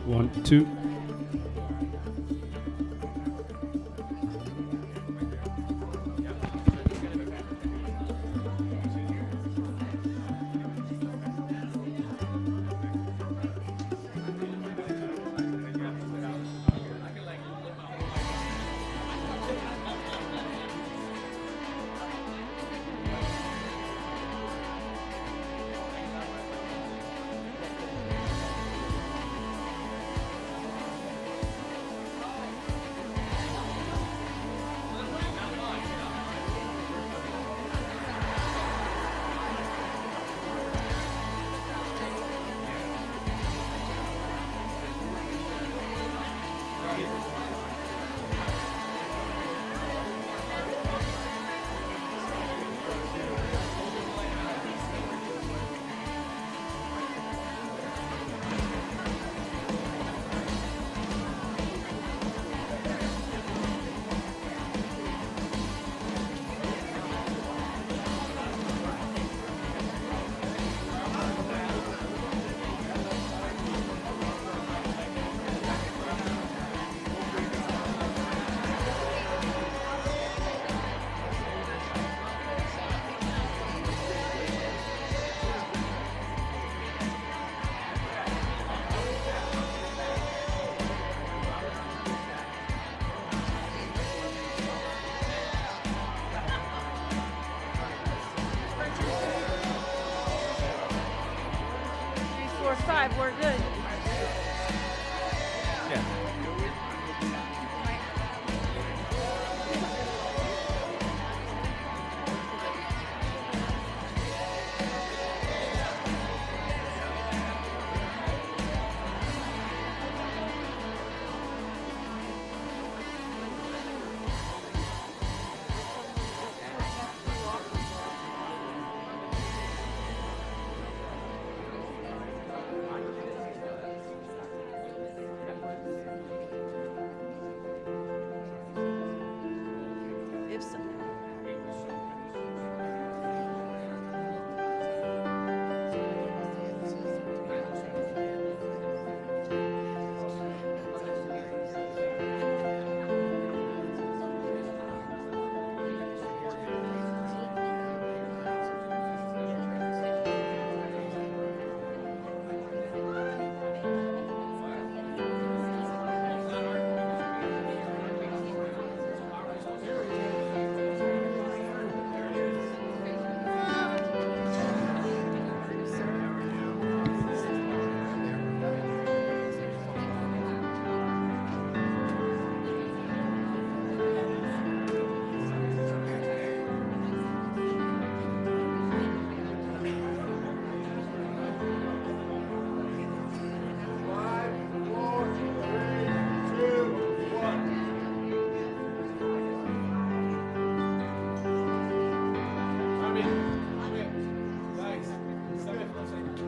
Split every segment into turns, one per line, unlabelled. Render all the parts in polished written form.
1, 2.
Five, we're good. If so.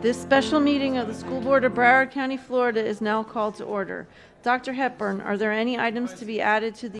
This special meeting of the School Board of Broward County, Florida is now called to order. Dr. Hepburn, are there any items to be added to the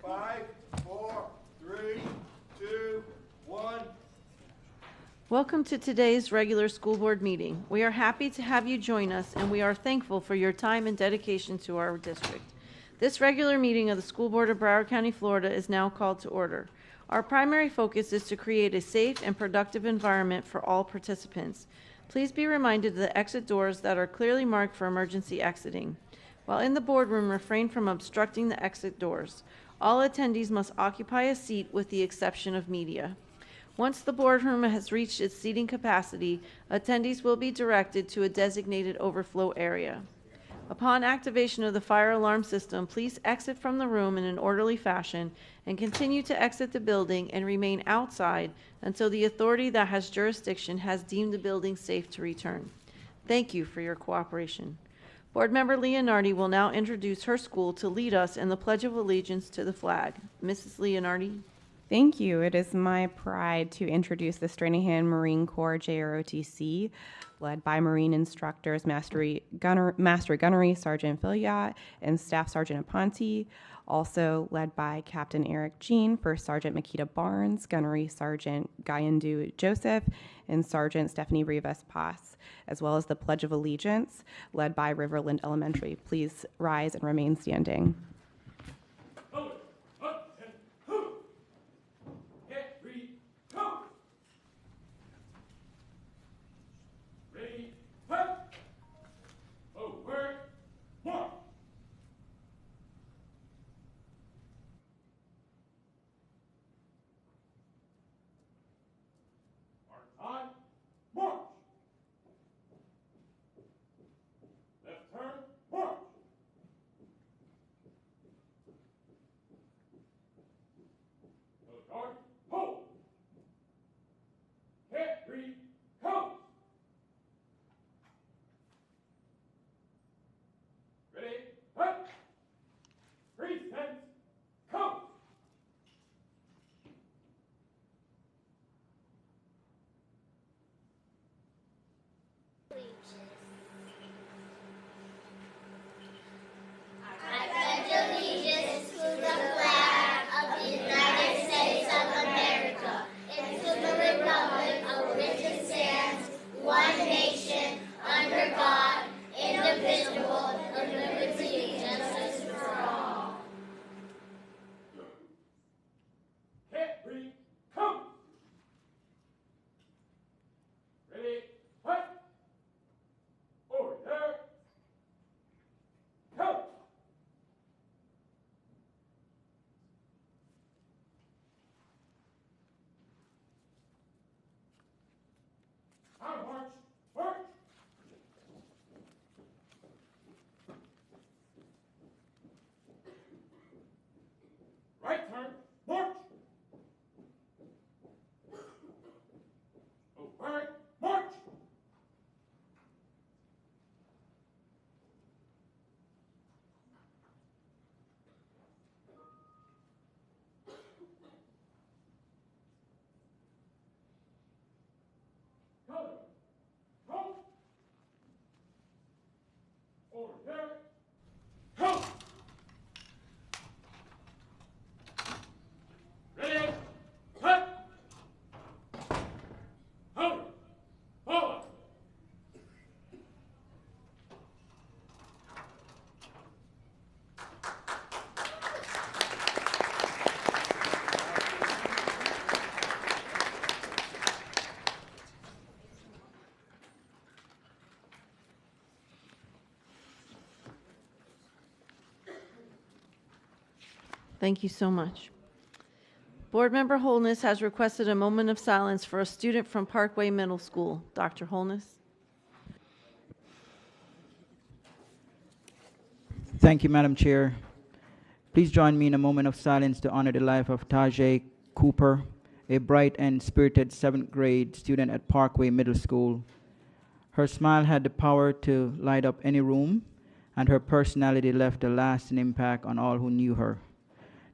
Five, four, three, two, one.
Welcome to today's regular school board meeting. We are happy to have you join us, and we are thankful for your time and dedication to our district. This regular meeting of the School Board of Broward County, Florida is now called to order. Our primary focus is to create a safe and productive environment for all participants. Please be reminded of the exit doors that are clearly marked for emergency exiting. While in the boardroom, refrain from obstructing the exit doors. All attendees must occupy a seat with the exception of media. Once the boardroom has reached its seating capacity, attendees will be directed to a designated overflow area. Upon activation of the fire alarm system, please exit from the room in an orderly fashion and continue to exit the building and remain outside until the authority that has jurisdiction has deemed the building safe to return. Thank you for your cooperation. Board Member Leonardi will now introduce her school to lead us in the Pledge of Allegiance to the flag. Mrs. Leonardi.
Thank you. It is my pride to introduce the Stranahan Marine Corps JROTC, led by Marine instructors Master Gunnery Sergeant Filliot and Staff Sergeant Aponte, also led by Captain Eric Jean, First Sergeant Makita Barnes, Gunnery Sergeant Gayandu Joseph, and Sergeant Stephanie Rivas Paz, as well as the Pledge of Allegiance, led by Riverland Elementary. Please rise and remain standing.
Thank you so much. Board Member Holness has requested a moment of silence for a student from Parkway Middle School. Dr. Holness.
Thank you, Madam Chair. Please join me in a moment of silence to honor the life of Tajay Cooper, a bright and spirited 7th grade student at Parkway Middle School. Her smile had the power to light up any room, and her personality left a lasting impact on all who knew her.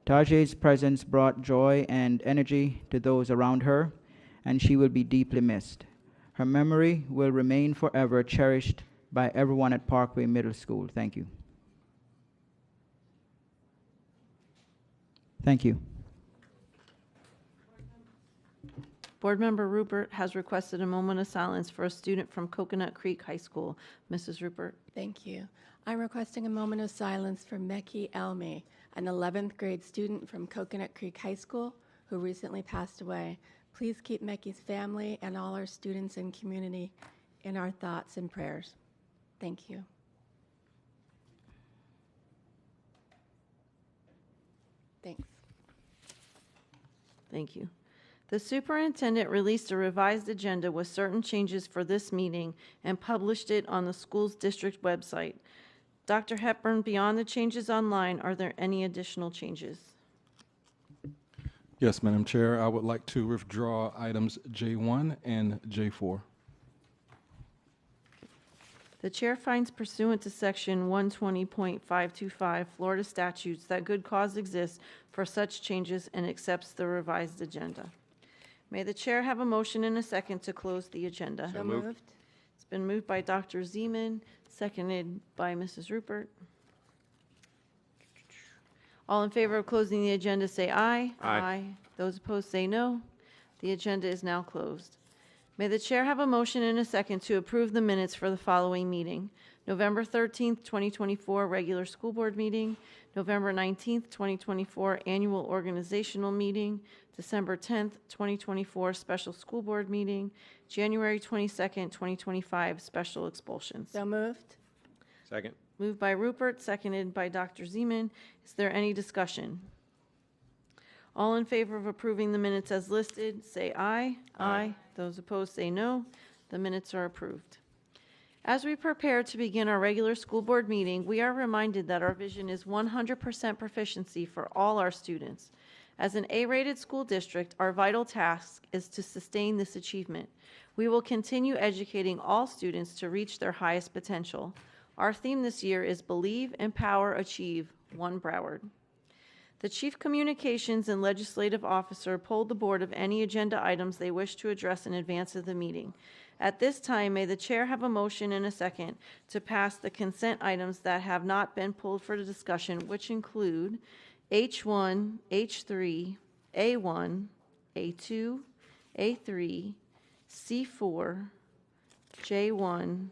Tajay's presence brought joy and energy to those around her, and she will be deeply missed. Her memory will remain forever cherished by everyone at Parkway Middle School. Thank you. Thank you.
Board Member Rupert has requested a moment of silence for a student from Coconut Creek High School. Mrs. Rupert.
Thank you. I'm requesting a moment of silence for Meki Elmi, an 11th grade student from Coconut Creek High School who recently passed away. Please keep Meki's family and all our students and community in our thoughts and prayers. Thank you. Thanks.
Thank you. The superintendent released a revised agenda with certain changes for this meeting and published it on the school's district website. Dr. Hepburn, beyond the changes online, are there any additional changes?
Yes, Madam Chair, I would like to withdraw items J1 and J4.
The chair finds pursuant to Section 120.525 Florida statutes that good cause exists for such changes and accepts the revised agenda. May the chair have a motion and a second to close the agenda?
So moved.
It's been moved by Dr. Zeman, seconded by Mrs. Rupert. All in favor of closing the agenda, say aye.
Aye.
Those opposed, say no. The agenda is now closed. May the chair have a motion and a second to approve the minutes for the following meeting. November 13th, 2024, regular school board meeting. November 19th, 2024, annual organizational meeting. December 10th, 2024, special school board meeting. January 22nd, 2025, special expulsions.
So moved.
Second.
Moved by Rupert, seconded by Dr. Zeman. Is there any discussion? All in favor of approving the minutes as listed, say aye. Aye. Those opposed, say no. The minutes are approved. As we prepare to begin our regular school board meeting, we are reminded that our vision is 100% proficiency for all our students. As an A-rated school district, our vital task is to sustain this achievement. We will continue educating all students to reach their highest potential. Our theme this year is Believe, Empower, Achieve, One Broward. The Chief Communications and Legislative Officer polled the board of any agenda items they wish to address in advance of the meeting. At this time, may the chair have a motion and a second to pass the consent items that have not been pulled for discussion, which include H1, H3, A1, A2, A3, C4, J1,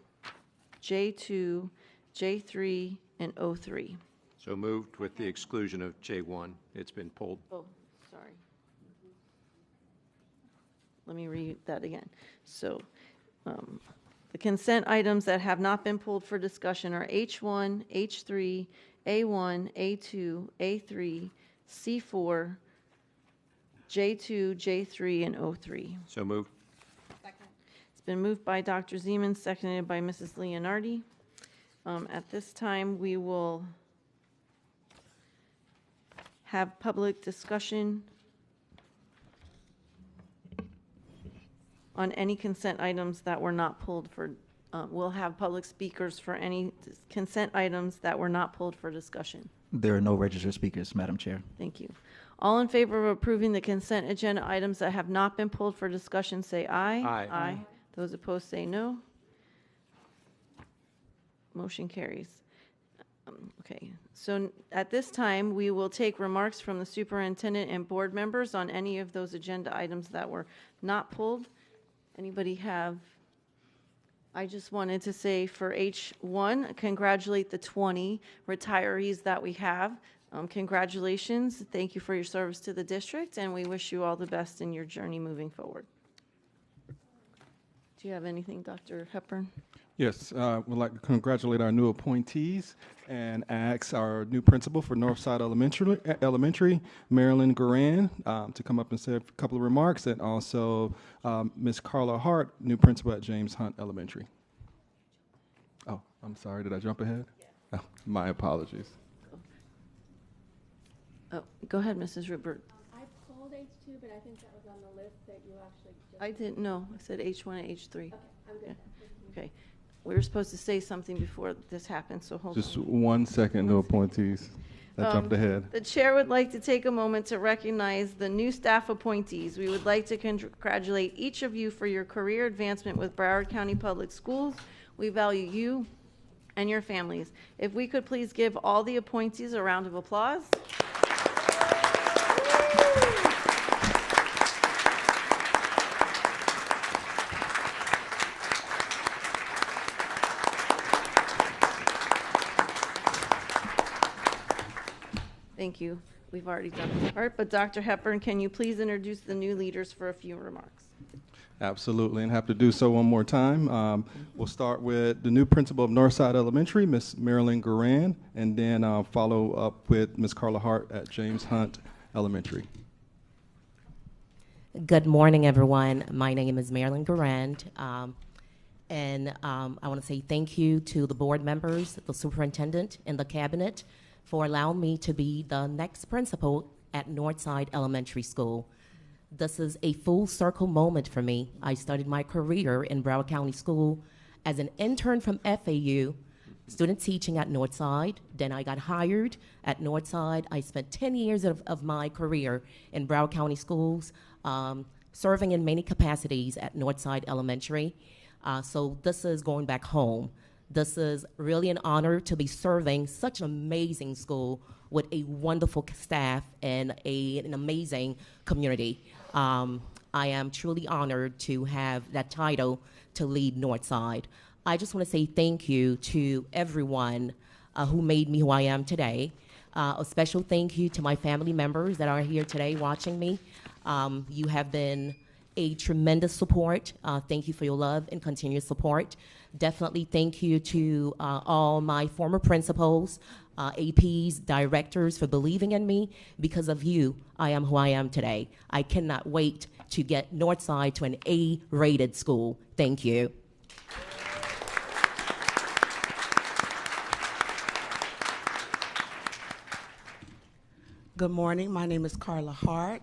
J2, J3, and O3.
So moved with the exclusion of J1. It's been pulled.
Oh, sorry. Let me read that again. So the consent items that have not been pulled for discussion are H1, H3, A1, A2, A3, C4, J2, J3, and O3.
So moved.
It's been moved by Dr. Zeman, seconded by Mrs. Leonardi. At this time, we will have public discussion on any consent items that were not pulled for, we'll have public speakers for any consent items that were not pulled for discussion.
There are no registered speakers, Madam Chair.
Thank you. All in favor of approving the consent agenda items that have not been pulled for discussion, say aye.
Aye.
Aye. Those opposed, say no. Motion carries. Okay, so at this time, we will take remarks from the superintendent and board members on any of those agenda items that were not pulled. Anybody have? I just wanted to say for H1, congratulate the 20 retirees that we have. Congratulations. Thank you for your service to the district, and we wish you all the best in your journey moving forward. Do you have anything, Dr. Hepburn?
Yes, we'd like to congratulate our new appointees and ask our new principal for Northside Elementary, Marilyn Guran, to come up and say a couple of remarks, and also Ms. Carla Hart, new principal at James Hunt Elementary. Oh, I'm sorry, did I jump ahead? Oh, my apologies.
Oh, go ahead, Mrs. Rupert.
I pulled H2, but I think that was on the list that you actually just.
I didn't know. I said H1 and H3.
Okay, I'm good.
Okay. We were supposed to say something before this happened, so hold
Just
on.
1 second, new appointees. I jumped ahead.
The chair would like to take a moment to recognize the new staff appointees. We would like to congratulate each of you for your career advancement with Broward County Public Schools. We value you and your families. If we could please give all the appointees a round of applause. Thank you. We've already done this part, but Dr. Hepburn, can you please introduce the new leaders for a few remarks?
Absolutely, and have to do so one more time. We'll start with the new principal of Northside Elementary, Ms. Marilyn Guran, and then follow up with Ms. Carla Hart at James Hunt Elementary.
Good morning, everyone. My name is Marilyn Garand, I want to say thank you to the board members, the superintendent, and the cabinet for allowing me to be the next principal at Northside Elementary School. This is a full circle moment for me. I started my career in Broward County School as an intern from FAU, student teaching at Northside. Then I got hired at Northside. I spent 10 years of my career in Broward County Schools, serving in many capacities at Northside Elementary. So this is going back home. This is really an honor to be serving such an amazing school with a wonderful staff and an amazing community. I am truly honored to have that title to lead Northside. I just want to say thank you to everyone who made me who I am today. A special thank you to my family members that are here today watching me. You have been a tremendous support. Thank you for your love and continued support. Definitely thank you to all my former principals, APs, directors for believing in me. Because of you, I am who I am today. I cannot wait to get Northside to an A-rated school. Thank you.
Good morning. My name is Carla Hart.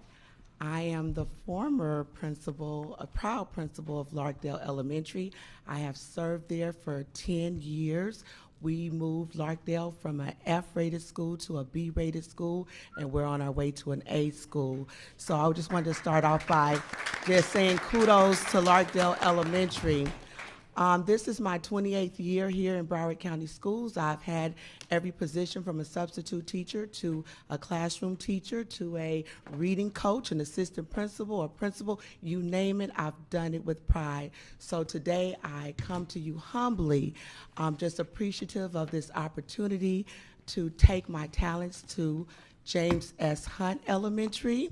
I am the former principal, a proud principal of Larkdale Elementary. I have served there for 10 years. We moved Larkdale from an F-rated school to a B-rated school, and we're on our way to an A school. So I just wanted to start off by just saying kudos to Larkdale Elementary. This is my 28th year here in Broward County Schools. I've had every position from a substitute teacher to a classroom teacher to a reading coach, an assistant principal, a principal, you name it, I've done it with pride. So today I come to you humbly, just appreciative of this opportunity to take my talents to James S. Hunt Elementary.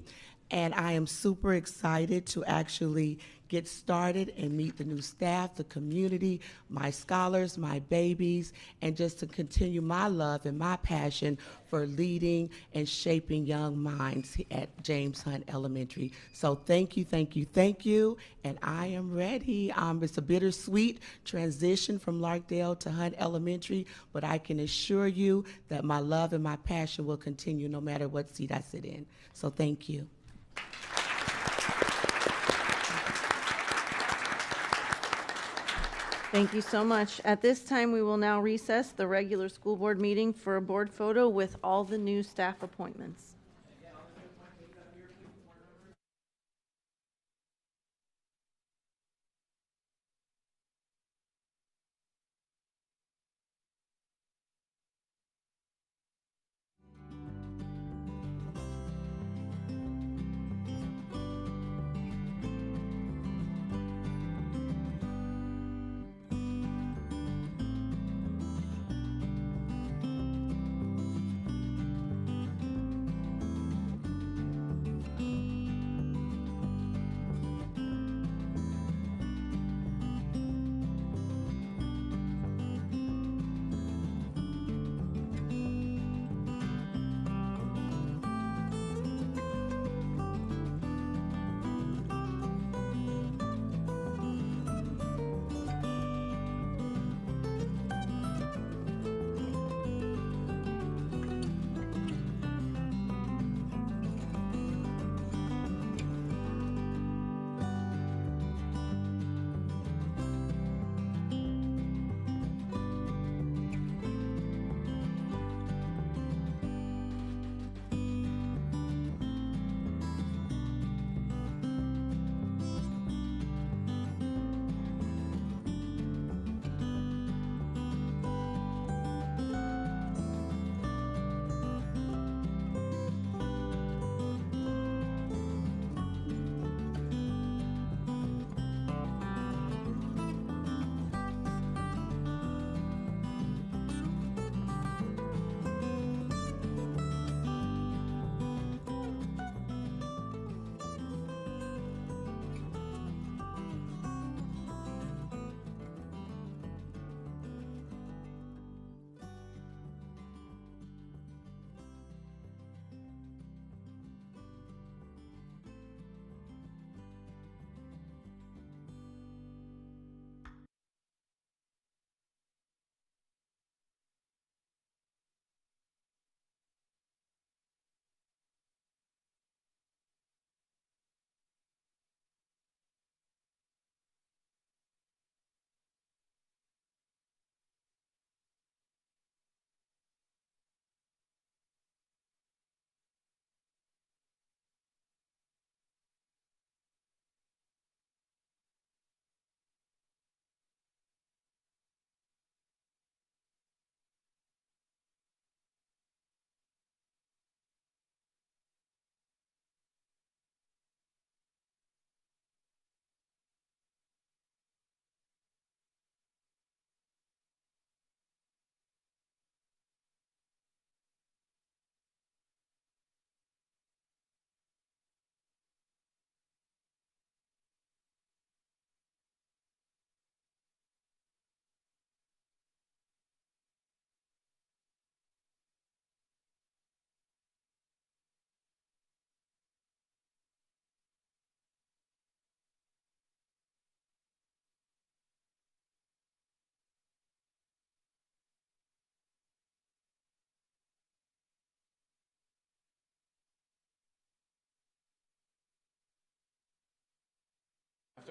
And I am super excited to actually get started and meet the new staff, the community, my scholars, my babies, and just to continue my love and my passion for leading and shaping young minds at James Hunt Elementary. So thank you, thank you, thank you, and I am ready. It's a bittersweet transition from Larkdale to Hunt Elementary, but I can assure you that my love and my passion will continue no matter what seat I sit in. So thank you.
Thank you so much. At this time, we will now recess the regular school board meeting for a board photo with all the new staff appointments.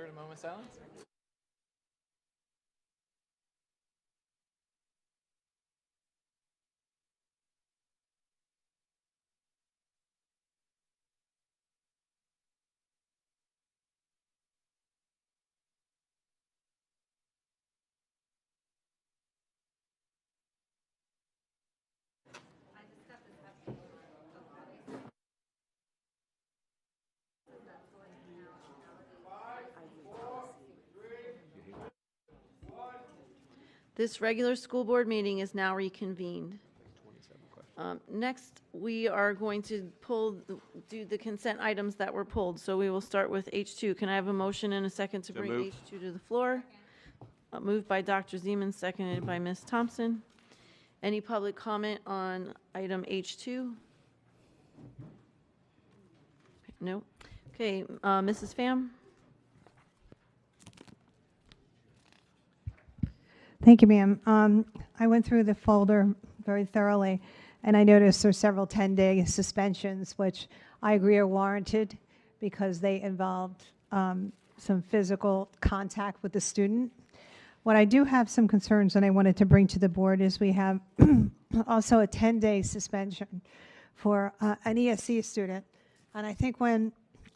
a moment of silence.
This regular school board meeting is now reconvened. Next, we are going to do the consent items that were pulled. So we will start with H2. Can I have a motion and a second to bring
moved.
H2 to the floor? Moved by Dr. Zeman, seconded by Ms. Thompson. Any public comment on item H2? No. Okay, Mrs. Pham?
Thank you, ma'am. I went through the folder very thoroughly, and I noticed there's several 10-day suspensions, which I agree are warranted because they involved some physical contact with the student. What I do have some concerns and I wanted to bring to the board is we have also a 10-day suspension for an ESC student. And I think when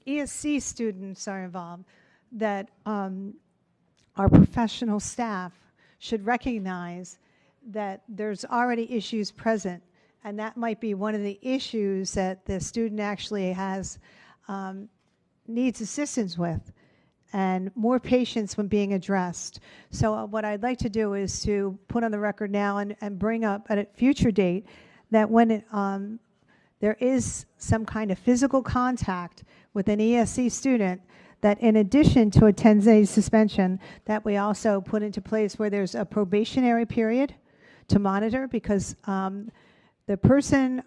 ESC students are involved, that our professional staff should recognize that there's already issues present, and that might be one of the issues that the student actually has needs assistance with, and more patience when being addressed. So what I'd like to do is to put on the record now and bring up at a future date that when there is some kind of physical contact with an ESC student, that in addition to a 10-day suspension, that we also put into place where there's a probationary period to monitor, because the person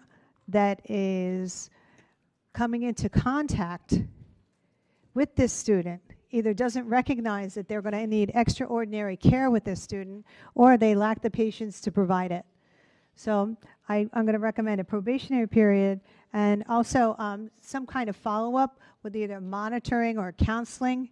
that is coming into contact with this student either doesn't recognize that they're going to need extraordinary care with this student, or they lack the patience to provide it. So I'm going to recommend a probationary period, and also some kind of follow-up with either monitoring or counseling,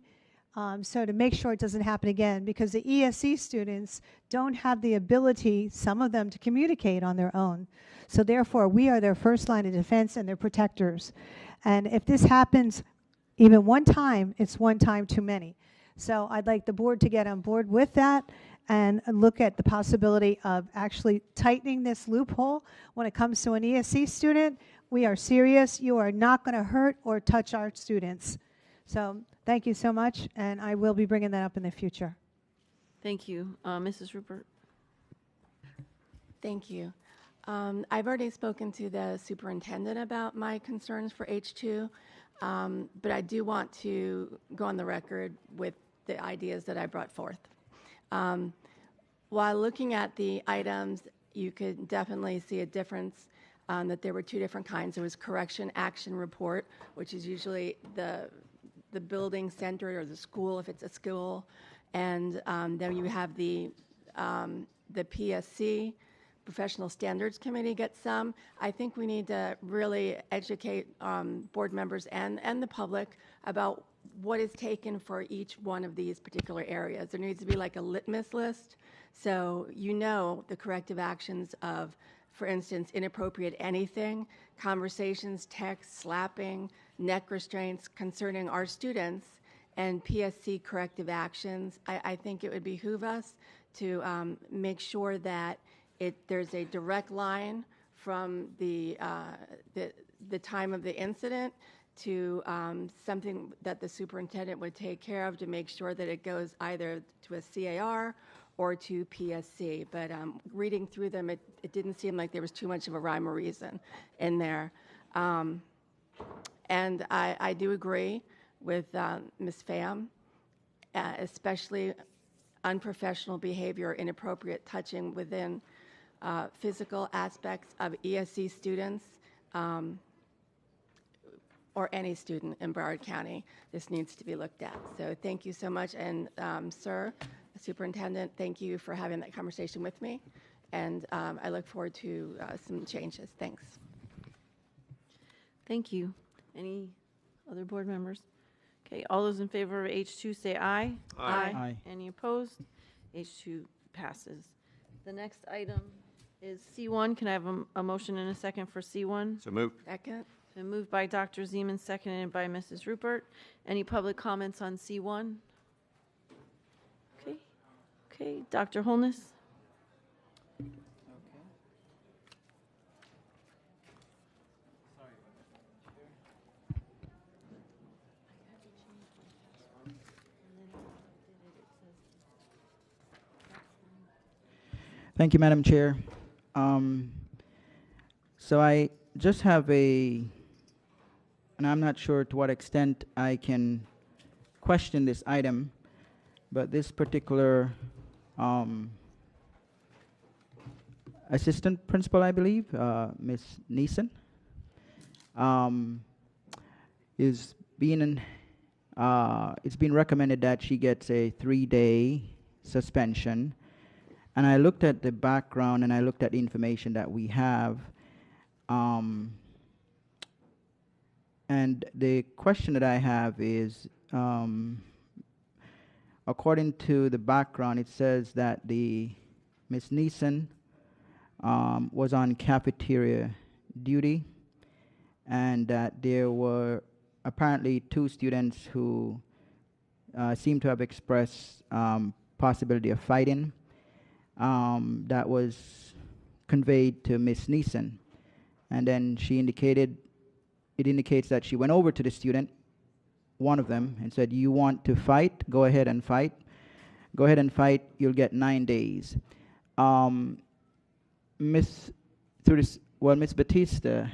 so to make sure it doesn't happen again, because the ESC students don't have the ability, some of them, to communicate on their own. So therefore, we are their first line of defense and their protectors. And if this happens even one time, it's one time too many. So I'd like the board to get on board with that and look at the possibility of actually tightening this loophole when it comes to an ESC student. We are serious. You are not going to hurt or touch our students. So thank you so much, and I will be bringing that up in the future.
Thank you. Mrs. Rupert?
Thank you. I've already spoken to the superintendent about my concerns for H2, but I do want to go on the record with the ideas that I brought forth. While looking at the items, you could definitely see a difference, that there were two different kinds. There was correction action report, which is usually the building center or the school, if it's a school, and then you have the PSC, Professional Standards Committee, gets some. I think we need to really educate board members and the public about what is taken for each one of these particular areas. There needs to be like a litmus list, so you know the corrective actions of, for instance, inappropriate anything, conversations, texts, slapping, neck restraints concerning our students, and PSC corrective actions. I think it would behoove us to make sure that there's a direct line from the time of the incident to something that the superintendent would take care of to make sure that it goes either to a CAR or to PSC. But reading through them, it didn't seem like there was too much of a rhyme or reason in there. And I do agree with Ms. Pham, especially unprofessional behavior or inappropriate touching within physical aspects of ESC students, or any student in Broward County. This needs to be looked at. So thank you so much. And sir, Superintendent, thank you for having that conversation with me. And I look forward to some changes. Thanks.
Thank you. Any other board members? Okay, all those in favor of H2 say aye.
Aye.
Aye.
Any opposed? H2 passes. The next item is C1. Can I have a motion and a second for C1?
So moved.
Second.
Been moved by Dr. Zeman, seconded by Mrs. Rupert. Any public comments on C1? Okay. Okay, Dr. Holness?
Thank you, Madam Chair. So I just have and I'm not sure to what extent I can question this item, but this particular assistant principal, I believe, Ms. Neeson, is being, it's been recommended that she gets a 3-day suspension. And I looked at the background and I looked at the information that we have. And the question that I have is, according to the background, it says that Ms. Neeson was on cafeteria duty, and that there were apparently 2 students who seem to have expressed possibility of fighting. That was conveyed to Ms. Neeson, and then it indicates that she went over to the student, one of them, and said, "You want to fight? Go ahead and fight. Go ahead and fight. You'll get 9 days." Ms. Batista,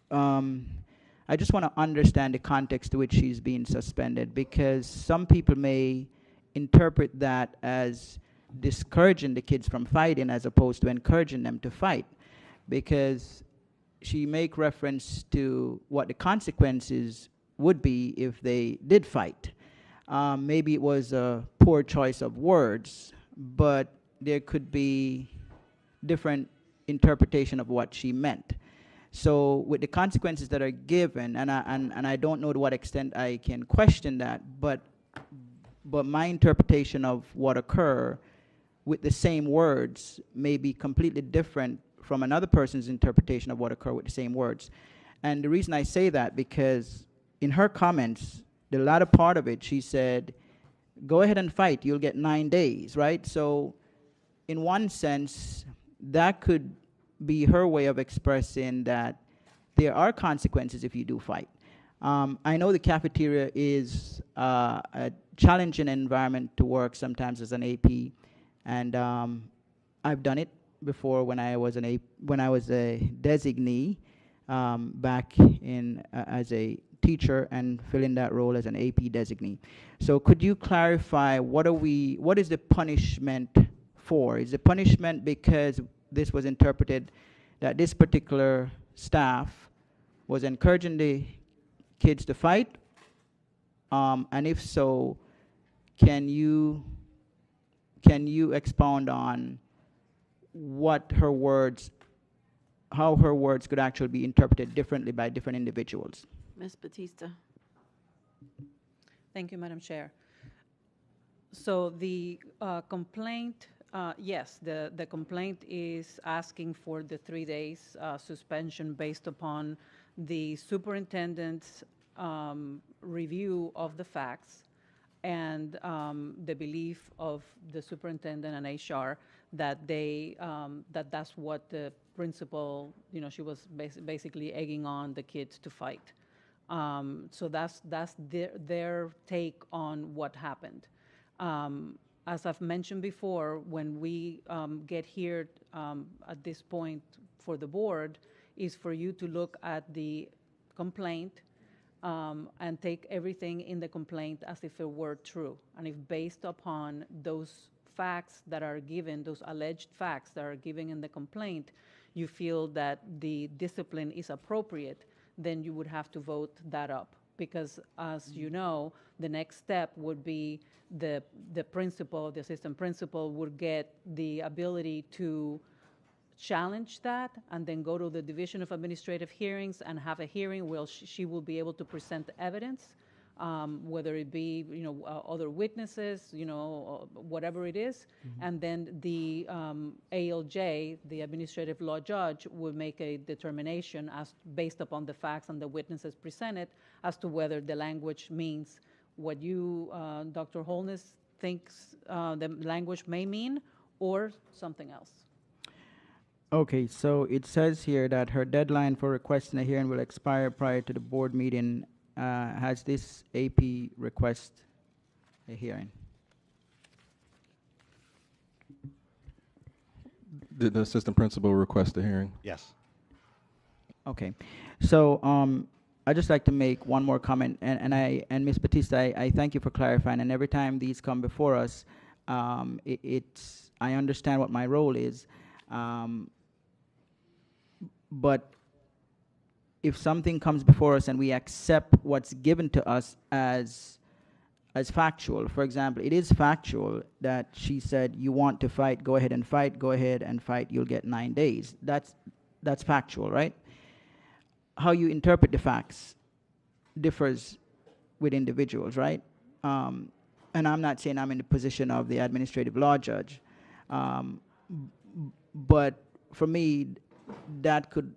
I just want to understand the context to which she's being suspended, because some people may interpret that as discouraging the kids from fighting as opposed to encouraging them to fight, because she make reference to what the consequences would be if they did fight. Maybe it was a poor choice of words, but there could be different interpretation of what she meant. So with the consequences that are given, and I don't know to what extent I can question that, but my interpretation of what occurred with the same words may be completely different from another person's interpretation of what occurred with the same words. And the reason I say that, because in her comments, the latter part of it, she said, "Go ahead and fight, you'll get 9 days," right? So in one sense, that could be her way of expressing that there are consequences if you do fight. I know the cafeteria is a challenging environment to work sometimes as an AP, and I've done it before when I was a designee back in as a teacher and filling that role as an AP designee. So could you clarify what is the punishment for? Is the punishment because this was interpreted that this particular staff was encouraging the kids to fight? And if so, can you expound on what her words, how her words could actually be interpreted differently by different individuals?
Ms. Batista.
Thank you, Madam Chair. So the complaint, yes, the complaint is asking for the 3 days suspension based upon the superintendent's review of the facts and the belief of the superintendent and HR that that's what the principal, she was basically egging on the kids to fight. So that's their take on what happened. As I've mentioned before, when we get here at this point for the board, is for you to look at the complaint and take everything in the complaint as if it were true. And if based upon those facts that are given, those alleged facts that are given in the complaint, you feel that the discipline is appropriate, then you would have to vote that up. Because as you know, the next step would be the principal, the assistant principal would get the ability to challenge that and then go to the Division of Administrative Hearings and have a hearing where she will be able to present evidence whether it be, other witnesses, whatever it is. And then the ALJ, the administrative law judge, will make a determination based upon the facts and the witnesses presented as to whether the language means what you, Dr. Holness, thinks the language may mean or something else.
Okay, so it says here that her deadline for requesting a hearing will expire prior to the board meeting. Has this AP request a hearing?
Did the assistant principal request a hearing?
Yes.
Okay, so I'd just like to make one more comment, and Ms. Batista, I thank you for clarifying. And every time these come before us, I understand what my role is, but if something comes before us and we accept what's given to us as factual, for example, it is factual that she said, you want to fight, go ahead and fight, you'll get 9 days. That's factual, right? How you interpret the facts differs with individuals, right? And I'm not saying I'm in the position of the administrative law judge, but for me, that could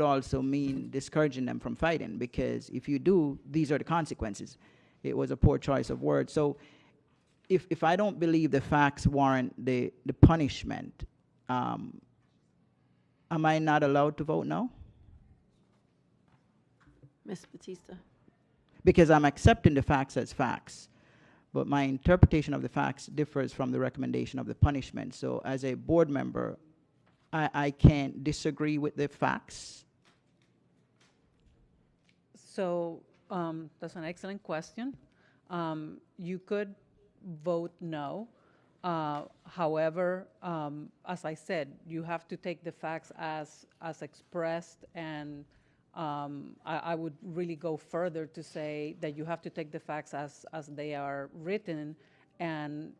also mean discouraging them from fighting, because if you do, these are the consequences. It was a poor choice of words. So if I don't believe the facts warrant the punishment, am I not allowed to vote no?
Ms. Batista.
Because I'm accepting the facts as facts, but my interpretation of the facts differs from the recommendation of the punishment. So as a board member, I can't disagree with the facts.
So that's an excellent question. You could vote no. However, as I said, you have to take the facts as expressed, and I would really go further to say that you have to take the facts as they are written and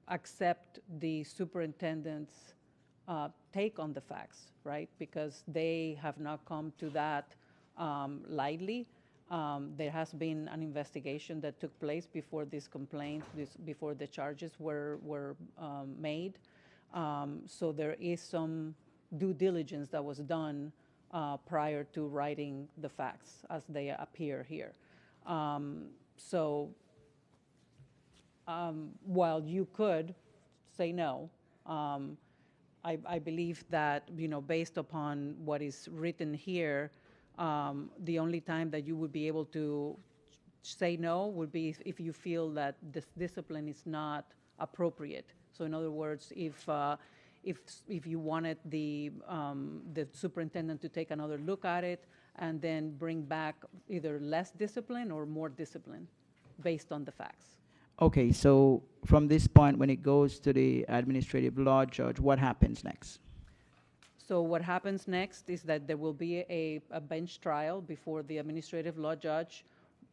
accept the superintendent's take on the facts, right? Because they have not come to that lightly. There has been an investigation that took place before this complaint, before the charges were made. So there is some due diligence that was done prior to writing the facts as they appear here. While you could say no, I believe that, based upon what is written here, the only time that you would be able to say no would be if you feel that this discipline is not appropriate. So in other words, if you wanted the superintendent to take another look at it and then bring back either less discipline or more discipline based on the facts.
Okay, so from this point, when it goes to the administrative law judge, what happens next?
So what happens next is that there will be a bench trial before the administrative law judge.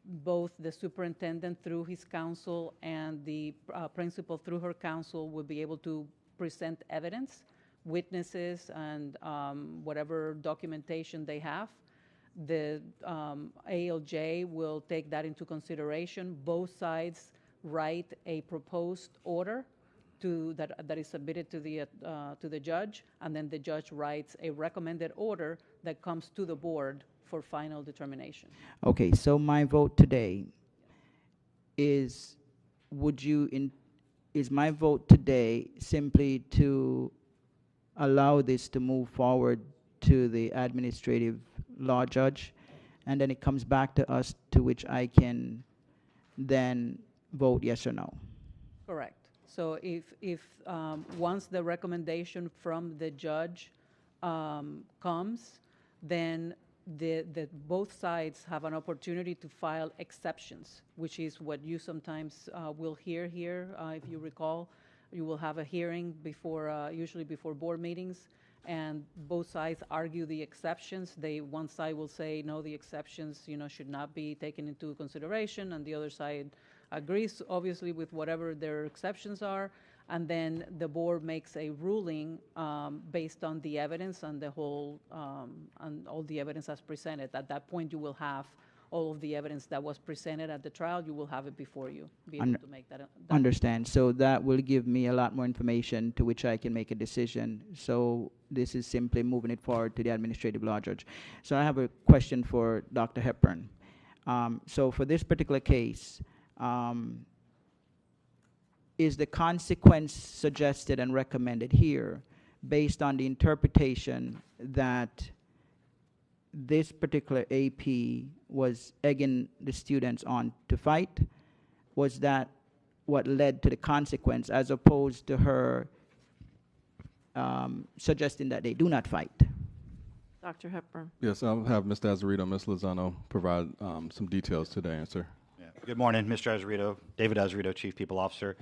Both the superintendent through his counsel and the principal through her counsel will be able to present evidence, witnesses, and whatever documentation they have. The ALJ will take that into consideration. Both sides write a proposed order that is submitted to the judge, and then the judge writes a recommended order that comes to the board for final determination.
Okay, so my vote today is my vote today simply to allow this to move forward to the administrative law judge, and then it comes back to us, to which I can then vote yes or no?
Correct. So if once the recommendation from the judge comes, then both sides have an opportunity to file exceptions, which is what you sometimes will hear here. If you recall, you will have a hearing before, usually before board meetings, and both sides argue the exceptions. One side will say, no, the exceptions, should not be taken into consideration, and the other side agrees, obviously, with whatever their exceptions are, and then the board makes a ruling based on the evidence and the whole and all the evidence as presented. At that point, you will have all of the evidence that was presented at the trial, you will have it before you, be able to make that.
Understand. So that will give me a lot more information to which I can make a decision. So this is simply moving it forward to the administrative law judge. So I have a question for Dr. Hepburn. So for this particular case, is the consequence suggested and recommended here based on the interpretation that this particular AP was egging the students on to fight? Was that what led to the consequence, as opposed to her suggesting that they do not fight?
Dr. Hepburn.
Yes, I'll have Mr. Azarito, Ms. Lozano provide some details to the answer.
Yeah. Good morning, Mr. Azarito. David Azarito, Chief People Officer.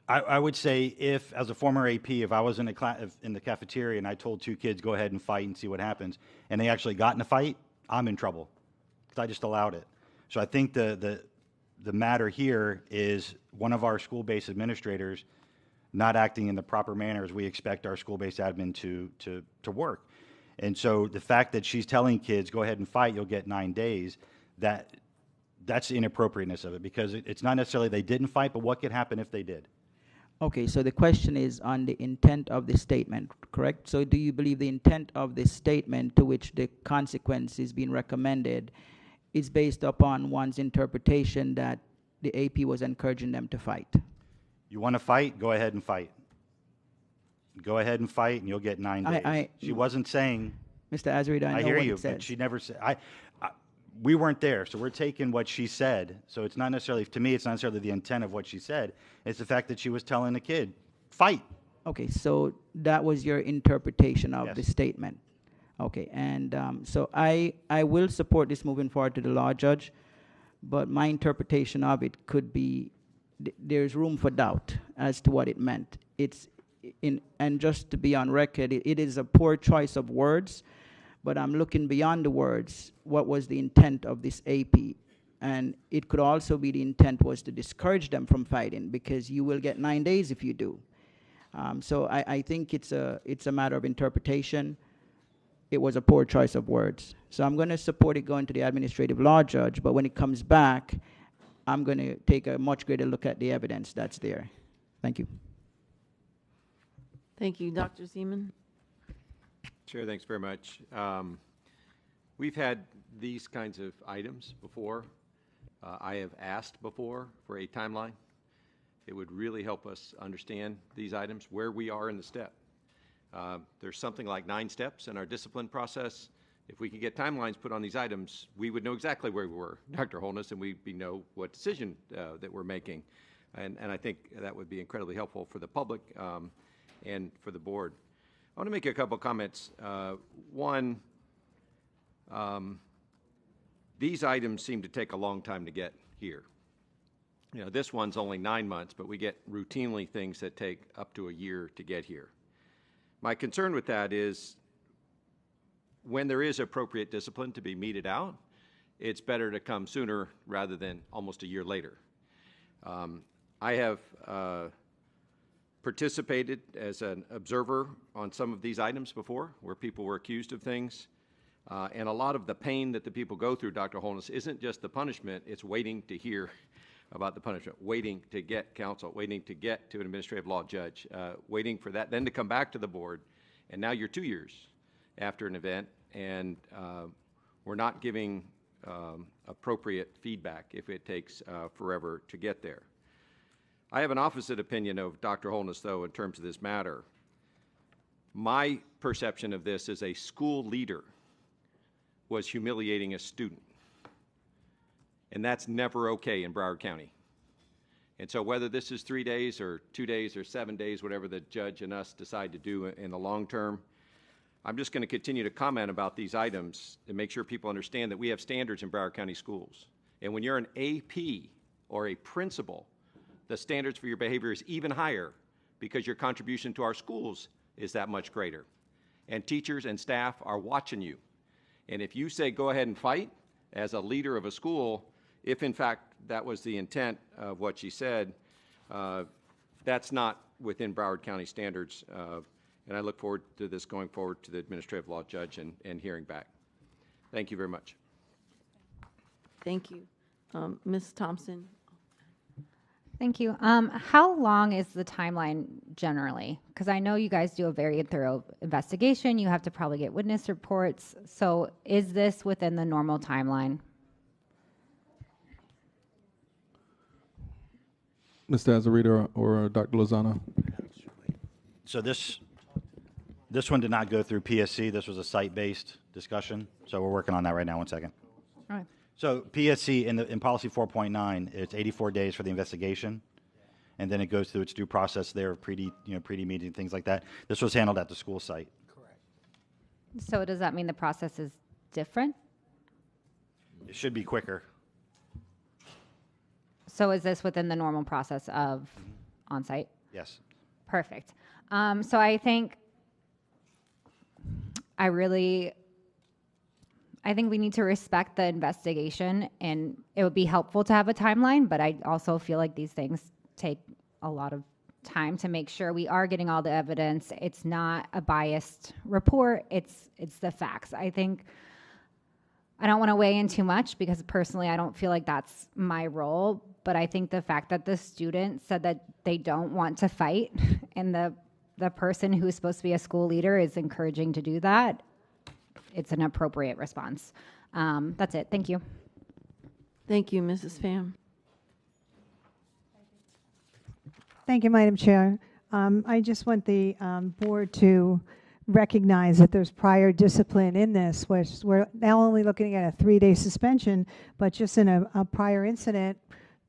I would say, if, as a former AP, if I was in the cafeteria and I told two kids, go ahead and fight and see what happens, and they actually got in a fight, I'm in trouble, because I just allowed it. So I think the matter here is one of our school-based administrators not acting in the proper manner as we expect our school-based admin to work. And so the fact that she's telling kids, go ahead and fight, you'll get 9 days, that's the inappropriateness of it, because it's not necessarily they didn't fight, but what could happen if they did?
Okay, so the question is on the intent of the statement, correct? So do you believe the intent of this statement to which the consequence is being recommended is based upon one's interpretation that the AP was encouraging them to fight?
You want to fight? Go ahead and fight. Go ahead and fight, and you'll get 9 days. She wasn't saying...
Mr. Azarito, I know
hear
what
you,
it says.
but she never said... we weren't there, so we're taking what she said. So it's not necessarily, to me, it's not necessarily the intent of what she said. It's the fact that she was telling the kid, fight.
Okay, so that was your interpretation of
Yes.
the statement. Okay, and so I will support this moving forward to the law judge, but my interpretation of it could be, there's room for doubt as to what it meant. And just to be on record, it is a poor choice of words, but I'm looking beyond the words. What was the intent of this AP? And it could also be the intent was to discourage them from fighting, because you will get 9 days if you do. So I think it's a matter of interpretation. It was a poor choice of words. So I'm going to support it going to the administrative law judge, but when it comes back, I'm going to take a much greater look at the evidence that's there. Thank you.
Thank you. Dr. Zeman.
Chair, thanks very much. We've had these kinds of items before. I have asked before for a timeline. It would really help us understand these items, where we are in the step. There's something like 9 steps in our discipline process. If we could get timelines put on these items, we would know exactly where we were, Dr. Holness, and we'd know what decision that we're making. And I think that would be incredibly helpful for the public and for the board. I want to make a couple comments. One, these items seem to take a long time to get here. You know, this one's only 9 months, but we get routinely things that take up to a year to get here. My concern with that is when there is appropriate discipline to be meted out, it's better to come sooner rather than almost a year later. I have participated as an observer on some of these items before, where people were accused of things. And a lot of the pain that the people go through, Dr. Holness, isn't just the punishment, it's waiting to hear about the punishment, waiting to get counsel, waiting to get to an administrative law judge, waiting for that, then to come back to the board. And now you're 2 years after an event, and we're not giving appropriate feedback if it takes forever to get there. I have an opposite opinion of Dr. Holness, though, in terms of this matter. My perception of this as a school leader was humiliating a student. And that's never okay in Broward County. And so whether this is 3 days or 2 days or 7 days, whatever the judge and us decide to do in the long term, I'm just going to continue to comment about these items and make sure people understand that we have standards in Broward County schools. And when you're an AP or a principal, the standards for your behavior is even higher because your contribution to our schools is that much greater. And teachers and staff are watching you. And if you say go ahead and fight as a leader of a school, if in fact that was the intent of what she said, that's not within Broward County standards. And I look forward to this going forward to the administrative law judge and hearing back. Thank you very much.
Thank you. Ms. Thompson?
Thank you. How long is the timeline generally? Because I know you guys do a very thorough investigation. You have to probably get witness reports. So is this within the normal timeline?
Mr. Azarito or Dr. Lozano?
So this one did not go through PSC. This was a site-based discussion. So we're working on that right now. 1 second.
All right.
So PSC in policy 4.9, it's 84 days for the investigation, and then it goes through its due process there, pre-D meeting, things like that. This was handled at the school site.
So does that mean the process is different?
It should be quicker.
So is this within the normal process of on-site?
Yes.
Perfect. So I think I think we need to respect the investigation, and it would be helpful to have a timeline, but I also feel like these things take a lot of time to make sure we are getting all the evidence. It's not a biased report, it's the facts. I think I don't want to weigh in too much because personally I don't feel like that's my role, but I think the fact that the student said that they don't want to fight and the person who's supposed to be a school leader is encouraging to do that, it's an appropriate response. That's it. Thank you.
Thank you, Mrs. Pham.
Thank you, Madam Chair. I just want the board to recognize that there's prior discipline in this, which we're now only looking at a 3-day suspension, but just in a prior incident,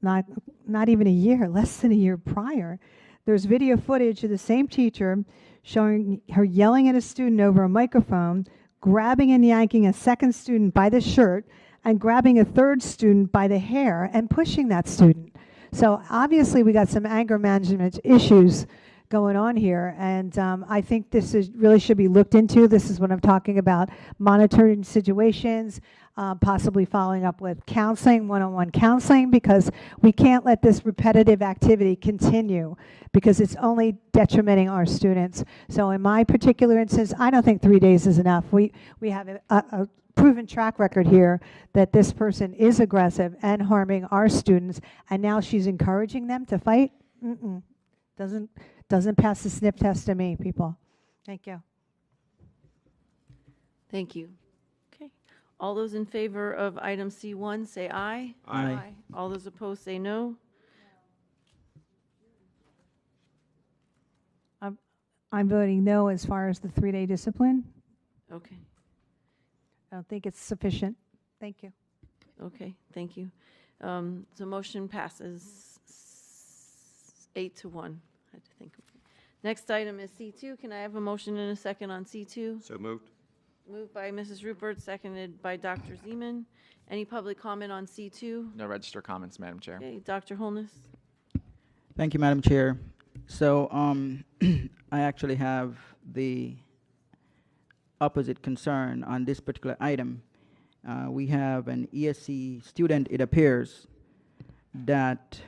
not even a year, less than a year prior, there's video footage of the same teacher showing her yelling at a student over a microphone, grabbing and yanking a second student by the shirt, and grabbing a third student by the hair and pushing that student. So obviously we got some anger management issues going on here, and I think this really should be looked into. This is what I'm talking about, monitoring situations, possibly following up with counseling, one-on-one counseling, because we can't let this repetitive activity continue because it's only detrimenting our students. So in my particular instance, I don't think 3 days is enough. We have a proven track record here that this person is aggressive and harming our students, and now she's encouraging them to fight. Doesn't pass the sniff test to me, people. Thank you.
Thank you. Okay. All those in favor of item C1 say aye.
Aye.
All those opposed say no.
I'm voting no as far as the 3-day discipline.
Okay.
I don't think it's sufficient. Thank you.
Okay, thank you. So motion passes 8-1. I had to think. Next item is C2. Can I have a motion and a second on C2?
So moved.
Moved by Mrs. Rupert, seconded by Dr. Zeman. Any public comment on C2?
No register comments, Madam Chair.
Okay, Dr. Holness.
Thank you, Madam Chair. So I actually have the opposite concern on this particular item. We have an ESC student, it appears, that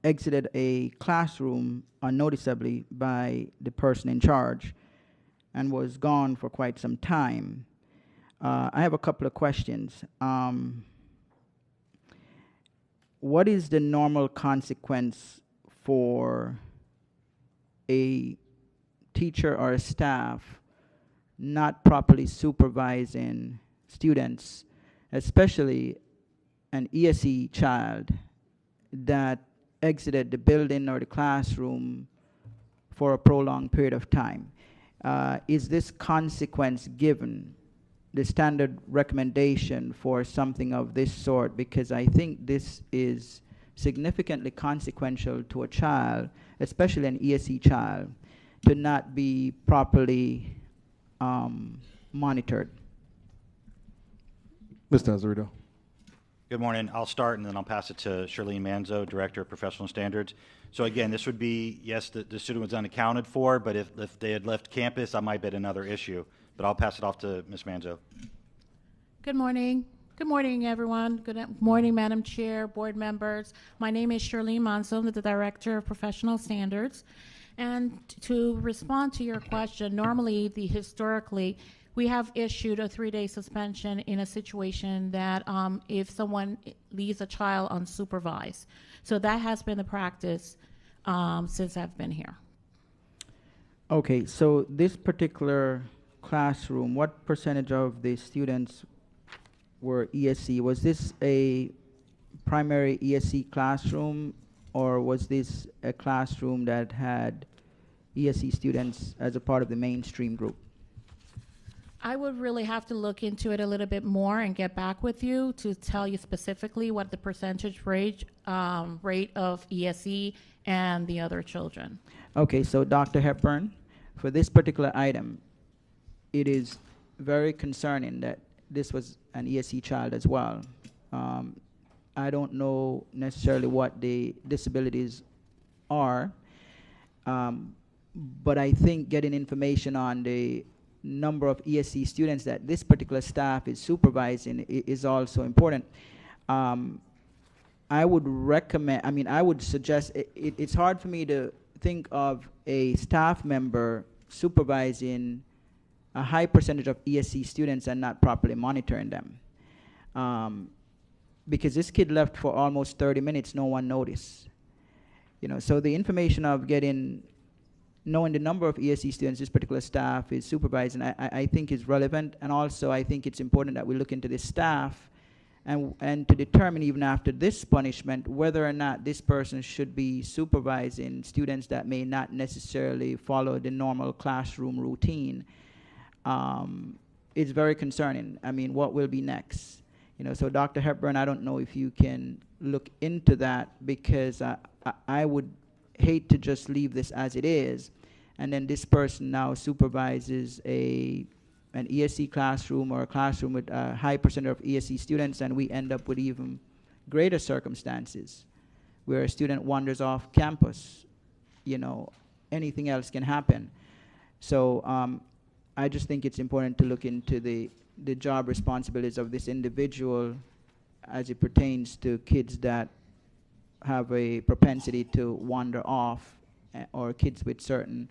exited a classroom unnoticeably by the person in charge and was gone for quite some time. I have a couple of questions. What is the normal consequence for a teacher or a staff not properly supervising students, especially an ESE child that exited the building or the classroom for a prolonged period of time? Is this consequence given the standard recommendation for something of this sort? Because I think this is significantly consequential to a child, especially an ESE child, to not be properly monitored.
Mr. Azarito.
Good morning. I'll start and then I'll pass it to Charlene Manzo, Director of Professional Standards. So again, this would be, yes, the student was unaccounted for, but if they had left campus, that might be another issue. But I'll pass it off to Ms. Manzo.
Good morning. Good morning, everyone. Good morning, Madam Chair, board members. My name is Charlene Manzo. I'm the Director of Professional Standards. And to respond to your question, normally, historically, we have issued a 3-day suspension in a situation that if someone leaves a child unsupervised. So that has been the practice since I've been here.
Okay, so this particular classroom, what percentage of the students were ESC? Was this a primary ESC classroom, or was this a classroom that had ESC students as a part of the mainstream group?
I would really have to look into it a little bit more and get back with you to tell you specifically what the percentage rate of ESE and the other children.
Okay, so Dr. Hepburn, for this particular item, it is very concerning that this was an ESE child as well. I don't know necessarily what the disabilities are, but I think getting information on the number of ESC students that this particular staff is supervising is also important. I would recommend, I would suggest, it's hard for me to think of a staff member supervising a high percentage of ESC students and not properly monitoring them. Because this kid left for almost 30 minutes, no one noticed. So the information of knowing the number of ESC students this particular staff is supervising, I think is relevant. And also I think it's important that we look into this staff and to determine, even after this punishment, whether or not this person should be supervising students that may not necessarily follow the normal classroom routine. It's very concerning. What will be next? So Dr. Hepburn, I don't know if you can look into that, because I would hate to just leave this as it is, and then this person now supervises an ESC classroom or a classroom with a high percentage of ESC students, and we end up with even greater circumstances where a student wanders off campus. Anything else can happen. So I just think it's important to look into the job responsibilities of this individual as it pertains to kids that have a propensity to wander off, or kids with certain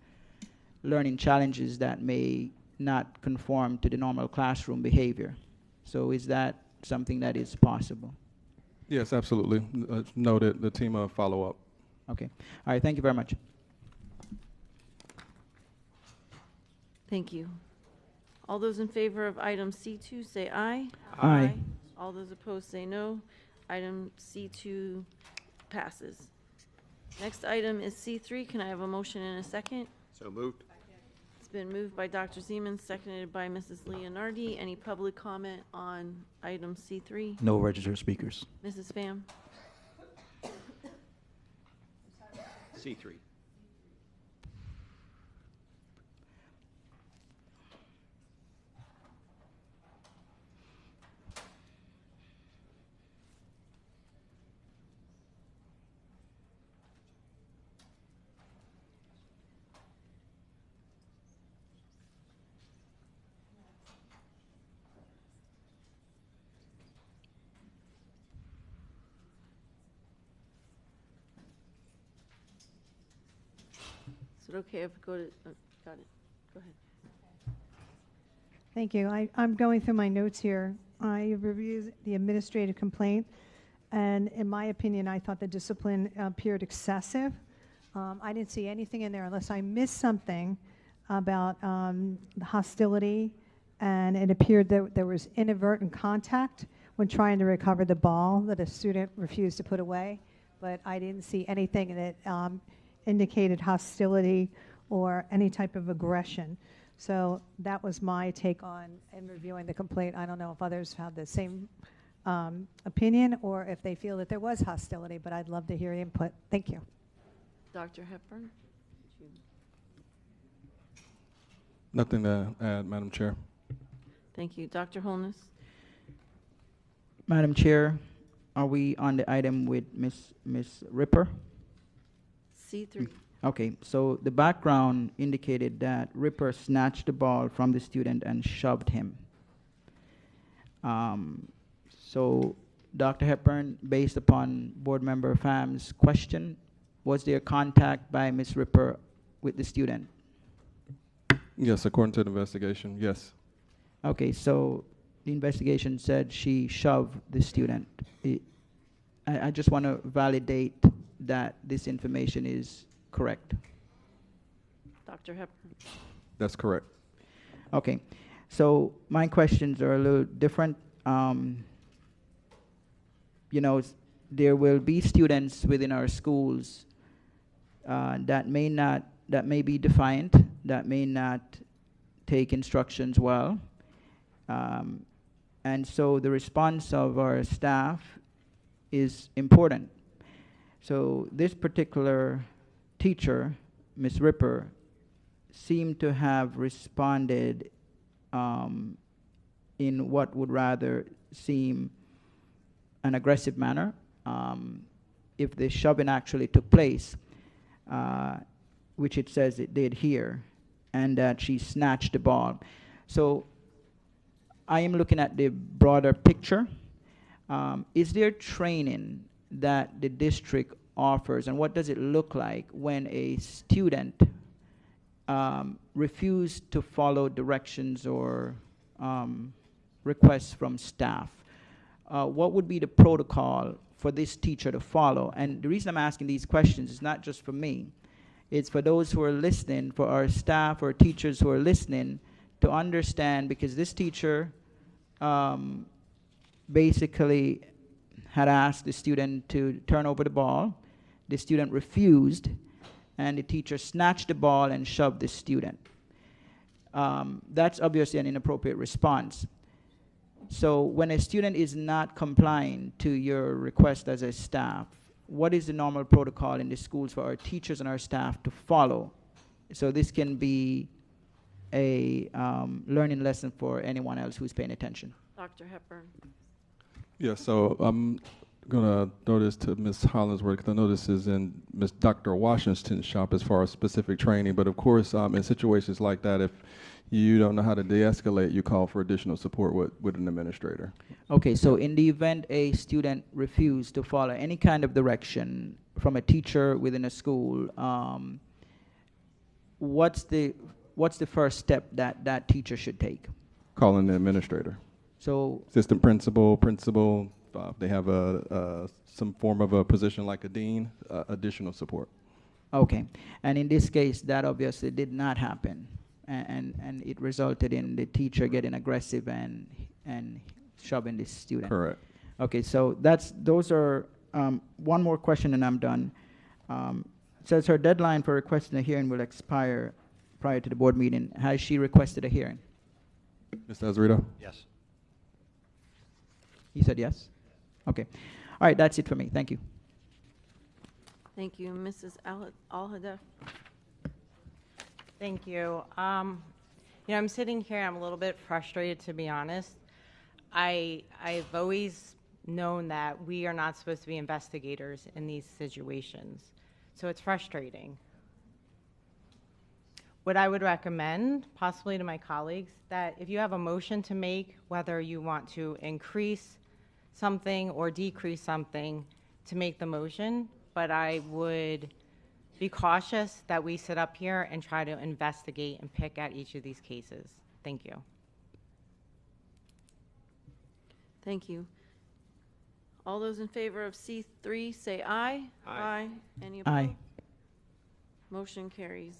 learning challenges that may not conform to the normal classroom behavior. So is that something that is possible?
Yes, absolutely. Noted. The team will follow up.
Okay. All right. Thank you very much.
Thank you. All those in favor of item C2 say aye.
Aye.
All those opposed say no. Item C2 passes. Next item is C3. Can I have a motion and a second?
So moved.
It's been moved by Dr. Zeman, seconded by Mrs. Leonardi. Any public comment on item C3?
No registered speakers.
Mrs. Pham?
C3.
Is it okay if we go to, got it, go ahead.
Thank you. I'm going through my notes here. I reviewed the administrative complaint, and in my opinion, I thought the discipline appeared excessive. I didn't see anything in there, unless I missed something, about the hostility, and it appeared that there was inadvertent contact when trying to recover the ball that a student refused to put away, but I didn't see anything that indicated hostility or any type of aggression. So that was my take on in reviewing the complaint. I don't know if others have the same opinion, or if they feel that there was hostility, but I'd love to hear input. Thank you.
Dr. Hepburn?
Nothing to add, Madam Chair.
Thank you. Dr. Holness?
Madam Chair, are we on the item with Ms. Ripper?
C3.
Okay, so the background indicated that Ripper snatched the ball from the student and shoved him. So, Dr. Hepburn, based upon Board Member Pham's question, was there contact by Ms. Ripper with the student?
Yes, according to the investigation, yes.
Okay, so the investigation said she shoved the student. I just want to validate that this information is correct.
Dr. Hepburn.
That's correct.
Okay, so my questions are a little different. You know, there will be students within our schools that may be defiant, that may not take instructions well. And so the response of our staff is important. So this particular teacher, Ms. Ripper, seemed to have responded in what would rather seem an aggressive manner. If the shoving actually took place, which it says it did here, and that she snatched the ball. So I am looking at the broader picture. Is there training that the district offers, and what does it look like when a student refused to follow directions or requests from staff? What would be the protocol for this teacher to follow? And the reason I'm asking these questions is not just for me. It's for those who are listening, for our staff or teachers who are listening, to understand, because this teacher basically had asked the student to turn over the ball. The student refused, and the teacher snatched the ball and shoved the student. That's obviously an inappropriate response. So when a student is not complying to your request as a staff, what is the normal protocol in the schools for our teachers and our staff to follow? So this can be a learning lesson for anyone else who's paying attention.
Dr. Hepburn.
Yeah, so I'm going to throw this to Ms. Hollingsworth, because I know this is in Ms. Dr. Washington's shop as far as specific training. But of course, in situations like that, if you don't know how to de-escalate, you call for additional support with an administrator.
Okay, so in the event a student refused to follow any kind of direction from a teacher within a school, what's the first step that that teacher should take?
Calling the administrator.
So
assistant principal, they have some form of a position like a dean, additional support.
Okay, and in this case, that obviously did not happen, and it resulted in the teacher getting aggressive and shoving the student.
Correct.
Okay, so those are one more question and I'm done. It says her deadline for requesting a hearing will expire prior to the board meeting. Has she requested a hearing?
Mr. Azarito?
Yes.
You said yes? Okay. All right, that's it for me. Thank you.
Thank you. Mrs. Al-Hadaf.
Thank you. I'm sitting here, I'm a little bit frustrated, to be honest. I've always known that we are not supposed to be investigators in these situations, so it's frustrating. What I would recommend, possibly to my colleagues, that if you have a motion to make, whether you want to increase something or decrease something, to make the motion, but I would be cautious that we sit up here and try to investigate and pick at each of these cases. Thank you.
Thank you. All those in favor of C3 say aye.
Aye.
Any opposed?
Aye.
Motion carries.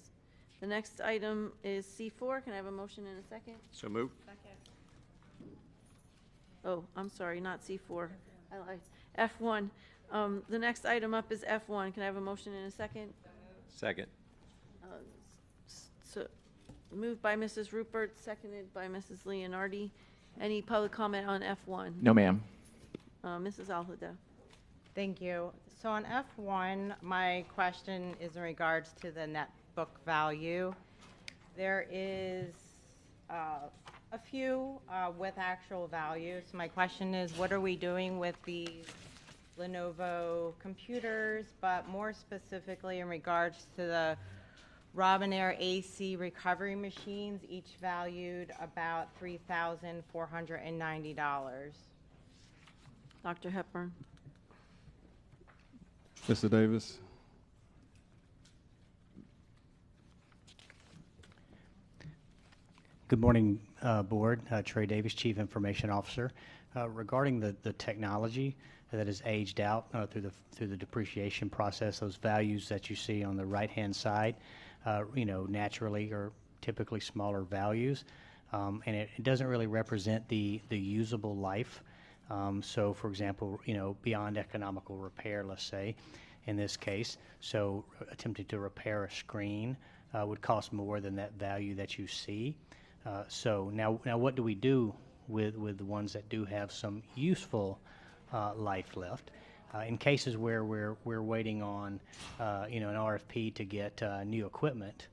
The next item is C4. Can I have a motion in a second?
So move.
Oh, I'm sorry, not C4. I lied. F1. The next item up is F1. Can I have a motion in a second?
Second.
So, moved by Mrs. Rupert, seconded by Mrs. Leonardi. Any public comment on F1?
No, ma'am.
Mrs. Al-Huda.
Thank you. So on F1, my question is in regards to the net book value. There is a few with actual values. My question is, what are we doing with these Lenovo computers, but more specifically in regards to the Robinair AC recovery machines, each valued about $3,490.
Dr. Hepburn.
Mr. Davis?
Good morning, Board. Trey Davis, Chief Information Officer. Regarding the technology that is aged out through the depreciation process, those values that you see on the right-hand side, naturally are typically smaller values, and it doesn't really represent the usable life. So, for example, beyond economical repair, let's say, in this case, so attempting to repair a screen would cost more than that value that you see. So now what do we do with the ones that do have some useful life left? In cases where we're waiting on an RFP to get new equipment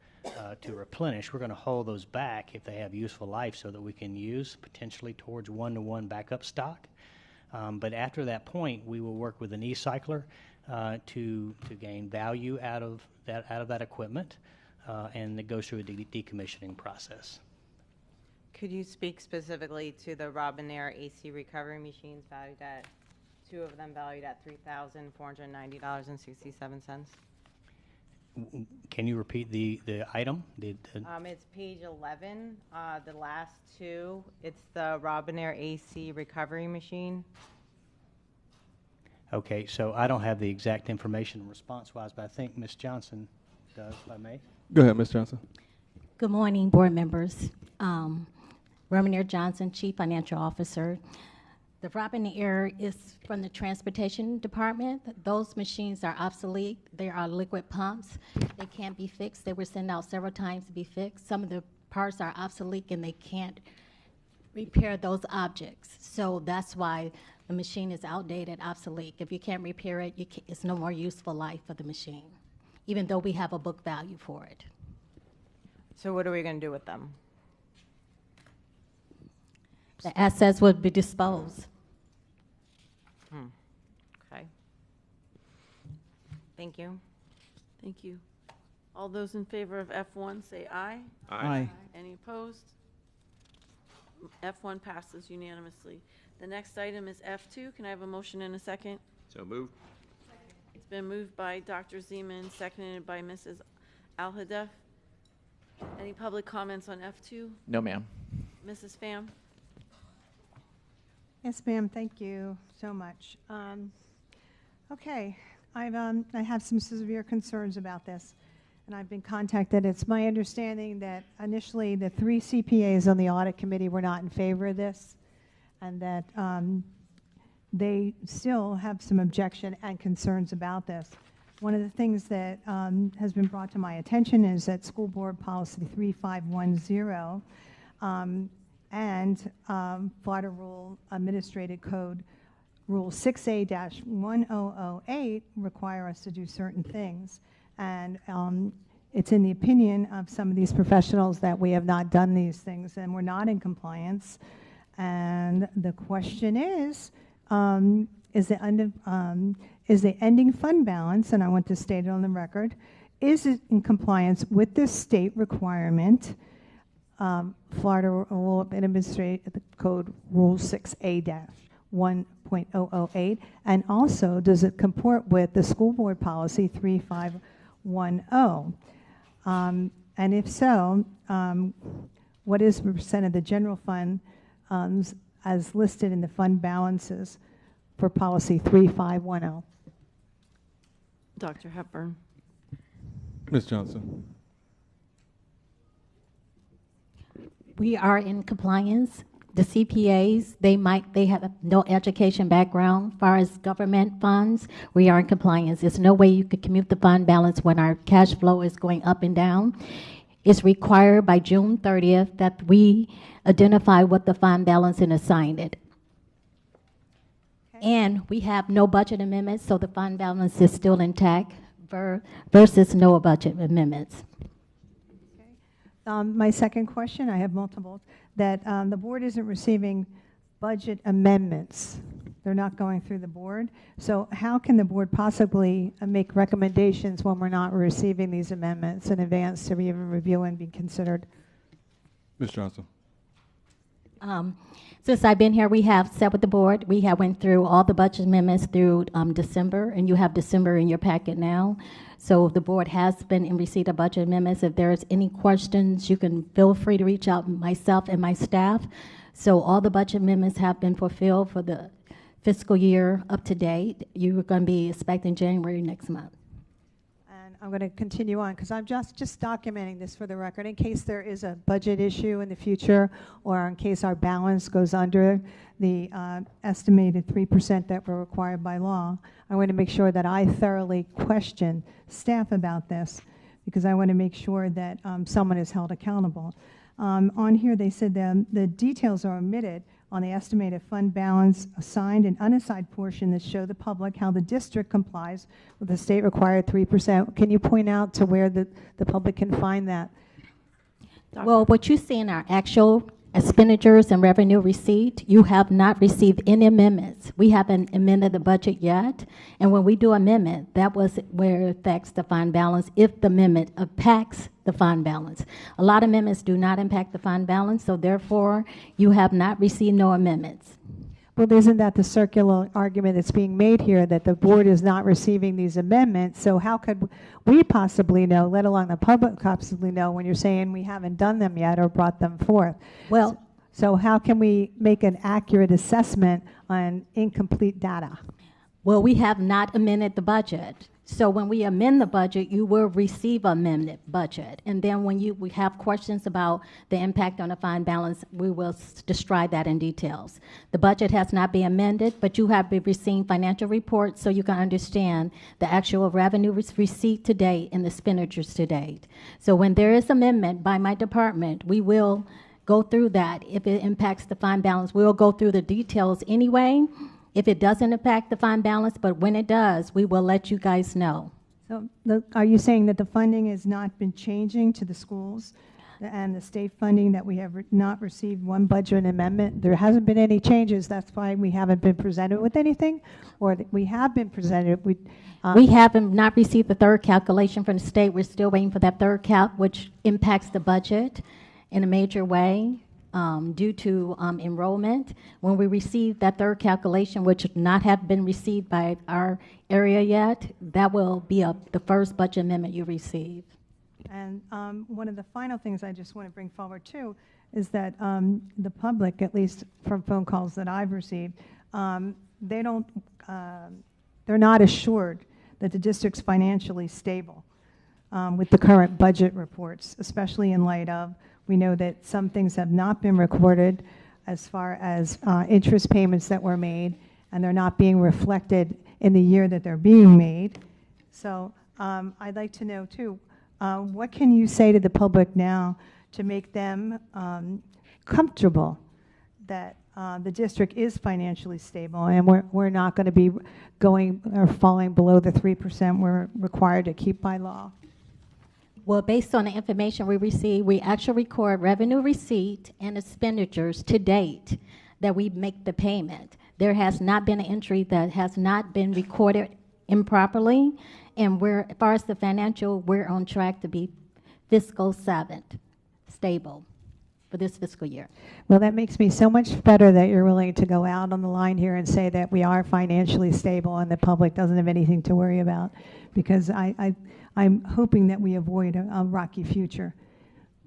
to replenish, we're going to hold those back if they have useful life so that we can use potentially towards one-to-one backup stock. But after that point, we will work with an e-cycler to gain value out of that equipment, and it goes through a decommissioning process.
Could you speak specifically to the Robinair AC recovery machines valued at, two of them valued at $3,490.67?
Can you repeat the item?
It's page 11, the last two. It's the Robinair AC recovery machine.
Okay, so I don't have the exact information response-wise, but I think Ms. Johnson does, if I may.
Go ahead, Ms. Johnson.
Good morning, board members. Robinair Johnson, Chief Financial Officer. The Robinair is from the Transportation Department. Those machines are obsolete. They are liquid pumps. They can't be fixed. They were sent out several times to be fixed. Some of the parts are obsolete and they can't repair those objects. So that's why the machine is outdated, obsolete. If you can't repair it, it's no more useful life for the machine, even though we have a book value for it.
So what are we going to do with them?
The assets would be disposed.
Okay. Thank you.
Thank you. All those in favor of F1 say aye.
Aye.
Any opposed? F1 passes unanimously. The next item is F2. Can I have a motion and a second?
So moved.
It's been moved by Dr. Zeman, seconded by Mrs. Al-Hadef. Any public comments on F2?
No, ma'am.
Mrs. Pham?
Yes, ma'am. Thank you so much. Okay, I have some severe concerns about this, and I've been contacted. It's my understanding that initially the 3 CPAs on the audit committee were not in favor of this, and that they still have some objection and concerns about this. One of the things that has been brought to my attention is that School Board Policy 3510 and Florida Rule Administrative Code Rule 6A-1008 require us to do certain things. And it's in the opinion of some of these professionals that we have not done these things and we're not in compliance. And the question is the ending fund balance, and I want to state it on the record, is it in compliance with this state requirement, Florida Rule Administrative Code Rule 6A-1.008, and also does it comport with the School Board Policy 3510? And if so, what is the percent of the general fund as listed in the fund balances for Policy 3510?
Dr. Hepburn.
Ms. Johnson.
We are in compliance. The CPAs, they have no education background. As far as government funds, we are in compliance. There's no way you could commute the fund balance when our cash flow is going up and down. It's required by June 30th that we identify what the fund balance and assign it. And we have no budget amendments, so the fund balance is still intact versus no budget amendments.
My second question, I have multiple, that the board isn't receiving budget amendments. They're not going through the board. So how can the board possibly make recommendations when we're not receiving these amendments in advance to even review and be considered?
Ms. Johnson.
Since I've been here, we have sat with the board. We have went through all the budget amendments through December, and you have December in your packet now. So the board has been in receipt of budget amendments. If there's any questions, you can feel free to reach out to myself and my staff. So all the budget amendments have been fulfilled for the fiscal year up to date. You're going to be expecting January next month.
I'm going to continue on because I'm just documenting this for the record in case there is a budget issue in the future or in case our balance goes under the estimated 3% that we're required by law. I want to make sure that I thoroughly question staff about this because I want to make sure that someone is held accountable. On here they said the details are omitted on the estimated fund balance, assigned and unassigned portion that show the public how the district complies with the state required 3%. Can you point out to where the public can find that?
Well, what you see in our actual expenditures and revenue receipt, you have not received any amendments. We haven't amended the budget yet. And when we do amendment, that was where it affects the fund balance if the amendment impacts the fund balance. A lot of amendments do not impact the fund balance, so therefore you have not received no amendments.
Well, isn't that the circular argument that's being made here, that the board is not receiving these amendments? So how could we possibly know, let alone the public possibly know, when you're saying we haven't done them yet or brought them forth?
Well,
so how can we make an accurate assessment on incomplete data?
Well, we have not amended the budget. So when we amend the budget, you will receive amended budget. And then when we have questions about the impact on the fund balance, we will describe that in details. The budget has not been amended, but you have been receiving financial reports so you can understand the actual revenue receipt to date and the expenditures to date. So when there is amendment by my department, we will go through that. If it impacts the fund balance, we'll go through the details anyway. If it doesn't impact the fund balance, but when it does, we will let you guys know.
So are you saying that the funding has not been changing to the schools and the state funding, that we have not received one budget amendment? There hasn't been any changes. That's why we haven't been presented with anything? Or that we have been presented with...
We haven't not received the third calculation from the state. We're still waiting for that third calc, which impacts the budget in a major way. Due to enrollment. When we receive that third calculation, which not have been received by our area yet, that will be the first budget amendment you receive.
And one of the final things I just want to bring forward too is that the public, at least from phone calls that I've received, they're not assured that the district's financially stable with the current budget reports, especially in light of we know that some things have not been recorded as far as interest payments that were made, and they're not being reflected in the year that they're being made. So I'd like to know, too, what can you say to the public now to make them comfortable that the district is financially stable and we're not going to be going or falling below the 3% we're required to keep by law?
Well, based on the information we receive, we actually record revenue receipt and expenditures to date that we make the payment. There has not been an entry that has not been recorded improperly, and as far as the financial, we're on track to be fiscal 7 stable for this fiscal year.
Well, that makes me so much better that you're willing to go out on the line here and say that we are financially stable and the public doesn't have anything to worry about, because I'm hoping that we avoid a rocky future,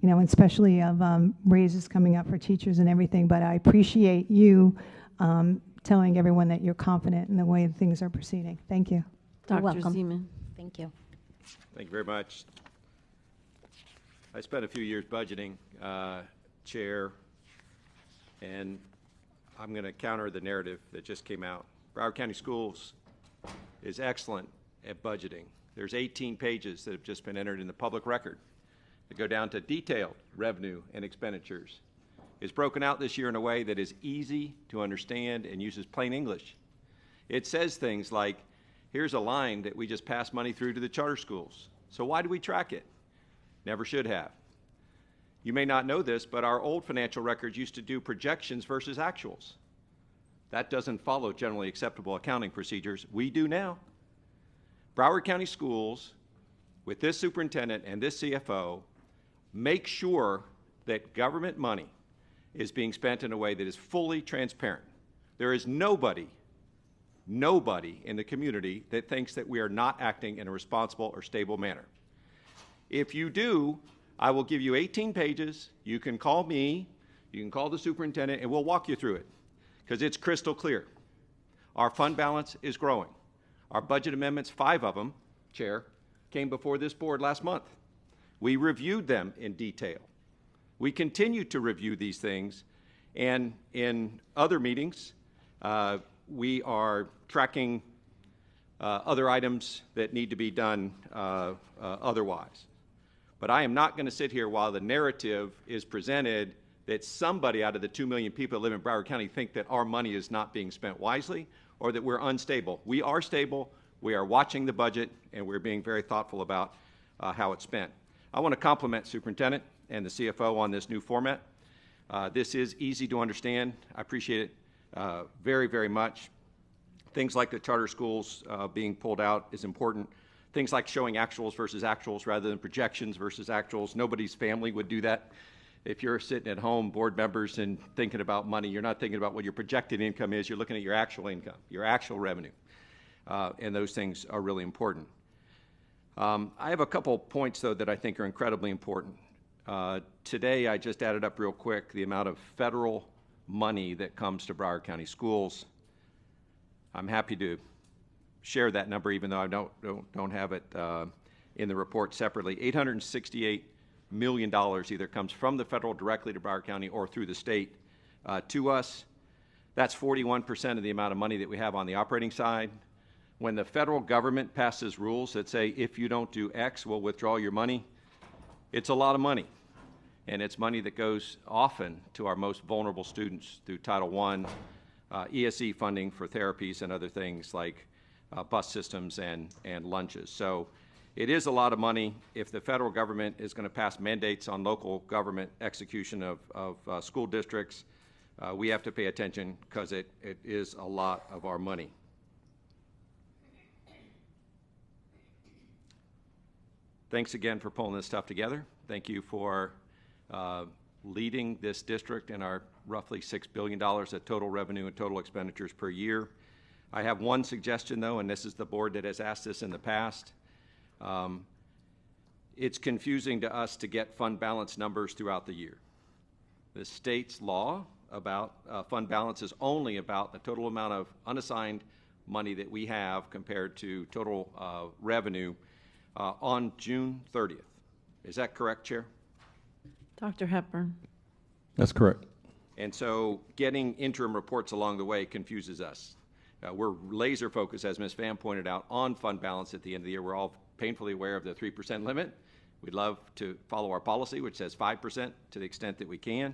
you know, especially of raises coming up for teachers and everything. But I appreciate you telling everyone that you're confident in the way things are proceeding. Thank you.
You're
Dr.
welcome.
Zeman.
Thank you.
Thank you very much. I spent a few years budgeting, Chair, and I'm going to counter the narrative that just came out. Broward County Schools is excellent at budgeting. There's 18 pages that have just been entered in the public record that go down to detailed revenue and expenditures. It's broken out this year in a way that is easy to understand and uses plain English. It says things like, here's a line that we just passed money through to the charter schools. So why do we track it? Never should have. You may not know this, but our old financial records used to do projections versus actuals. That doesn't follow generally acceptable accounting procedures. We do now. Broward County Schools, with this superintendent and this CFO, make sure that government money is being spent in a way that is fully transparent. There is nobody in the community that thinks that we are not acting in a responsible or stable manner. If you do, I will give you 18 pages. You can call me, you can call the superintendent, and we'll walk you through it, because it's crystal clear. Our fund balance is growing. Our budget amendments, 5 of them, Chair, came before this board last month. We reviewed them in detail. We continue to review these things, and in other meetings, we are tracking other items that need to be done otherwise. But I am not going to sit here while the narrative is presented that somebody out of the 2 million people that live in Broward County think that our money is not being spent wisely or that we're unstable. We are stable, we are watching the budget, and we're being very thoughtful about how it's spent. I want to compliment Superintendent and the CFO on this new format. This is easy to understand. I appreciate it very, very much. Things like the charter schools being pulled out is important. Things like showing actuals versus actuals rather than projections versus actuals. Nobody's family would do that. If you're sitting at home, board members, and thinking about money, you're not thinking about what your projected income is. You're looking at your actual income, your actual revenue. And those things are really important. I have a couple points, though, that I think are incredibly important. Today, I just added up real quick the amount of federal money that comes to Broward County Schools. I'm happy to share that number, even though I don't have it in the report separately. $868 million either comes from the federal directly to Broward County or through the state to us. That's 41% of the amount of money that we have on the operating side. When the federal government passes rules that say, if you don't do X, we'll withdraw your money, it's a lot of money. And it's money that goes often to our most vulnerable students through Title I, ESE funding for therapies and other things like bus systems and lunches. So it is a lot of money. If the federal government is going to pass mandates on local government execution of school districts, we have to pay attention because it is a lot of our money. Thanks again for pulling this stuff together. Thank you for leading this district in our roughly $6 billion of total revenue and total expenditures per year. I have one suggestion, though, and this is the board that has asked this in the past. It's confusing to us to get fund balance numbers throughout the year. The state's law about fund balance is only about the total amount of unassigned money that we have compared to total revenue on June 30th. Is that correct, Chair?
Dr. Hepburn.
That's correct.
And so getting interim reports along the way confuses us. We're laser focused, as Ms. Pham pointed out, on fund balance at the end of the year. We're all painfully aware of the 3% limit. We'd love to follow our policy, which says 5% to the extent that we can.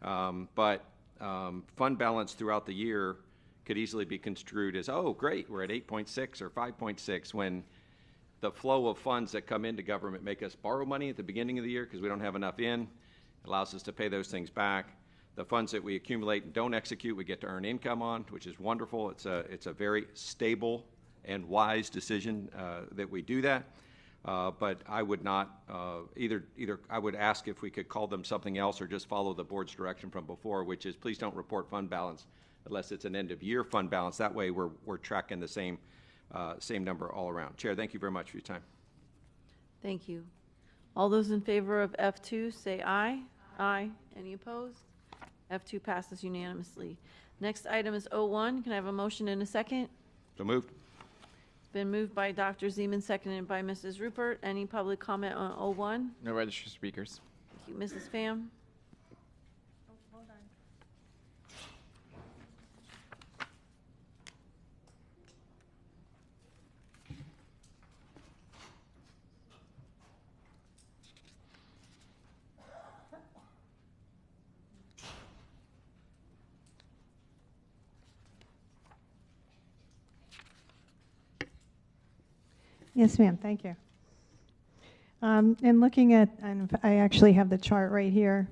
But fund balance throughout the year could easily be construed as, oh, great, we're at 8.6 or 5.6, when the flow of funds that come into government make us borrow money at the beginning of the year because we don't have enough in. It allows us to pay those things back. The funds that we accumulate and don't execute, we get to earn income on, which is wonderful. It's a very stable and wise decision that we do that. But I would not, either I would ask if we could call them something else or just follow the board's direction from before, which is please don't report fund balance unless it's an end of year fund balance. That way we're tracking the same number all around. Chair, thank you very much for your time.
Thank you. All those in favor of F2 say aye. Aye. Any opposed? F2 passes unanimously. Next item is 01. Can I have a motion in a second?
So moved.
It's been moved by Dr. Zeman, seconded by Mrs. Rupert. Any public comment on 01?
No registered speakers.
Thank you. Mrs. Pham?
Yes, ma'am. Thank you. And looking at, and I actually have the chart right here.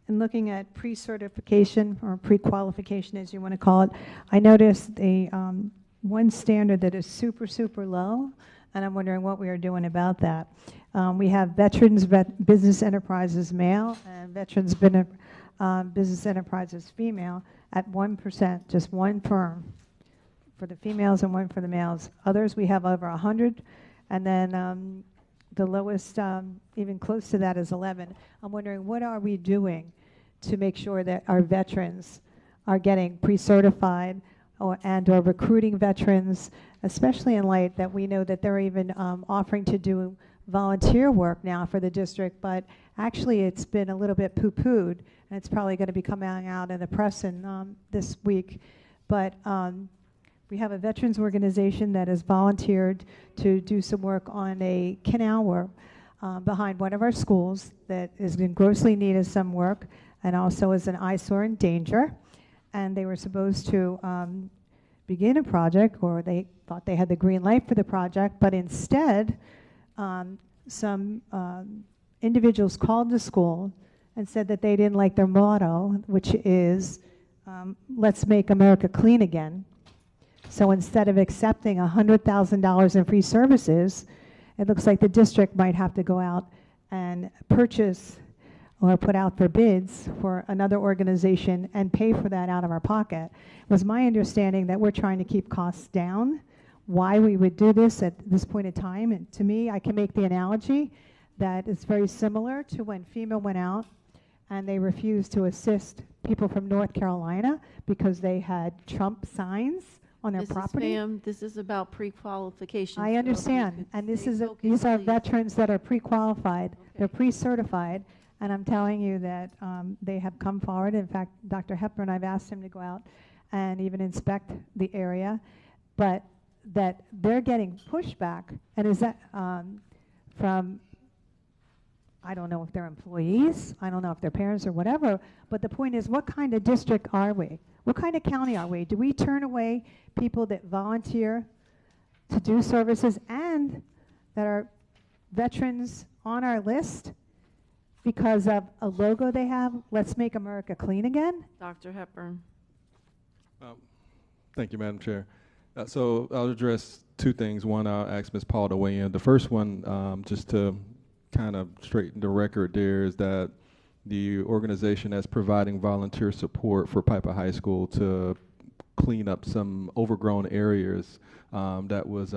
And looking at pre-certification or pre-qualification, as you want to call it, I noticed the one standard that is super, super low, and I'm wondering what we are doing about that. We have Veterans Business Enterprises male and Veterans Business Enterprises female at 1%, just one firm for the females and one for the males. Others, we have over 100, and then the lowest, even close to that, is 11. I'm wondering, what are we doing to make sure that our veterans are getting pre-certified and/or recruiting veterans, especially in light that we know that they're even offering to do volunteer work now for the district, but actually it's been a little bit poo-pooed, and it's probably going to be coming out in the press this week. But we have a veterans organization that has volunteered to do some work on a canal work behind one of our schools that is in grossly need of some work and also is an eyesore and danger. And they were supposed to begin a project, or they thought they had the green light for the project, but instead some individuals called the school and said that they didn't like their motto, which is let's make America clean again. So instead of accepting $100,000 in free services, it looks like the district might have to go out and purchase or put out for bids for another organization and pay for that out of our pocket. It was my understanding that we're trying to keep costs down. Why we would do this at this point in time, and to me, I can make the analogy that it's very similar to when FEMA went out and they refused to assist people from North Carolina because they had Trump signs on their property.
Ma'am, this is about pre-qualification.
I understand, and this is these are veterans that are pre-qualified, they're pre-certified, and I'm telling you that they have come forward. In fact, Dr. Hepburn, I've asked him to go out and even inspect the area, but that they're getting pushback, and is that from, I don't know if they're employees, I don't know if they're parents or whatever, but the point is, what kind of district are we? What kind of county are we? Do we turn away people that volunteer to do services and that are veterans on our list because of a logo they have, Let's Make America Clean Again?
Dr. Hepburn.
Thank you, Madam Chair. So I'll address two things. One, I'll ask Ms. Paul to weigh in. The first one, just to kind of straighten the record there, is that the organization that's providing volunteer support for Piper High School to clean up some overgrown areas that was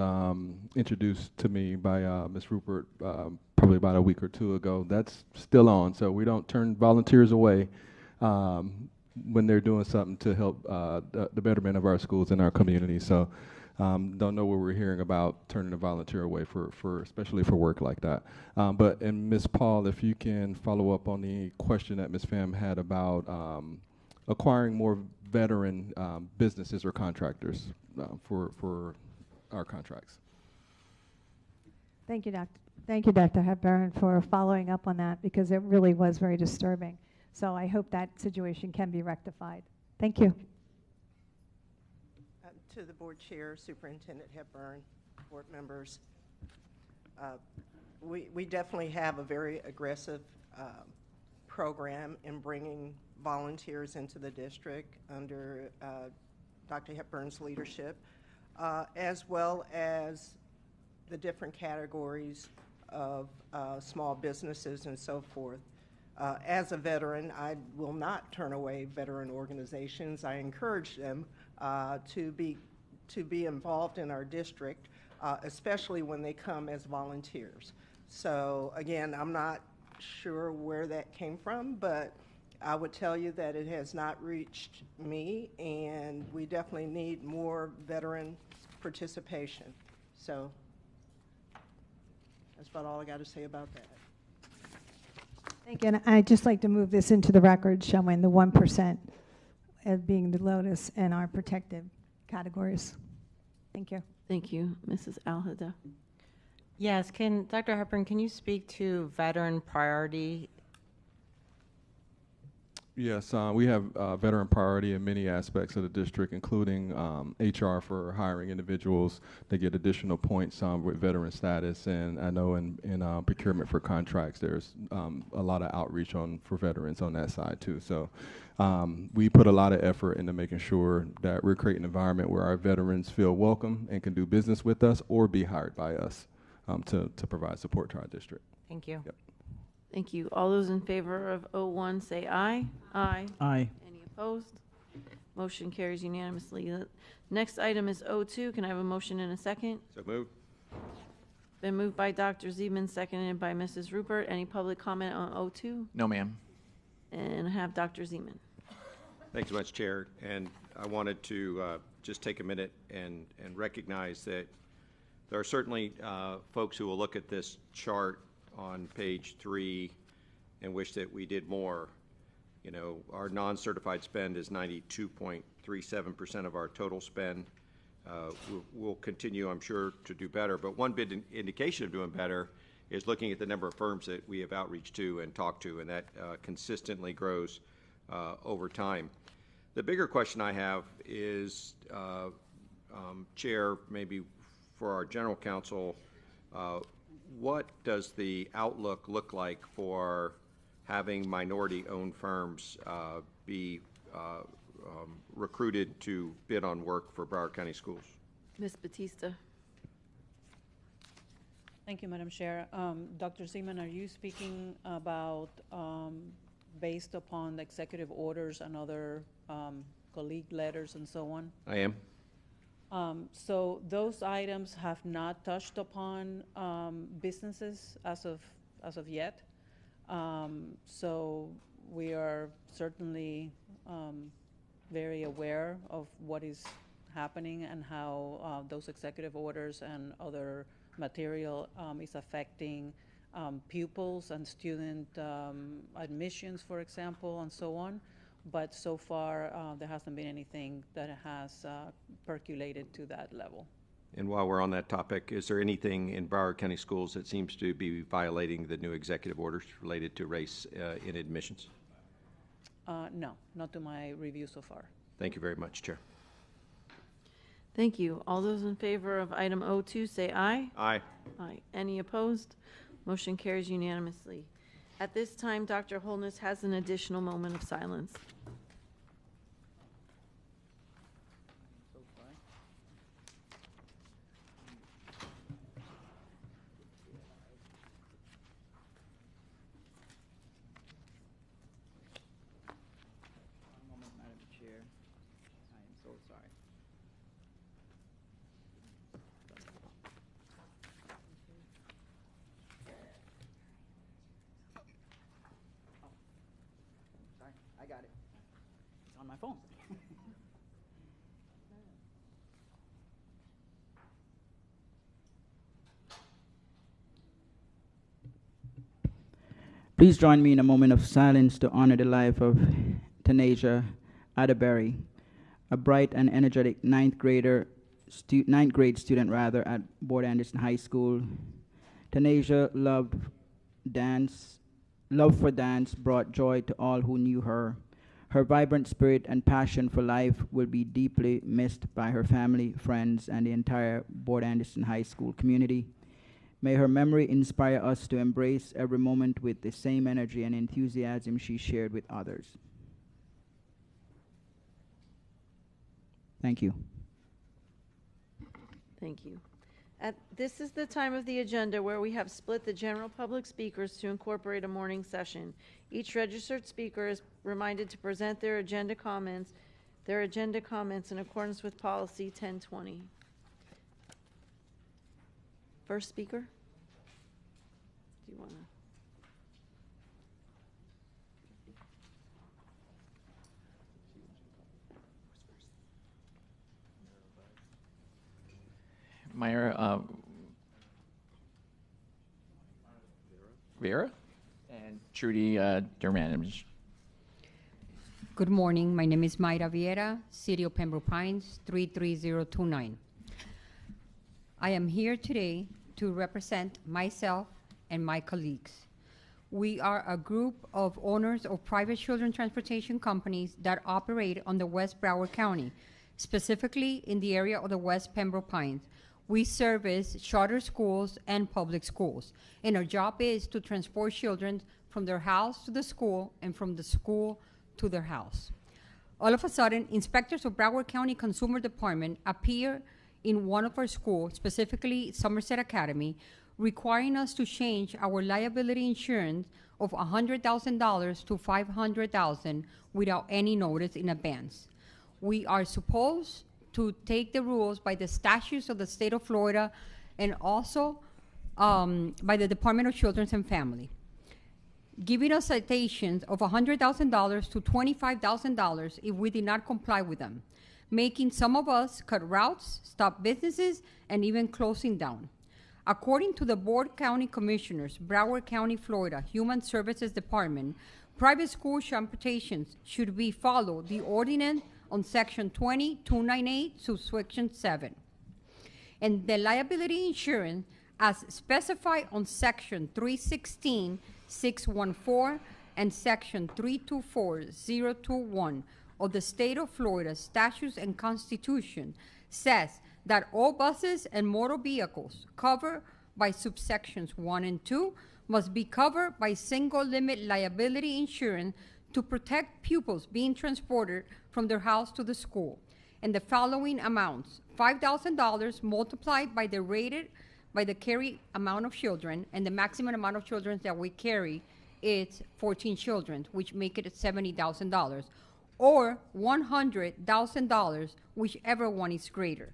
introduced to me by Ms. Rupert probably about a week or two ago. That's still on, so we don't turn volunteers away when they're doing something to help the betterment of our schools and our community. So don't know what we're hearing about turning a volunteer away for especially for work like that. And Ms. Paul, if you can follow up on the question that Ms. Pham had about acquiring more veteran businesses or contractors for our contracts.
Thank you, Dr. Hepburn, for following up on that, because it really was very disturbing. So I hope that situation can be rectified. Thank you.
To the board chair, Superintendent Hepburn, board members, we definitely have a very aggressive program in bringing volunteers into the district under Dr. Hepburn's leadership, as well as the different categories of small businesses and so forth. As a veteran, I will not turn away veteran organizations. I encourage them to be involved in our district, especially when they come as volunteers. So again, I'm not sure where that came from, but I would tell you that it has not reached me, and we definitely need more veteran participation. So that's about all I got to say about that.
Thank you. And I'd just like to move this into the record, showing the 1% as being the lowest in our protected categories. Thank you.
Thank you. Mrs. Alhada.
Yes, Dr. Hepburn, can you speak to veteran priority
Yes, we have veteran priority in many aspects of the district, including HR for hiring individuals. They get additional points with veteran status, and I know in procurement for contracts, there's a lot of outreach for veterans on that side too. So we put a lot of effort into making sure that we're creating an environment where our veterans feel welcome and can do business with us or be hired by us to provide support to our district.
Thank you.
Yep.
Thank you. All those in favor of O1 say aye. Aye.
Aye.
Any opposed? Motion carries unanimously. The next item is O2. Can I have a motion in a second?
So moved.
Been moved by Dr. Zeman, seconded by Mrs. Rupert. Any public comment on O2?
No, ma'am.
And I have Dr. Zeman.
Thanks so much, Chair. And I wanted to just take a minute and recognize that there are certainly folks who will look at this chart on page 3 and wish that we did more. You know, our non-certified spend is 92.37% of our total spend. We'll continue, I'm sure, to do better. But one big indication of doing better is looking at the number of firms that we have outreach to and talked to, and that consistently grows over time. The bigger question I have is, Chair, maybe for our general counsel, what does the outlook look like for having minority-owned firms be recruited to bid on work for Broward County Schools?
Ms. Batista.
Thank you, Madam Chair. Dr. Zeman, are you speaking about based upon the executive orders and other colleague letters and so on?
I am.
So those items have not touched upon businesses as of yet. So we are certainly very aware of what is happening and how those executive orders and other material is affecting pupils and student admissions, for example, and so on. But so far, there hasn't been anything that has percolated to that level.
And while we're on that topic, is there anything in Broward County Schools that seems to be violating the new executive orders related to race in admissions?
No, not to my review so far.
Thank you very much, Chair.
Thank you. All those in favor of item O2 say aye.
Aye.
Aye. Any opposed? Motion carries unanimously. At this time, Dr. Holness has an additional moment of silence.
One moment, Madam Chair. I am so sorry. Sorry, I got it. It's on my phone. Please join me in a moment of silence to honor the life of Tanasia Atterbury, a bright and energetic ninth grade student at Board Anderson High School. Tanasia love for dance brought joy to all who knew her. Her vibrant spirit and passion for life will be deeply missed by her family, friends, and the entire Board Anderson High School community. May her memory inspire us to embrace every moment with the same energy and enthusiasm she shared with others. Thank you.
Thank you. This is the time of the agenda where we have split the general public speakers to incorporate a morning session. Each registered speaker is reminded to present their agenda comments in accordance with policy 1020. First speaker? Do you want to?
Myra Vera and Trudy Durman.
Good morning. My name is Mayra Vieira, City of Pembroke Pines, 33029. I am here today to represent myself and my colleagues. We are a group of owners of private children's transportation companies that operate on the West Broward County, specifically in the area of the West Pembroke Pines. We service charter schools and public schools, and our job is to transport children from their house to the school and from the school to their house. All of a sudden, inspectors of Broward County Consumer Department appear in one of our schools, specifically Somerset Academy, requiring us to change our liability insurance of $100,000 to $500,000 without any notice in advance. We are supposed to take the rules by the statutes of the state of Florida and also by the Department of Children and Family, giving us citations of $100,000 to $25,000 if we did not comply with them, making some of us cut routes, stop businesses, and even closing down. According to the Board County Commissioners, Broward County, Florida, Human Services Department, private school transportations should be follow the ordinance on Section 20298, subsection 7. And the liability insurance as specified on Section 316, 614, and Section 324021 of the State of Florida Statutes and Constitution says that all buses and motor vehicles covered by subsections 1 and 2 must be covered by single limit liability insurance to protect pupils being transported from their house to the school. And the following amounts: $5,000 multiplied by the carry amount of children, and the maximum amount of children that we carry is 14 children, which make it $70,000, or $100,000, whichever one is greater.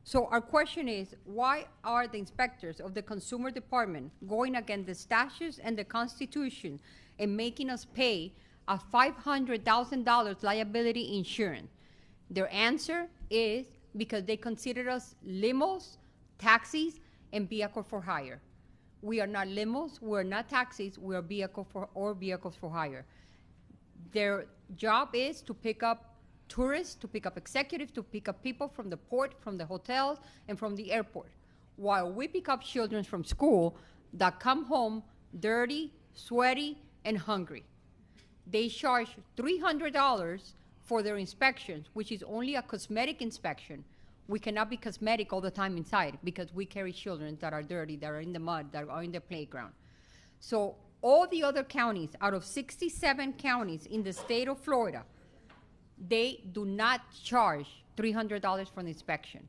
So our question is, why are the inspectors of the Consumer Department going against the statutes and the Constitution and making us pay a $500,000 liability insurance? Their answer is because they consider us limos, taxis, and vehicle for hire. We are not limos, we're not taxis, we are vehicles for hire. Their job is to pick up tourists, to pick up executives, to pick up people from the port, from the hotels, and from the airport, while we pick up children from school that come home dirty, sweaty, and hungry. They charge $300 for their inspections, which is only a cosmetic inspection. We cannot be cosmetic all the time inside because we carry children that are dirty, that are in the mud, that are in the playground. So all the other counties, out of 67 counties in the state of Florida, they do not charge $300 for the inspection.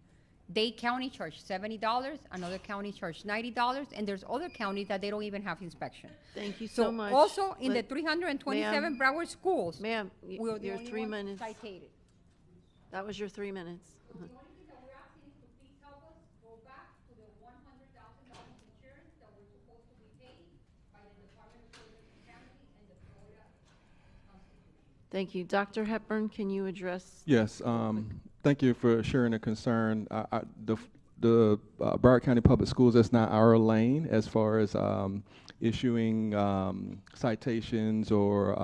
Dade County charged $70, another county charged $90, and there's other counties that they don't even have inspection.
Thank you so much.
Also, in the 327 Broward schools,
ma'am,
we're the
your
only
3
ones
minutes.
cited.
That was your 3 minutes. Thank you. Dr. Hepburn, can you address?
Yes, thank you for sharing the concern. The Broward County Public Schools, that's not our lane as far as issuing citations or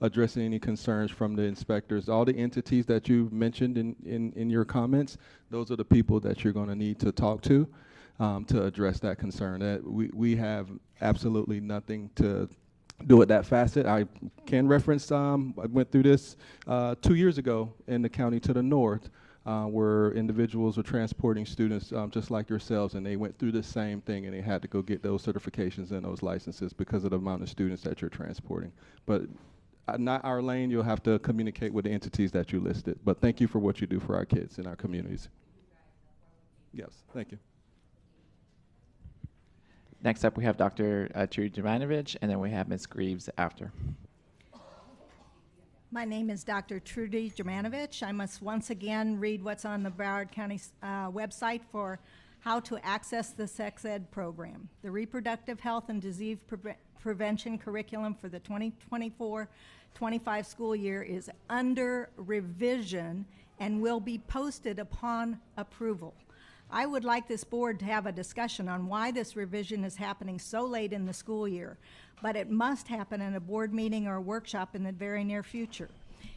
addressing any concerns from the inspectors. All the entities that you mentioned in your comments, those are the people that you're going to need to talk to address that concern. We have absolutely nothing to do with that facet. I can reference, I went through this 2 years ago in the county to the north, where individuals were transporting students just like yourselves, and they went through the same thing, and they had to go get those certifications and those licenses because of the amount of students that you're transporting. But not our lane. You'll have to communicate with the entities that you listed. But thank you for what you do for our kids in our communities. Yes, thank you.
Next up, we have Dr. Trudy Jovanovich, and then we have Ms. Greaves after.
My name is Dr. Trudy Jovanovich. I must once again read what's on the Broward County website for how to access the sex ed program. The reproductive health and disease prevention curriculum for the 2024-25 school year is under revision and will be posted upon approval. I would like this board to have a discussion on why this revision is happening so late in the school year, but it must happen in a board meeting or a workshop in the very near future.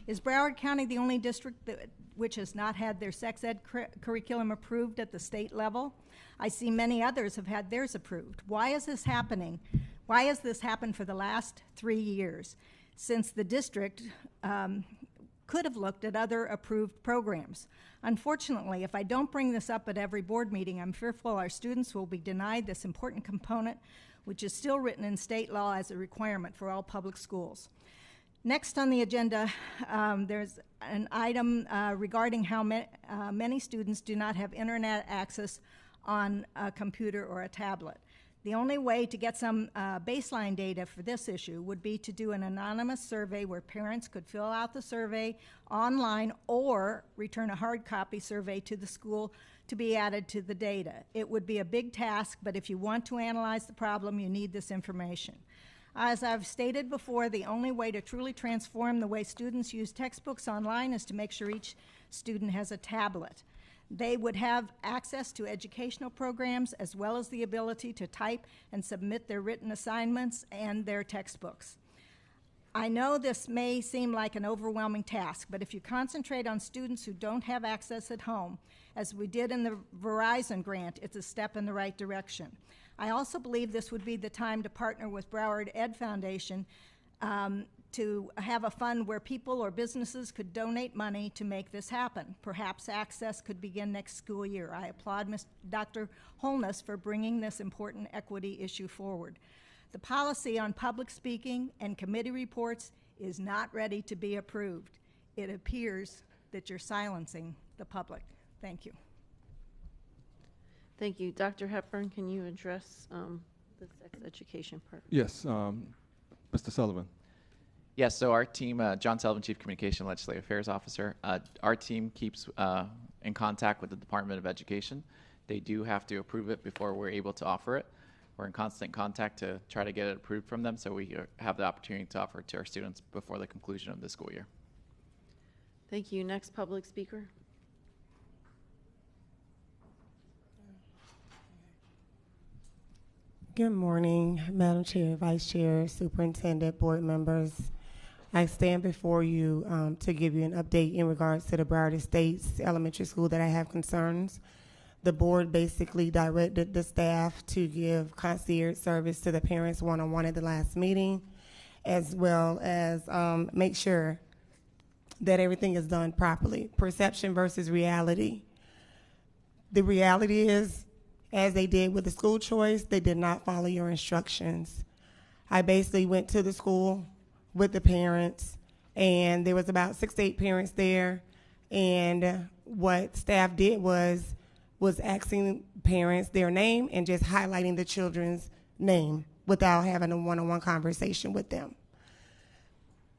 Is Broward County the only district which has not had their sex ed curriculum approved at the state level? I see many others have had theirs approved. Why is this happening Why has this happened for the last 3 years, since the district could have looked at other approved programs? Unfortunately, if I don't bring this up at every board meeting, I'm fearful our students will be denied this important component, which is still written in state law as a requirement for all public schools. Next on the agenda, there's an item regarding how many students do not have internet access on a computer or a tablet. The only way to get some baseline data for this issue would be to do an anonymous survey where parents could fill out the survey online or return a hard copy survey to the school to be added to the data. It would be a big task, but if you want to analyze the problem, you need this information. As I've stated before, the only way to truly transform the way students use textbooks online is to make sure each student has a tablet. They would have access to educational programs as well as the ability to type and submit their written assignments and their textbooks. I know this may seem like an overwhelming task, but if you concentrate on students who don't have access at home, as we did in the Verizon grant, it's a step in the right direction. I also believe this would be the time to partner with Broward Ed Foundation to have a fund where people or businesses could donate money to make this happen. Perhaps access could begin next school year. I applaud Dr. Holness for bringing this important equity issue forward. The policy on public speaking and committee reports is not ready to be approved. It appears that you're silencing the public. Thank you.
Thank you. Dr. Hepburn, can you address the sex education part?
Yes, Mr. Sullivan.
Yes, so our team, John Sullivan, Chief Communication and Legislative Affairs Officer, our team keeps in contact with the Department of Education. They do have to approve it before we're able to offer it. We're in constant contact to try to get it approved from them so we have the opportunity to offer it to our students before the conclusion of the school year.
Thank you. Next public speaker.
Good morning, Madam Chair, Vice Chair, Superintendent, board members. I stand before you to give you an update in regards to the Broward Estates Elementary School that I have concerns. The board basically directed the staff to give concierge service to the parents one-on-one at the last meeting, as well as make sure that everything is done properly. Perception versus reality. The reality is, as they did with the school choice, they did not follow your instructions. I basically went to the school with the parents, and there was about 6 to 8 parents there, and what staff did was asking parents their name and just highlighting the children's name without having a one-on-one conversation with them.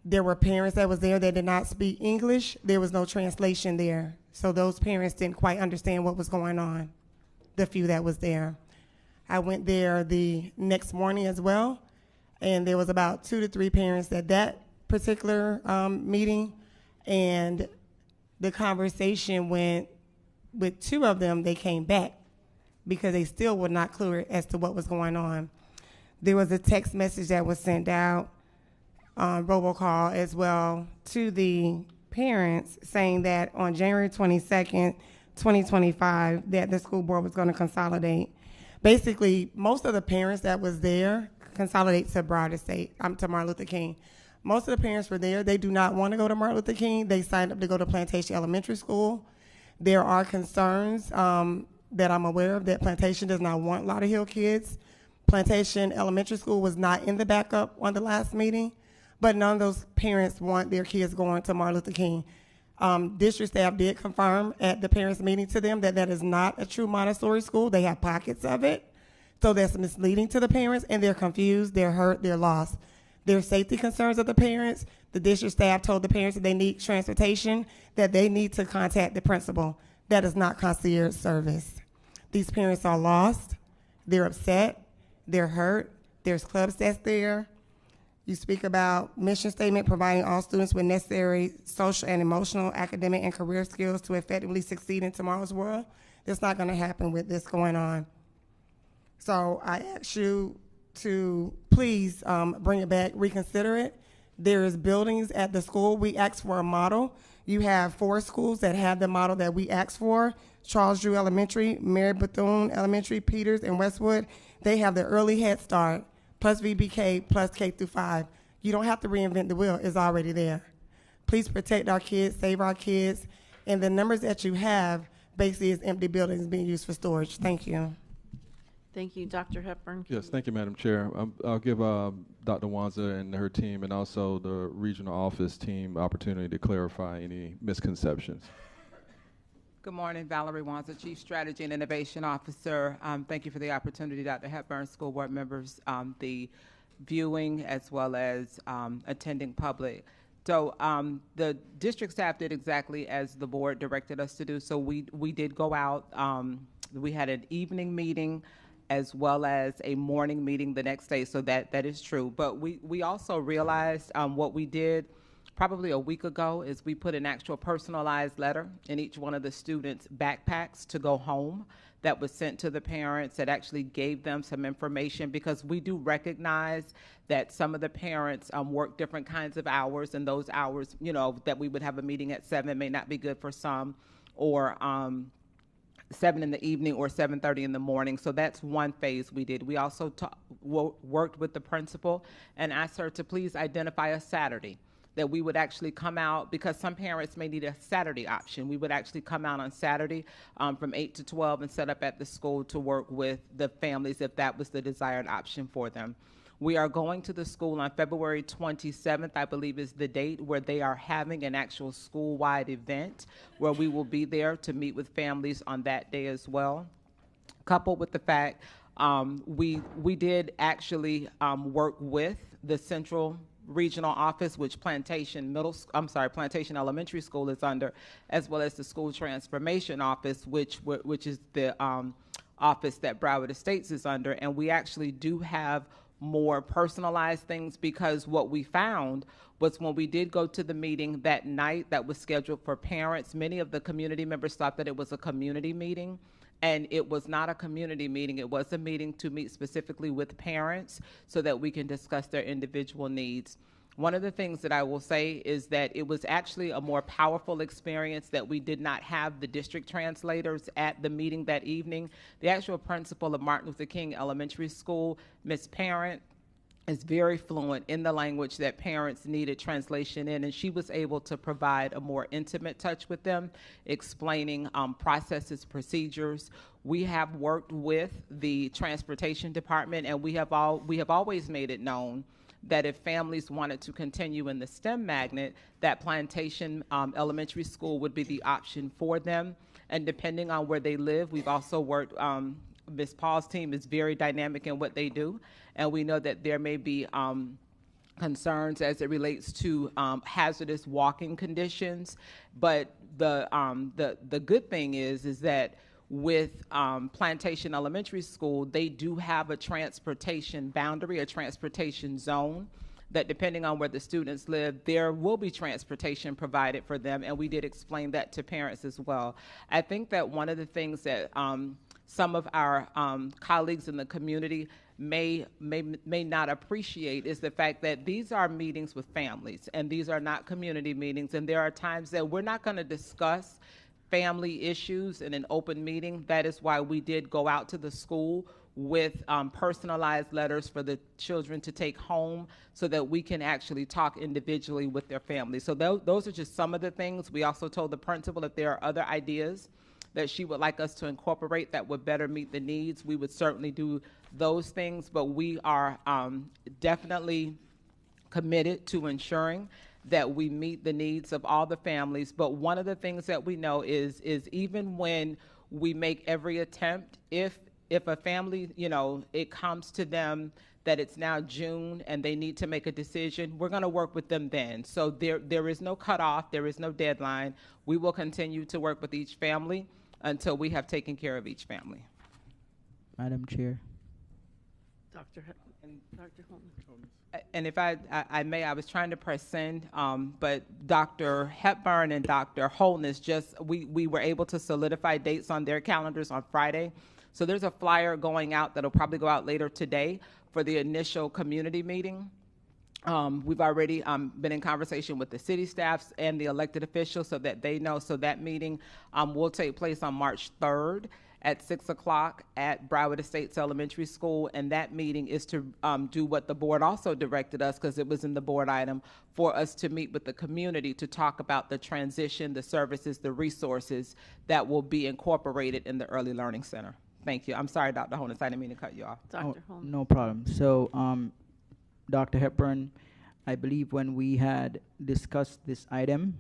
There were parents that was there that did not speak English. There was no translation there, so those parents didn't quite understand what was going on, the few that was there. I went there the next morning as well, and there was about 2 to 3 parents at that particular meeting, and the conversation went with 2 of them. They came back because they still were not clear as to what was going on. There was a text message that was sent out, robocall as well, to the parents saying that on January 22nd, 2025, that the school board was going to consolidate. Basically, most of the parents that was there consolidate to Broward Estate, to Martin Luther King. Most of the parents were there. They do not want to go to Martin Luther King. They signed up to go to Plantation Elementary School. There are concerns that I'm aware of that Plantation does not want Lauderhill kids. Plantation Elementary School was not in the backup on the last meeting, but none of those parents want their kids going to Martin Luther King. District staff did confirm at the parents' meeting to them that that is not a true Montessori school. They have pockets of it. So that's misleading to the parents, and they're confused, they're hurt, they're lost. There are safety concerns of the parents. The district staff told the parents that they need transportation, that they need to contact the principal. That is not concierge service. These parents are lost, they're upset, they're hurt, there's clubs that's there. You speak about mission statement, providing all students with necessary social and emotional, academic, and career skills to effectively succeed in tomorrow's world. That's not going to happen with this going on. So I ask you to please bring it back, reconsider it. There is buildings at the school. We asked for a model. You have 4 schools that have the model that we asked for: Charles Drew Elementary, Mary Bethune Elementary, Peters, and Westwood. They have the early Head Start. plus VBK, plus K through 5. You don't have to reinvent the wheel. It's already there. Please protect our kids, save our kids, and the numbers that you have basically is empty buildings being used for storage. Thank you.
Thank you. Dr. Hepburn?
Yes, thank you, Madam Chair. I'll give Dr. Wanza and her team and also the regional office team opportunity to clarify any misconceptions.
Good morning, Valerie Wanza, Chief Strategy and Innovation Officer. Thank you for the opportunity, Dr. Hepburn, school board members, the viewing as well as attending public. So the district staff did exactly as the board directed us to do. So we did go out. We had an evening meeting as well as a morning meeting the next day. So that is true. But we also realized what we did probably a week ago is we put an actual personalized letter in each one of the students' backpacks to go home that was sent to the parents that actually gave them some information, because we do recognize that some of the parents work different kinds of hours, and those hours, you know, that we would have a meeting at 7 may not be good for some, or 7 in the evening or 7:30 in the morning. So that's one phase we did. We also worked with the principal and asked her to please identify a Saturday that we would actually come out, because some parents may need a Saturday option. We would actually come out on Saturday from 8 to 12 and set up at the school to work with the families if that was the desired option for them. We are going to the school on February 27th, I believe is the date, where they are having an actual school-wide event where we will be there to meet with families on that day as well. Coupled with the fact we did actually work with the Central Regional Office, which Plantation Elementary School is under, as well as the School Transformation Office, which is the office that Broward Estates is under. And we actually do have more personalized things, because what we found was when we did go to the meeting that night that was scheduled for parents, many of the community members thought that it was a community meeting. And it was not a community meeting. It was a meeting to meet specifically with parents so that we can discuss their individual needs. One of the things that I will say is that it was actually a more powerful experience that we did not have the district translators at the meeting that evening. The actual principal of Martin Luther King Elementary School, Ms. Parent, is very fluent in the language that parents needed translation in, and she was able to provide a more intimate touch with them, explaining processes, procedures. We have worked with the transportation department, and we have always made it known that if families wanted to continue in the STEM magnet, that Plantation Elementary School would be the option for them. And depending on where they live, we've also worked, Ms. Paul's team is very dynamic in what they do, and we know that there may be concerns as it relates to hazardous walking conditions. But the good thing is that with Plantation Elementary School, they do have a transportation boundary, a transportation zone, that depending on where the students live, there will be transportation provided for them, and we did explain that to parents as well. I think that one of the things that some of our colleagues in the community may not appreciate is the fact that these are meetings with families, and these are not community meetings, and there are times that we're not going to discuss family issues in an open meeting. That is why we did go out to the school with personalized letters for the children to take home so that we can actually talk individually with their families. So those are just some of the things. We also told the principal if there are other ideas that she would like us to incorporate that would better meet the needs, we would certainly do those things. But we are definitely committed to ensuring that we meet the needs of all the families. But one of the things that we know is even when we make every attempt, if a family, you know, it comes to them that it's now June and they need to make a decision, we're going to work with them then. So there is no cutoff, there is no deadline. We will continue to work with each family until we have taken care of each family.
Madam Chair.
Dr. Holmes.
And if I may, I was trying to press send, but Dr. Hepburn and Dr. Holness we were able to solidify dates on their calendars on Friday. So there's a flyer going out that'll probably go out later today for the initial community meeting. We've already been in conversation with the city staffs and the elected officials so that they know. So that meeting will take place on March 3rd at 6 o'clock at Broward Estates Elementary School, and that meeting is to do what the board also directed us, because it was in the board item, for us to meet with the community to talk about the transition, the services, the resources that will be incorporated in the Early Learning Center. Thank you. I'm sorry, Dr. Holness, I didn't mean to cut you off.
Dr. Holmes.
No problem. So, Dr. Hepburn, I believe when we had discussed this item,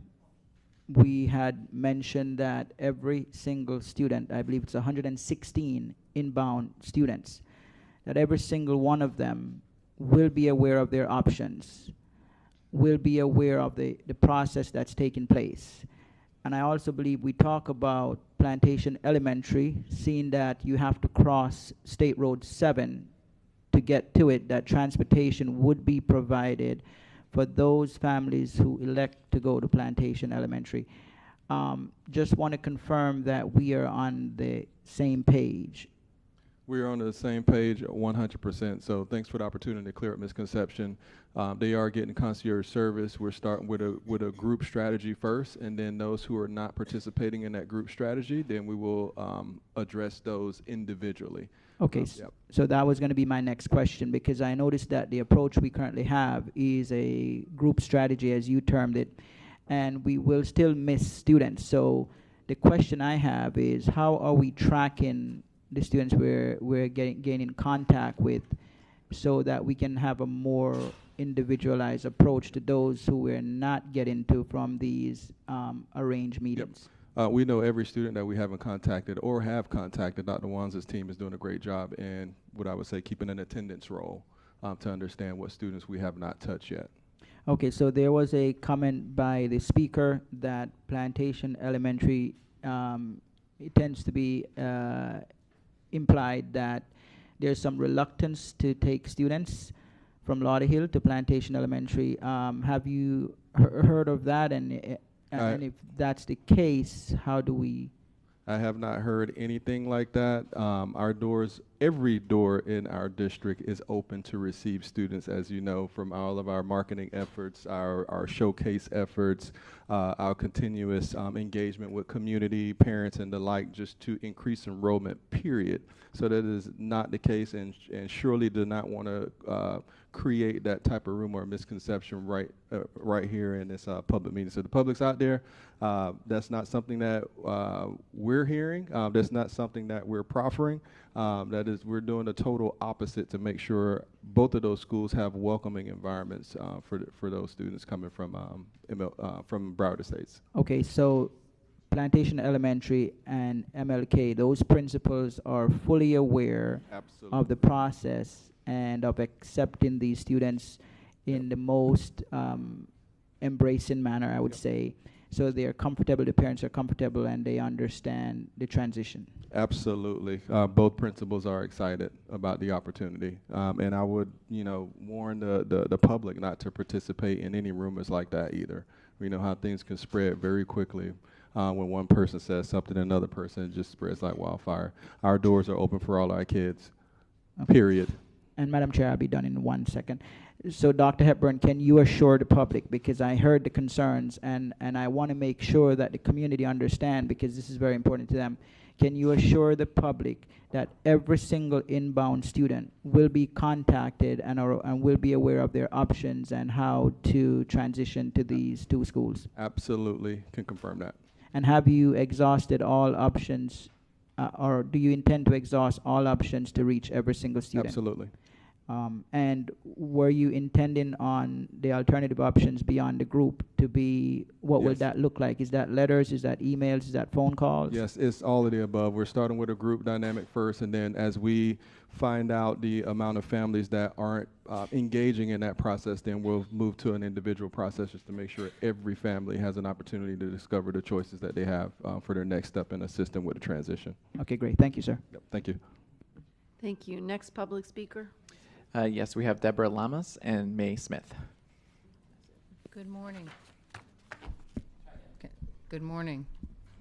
we had mentioned that every single student, I believe it's 116 inbound students, that every single one of them will be aware of their options, will be aware of the process that's taking place. And I also believe we talk about Plantation Elementary, seeing that you have to cross State Road 7 to get to it, that transportation would be provided for those families who elect to go to Plantation Elementary. Just want to confirm that we are on the same page.
We're on the same page 100%. So thanks for the opportunity to clear up misconception. They are getting concierge service. We're starting with a group strategy first, and then those who are not participating in that group strategy, then we will address those individually.
Okay, so that was going to be my next question, because I noticed that the approach we currently have is a group strategy, as you termed it, and we will still miss students. So the question I have is, how are we tracking the students we're gaining contact with, so that we can have a more individualized approach to those who we're not getting to from these arranged meetings?
We know every student that we haven't contacted or have contacted. Dr. Wanza's team is doing a great job in what I would say keeping an attendance roll to understand what students we have not touched yet.
Okay, so there was a comment by the speaker that Plantation Elementary, it tends to be implied that there's some reluctance to take students from Lauderhill to Plantation Elementary. Have you heard of that? And if that's the case, how do we?
I have not heard anything like that. Our doors, every door in our district is open to receive students, as you know, from all of our marketing efforts, our showcase efforts, our continuous engagement with community, parents, and the like, just to increase enrollment, period. So that is not the case, and surely do not want to create that type of rumor or misconception right here in this public meeting. So the public's out there. That's not something that we're hearing. That's not something that we're proffering. That is, we're doing the total opposite to make sure both of those schools have welcoming environments for those students coming from Broward Estates.
Okay, so Plantation Elementary and MLK, those principals are fully aware of the process and of accepting these students in the most embracing manner, I would say. So they are comfortable, the parents are comfortable, and they understand the transition.
Absolutely. Both principals are excited about the opportunity. And I would, warn the public not to participate in any rumors like that either. We know how things can spread very quickly. When one person says something, another person just spreads like wildfire. Our doors are open for all our kids, period.
And Madam Chair, I'll be done in 1 second. So Dr. Hepburn, can you assure the public, because I heard the concerns and I want to make sure that the community understand, because this is very important to them, can you assure the public that every single inbound student will be contacted and will be aware of their options and how to transition to these two schools?
Absolutely, can confirm that.
And have you exhausted all options, or do you intend to exhaust all options to reach every single student?
Absolutely.
And were you intending on the alternative options beyond the group to be, what will that look like? Is that letters, is that emails, is that phone calls?
Yes, it's all of the above. We're starting with a group dynamic first, and then as we find out the amount of families that aren't engaging in that process, then we'll move to an individual process just to make sure every family has an opportunity to discover the choices that they have for their next step in assisting with the transition.
Okay, great. Thank you, sir.
Yep, thank you.
Thank you. Next public speaker.
Yes, we have Deborah Lamas and May Smith.
Good morning. Okay. Good morning.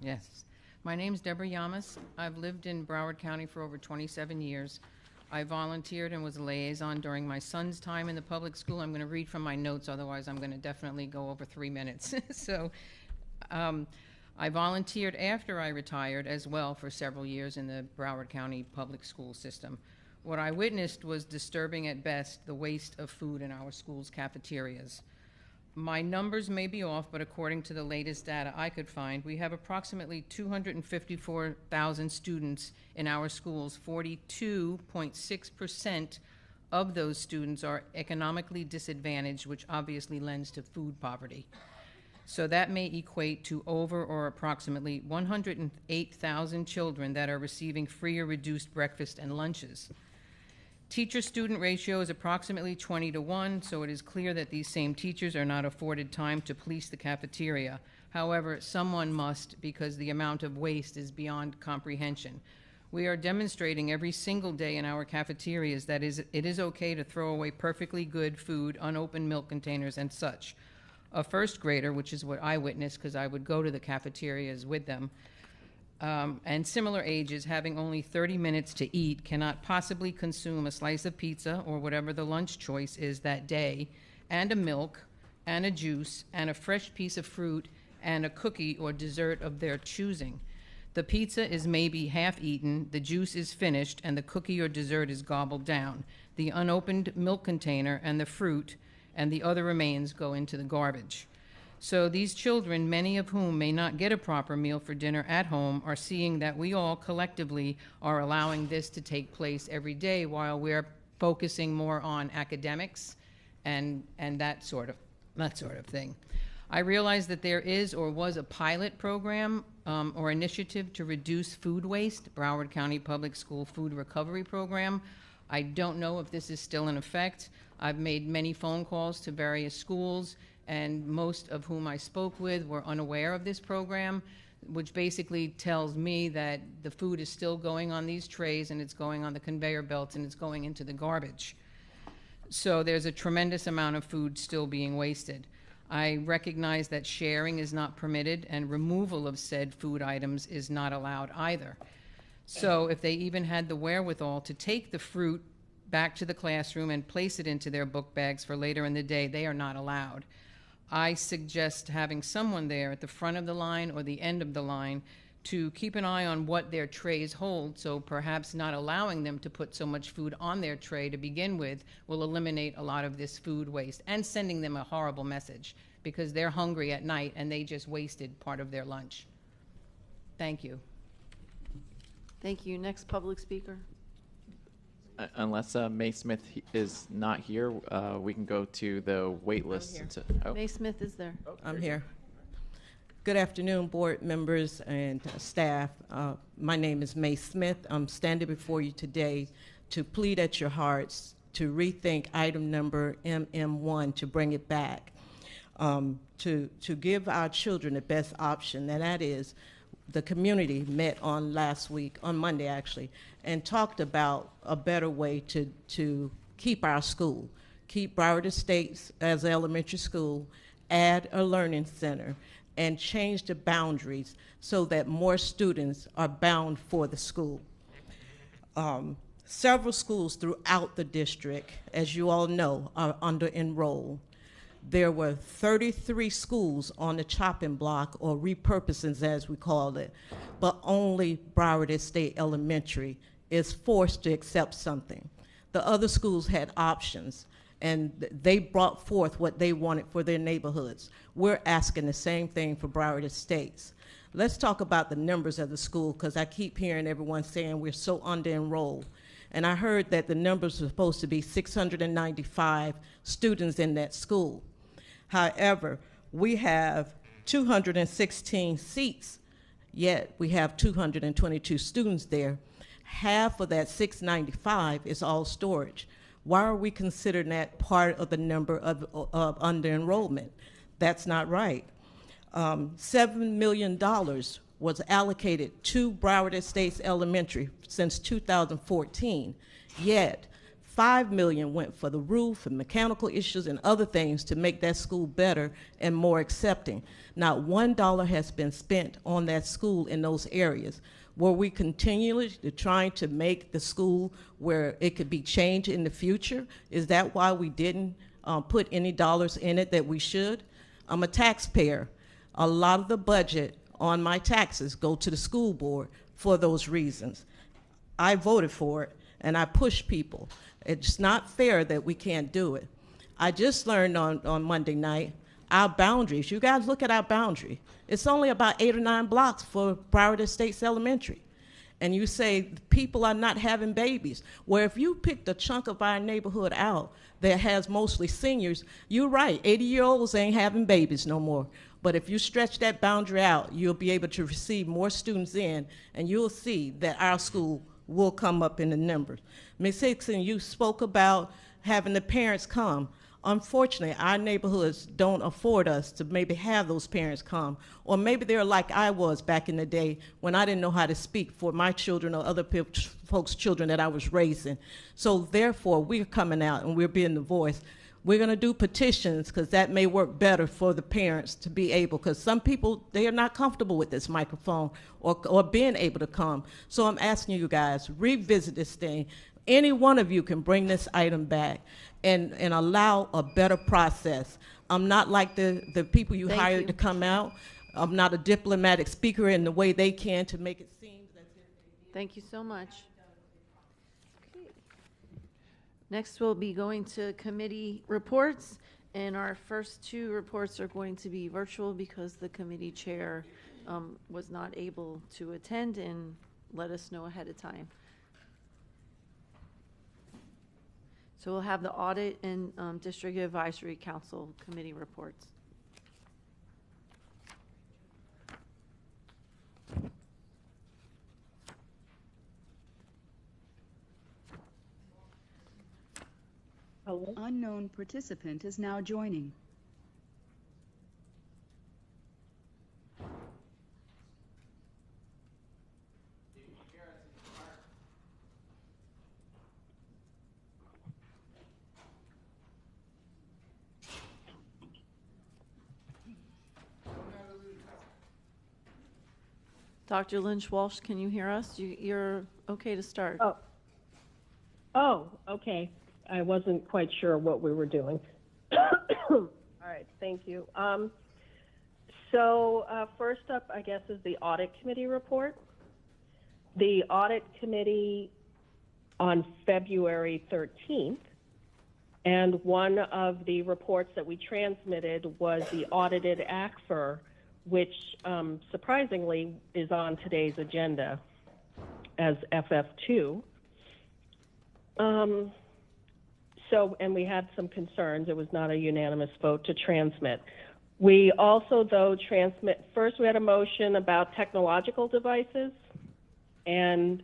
Yes. My name is Deborah Yamas. I've lived in Broward County for over 27 years. I volunteered and was a liaison during my son's time in the public school. I'm going to read from my notes, otherwise I'm going to definitely go over 3 minutes. So I volunteered after I retired as well for several years in the Broward County public school system. What I witnessed was disturbing at best, the waste of food in our schools' cafeterias. My numbers may be off, but according to the latest data I could find, we have approximately 254,000 students in our schools. 42.6% of those students are economically disadvantaged, which obviously lends to food poverty. So that may equate to over or approximately 108,000 children that are receiving free or reduced breakfast and lunches. Teacher-student ratio is approximately 20-1, so it is clear that these same teachers are not afforded time to police the cafeteria. However, someone must, because the amount of waste is beyond comprehension. We are demonstrating every single day in our cafeterias that it is okay to throw away perfectly good food, unopened milk containers, and such. A first grader, which is what I witnessed because I would go to the cafeterias with them, and similar ages having only 30 minutes to eat cannot possibly consume a slice of pizza or whatever the lunch choice is that day, and a milk, and a juice, and a fresh piece of fruit, and a cookie or dessert of their choosing. The pizza is maybe half eaten, the juice is finished, and the cookie or dessert is gobbled down. The unopened milk container and the fruit and the other remains go into the garbage. So these children, many of whom may not get a proper meal for dinner at home, are seeing that we all collectively are allowing this to take place every day while we're focusing more on academics and that sort of thing. I realize that there is or was a pilot program or initiative to reduce food waste, Broward County Public School Food Recovery Program. I don't know if this is still in effect. I've made many phone calls to various schools, and most of whom I spoke with were unaware of this program, which basically tells me that the food is still going on these trays and it's going on the conveyor belts and it's going into the garbage. So there's a tremendous amount of food still being wasted. I recognize that sharing is not permitted and removal of said food items is not allowed either. So if they even had the wherewithal to take the fruit back to the classroom and place it into their book bags for later in the day, they are not allowed. I suggest having someone there at the front of the line or the end of the line to keep an eye on what their trays hold, so perhaps not allowing them to put so much food on their tray to begin with will eliminate a lot of this food waste, and sending them a horrible message because they're hungry at night and they just wasted part of their lunch. Thank you.
Thank you. Next public speaker.
Unless May Smith is not here, we can go to the wait list.
May Smith is there.
I'm here. Good afternoon, board members and staff. My name is May Smith. I'm standing before you today to plead at your hearts to rethink item number MM1, to bring it back, to give our children the best option, and that is the community met on Monday actually, and talked about a better way to keep our school, keep Broward Estates as an elementary school, add a learning center, and change the boundaries so that more students are bound for the school. Several schools throughout the district, as you all know, are under-enrolled. There were 33 schools on the chopping block, or repurposings as we call it, but only Broward Estate Elementary is forced to accept something. The other schools had options, and they brought forth what they wanted for their neighborhoods. We're asking the same thing for Broward Estates. Let's talk about the numbers of the school, because I keep hearing everyone saying we're so under-enrolled. And I heard that the numbers are supposed to be 695 students in that school. However, we have 216 seats, yet we have 222 students there. Half of that 695 is all storage. Why are we considering that part of the number of under-enrollment? That's not right. $7 million was allocated to Broward Estates Elementary since 2014, yet $5 million went for the roof and mechanical issues and other things to make that school better and more accepting. Not $1 has been spent on that school in those areas. Were we continually trying to make the school where it could be changed in the future? Is that why we didn't put any dollars in it that we should? I'm a taxpayer. A lot of the budget on my taxes go to the school board for those reasons. I voted for it, and I push people. It's not fair that we can't do it. I just learned on Monday night, our boundaries, you guys look at our boundary. It's only about 8 or 9 blocks for Broward Estates Elementary. And you say people are not having babies. Where if you picked a chunk of our neighborhood out that has mostly seniors, you're right, 80-year-olds ain't having babies no more. But if you stretch that boundary out, you'll be able to receive more students in, and you'll see that our school will come up in the numbers. Ms. Hickson, you spoke about having the parents come. Unfortunately, our neighborhoods don't afford us to maybe have those parents come. Or maybe they're like I was back in the day when I didn't know how to speak for my children or other folks' children that I was raising. So therefore, we're coming out and we're being the voice. We're going to do petitions because that may work better for the parents to be able, because some people, they are not comfortable with this microphone or being able to come. So I'm asking you guys, revisit this thing. Any one of you can bring this item back and allow a better process. I'm not like the people you hired to come out. I'm not a diplomatic speaker in the way they can to make it seem as if
Thank you so much. Okay. Next, we'll be going to committee reports, and our first 2 reports are going to be virtual because the committee chair was not able to attend and let us know ahead of time. So we'll have the Audit and District Advisory Council committee reports.
An unknown participant is now joining.
Dr. Lynch Walsh, can you hear us? You're okay to start.
Oh, okay. I wasn't quite sure what we were doing. All right, thank you. First up, I guess, is the Audit Committee report. The Audit Committee on February 13th, and one of the reports that we transmitted was the audited ACFR, which surprisingly is on today's agenda as FF2. And we had some concerns. It was not a unanimous vote to transmit. We also, though, first we had a motion about technological devices, and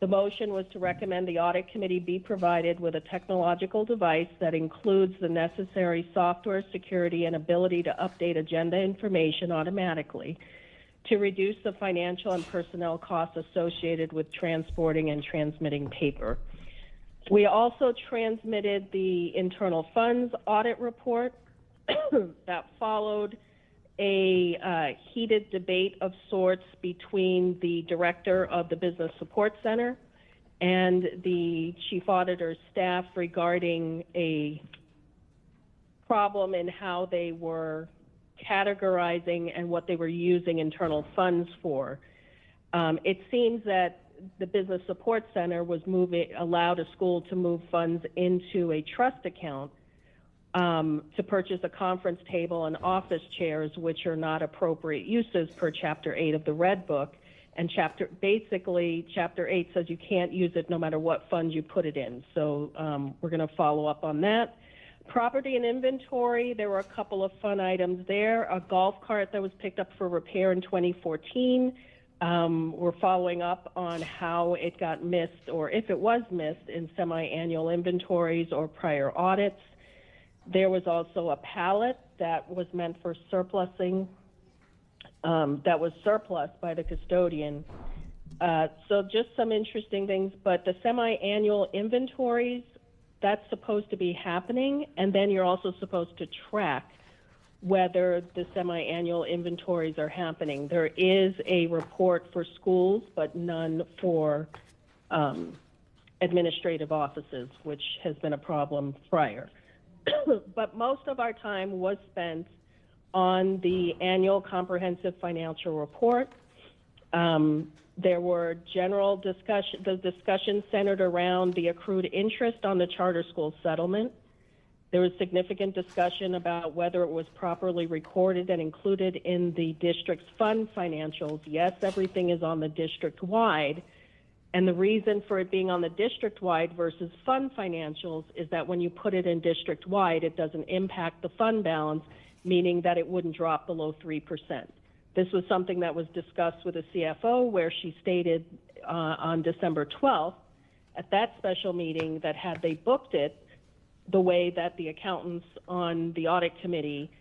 the motion was to recommend the Audit Committee be provided with a technological device that includes the necessary software, security, and ability to update agenda information automatically to reduce the financial and personnel costs associated with transporting and transmitting paper. We also transmitted the internal funds audit report that followed a heated debate of sorts between the director of the Business Support Center and the chief auditor's staff regarding a problem in how they were categorizing and what they were using internal funds for. It seems that the Business Support Center was allowed a school to move funds into a trust account to purchase a conference table and office chairs, which are not appropriate uses per Chapter 8 of the Red Book. And Chapter 8 says you can't use it no matter what fund you put it in. So we're going to follow up on that. Property and inventory, there were a couple of fun items there. A golf cart that was picked up for repair in 2014. We're following up on how it got missed, or if it was missed, in semi-annual inventories or prior audits. There was also a pallet that was meant for surplusing, that was surplus by the custodian. So just some interesting things, but the semi-annual inventories, that's supposed to be happening, and then you're also supposed to track whether the semi-annual inventories are happening. There is a report for schools, but none for administrative offices, which has been a problem prior. But most of our time was spent on the annual comprehensive financial report. There were general discussion. The discussion centered around the accrued interest on the charter school settlement. There was significant discussion about whether it was properly recorded and included in the district's fund financials. Yes, everything is on the district-wide, and the reason for it being on the district-wide versus fund financials is that when you put it in district-wide, it doesn't impact the fund balance, meaning that it wouldn't drop below 3%. This was something that was discussed with the CFO, where she stated on December 12th at that special meeting that had they booked it the way that the accountants on the audit committee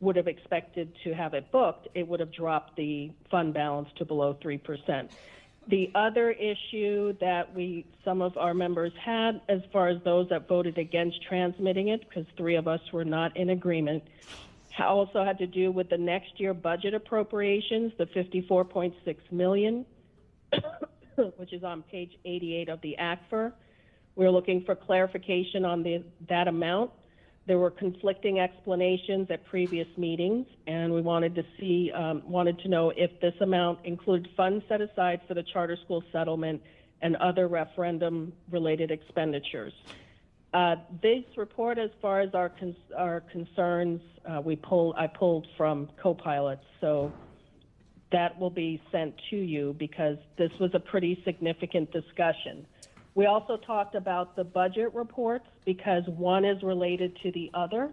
would have expected to have it booked, it would have dropped the fund balance to below 3%. The other issue that some of our members had, as far as those that voted against transmitting it, because 3 of us were not in agreement, also had to do with the next year budget appropriations, the $54.6 million, which is on page 88 of the ACFR. We're looking for clarification on that amount. There were conflicting explanations at previous meetings, and we wanted to know if this amount included funds set aside for the charter school settlement and other referendum-related expenditures. This report, as far as our concerns, I pulled from Copilot, so that will be sent to you because this was a pretty significant discussion. We also talked about the budget reports because one is related to the other.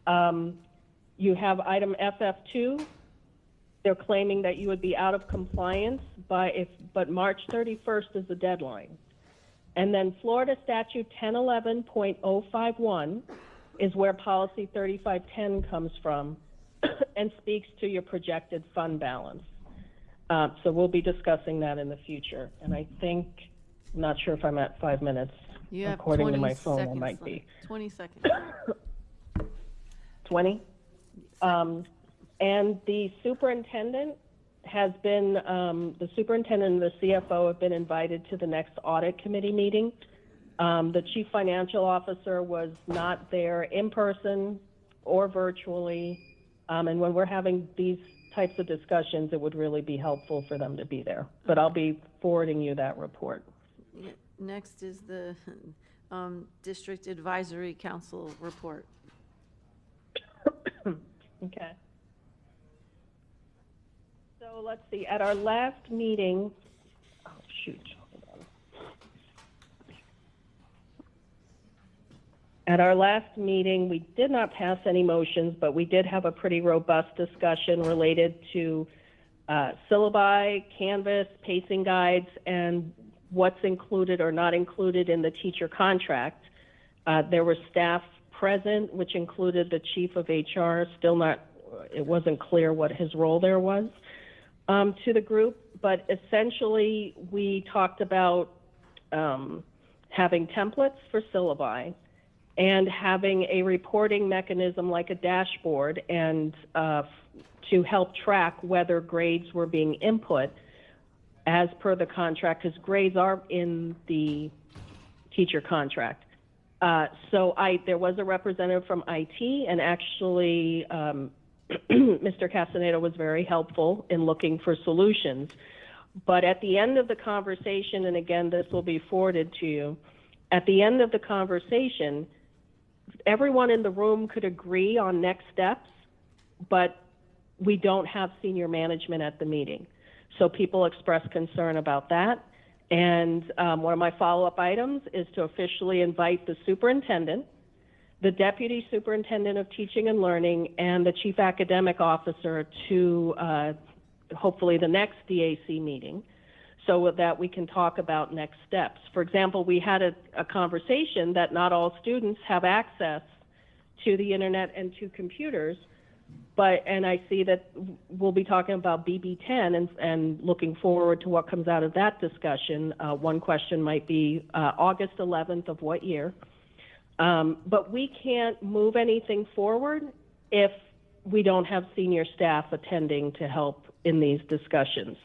You have item FF2. They're claiming that you would be out of compliance but March 31st is the deadline. And then Florida Statute 1011.051 is where Policy 3510 comes from and speaks to your projected fund balance. So we'll be discussing that in the future. And I think, I'm not sure if I'm at 5 minutes.
You have
According
20
to my phone, I
seconds
might
left.
be.
20 seconds.
20? And the superintendent has been, the superintendent and the CFO have been invited to the next audit committee meeting. The chief financial officer was not there in person or virtually. And when we're having these types of discussions, it would really be helpful for them to be there. But I'll be forwarding you that report.
Next is the District Advisory Council report.
Okay. So let's see, at our last meeting, oh shoot, hold on. At our last meeting, we did not pass any motions, but we did have a pretty robust discussion related to syllabi, Canvas, pacing guides, and what's included or not included in the teacher contract. There were staff present, which included the chief of HR. It wasn't clear what his role there was to the group, but essentially we talked about having templates for syllabi and having a reporting mechanism like a dashboard and to help track whether grades were being input as per the contract, because grades are in the teacher contract. So there was a representative from IT, and actually Mr. Castaneda was very helpful in looking for solutions. But at the end of the conversation, and again, this will be forwarded to you, at the end of the conversation, everyone in the room could agree on next steps, but we don't have senior management at the meeting. So people expressed concern about that. And one of my follow-up items is to officially invite the superintendent, the deputy superintendent of teaching and learning, and the chief academic officer to hopefully the next DAC meeting so that we can talk about next steps. For example, we had a conversation that not all students have access to the internet and to computers, and I see that we'll be talking about BB10 and looking forward to what comes out of that discussion. One question might be August 11th of what year? But we can't move anything forward if we don't have senior staff attending to help in these discussions.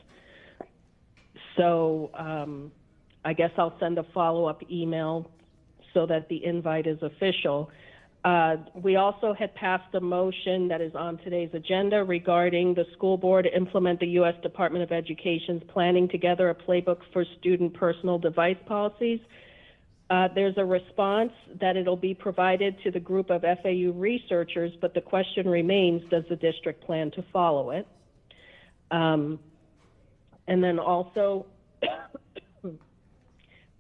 So I guess I'll send a follow-up email so that the invite is official. We also had passed a motion that is on today's agenda regarding the school board to implement the U.S. Department of Education's Planning Together a Playbook for Student Personal Device Policies. There's a response that it'll be provided to the group of FAU researchers, but the question remains, does the district plan to follow it? And then also,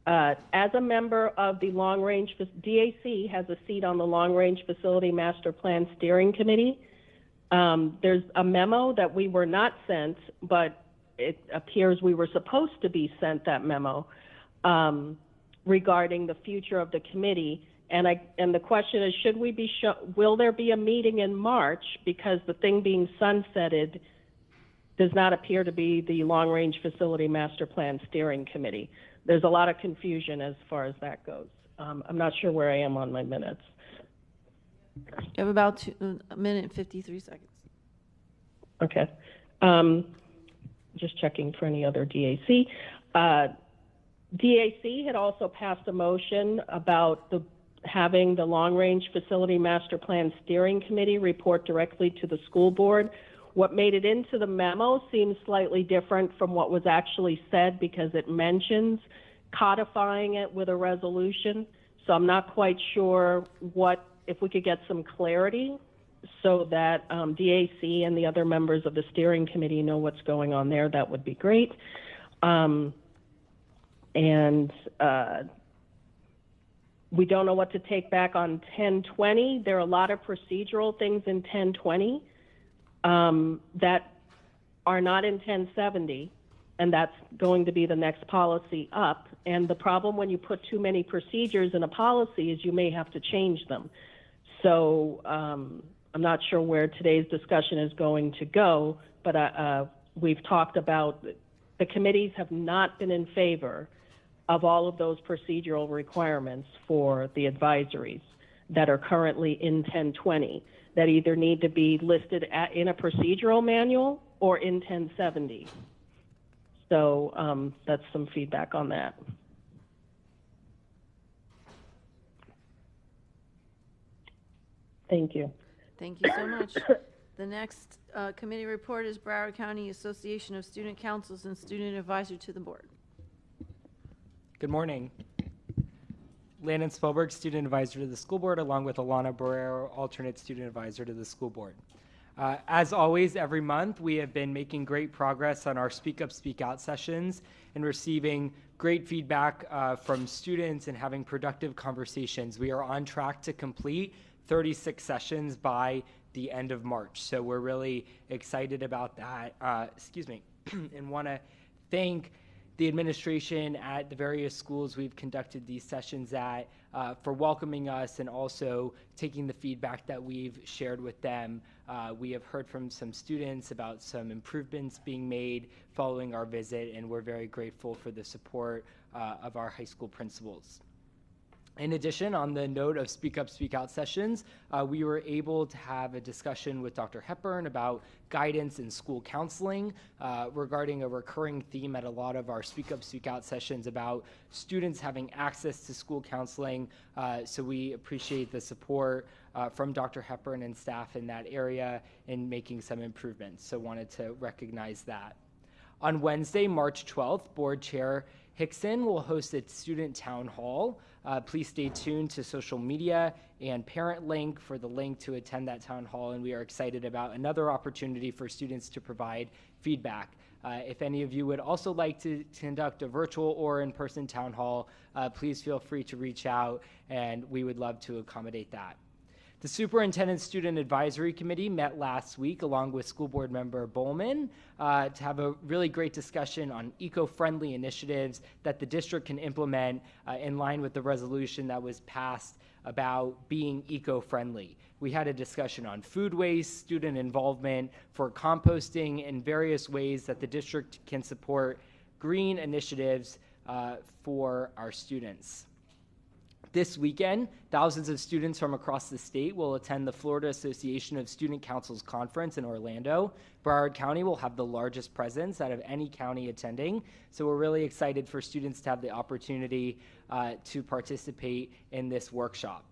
as a member of the DAC has a seat on the Long Range Facility Master Plan Steering Committee. There's a memo that we were not sent, but it appears we were supposed to be sent that memo regarding the future of the committee. And the question is, will there be a meeting in March? Because the thing being sunsetted does not appear to be the Long Range Facility Master Plan Steering Committee. There's a lot of confusion as far as that goes. I'm not sure where I am on my minutes.
You have about a minute and 53 seconds.
Okay. Just checking for any other DAC. DAC had also passed a motion about having the Long Range Facility Master Plan Steering Committee report directly to the school board. What made it into the memo seems slightly different from what was actually said, because it mentions codifying it with a resolution. So I'm not quite sure if we could get some clarity so that DAC and the other members of the steering committee know what's going on there. That would be great. We don't know what to take back on 1020. There are a lot of procedural things in 1020 that are not in 1070, and that's going to be the next policy up. And the problem when you put too many procedures in a policy is you may have to change them. So I'm not sure where today's discussion is going to go, but we've talked about the committees have not been in favor of all of those procedural requirements for the advisories that are currently in 1020 that either need to be listed in a procedural manual or in 1070. So that's some feedback on that. Thank you.
Thank you so much. The next committee report is Broward County Association of Student Councils and Student Advisor to the Board.
Good morning. Landon Spelberg, Student Advisor to the School Board, along with Alana Barrero, Alternate Student Advisor to the School Board. As always, every month, we have been making great progress on our Speak Up, Speak Out sessions and receiving great feedback from students and having productive conversations. We are on track to complete 36 sessions by the end of March. So we're really excited about that. And want to thank the administration at the various schools we've conducted these sessions at for welcoming us and also taking the feedback that we've shared with them. We have heard from some students about some improvements being made following our visit, and we're very grateful for the support of our high school principals. In addition, on the note of Speak Up, Speak Out sessions, we were able to have a discussion with Dr. Hepburn about guidance in school counseling regarding a recurring theme at a lot of our Speak Up, Speak Out sessions about students having access to school counseling. So we appreciate the support from Dr. Hepburn and staff in that area in making some improvements. So wanted to recognize that. On Wednesday, March 12th, Board Chair Hickson will host a student town hall. Please stay tuned to social media and Parent Link for the link to attend that town hall, and we are excited about another opportunity for students to provide feedback. If any of you would also like to conduct a virtual or in-person town hall, please feel free to reach out, and we would love to accommodate that. The Superintendent Student Advisory Committee met last week along with School Board Member Bowman to have a really great discussion on eco-friendly initiatives that the district can implement in line with the resolution that was passed about being eco-friendly. We had a discussion on food waste, student involvement for composting, and various ways that the district can support green initiatives for our students. This weekend, thousands of students from across the state will attend the Florida Association of Student Councils Conference in Orlando. Broward County will have the largest presence out of any county attending, so we're really excited for students to have the opportunity to participate in this workshop.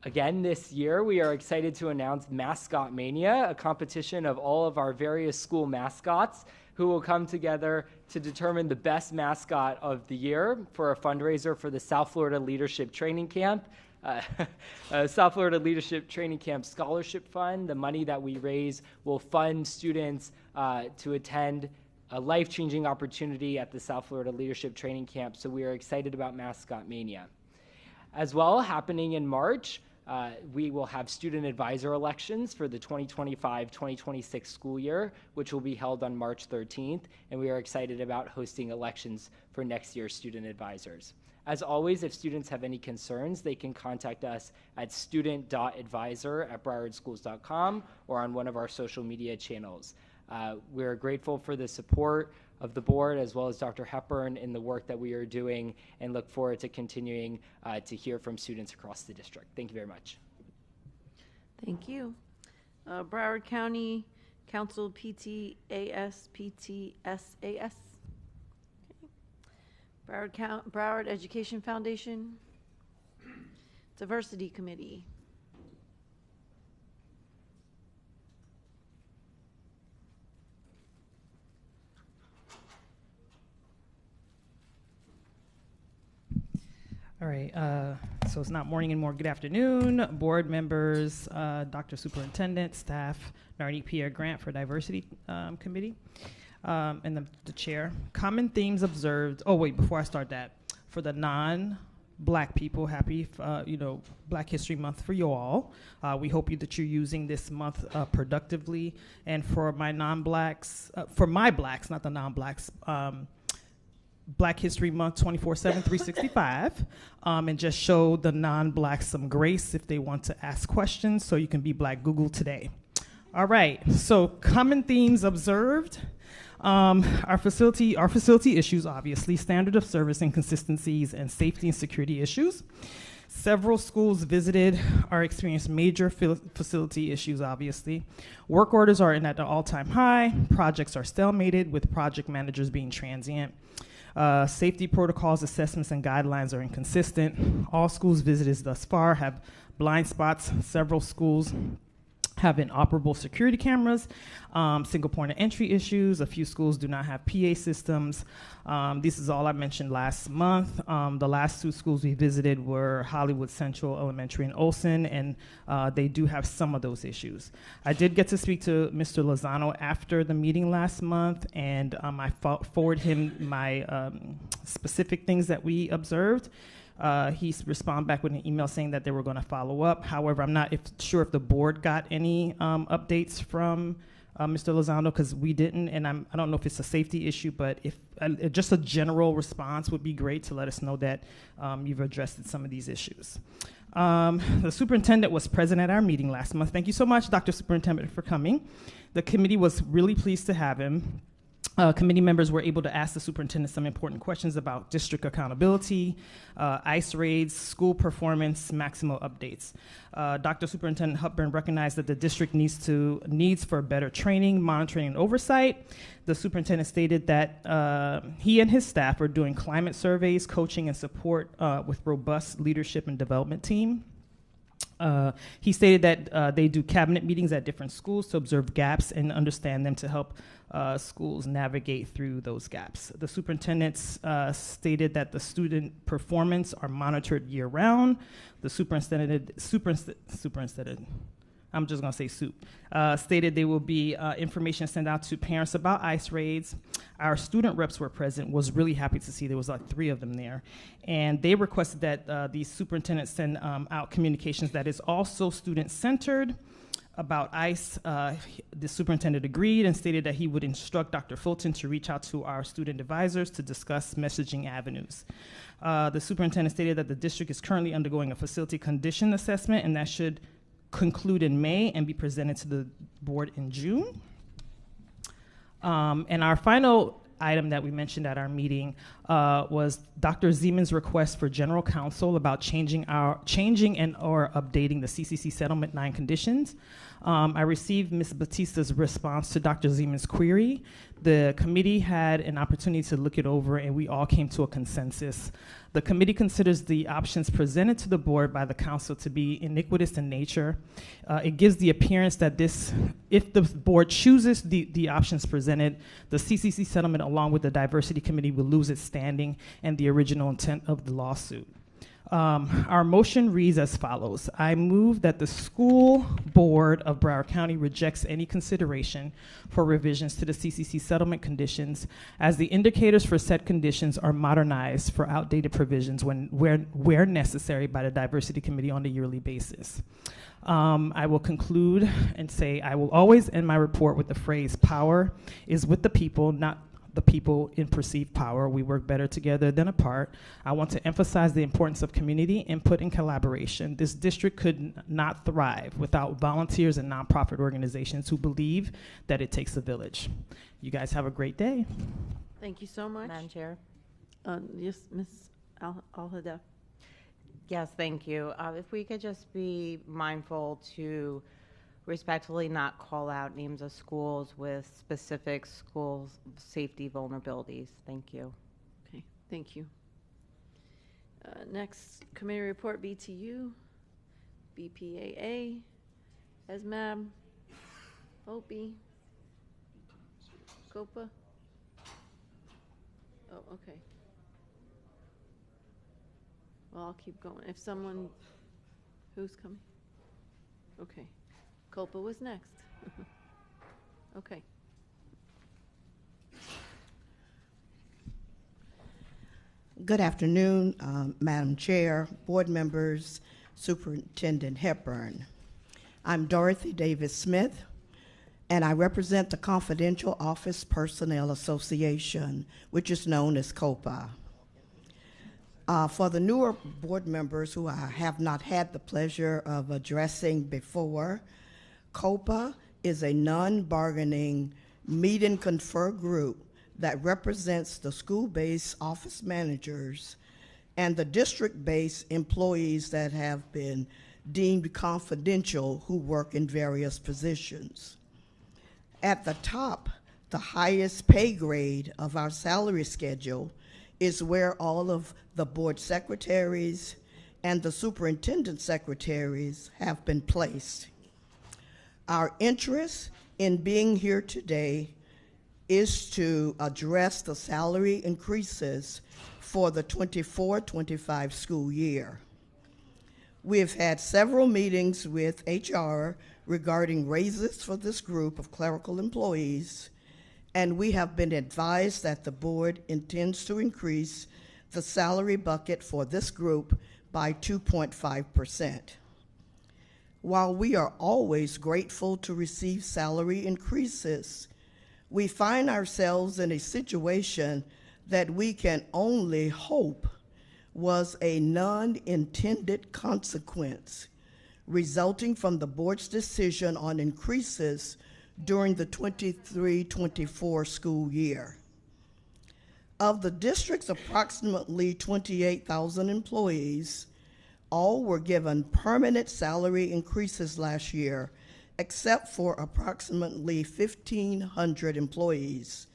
Again, this year, we are excited to announce Mascot Mania, a competition of all of our various school mascots who will come together to determine the best mascot of the year for a fundraiser for the South Florida Leadership Training Camp. South Florida Leadership Training Camp Scholarship Fund. The money that we raise will fund students to attend a life-changing opportunity at the South Florida Leadership Training Camp. So we are excited about Mascot Mania. As well, happening in March, we will have student advisor elections for the 2025-2026 school year, which will be held on March 13th, and we are excited about hosting elections for next year's student advisors. As always, if students have any concerns, they can contact us at student.advisor@browardschools.com or on one of our social media channels. We're grateful for the support of the board as well as Dr. Hepburn in the work that we are doing and look forward to continuing to hear from students across the district. Thank you very much.
Thank you. Broward County Council PTAS. Broward Education Foundation. Diversity Committee.
All right, so it's not morning anymore, good afternoon, board members, Dr. Superintendent, staff, Narnie Pierre Grant for Diversity Committee, and the chair. Common themes observed, oh wait, before I start that, for the non-Black people, happy, Black History Month for you all. We hope that you're using this month productively, and for my non-Blacks, for my Blacks, not the non-Blacks, Black History Month 24/7, 365, and just show the non-Blacks some grace if they want to ask questions, so you can be Black Google today. All right, so common themes observed. Our facility issues, obviously, standard of service inconsistencies, and safety and security issues. Several schools visited are experiencing major facility issues, obviously. Work orders are at an all-time high. Projects are stalemated, with project managers being transient. Safety protocols, assessments, and guidelines are inconsistent. All schools visited thus far have blind spots. Several schools have inoperable security cameras, single point of entry issues. A few schools do not have PA systems. This is all I mentioned last month. The last two schools we visited were Hollywood Central Elementary and Olson, and they do have some of those issues. I did get to speak to Mr. Lozano after the meeting last month, and I forwarded him my specific things that we observed. He responded back with an email saying that they were going to follow up. However, I'm not sure if the board got any updates from Mr. Lozano, because we didn't, and I don't know if it's a safety issue, but if just a general response would be great to let us know that you've addressed some of these issues. The superintendent was present at our meeting last month. Thank you so much, Dr. Superintendent, for coming. The committee was really pleased to have him. Committee members were able to ask the superintendent some important questions about district accountability, ICE raids, school performance, Maximo updates. Dr. Superintendent Hepburn recognized that the district needs for better training, monitoring, and oversight. The superintendent stated that he and his staff are doing climate surveys, coaching, and support with robust leadership and development team. He stated that they do cabinet meetings at different schools to observe gaps and understand them to help schools navigate through those gaps. The superintendent stated that the student performance are monitored year-round. The superintendent, I'm just going to say soup, stated there will be information sent out to parents about ICE raids. Our student reps were present, was really happy to see there was like 3 of them there. And they requested that the superintendent send out communications that is also student-centered about ICE. The superintendent agreed and stated that he would instruct Dr. Fulton to reach out to our student advisors to discuss messaging avenues. The superintendent stated that the district is currently undergoing a facility condition assessment, and that should conclude in May and be presented to the board in June. And our final item that we mentioned at our meeting was Dr. Zeman's request for general counsel about changing and or updating the CCC Settlement 9 conditions. I received Ms. Batista's response to Dr. Zeman's query. The committee had an opportunity to look it over, and we all came to a consensus. The committee considers the options presented to the board by the council to be iniquitous in nature. It gives the appearance that if the board chooses the options presented, the CCC settlement along with the diversity committee will lose its standing and the original intent of the lawsuit. Our motion reads as follows. I move that the school board of Broward County rejects any consideration for revisions to the CCC settlement conditions, as the indicators for said conditions are modernized for outdated provisions where necessary by the diversity committee on a yearly basis. I will conclude and say I will always end my report with the phrase, "Power is with the people, not the people in perceived power. We work better together than apart." I want to emphasize the importance of community input and collaboration. This district could not thrive without volunteers and nonprofit organizations who believe that it takes a village. You guys have a great day.
Thank you so much.
Madam Chair.
Yes, Ms. Al-Hadaf.
Yes, thank you. If we could just be mindful to respectfully not call out names of schools with specific school safety vulnerabilities. Thank you.
Okay, thank you. Next, committee report, BTU, BPAA, ESMAB, OPI, COPA. Oh, okay. Well, I'll keep going. If someone, who's coming? Okay. COPA was next. Okay.
Good afternoon, Madam Chair, board members, Superintendent Hepburn. I'm Dorothy Davis Smith, and I represent the Confidential Office Personnel Association, which is known as COPA. For the newer board members who I have not had the pleasure of addressing before, COPA is a non-bargaining meet and confer group that represents the school-based office managers and the district-based employees that have been deemed confidential who work in various positions. At the top, the highest pay grade of our salary schedule is where all of the board secretaries and the superintendent secretaries have been placed. Our interest in being here today is to address the salary increases for the 24-25 school year. We have had several meetings with HR regarding raises for this group of clerical employees, and we have been advised that the board intends to increase the salary bucket for this group by 2.5%. While we are always grateful to receive salary increases, we find ourselves in a situation that we can only hope was a non-intended consequence resulting from the board's decision on increases during the 23-24 school year. Of the district's approximately 28,000 employees, all were given permanent salary increases last year, except for approximately 1,500 employees.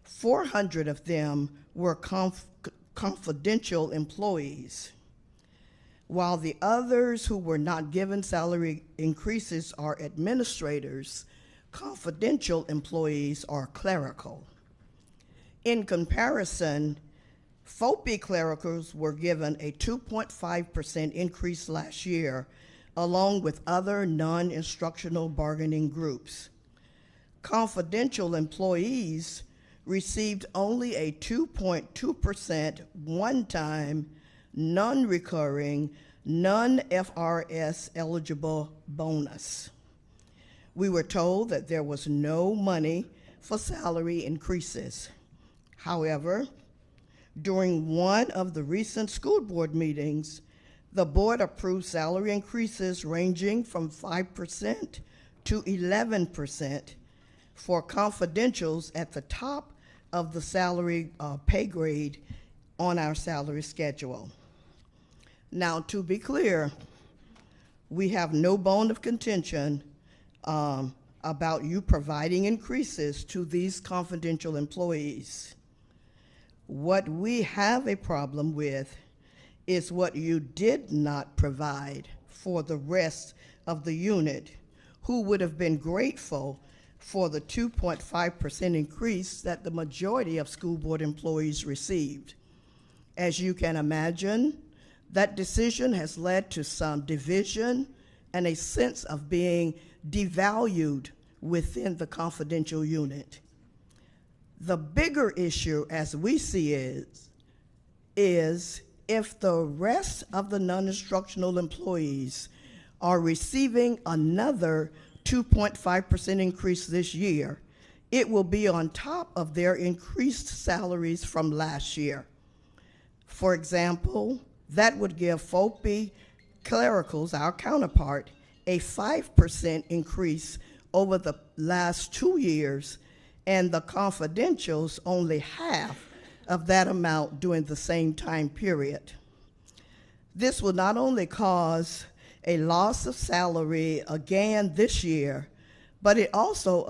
400 of them were confidential employees, while the others who were not given salary increases are administrators. Confidential employees are clerical. In comparison, FOPI clericals were given a 2.5% increase last year, along with other non-instructional bargaining groups. Confidential employees received only a 2.2% one-time, non-recurring, non-FRS eligible bonus. We were told that there was no money for salary increases. However, during one of the recent school board meetings, the board approved salary increases ranging from 5% to 11% for confidentials at the top of the salary pay grade on our salary schedule. Now, to be clear, we have no bone of contention about you providing increases to these confidential employees. What we have a problem with is what you did not provide for the rest of the unit, who would have been grateful for the 2.5% increase that the majority of school board employees received. As you can imagine, that decision has led to some division and a sense of being devalued within the confidential unit. The bigger issue, as we see it, is if the rest of the non-instructional employees are receiving another 2.5% increase this year, it will be on top of their increased salaries from last year. For example, that would give FOPE clericals, our counterpart, a 5% increase over the last 2 years, and the confidentials only half of that amount during the same time period. This will not only cause a loss of salary again this year, but it also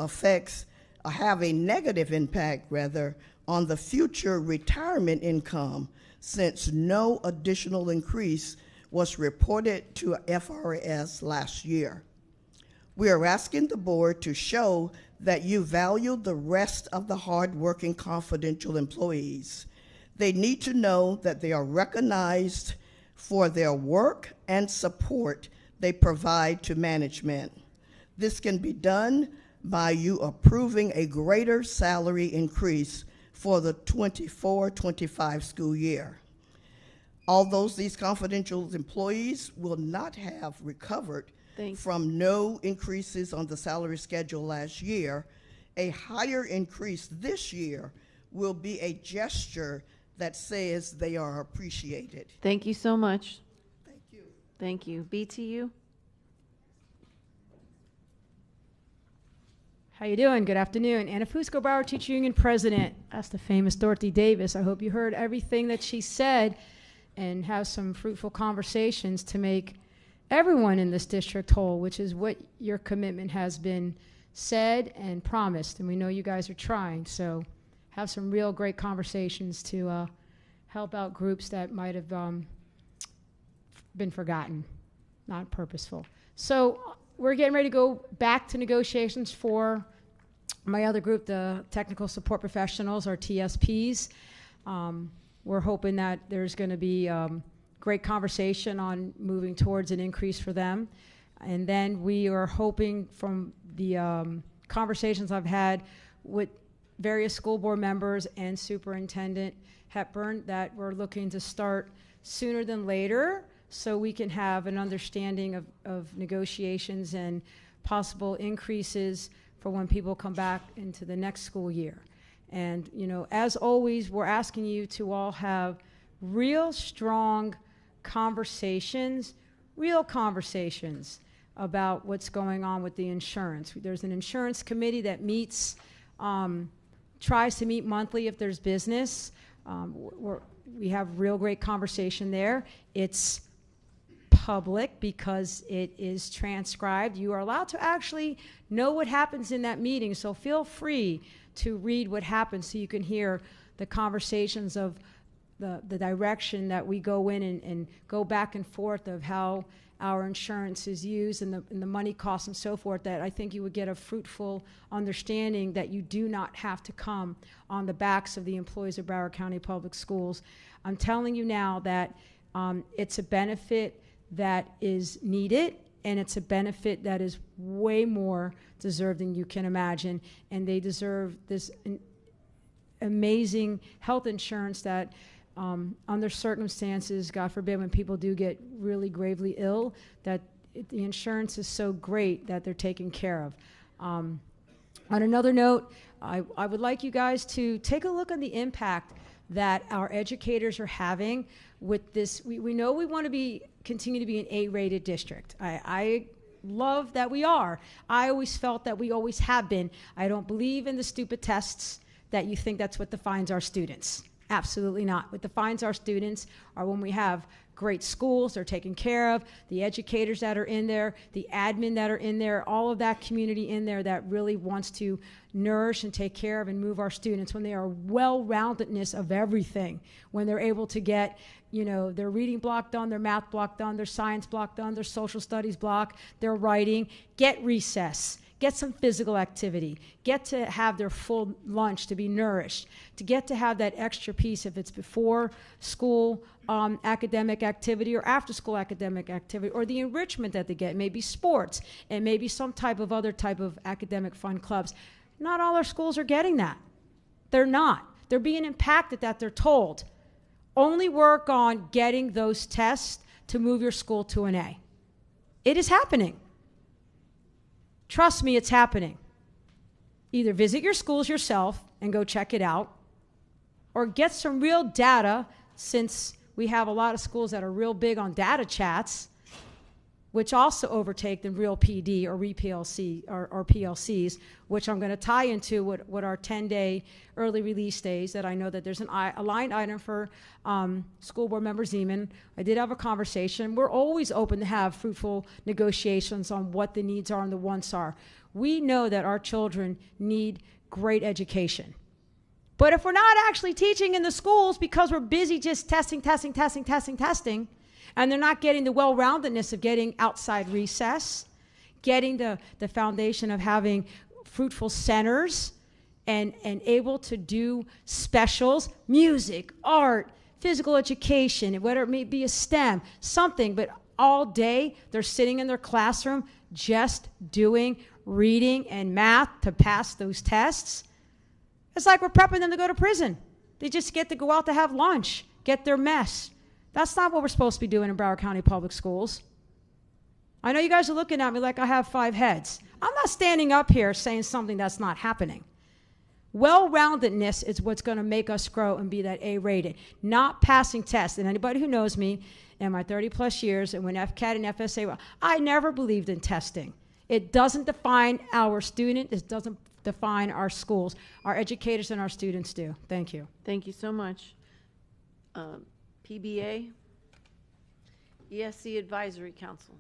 have a negative impact, rather, on the future retirement income, since no additional increase was reported to FRS last year. We are asking the board to show that you value the rest of the hardworking confidential employees. They need to know that they are recognized for their work and support they provide to management. This can be done by you approving a greater salary increase for the 24-25 school year. Although these confidential employees will not have recovered from no increases on the salary schedule last year, a higher increase this year will be a gesture that says they are appreciated.
Thank you so much. Thank you. Thank you. BTU?
How you doing? Good afternoon. Anna Fusco, Broward Teacher Union President. That's the famous Dorothy Davis. I hope you heard everything that she said and have some fruitful conversations to make everyone in this district whole, which is what your commitment has been said and promised. And we know you guys are trying. So have some real great conversations to help out groups that might have been forgotten, not purposeful. So we're getting ready to go back to negotiations for my other group, the Technical Support Professionals, or TSPs. We're hoping that there's going to be great conversation on moving towards an increase for them. And then we are hoping, from the conversations I've had with various school board members and Superintendent Hepburn, that we're looking to start sooner than later so we can have an understanding of negotiations and possible increases for when people come back into the next school year. And, you know, as always, we're asking you to all have real strong conversations, real conversations about what's going on with the insurance. There's an insurance committee that meets, tries to meet monthly if there's business. We have real great conversation there. It's public because it is transcribed. You are allowed to actually know what happens in that meeting, so feel free to read what happens so you can hear the conversations of the direction that we go in and go back and forth of how our insurance is used and the money costs and so forth, that I think you would get a fruitful understanding that you do not have to come on the backs of the employees of Broward County Public Schools. I'm telling you now that it's a benefit that is needed, and it's a benefit that is way more deserved than you can imagine, and they deserve this amazing health insurance that under circumstances, God forbid, when people do get really gravely ill, that the insurance is so great that they're taken care of. On another note, I would like you guys to take a look on the impact that our educators are having with this. We know we want to continue to be an A-rated district. I love that we are. I always felt that we always have been. I don't believe in the stupid tests that you think that's what defines our students. Absolutely not. What defines our students are when we have great schools they're taken care of, the educators that are in there, the admin that are in there, all of that community in there that really wants to nourish and take care of and move our students, when they are well-roundedness of everything, when they're able to get, you know, their reading block done, their math block done, their science block done, their social studies block, their writing, get recess, get some physical activity, get to have their full lunch to be nourished, to get to have that extra piece if it's before school academic activity or after school academic activity, or the enrichment that they get, maybe sports and maybe some type of other type of academic fun clubs. Not all our schools are getting that. They're not. They're being impacted that they're told, only work on getting those tests to move your school to an A. It is happening. Trust me, it's happening. Either visit your schools yourself and go check it out, or get some real data, since we have a lot of schools that are real big on data chats, which also overtake the real PD or PLC or PLCs, which I'm going to tie into what our 10-day early release days, that I know that there's a line item for School Board Member Zeman. I did have a conversation. We're always open to have fruitful negotiations on what the needs are and the wants are. We know that our children need great education. But if we're not actually teaching in the schools because we're busy just testing, and they're not getting the well-roundedness of getting outside recess, getting the foundation of having fruitful centers and able to do specials, music, art, physical education, whether it may be a STEM, something, but all day they're sitting in their classroom just doing reading and math to pass those tests. It's like we're prepping them to go to prison. They just get to go out to have lunch, get their mess. That's not what we're supposed to be doing in Broward County Public Schools. I know you guys are looking at me like I have 5 heads. I'm not standing up here saying something that's not happening. Well-roundedness is what's going to make us grow and be that A-rated, not passing tests. And anybody who knows me in my 30-plus years, and when FCAT and FSA, I never believed in testing. It doesn't define our student. It doesn't define our schools. Our educators and our students do. Thank you.
Thank you so much. PBA, ESC Advisory Council.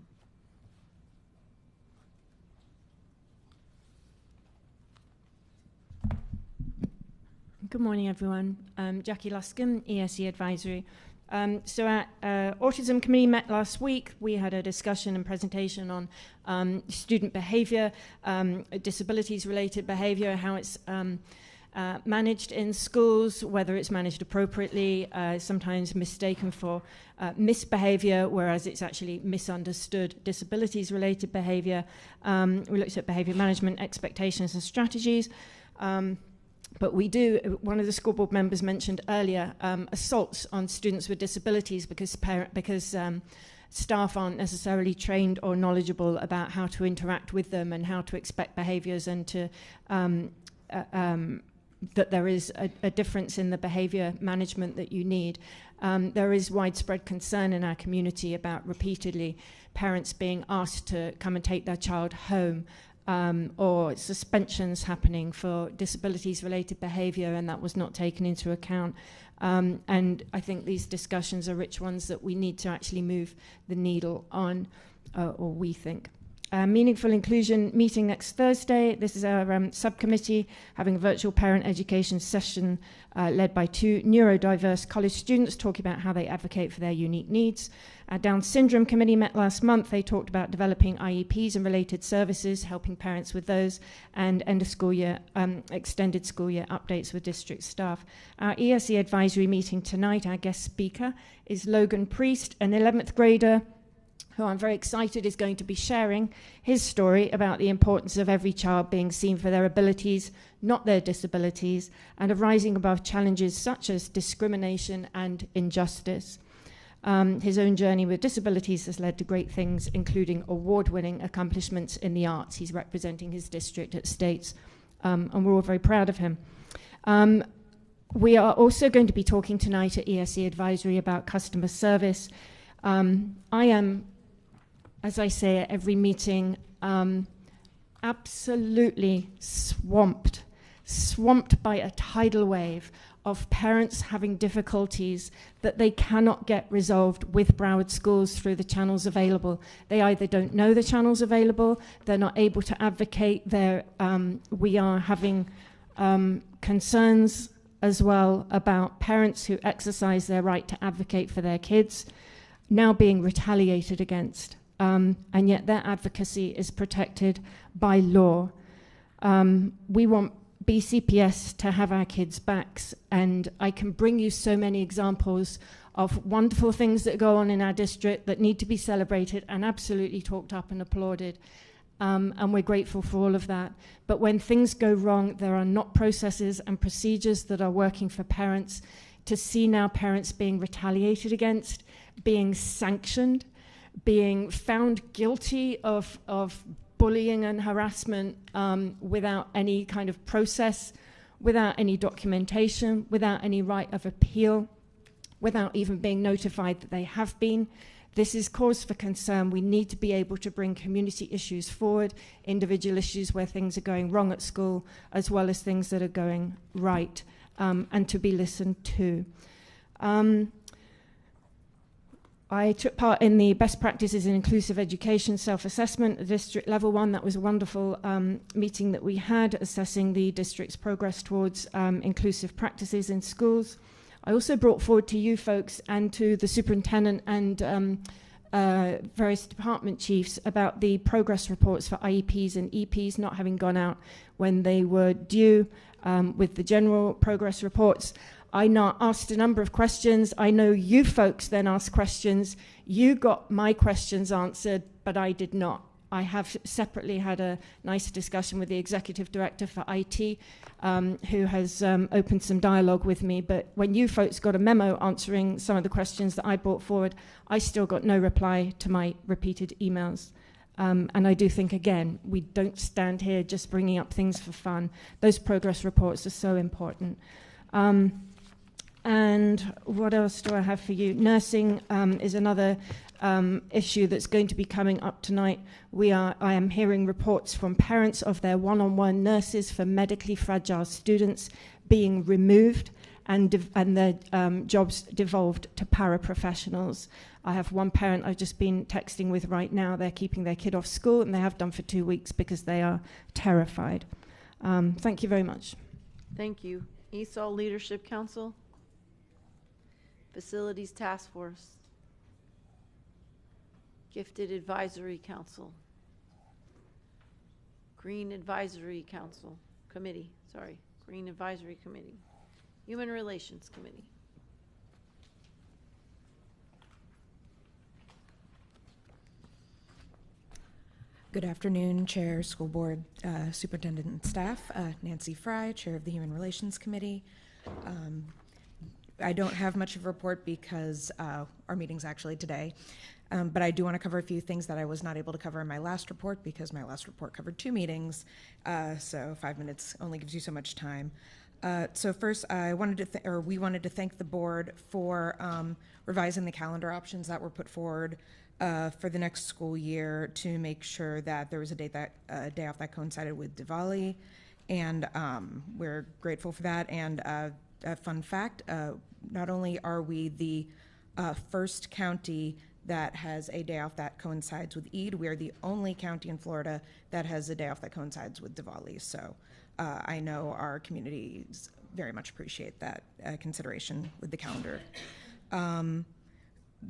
Good morning, everyone. Jackie Luscombe, ESC Advisory. So at Autism Committee met last week. We had a discussion and presentation on student behavior, disabilities-related behavior, how it's managed in schools, whether it's managed appropriately, sometimes mistaken for misbehavior, whereas it's actually misunderstood disabilities-related behavior. We looked at behavior management, expectations, and strategies. But we do, one of the school board members mentioned earlier, assaults on students with disabilities because staff aren't necessarily trained or knowledgeable about how to interact with them and how to expect behaviors, and to that there is a difference in the behavior management that you need. There is widespread concern in our community about repeatedly parents being asked to come and take their child home, or suspensions happening for disabilities-related behavior, and that was not taken into account. And I think these discussions are rich ones that we need to actually move the needle on, or we think. Meaningful Inclusion meeting next Thursday. This is our subcommittee having a virtual parent education session led by 2 neurodiverse college students talking about how they advocate for their unique needs. Our Down Syndrome Committee met last month. They talked about developing IEPs and related services, helping parents with those, and end of school year, extended school year updates with district staff. Our ESE advisory meeting tonight, our guest speaker is Logan Priest, an 11th grader who I'm very excited is going to be sharing his story about the importance of every child being seen for their abilities, not their disabilities, and of rising above challenges such as discrimination and injustice. His own journey with disabilities has led to great things, including award-winning accomplishments in the arts. He's representing his district at States, and we're all very proud of him. We are also going to be talking tonight at ESE Advisory about customer service. I am, as I say at every meeting, absolutely swamped by a tidal wave of parents having difficulties that they cannot get resolved with Broward schools through the channels available. They either don't know the channels available, they're not able to advocate. We are having concerns as well about parents who exercise their right to advocate for their kids now being retaliated against, and yet their advocacy is protected by law. We want BCPS to have our kids' backs, and I can bring you so many examples of wonderful things that go on in our district that need to be celebrated and absolutely talked up and applauded. And we're grateful for all of that. But when things go wrong, there are not processes and procedures that are working for parents. To see now parents being retaliated against, being sanctioned, being found guilty of bullying and harassment without any kind of process, without any documentation, without any right of appeal, without even being notified that they have been. This is cause for concern. We need to be able to bring community issues forward, individual issues where things are going wrong at school, as well as things that are going right, and to be listened to. I took part in the Best Practices in Inclusive Education Self-Assessment, the district level one. That was a wonderful meeting that we had, assessing the district's progress towards inclusive practices in schools. I also brought forward to you folks and to the superintendent and various department chiefs about the progress reports for IEPs and EPs not having gone out when they were due with the general progress reports. I asked a number of questions. I know you folks then asked questions. You got my questions answered, but I did not. I have separately had a nice discussion with the executive director for IT, who has opened some dialogue with me. But when you folks got a memo answering some of the questions that I brought forward, I still got no reply to my repeated emails. And I do think, again, we don't stand here just bringing up things for fun. Those progress reports are so important. And what else do I have for you? Nursing is another issue that's going to be coming up tonight. I am hearing reports from parents of their one-on-one nurses for medically fragile students being removed and their jobs devolved to paraprofessionals. I have one parent I've just been texting with right now. They're keeping their kid off school, and they have done for 2 weeks because they are terrified. Thank you very much.
Thank you. ESOL Leadership Council, Facilities Task Force, Gifted Advisory Council, Green Advisory Council Committee, Green Advisory Committee, Human Relations Committee.
Good afternoon, Chair, School Board, Superintendent and staff. Nancy Fry, Chair of the Human Relations Committee. I don't have much of a report because our meeting's actually today, but I do want to cover a few things that I was not able to cover in my last report because my last report covered 2 meetings, so 5 minutes only gives you so much time. So first, we wanted to thank the board for revising the calendar options that were put forward for the next school year to make sure that there was a day off that coincided with Diwali, and we're grateful for that. And a fun fact, not only are we the first county that has a day off that coincides with Eid, we are the only county in Florida that has a day off that coincides with Diwali. So I know our communities very much appreciate that consideration with the calendar.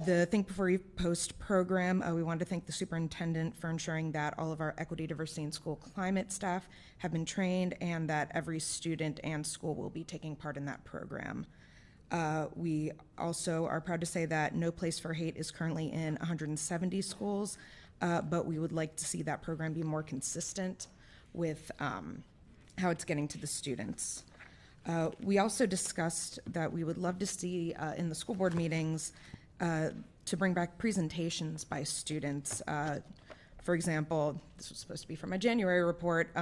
The Think Before You Post program, we wanted to thank the superintendent for ensuring that all of our equity, diversity, and school climate staff have been trained and that every student and school will be taking part in that program. We also are proud to say that No Place for Hate is currently in 170 schools, but we would like to see that program be more consistent with how it's getting to the students. We also discussed that we would love to see in the school board meetings to bring back presentations by students. For example, this was supposed to be from my January report.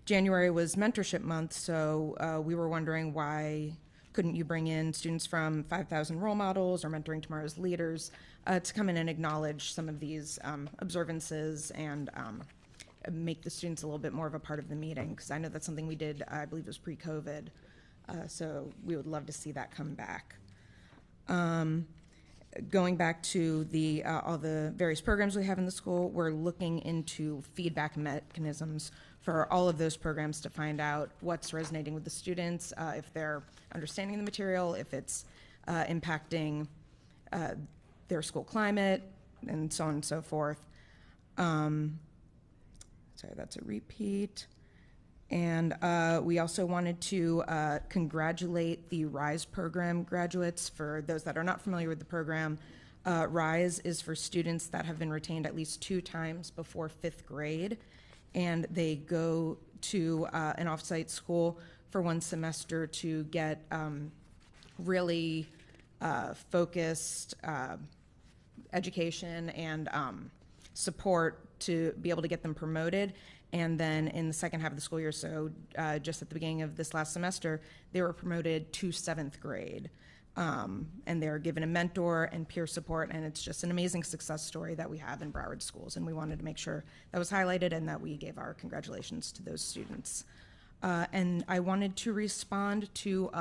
January was mentorship month, so we were wondering why couldn't you bring in students from 5,000 Role Models or Mentoring Tomorrow's Leaders to come in and acknowledge some of these observances and make the students a little bit more of a part of the meeting, because I know that's something we did, I believe it was pre-COVID, So we would love to see that come back. Going back to the all the various programs we have in the school, we're looking into feedback mechanisms for all of those programs to find out what's resonating with the students, if they're understanding the material, if it's impacting their school climate, and so on and so forth. Sorry, that's a repeat. And we also wanted to congratulate the RISE program graduates. For those that are not familiar with the program, RISE is for students that have been retained at least 2 times before 5th grade, and they go to an off-site school for 1 semester to get really focused education and support to be able to get them promoted. And then in the second half of the school year, so just at the beginning of this last semester, they were promoted to 7th grade. And they're given a mentor and peer support, and it's just an amazing success story that we have in Broward schools, and we wanted to make sure that was highlighted and that we gave our congratulations to those students. And I wanted to respond to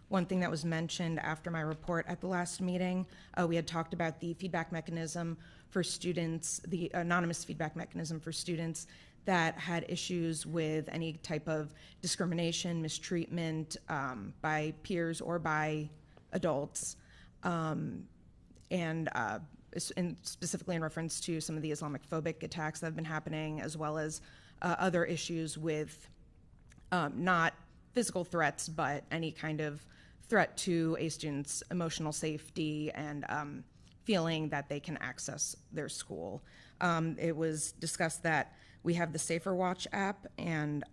one thing that was mentioned after my report at the last meeting. We had talked about the feedback mechanism for students, the anonymous feedback mechanism for students that had issues with any type of discrimination, mistreatment by peers or by adults, and specifically in reference to some of the Islamophobic attacks that have been happening, as well as other issues with not physical threats, but any kind of threat to a student's emotional safety and feeling that they can access their school. It was discussed that we have the Safer Watch app, and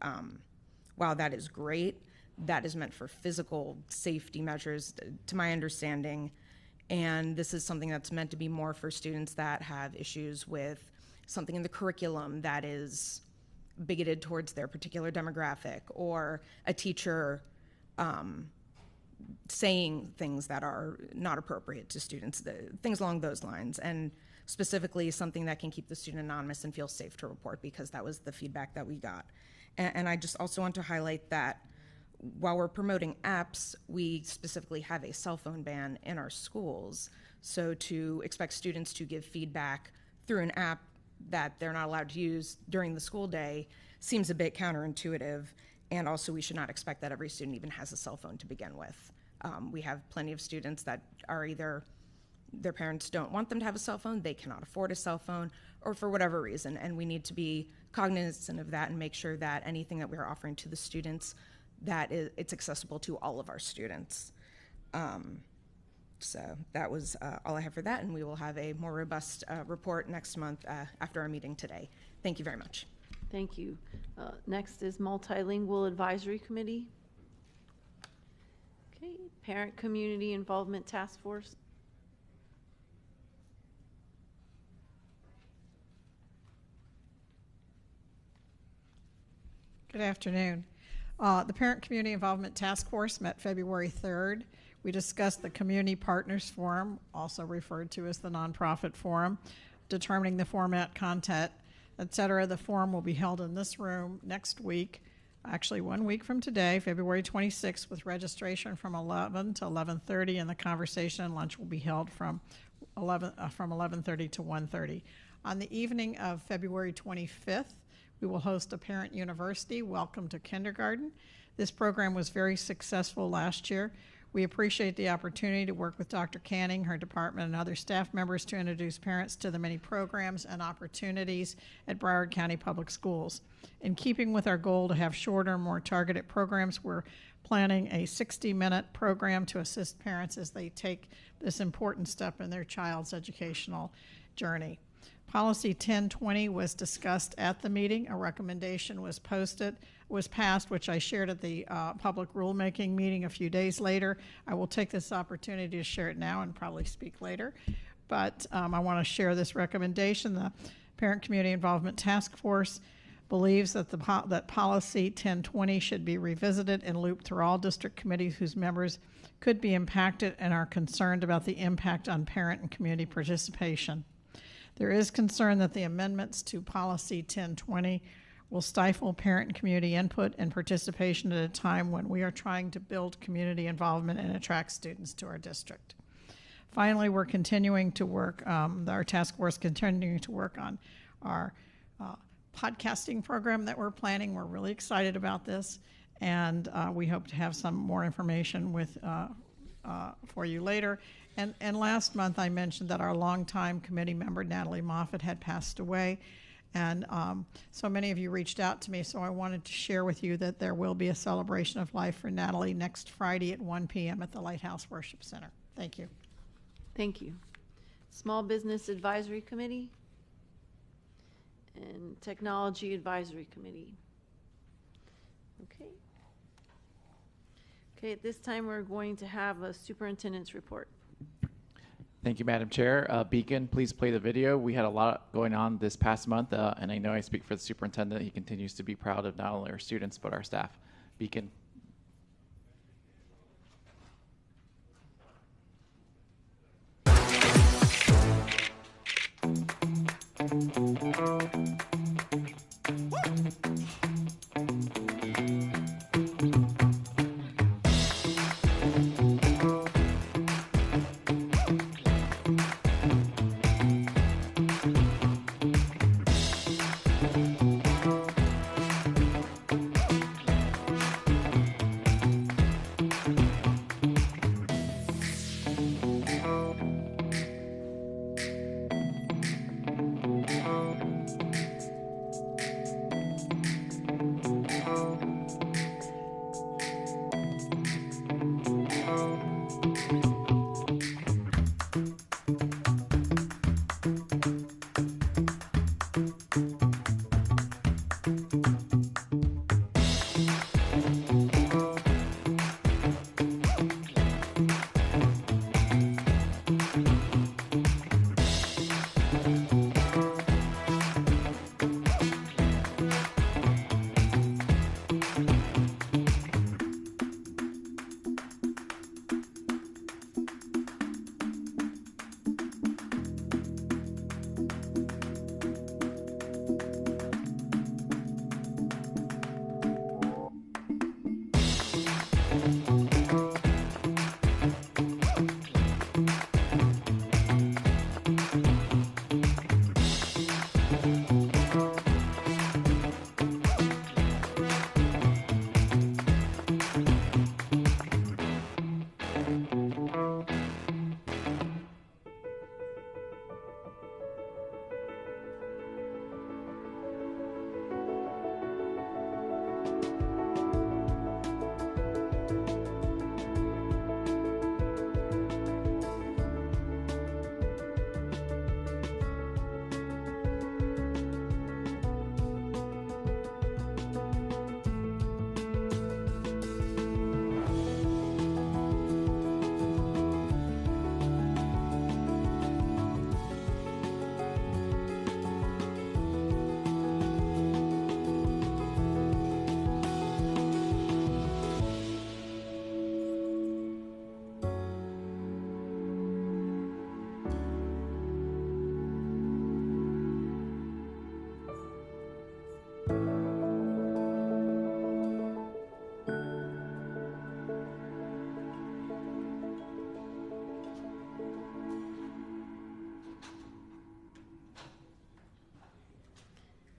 while that is great, that is meant for physical safety measures, to my understanding, and this is something that's meant to be more for students that have issues with something in the curriculum that is bigoted towards their particular demographic, or a teacher saying things that are not appropriate to students, things along those lines, and specifically something that can keep the student anonymous and feel safe to report, because that was the feedback that we got. And I just also want to highlight that while we're promoting apps, we specifically have a cell phone ban in our schools. So to expect students to give feedback through an app that they're not allowed to use during the school day seems a bit counterintuitive. And also, we should not expect that every student even has a cell phone to begin with. We have plenty of students that are either their parents don't want them to have a cell phone, they cannot afford a cell phone, or for whatever reason. And we need to be cognizant of that and make sure that anything that we're offering to the students, that it's accessible to all of our students. So that was all I have for that, and we will have a more robust report next month after our meeting today. Thank you very much.
Thank you. Next is Multilingual Advisory Committee. Okay, Parent Community Involvement Task Force.
Good afternoon. The Parent Community Involvement Task Force met February 3rd. We discussed the Community Partners Forum, also referred to as the Nonprofit Forum, determining the format, content, etc. The forum will be held in this room next week, actually 1 week from today, February 26th, with registration from 11 to 11:30, and the conversation and lunch will be held from 11:30 to 1:30. On the evening of February 25th, we will host a Parent University, Welcome to Kindergarten. This program was very successful last year. We appreciate the opportunity to work with Dr. Canning, her department, and other staff members to introduce parents to the many programs and opportunities at Broward County Public Schools. In keeping with our goal to have shorter, more targeted programs, we're planning a 60-minute program to assist parents as they take this important step in their child's educational journey. Policy 1020 was discussed at the meeting. A recommendation was passed, which I shared at the public rulemaking meeting a few days later. I will take this opportunity to share it now and probably speak later. But I want to share this recommendation. The Parent Community Involvement Task Force believes that that Policy 1020 should be revisited and looped through all district committees whose members could be impacted and are concerned about the impact on parent and community participation. There is concern that the amendments to Policy 1020 will stifle parent and community input and participation at a time when we are trying to build community involvement and attract students to our district. Finally, we're continuing to work, our task force continuing to work on our podcasting program that we're planning. We're really excited about this, and we hope to have some more information for you later. And last month I mentioned that our longtime committee member, Natalie Moffett, had passed away. And so many of you reached out to me, so I wanted to share with you that there will be a celebration of life for Natalie next Friday at 1 p.m. at the Lighthouse Worship Center. Thank you.
Thank you. Small Business Advisory Committee and Technology Advisory Committee. Okay. Okay, at this time we're going to have a superintendent's report.
Thank you, Madam Chair. Beacon, please play the video. We had a lot going on this past month, and I know I speak for the superintendent. He continues to be proud of not only our students, but our staff. Beacon.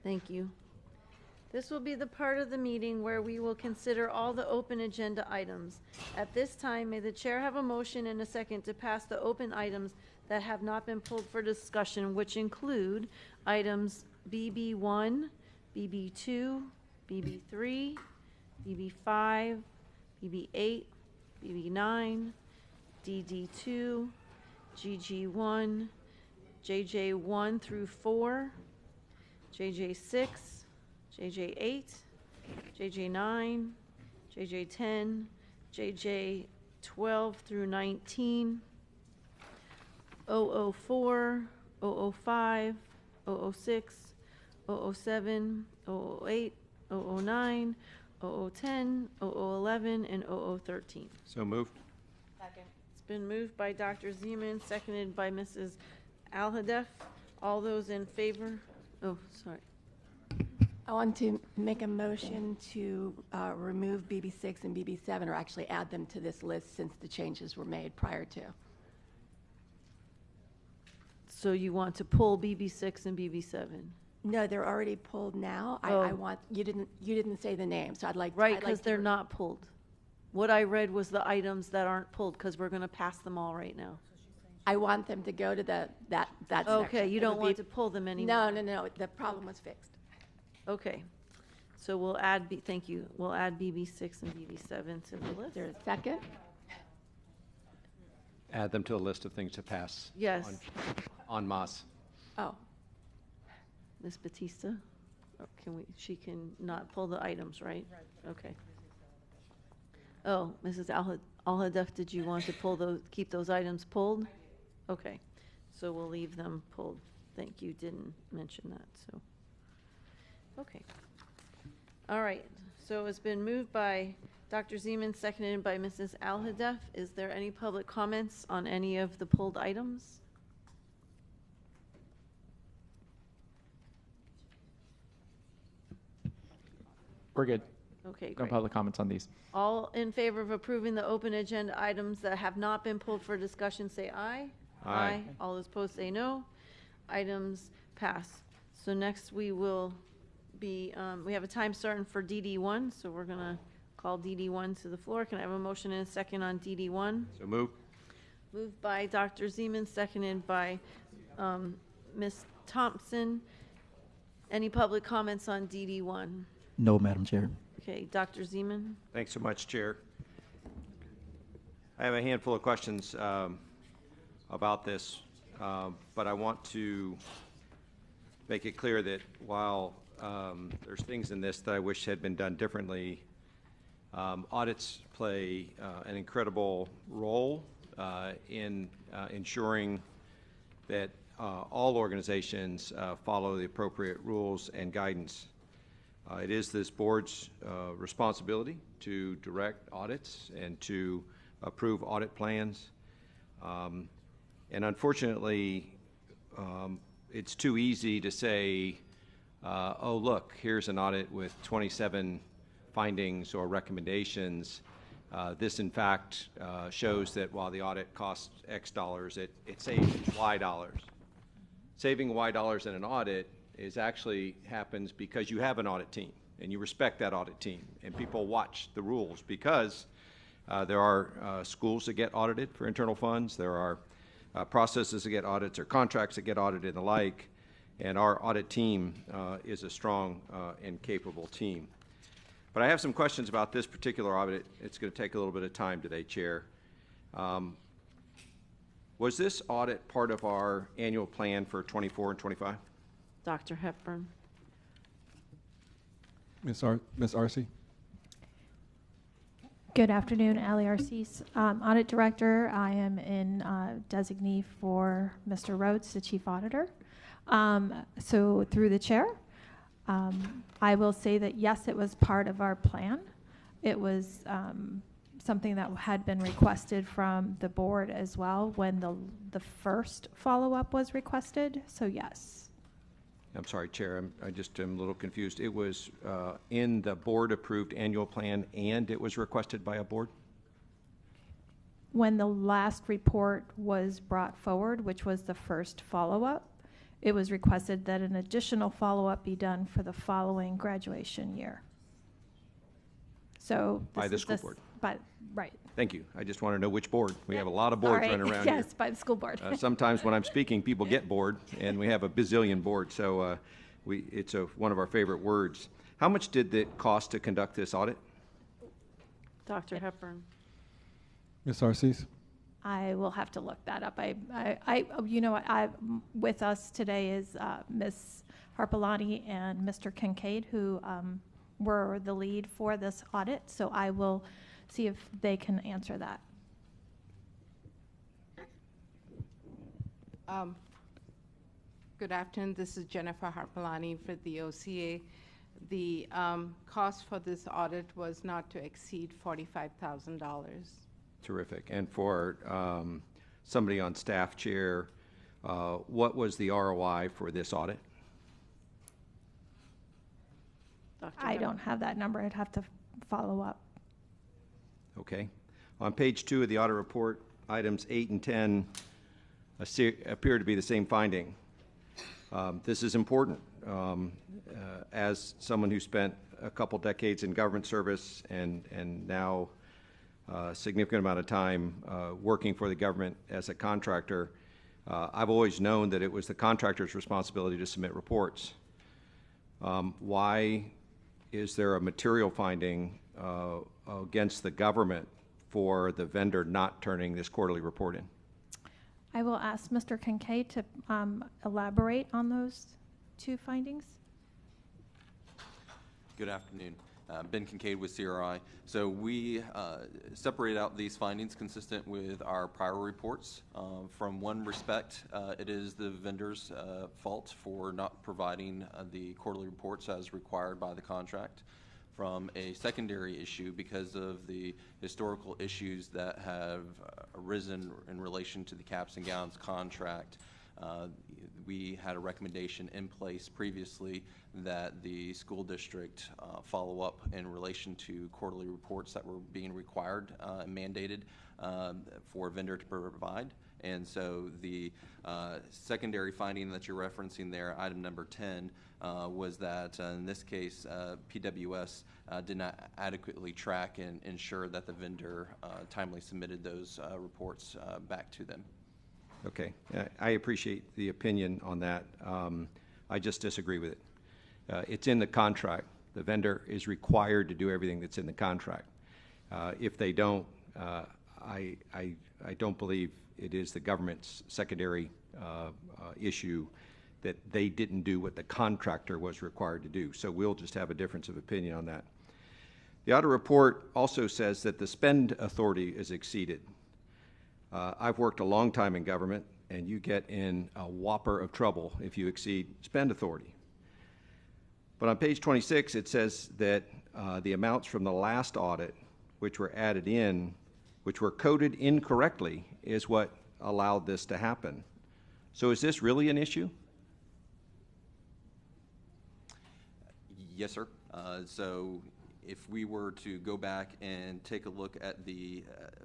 Thank you. This will be the part of the meeting where we will consider all the open agenda items. At this time, may the chair have a motion and a second to pass the open items that have not been pulled for discussion, which include items BB1, BB2, BB3, BB5, BB8, BB9, DD2, GG1, JJ1 through 4, JJ6, JJ8, JJ9, JJ10, JJ12 through 19, 004, 005, 006, 007, 008, 009, 0010, 0011, and 0013.
So moved.
Second. It's been moved by Dr. Zeman, seconded by Mrs. Alhadeff. All those in favor? Oh, sorry.
I want to make a motion to remove BB6 and BB7, or actually add them to this list since the changes were made prior to.
So you want to pull BB6 and BB7?
No, they're already pulled now.
Oh.
I want, you didn't say the name, so I'd like.
Right,
I'd like
because
to
they're not pulled. What I read was the items that aren't pulled, because we're going to pass them all right now.
I want them to go to that
Okay,
section.
you
It
don't
would
want
be-
to pull them anymore?
No, the problem was fixed.
Okay. So we'll add, thank you, we'll add BB6 and BB7 to the list.
Is there a second?
Add them to a list of things to pass.
Yes.
On Moss.
Oh.
Ms. Batista? Oh, she can not pull the items, right? Right. Okay. Oh, Mrs. Al-Hadaf, did you want to keep those items pulled? Okay, so we'll leave them pulled. Thank you, didn't mention that, so. Okay. All right, so it's been moved by Dr. Zeman, seconded by Mrs. Al-Hadaf. Is there any public comments on any of the pulled items?
We're good.
Okay,
No
great.
public comments on these.
All in favor of approving the open agenda items that have not been pulled for discussion, say aye.
Aye.
All those opposed, say no. Items pass. So next we will be, we have a time certain for DD1, so we're going to call DD1 to the floor. Can I have a motion and a second on DD1?
So move.
Moved by Dr. Zeman, seconded by Ms. Thompson. Any public comments on DD1?
No, Madam Chair.
Okay, Dr. Zeman?
Thanks so much, Chair. I have a handful of questions about this, but I want to make it clear that while there's things in this that I wish had been done differently, audits play an incredible role in ensuring that all organizations follow the appropriate rules and guidance. It is this board's responsibility to direct audits and to approve audit plans. And unfortunately, it's too easy to say, oh, look, here's an audit with 27 findings or recommendations. This, in fact, shows that while the audit costs X dollars, it saves Y dollars. Saving Y dollars in an audit actually happens because you have an audit team and you respect that audit team, and people watch the rules because there are schools that get audited for internal funds, there are processes that get audits or contracts that get audited and the like, and our audit team is a strong and capable team. But I have some questions about this particular audit. It's going to take a little bit of time today, Chair. Was this audit part of our annual plan for 24 and 25?
Dr. Hepburn.
Ms. Arce?
Good afternoon, Ali Arces, Audit Director. I am in designee for Mr. Rhodes, the Chief Auditor. So through the chair, I will say that yes, it was part of our plan. It was something that had been requested from the board as well when the first follow-up was requested, so yes.
I'm sorry, Chair, I just am a little confused. It was in the board-approved annual plan and it was requested by a board?
When the last report was brought forward, which was the first follow-up, it was requested that an additional follow-up be done for the following graduation year. So
By the school board?
Right.
Thank you. I just want to know which board. We have a lot of boards
All right.
running around
Yes,
here.
by the school board.
Sometimes when I'm speaking, people get bored, and we have a bazillion boards, so it's one of our favorite words. How much did it cost to conduct this audit?
Dr. Hepburn.
Ms. Arce?
I will have to look that up. You know what, with us today is Ms. Harpalani and Mr. Kincaid, who were the lead for this audit, so I will see if they can answer that.
Good afternoon. This is Jennifer Harpalani for the OCA. The cost for this audit was not to exceed $45,000.
Terrific. And for somebody on staff, Chair, what was the ROI for this audit?
Dr.
I
Deborah.
don't have that number. I'd have to follow up.
Okay. On page 2 of the audit report, items 8 and 10 appear to be the same finding. This is important. As someone who spent a couple decades in government service and now a significant amount of time working for the government as a contractor, I've always known that it was the contractor's responsibility to submit reports. Why is there a material finding against the government for the vendor not turning this quarterly report in?
I will ask Mr. Kincaid to elaborate on those two findings.
Good afternoon. Ben Kincaid with CRI. So we separated out these findings consistent with our prior reports. From one respect, it is the vendor's fault for not providing the quarterly reports as required by the contract. From a secondary issue, because of the historical issues that have arisen in relation to the caps and gowns contract, we had a recommendation in place previously that the school district follow up in relation to quarterly reports that were being required and mandated for a vendor to provide. And so the secondary finding that you're referencing there, item number 10, was that in this case, PWS did not adequately track and ensure that the vendor timely submitted those reports back to them.
Okay. I appreciate the opinion on that. I just disagree with it. It's in the contract. The vendor is required to do everything that's in the contract. If they don't, I don't believe it is the government's secondary issue that they didn't do what the contractor was required to do. So we'll just have a difference of opinion on that. The audit report also says that the spend authority is exceeded. I've worked a long time in government, and you get in a whopper of trouble if you exceed spend authority. But on page 26, it says that the amounts from the last audit, which were added in, which were coded incorrectly, is what allowed this to happen. So is this really an issue?
Yes, sir. So if we were to go back and take a look at the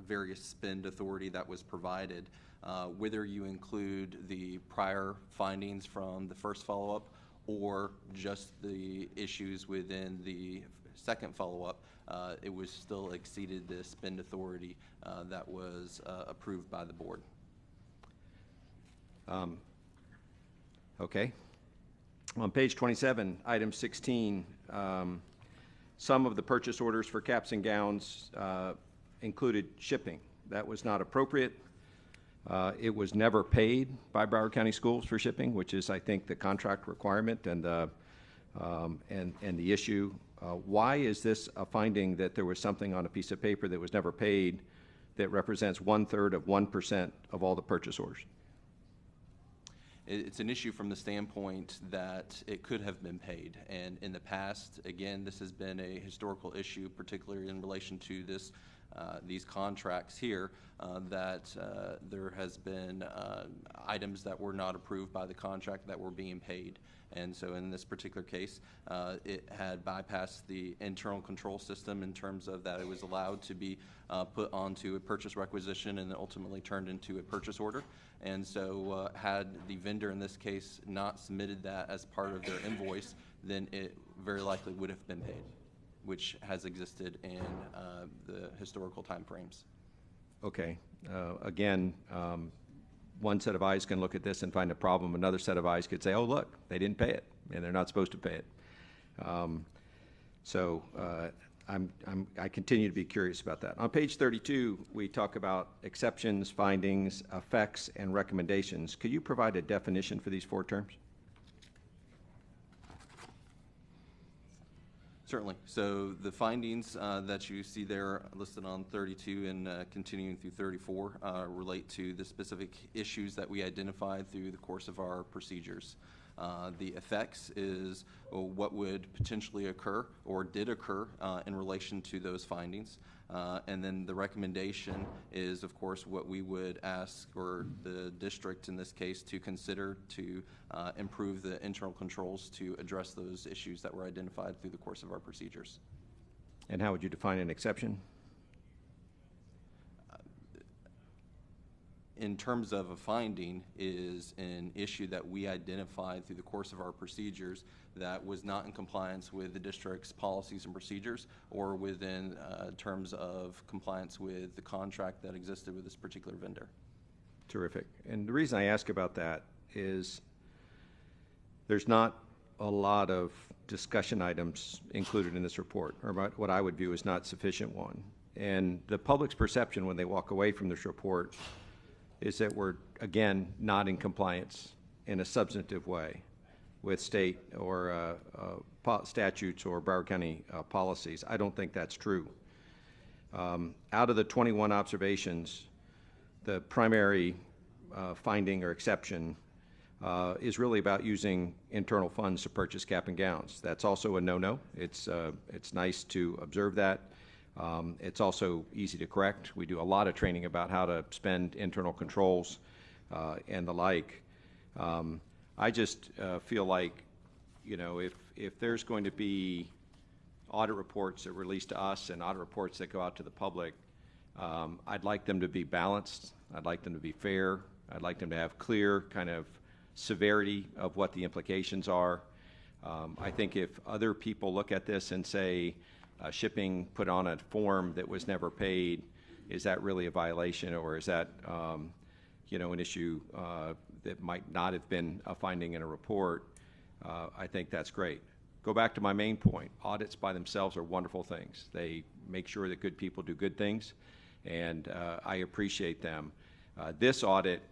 various spend authority that was provided, whether you include the prior findings from the first follow-up or just the issues within the second follow-up, it was still exceeded the spend authority that was approved by the board.
Okay. On page 27, item 16, some of the purchase orders for caps and gowns included shipping. That was not appropriate. It was never paid by Broward County Schools for shipping, which is, I think, the contract requirement and the issue. Why is this a finding that there was something on a piece of paper that was never paid that represents 1/3 of 1% of all the purchase orders?
It's an issue from the standpoint that it could have been paid. And in the past, again, this has been a historical issue, particularly in relation to this, these contracts here, that there has been items that were not approved by the contract that were being paid. And so in this particular case, it had bypassed the internal control system in terms of that it was allowed to be put onto a purchase requisition and ultimately turned into a purchase order. And so had the vendor in this case not submitted that as part of their invoice, then it very likely would have been paid, which has existed in the historical timeframes.
Okay. Again, one set of eyes can look at this and find a problem. Another set of eyes could say, oh, look, they didn't pay it, and they're not supposed to pay it. I continue to be curious about that. On page 32, we talk about exceptions, findings, effects, and recommendations. Could you provide a definition for these 4 terms?
Certainly. So the findings that you see there listed on 32 and continuing through 34 relate to the specific issues that we identified through the course of our procedures. The effects is what would potentially occur or did occur in relation to those findings. And then the recommendation is, of course, what we would ask, or the district in this case, to consider to improve the internal controls to address those issues that were identified through the course of our procedures.
And how would you define an exception?
In terms of a finding, is an issue that we identified through the course of our procedures that was not in compliance with the district's policies and procedures, or within terms of compliance with the contract that existed with this particular vendor.
Terrific. And the reason I ask about that is there's not a lot of discussion items included in this report, or what I would view as not sufficient one. And the public's perception when they walk away from this report is that we're, again, not in compliance in a substantive way with state or statutes or Broward County policies. I don't think that's true. Out of the 21 observations, the primary finding or exception is really about using internal funds to purchase cap and gowns. That's also a no-no. It's nice to observe that. It's also easy to correct. We do a lot of training about how to spend internal controls and the like. I just feel like, you know, if there's going to be audit reports that are released to us and audit reports that go out to the public, I'd like them to be balanced. I'd like them to be fair. I'd like them to have clear kind of severity of what the implications are. I think if other people look at this and say, shipping put on a form that was never paid, is that really a violation, or is that you know, an issue that might not have been a finding in a report? I think that's great. Go back to my main point. Audits by themselves are wonderful things. They make sure that good people do good things, and I appreciate them. This audit,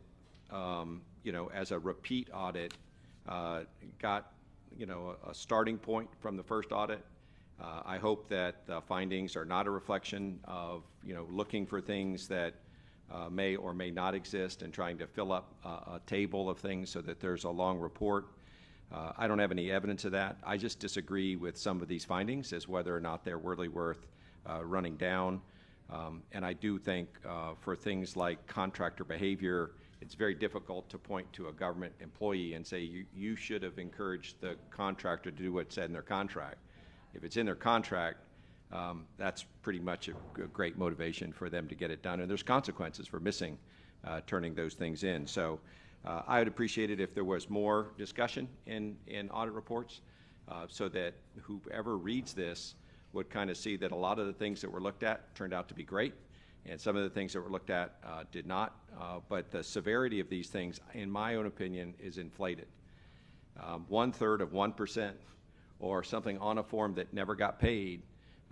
you know, as a repeat audit, got, you know, a starting point from the first audit. I hope that the findings are not a reflection of, you know, looking for things that may or may not exist and trying to fill up a table of things so that there's a long report. I don't have any evidence of that. I just disagree with some of these findings as whether or not they're really worth running down. And I do think for things like contractor behavior, it's very difficult to point to a government employee and say, you should have encouraged the contractor to do what's said in their contract. If it's in their contract, that's pretty much a great motivation for them to get it done. And there's consequences for missing turning those things in. So I would appreciate it if there was more discussion in audit reports so that whoever reads this would kind of see that a lot of the things that were looked at turned out to be great, and some of the things that were looked at did not. But the severity of these things, in my own opinion, is inflated. 1/3 of 1% or something on a form that never got paid,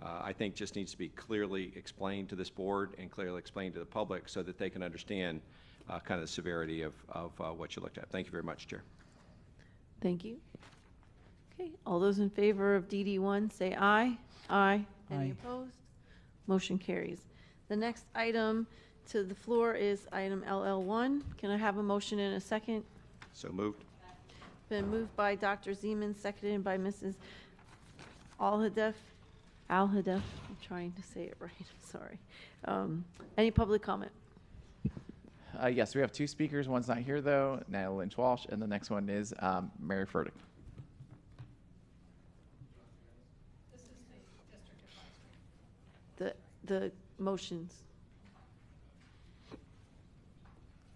I think just needs to be clearly explained to this board and clearly explained to the public so that they can understand kind of the severity of what you looked at. Thank you very much, Chair.
Thank you. Okay, all those in favor of DD1 say aye. Aye. Any opposed? Motion carries. The next item to the floor is item LL1. Can I have a motion in a second?
So moved.
Been moved by Dr. Zeman, seconded by Mrs. Alhadeff. I'm trying to say it right, sorry. Any public comment?
Yes, we have two speakers. One's not here, though, Natalie Lynch Walsh, and the next one is Mary Furtick.
The motions.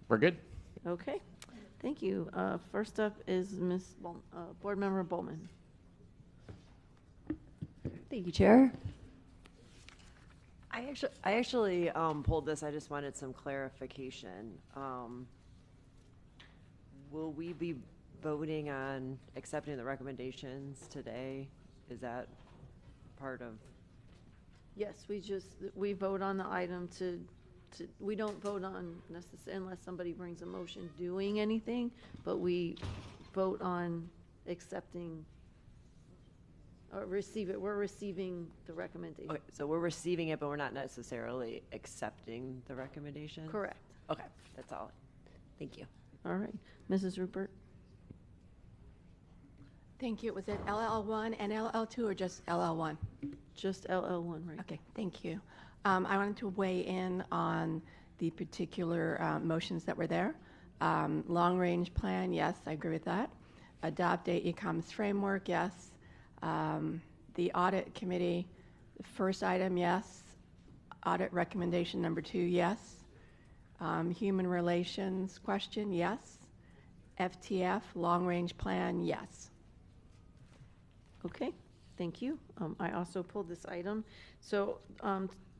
We're good?
Okay, thank you. First up is Board Member Bowman.
Thank you, Chair. I actually pulled this. I just wanted some clarification. Will we be voting on accepting the recommendations today? Is that part of?
Yes, we vote on the item we don't vote on necessarily unless somebody brings a motion doing anything, but we vote on accepting or receive it. We're receiving the recommendation.
Okay, so we're receiving it, but we're not necessarily accepting the recommendation?
Correct.
Okay, that's all. Thank you.
All right. Mrs. Rupert?
Thank you. Was it LL1 and LL2 or just LL1?
Just LL1, right?
Okay, thank you. I wanted to weigh in on the particular motions that were there. Long-range plan, yes, I agree with that. Adopt a e-commerce framework, yes. The audit committee, the first item, yes. Audit recommendation number 2, yes. Human relations question, yes. FTF, long-range plan, yes.
Okay, thank you. I also pulled this item. So,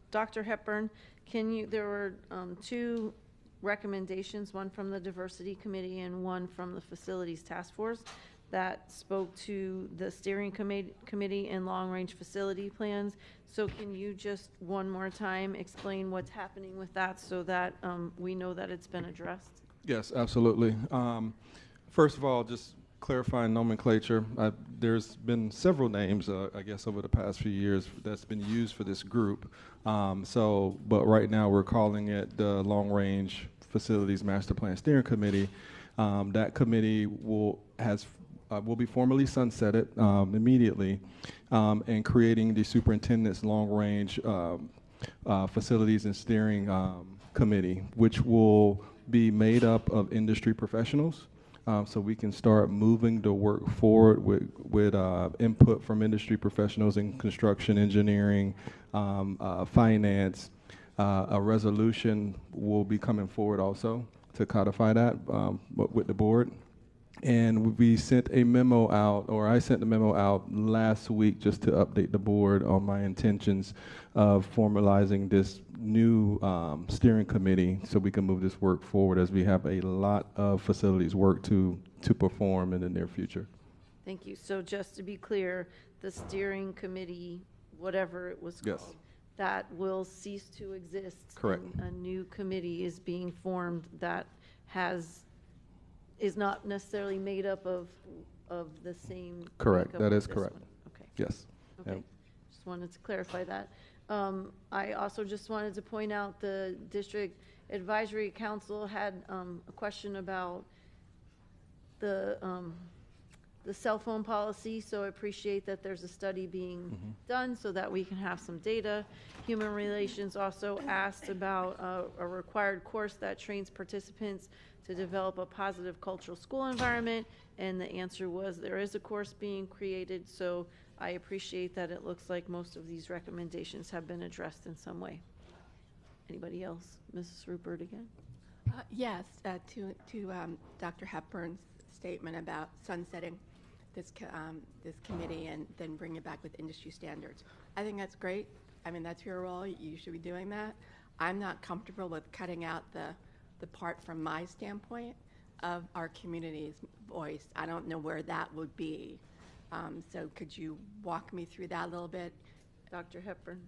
Dr. Hepburn, there were 2 recommendations, one from the Diversity Committee and one from the Facilities Task Force that spoke to the steering committee and long-range facility plans. So can you just one more time explain what's happening with that so that we know that it's been addressed?
Yes, absolutely. First of all, just clarifying nomenclature. There's been several names, I guess, over the past few years that's been used for this group. But right now we're calling it the Long Range Facilities Master Plan Steering Committee. That committee will be formally sunsetted immediately, and creating the Superintendent's Long Range Facilities and Steering Committee, which will be made up of industry professionals. So we can start moving the work forward with input from industry professionals in construction, engineering, finance. A resolution will be coming forward also to codify that with the board. And we sent a memo out, or I sent the memo out last week just to update the board on my intentions of formalizing this new steering committee so we can move this work forward, as we have a lot of facilities work to perform in the near future.
Thank you. So just to be clear, the steering committee, whatever it was
Yes.
called, that will cease to exist.
Correct.
And a new committee is being formed that is not necessarily made up of the same.
Correct.
makeup
That
as
is
this
correct.
one. Okay.
Yes.
Okay.
Yep.
Just wanted to clarify that. I also just wanted to point out the District Advisory Council had a question about the cell phone policy, so I appreciate that there's a study being done so that we can have some data. Human Relations also asked about a required course that trains participants to develop a positive cultural school environment, and the answer was there is a course being created, so I appreciate that it looks like most of these recommendations have been addressed in some way. Anybody else? Mrs. Rupert again?
Yes, to Dr. Hepburn's statement about sunsetting this committee and then bring it back with industry standards. I think that's great. I mean, that's your role. You should be doing that. I'm not comfortable with cutting out the part from my standpoint of our community's voice. I don't know where that would be. So could you walk me through that a little bit?
Dr. Hepburn?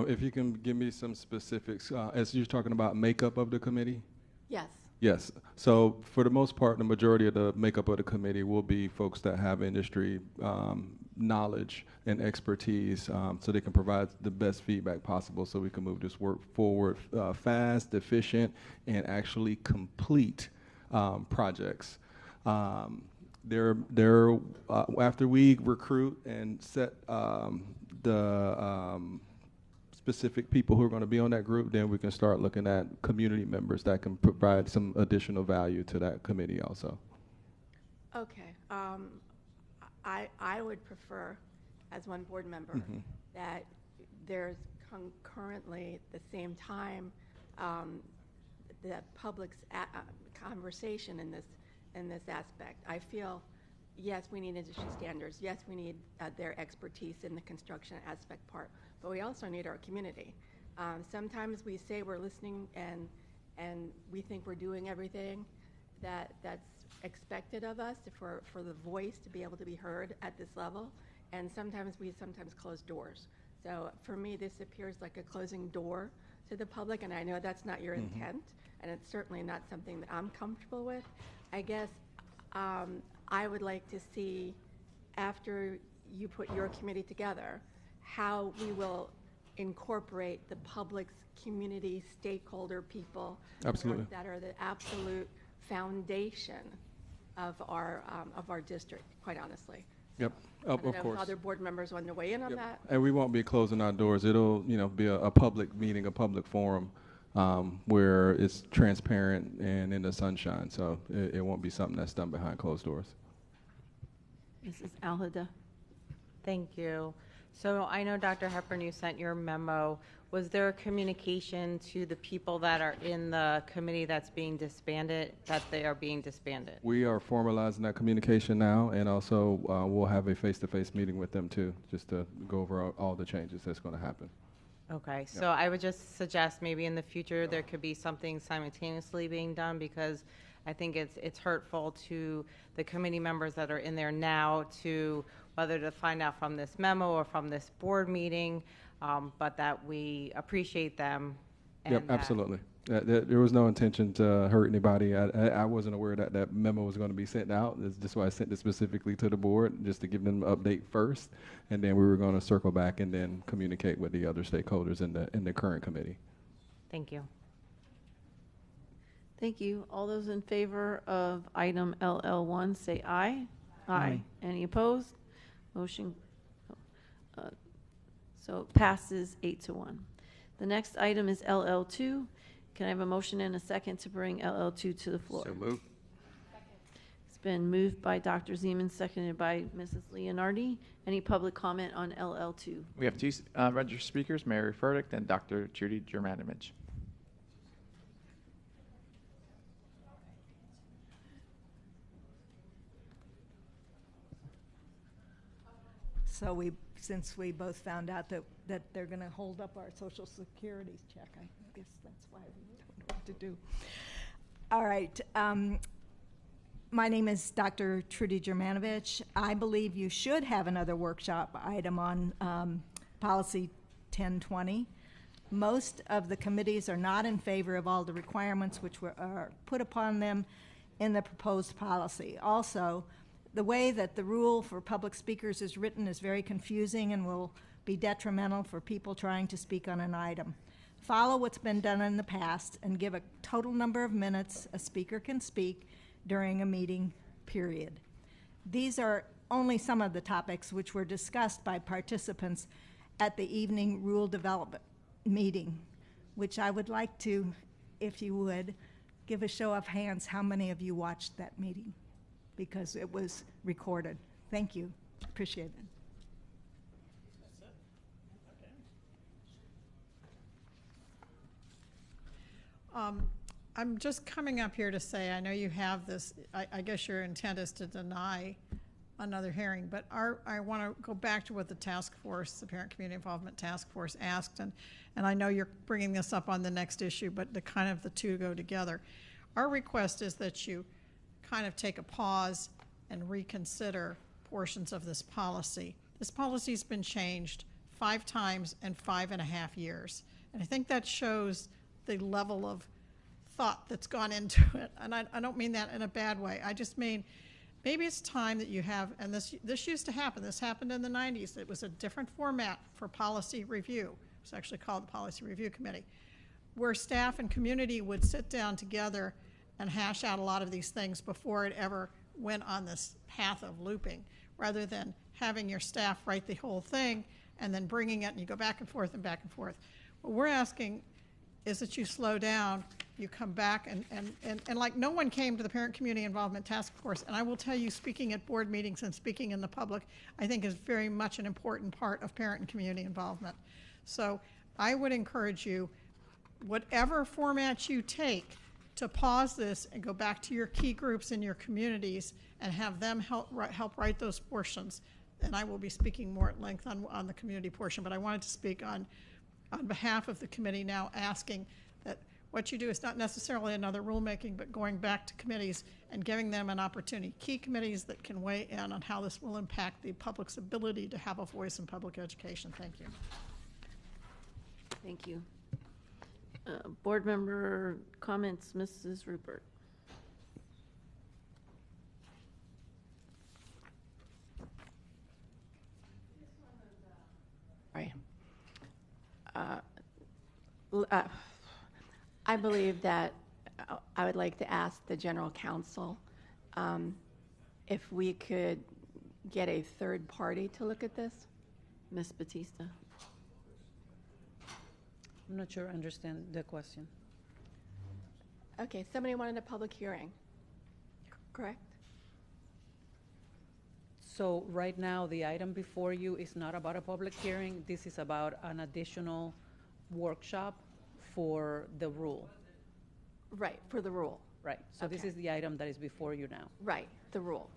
If you can give me some specifics, as you're talking about makeup of the committee?
Yes.
Yes. So for the most part, the majority of the makeup of the committee will be folks that have industry knowledge and expertise, so they can provide the best feedback possible so we can move this work forward fast, efficient, and actually complete projects. After we recruit and set the specific people who are going to be on that group, then we can start looking at community members that can provide some additional value to that committee also.
Okay. I would prefer, as one board member, that there's concurrently at the same time the public's conversation in this aspect. I feel, yes, we need industry standards. Yes, we need their expertise in the construction aspect part, but we also need our community. Sometimes we say we're listening and we think we're doing everything that's expected of us for the voice to be able to be heard at this level, and sometimes we close doors. So for me, this appears like a closing door to the public, and I know that's not your intent, and it's certainly not something that I'm comfortable with. I guess I would like to see, after you put your committee together, how we will incorporate the public's community stakeholder people.
Absolutely.
that are the absolute foundation of our district, quite honestly.
Yep,
I don't
of
know if
course.
other board members want to weigh in on that.
And we won't be closing our doors. It'll, be a public meeting, a public forum, where it's transparent and in the sunshine. So it won't be something that's done behind closed doors.
Mrs. Alhada.
Thank you. So I know, Dr. Hepburn, you sent your memo. Was there a communication to the people that are in the committee that's being disbanded, that they are being disbanded?
We are formalizing that communication now, and also we'll have a face-to-face meeting with them too, just to go over all the changes that's going to happen.
Okay, so I would just suggest maybe in the future there could be something simultaneously being done, because I think it's hurtful to the committee members that are in there now to whether to find out from this memo or from this board meeting, but that we appreciate them. And
Yep, absolutely. There was no intention to hurt anybody. I wasn't aware that that memo was going to be sent out. That's why I sent it specifically to the board, just to give them an update first, and then we were going to circle back and then communicate with the other stakeholders in the current committee.
Thank you.
Thank you. All those in favor of item LL1 say aye.
Aye.
Any opposed? Motion so passes 8-1. The next item is LL2. Can I have a motion and a second to bring LL2 to the floor?
So moved.
It's been moved by Dr. Zeman, seconded by Mrs. Leonardi. Any public comment on LL2?
We have two registered speakers, Mary Furtick and Dr. Trudy Germanovich.
So since we both found out that they're going to hold up our Social Security check, I guess that's why we don't know what to do. All right. My name is Dr. Trudy Germanovich. I believe you should have another workshop item on policy 1020. Most of the committees are not in favor of all the requirements which are put upon them in the proposed policy. Also, the way that the rule for public speakers is written is very confusing and will be detrimental for people trying to speak on an item. Follow what's been done in the past and give a total number of minutes a speaker can speak during a meeting period. These are only some of the topics which were discussed by participants at the evening rule development meeting, which I would like to, if you would, give a show of hands how many of you watched that meeting, because it was recorded. Thank you. Appreciate it.
I'm just coming up here to say, I know you have this, I guess your intent is to deny another hearing, but I want to go back to what the task force, the Parent Community Involvement Task Force asked, and I know you're bringing this up on the next issue, but the two go together. Our request is that you kind of take a pause and reconsider portions of this policy. This policy's been changed 5 times in 5.5 years, and I think that shows the level of thought that's gone into it. And I don't mean that in a bad way. I just mean maybe it's time that you have, and this used to happen. This happened in the 90s. It was a different format for policy review. It was actually called the Policy Review Committee, where staff and community would sit down together and hash out a lot of these things before it ever went on this path of looping, rather than having your staff write the whole thing and then bringing it and you go back and forth and back and forth. What we're asking is that you slow down, you come back, and like no one came to the Parent Community Involvement Task Force, and I will tell you, speaking at board meetings and speaking in the public, I think is very much an important part of parent and community involvement. So I would encourage you, whatever format you take, to pause this and go back to your key groups in your communities and have them help write those portions. And I will be speaking more at length on the community portion, but I wanted to speak on behalf of the committee now, asking that what you do is not necessarily another rulemaking, but going back to committees and giving them an opportunity, key committees that can weigh in on how this will impact the public's ability to have a voice in public education. Thank you.
Thank you. Board member comments, Mrs. Rupert.
Right. I believe that I would like to ask the general counsel if we could get a third party to look at this?
Ms. Batista?
I'm not sure I understand the question.
Okay, somebody wanted a public hearing, correct?
So right now, the item before you is not about a public hearing. This is about an additional workshop for the rule.
Right, for the rule.
Right. So this
Okay.
is the item that is before you now.
Right, the rule.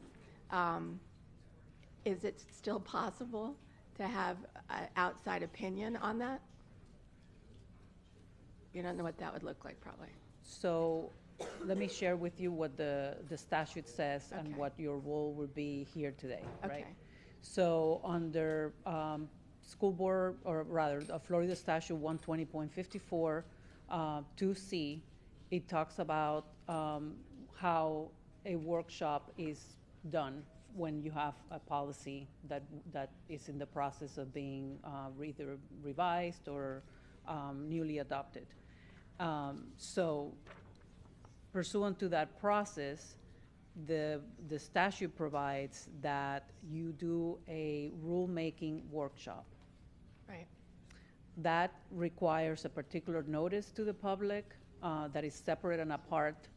Is it still possible to have an outside opinion on that? You don't know what that would look like, probably.
So let me share with you what the statute says and
Okay.
what your role would be here today, right?
Okay.
So under school board, or rather, Florida statute 120.54, 2C, it talks about how a workshop is done when you have a policy that is in the process of being either revised or newly adopted. So pursuant to that process, the statute provides that you do a rulemaking workshop.
Right.
That requires a particular notice to the public that is separate and apart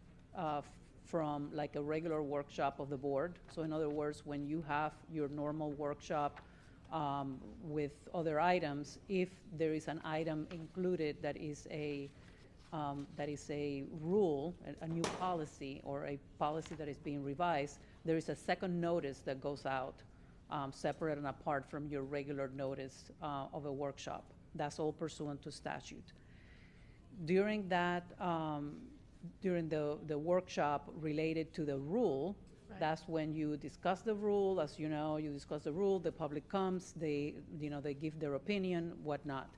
from like a regular workshop of the board. So in other words, when you have your normal workshop with other items, if there is an item included that is a rule, a new policy, or a policy that is being revised, there is a second notice that goes out separate and apart from your regular notice of a workshop. That's all pursuant to statute. During that, during the workshop related to the rule,
Right.
that's when you discuss the rule. As you know, you discuss the rule, the public comes, they give their opinion, whatnot.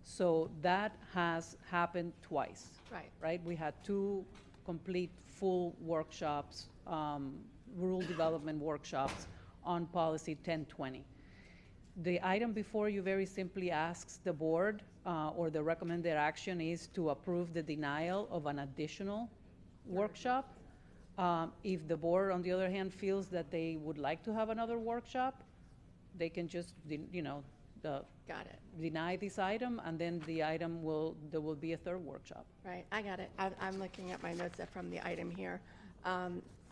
So that has happened twice.
Right.
Right? We had two complete full workshops, rule development workshops on policy 1020. The item before you very simply asks the board, or the recommended action is to approve the denial of an additional workshop. If the board, on the other hand, feels that they would like to have another workshop, they can just,
Got it.
deny this item, and then there will be a third workshop.
Right, I got it. I'm looking at my notes from the item here.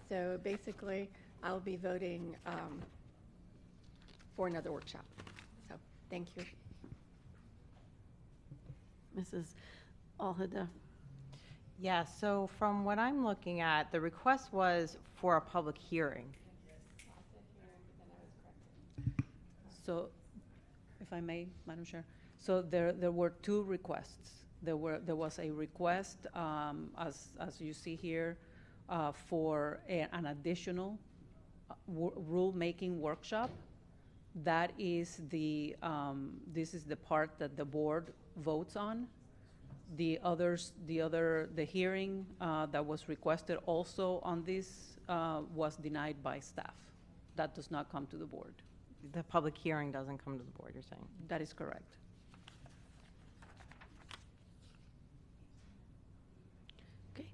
So basically, I'll be voting for another workshop. So, thank you.
Mrs. Alhada?
Yeah, so from what I'm looking at, the request was for a public hearing.
So, if I may, Madam Chair, so there were two requests. There was a request, as you see here, for an additional rulemaking workshop. That is this is the part that the board votes on. The hearing that was requested also on this was denied by staff. That does not come to the board.
The public hearing doesn't come to the board, you're saying?
That is correct.
Okay.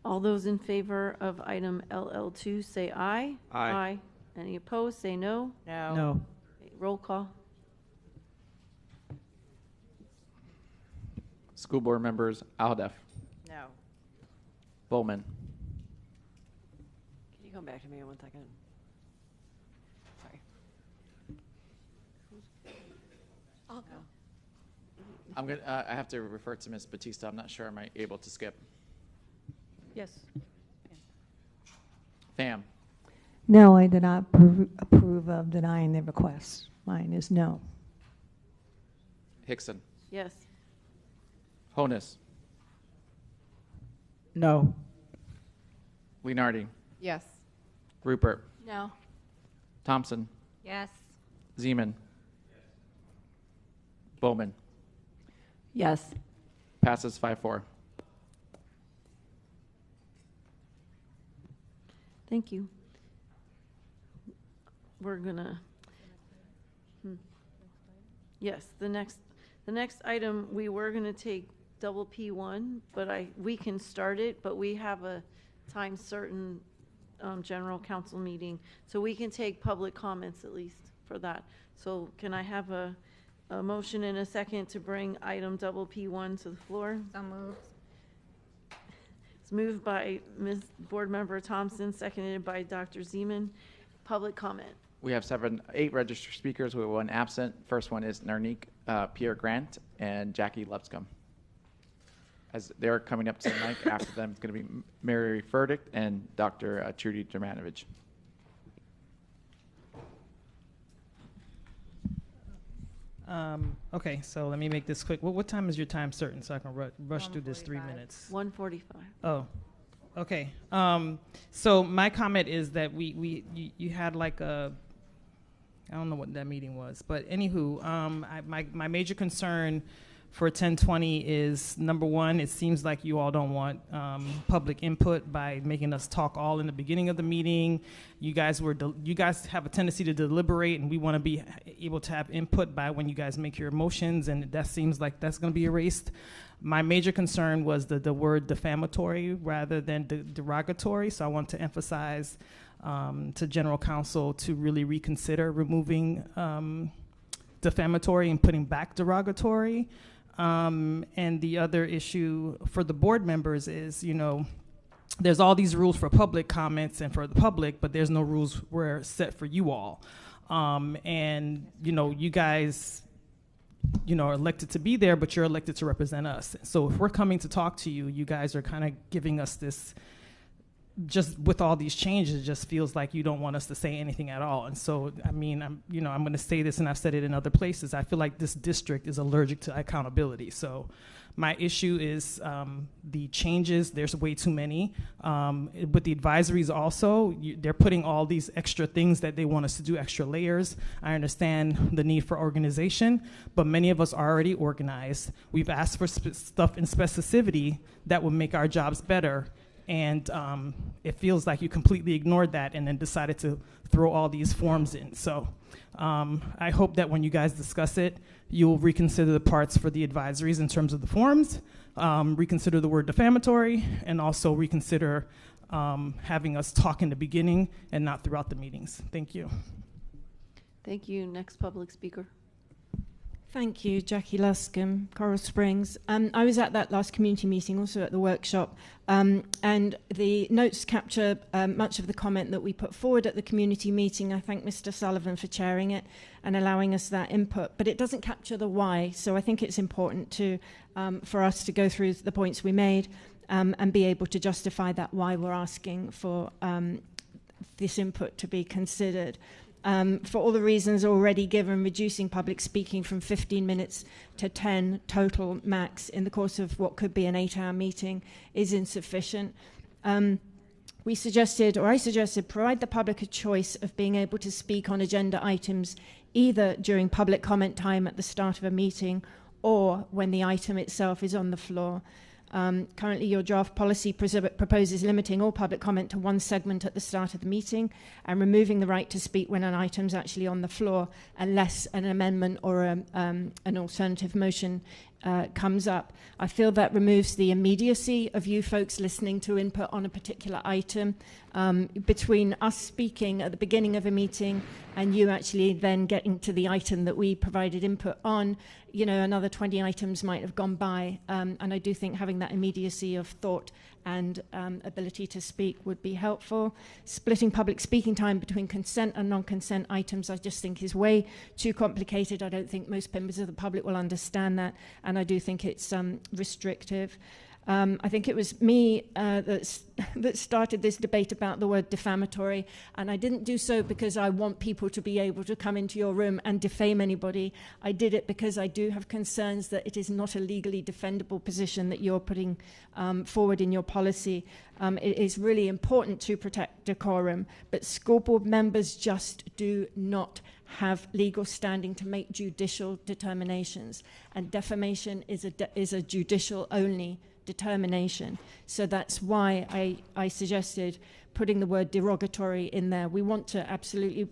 All those in favor of item LL2 say aye.
Aye.
Any opposed, say no.
No.
No.
Okay, roll call.
School board members Aldef,
No.
Bowman,
Can you come back to me in 1 second? Sorry.
I'll go.
I'm gonna. I have to refer to Ms. Batista. I'm not sure I'm able to skip.
Yes.
Pham,
No, I did not approve of denying the request. Mine is no.
Hickson,
Yes.
Honus,
No.
Lenardi,
Yes.
Rupert,
No.
Thompson,
Yes.
Zeman, Bowman.
Yes.
Passes 5-4.
Thank you. We're gonna, yes, the next item, we were gonna take double P1, but we can start it, but we have a time certain general council meeting, so we can take public comments at least for that. So can I have a motion and a second to bring item double P1 to the floor?
So moved.
It's moved by Ms. Board Member Thompson, seconded by Dr. Zeman. Public comment.
We have 8 registered speakers. We have 1 absent. First one is Narnique Pierre Grant and Jackie Lupscomb. As they're coming up to the mic, after them it's going to be Mary Furtick and Dr. Trudy Dermanovich.
Okay, so let me make this quick. What time is your time certain so I can rush through this 3 minutes?
1:45.
Oh, okay. So my comment is that you had like a, I don't know what that meeting was, but anywho, my major concern for 1020 is, number one, it seems like you all don't want public input by making us talk all in the beginning of the meeting. You guys have a tendency to deliberate, and we want to be able to have input by when you guys make your motions, and that seems like that's going to be erased. My major concern was the word defamatory rather than derogatory, so I want to emphasize to General Counsel to really reconsider removing defamatory and putting back derogatory. And the other issue for the board members is, there's all these rules for public comments and for the public, but there's no rules were set for you all. And, you guys, are elected to be there, but you're elected to represent us. So if we're coming to talk to you, you guys are kind of giving us this, just with all these changes, it just feels like you don't want us to say anything at all. And so, I'm going to say this, and I've said it in other places. I feel like this district is allergic to accountability. So my issue is the changes. There's way too many. With the advisories also, they're putting all these extra things that they want us to do, extra layers. I understand the need for organization, but many of us are already organized. We've asked for stuff in specificity that would make our jobs better. And it feels like you completely ignored that and then decided to throw all these forms in. So I hope that when you guys discuss it, you'll reconsider the parts for the advisories in terms of the forms, reconsider the word defamatory, and also reconsider having us talk in the beginning and not throughout the meetings. Thank you.
Thank you. Next public speaker.
Thank you, Jackie Luscombe, Coral Springs. I was at that last community meeting, also at the workshop, and the notes capture much of the comment that we put forward at the community meeting. I thank Mr. Sullivan for chairing it and allowing us that input, but it doesn't capture the why, so I think it's important to for us to go through the points we made and be able to justify that why we're asking for this input to be considered. For all the reasons already given, reducing public speaking from 15 minutes to 10 total max in the course of what could be an 8-hour meeting is insufficient. I suggested, provide the public a choice of being able to speak on agenda items either during public comment time at the start of a meeting or when the item itself is on the floor. Currently, your draft policy proposes limiting all public comment to one segment at the start of the meeting and removing the right to speak when an item's actually on the floor unless an amendment or an alternative motion comes up. I feel that removes the immediacy of you folks listening to input on a particular item. Between us speaking at the beginning of a meeting and you actually then getting to the item that we provided input on, another 20 items might have gone by. And I do think having that immediacy of thought and ability to speak would be helpful. Splitting public speaking time between consent and non-consent items I just think is way too complicated. I don't think most members of the public will understand that, and I do think it's restrictive. I think it was me that started this debate about the word defamatory, and I didn't do so because I want people to be able to come into your room and defame anybody. I did it because I do have concerns that it is not a legally defendable position that you're putting forward in your policy. It is really important to protect decorum, but school board members just do not have legal standing to make judicial determinations, and defamation is a judicial only determination. So that's why I suggested putting the word derogatory in there. We want to absolutely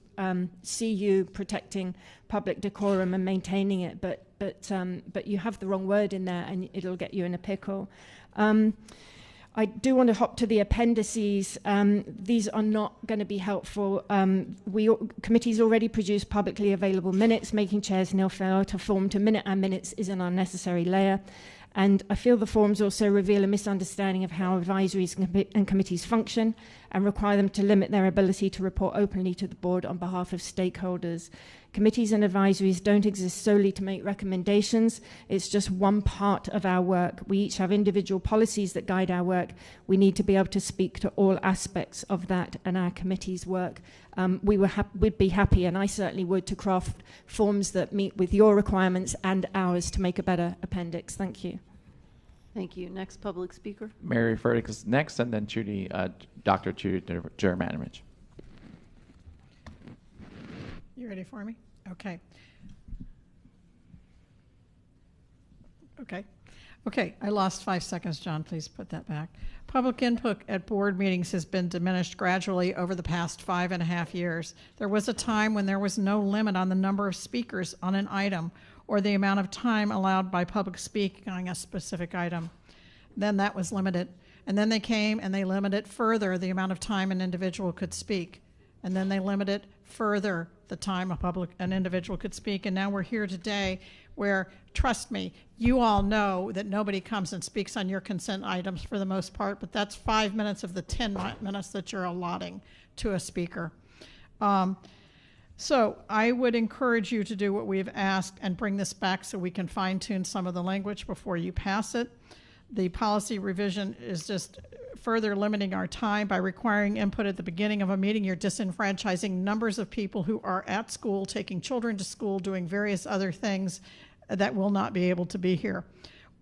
see you protecting public decorum and maintaining it, but you have the wrong word in there and it'll get you in a pickle. I do want to hop to the appendices. These are not going to be helpful. Committees already produce publicly available minutes, making chairs nil fail to form to minute our minutes is an unnecessary layer. And I feel the forms also reveal a misunderstanding of how advisories and committees function and require them to limit their ability to report openly to the board on behalf of stakeholders. Committees and advisories don't exist solely to make recommendations. It's just one part of our work. We each have individual policies that guide our work. We need to be able to speak to all aspects of that and our committee's work. We'd be happy, and I certainly would, to craft forms that meet with your requirements and ours to make a better appendix. Thank you.
Thank you. Next public speaker.
Mary Furtick is next, and then Dr. Judy Germanowicz.
You ready for me? Okay. Okay, I lost 5 seconds, John. Please put that back. Public input at board meetings has been diminished gradually over the past 5.5 years. There was a time when there was no limit on the number of speakers on an item or the amount of time allowed by public speaking on a specific item. Then that was limited. And then they came and they limited further the amount of time an individual could speak. And then they limited further the time an individual could speak. And now we're here today where, trust me, you all know that nobody comes and speaks on your consent items for the most part, but that's 5 minutes of the 10 minutes that you're allotting to a speaker. So I would encourage you to do what we've asked and bring this back so we can fine-tune some of the language before you pass it. The policy revision is just further limiting our time by requiring input at the beginning of a meeting. You're disenfranchising numbers of people who are at school, taking children to school, doing various other things that will not be able to be here.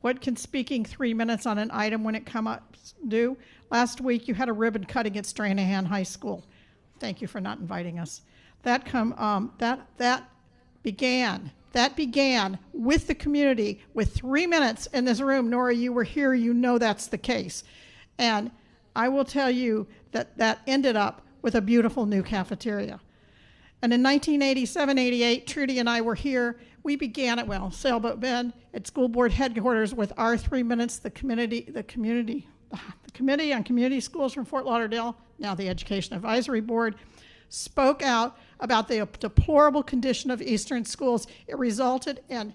What can speaking 3 minutes on an item when it come up do? Last week you had a ribbon cutting at Stranahan High School. Thank you for not inviting us. That began with the community with 3 minutes in this room. Nora, you were here, you know that's the case. And I will tell you that ended up with a beautiful new cafeteria. And in 1987-88, Trudy and I were here. We began at, Sailboat Bend at school board headquarters with our 3 minutes. The Committee on Community Schools from Fort Lauderdale, now the Education Advisory Board, spoke out about the deplorable condition of Eastern schools. It resulted in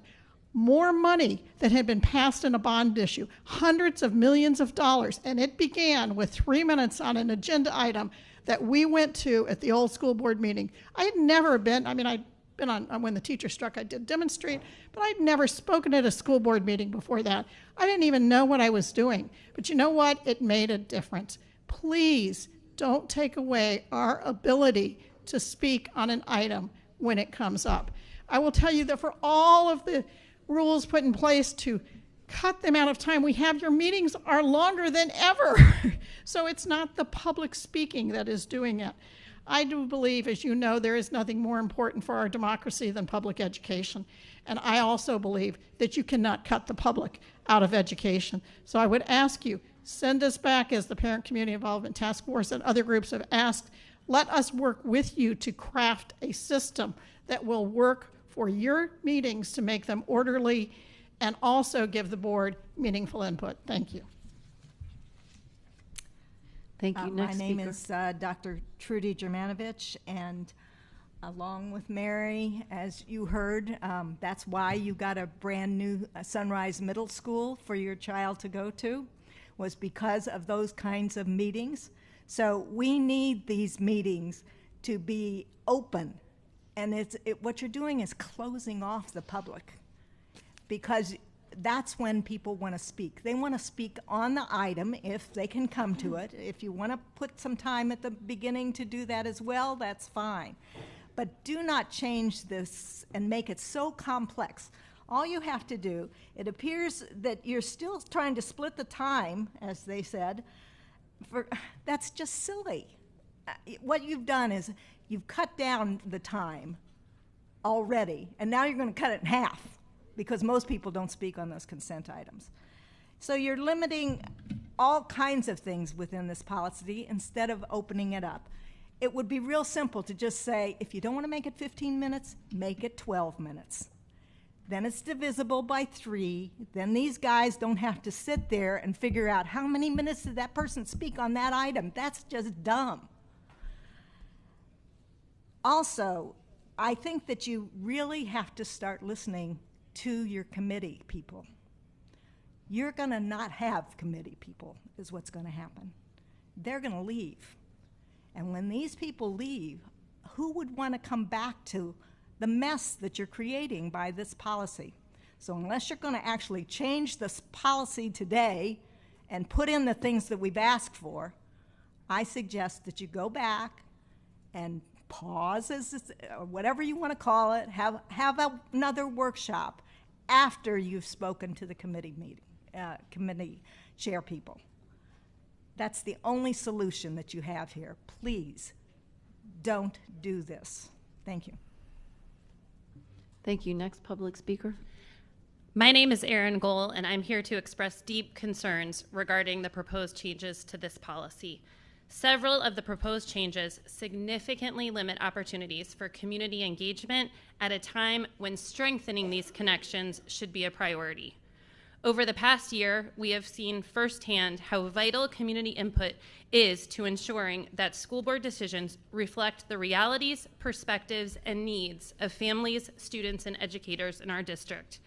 more money that had been passed in a bond issue, hundreds of millions of dollars, and it began with 3 minutes on an agenda item that we went to at the old school board meeting. I had never been, I'd been on when the teacher struck, I did demonstrate, but I'd never spoken at a school board meeting before that. I didn't even know what I was doing, but you know what? It made a difference. Please don't take away our ability to speak on an item when it comes up. I will tell you that for all of the rules put in place to cut the amount of time we have, your meetings are longer than ever. So it's not the public speaking that is doing it. I do believe, as you know, there is nothing more important for our democracy than public education. And I also believe that you cannot cut the public out of education. So I would ask you, send us back, as the Parent Community Involvement Task Force and other groups have asked, let us work with you to craft a system that will work for your meetings to make them orderly and also give the board meaningful input. Thank you.
Thank you.
My name is Dr. Trudy Germanowicz, and along with Mary, as you heard, that's why you got a brand new Sunrise Middle School for your child to go to, was because of those kinds of meetings. So we need these meetings to be open, and what you're doing is closing off the public, because that's when people want to speak. They want to speak on the item if they can come to it. If you want to put some time at the beginning to do that as well, that's fine. But do not change this and make it so complex. All you have to do, it appears that you're still trying to split the time, as they said. That's just silly. What you've done is you've cut down the time already, and now you're going to cut it in half, because most people don't speak on those consent items. So you're limiting all kinds of things within this policy instead of opening it up. It would be real simple to just say, if you don't want to make it 15 minutes, make it 12 minutes. then it's divisible by 3, then these guys don't have to sit there and figure out how many minutes did that person speak on that item. That's just dumb. Also, I think that you really have to start listening to your committee people. You're going to not have committee people, is what's going to happen. They're going to leave. And when these people leave, who would want to come back to the mess that you're creating by this policy? So unless you're going to actually change this policy today and put in the things that we've asked for, I suggest that you go back and pause, or whatever you want to call it, have another workshop after you've spoken to the committee chair people. That's the only solution that you have here. Please don't do this. Thank you.
Thank you. Next public speaker.
My name is Erin Gohl, and I'm here to express deep concerns regarding the proposed changes to this policy. Several of the proposed changes significantly limit opportunities for community engagement at a time when strengthening these connections should be a priority. Over the past year, we have seen firsthand how vital community input is to ensuring that school board decisions reflect the realities, perspectives, and needs of families, students, and educators in our district.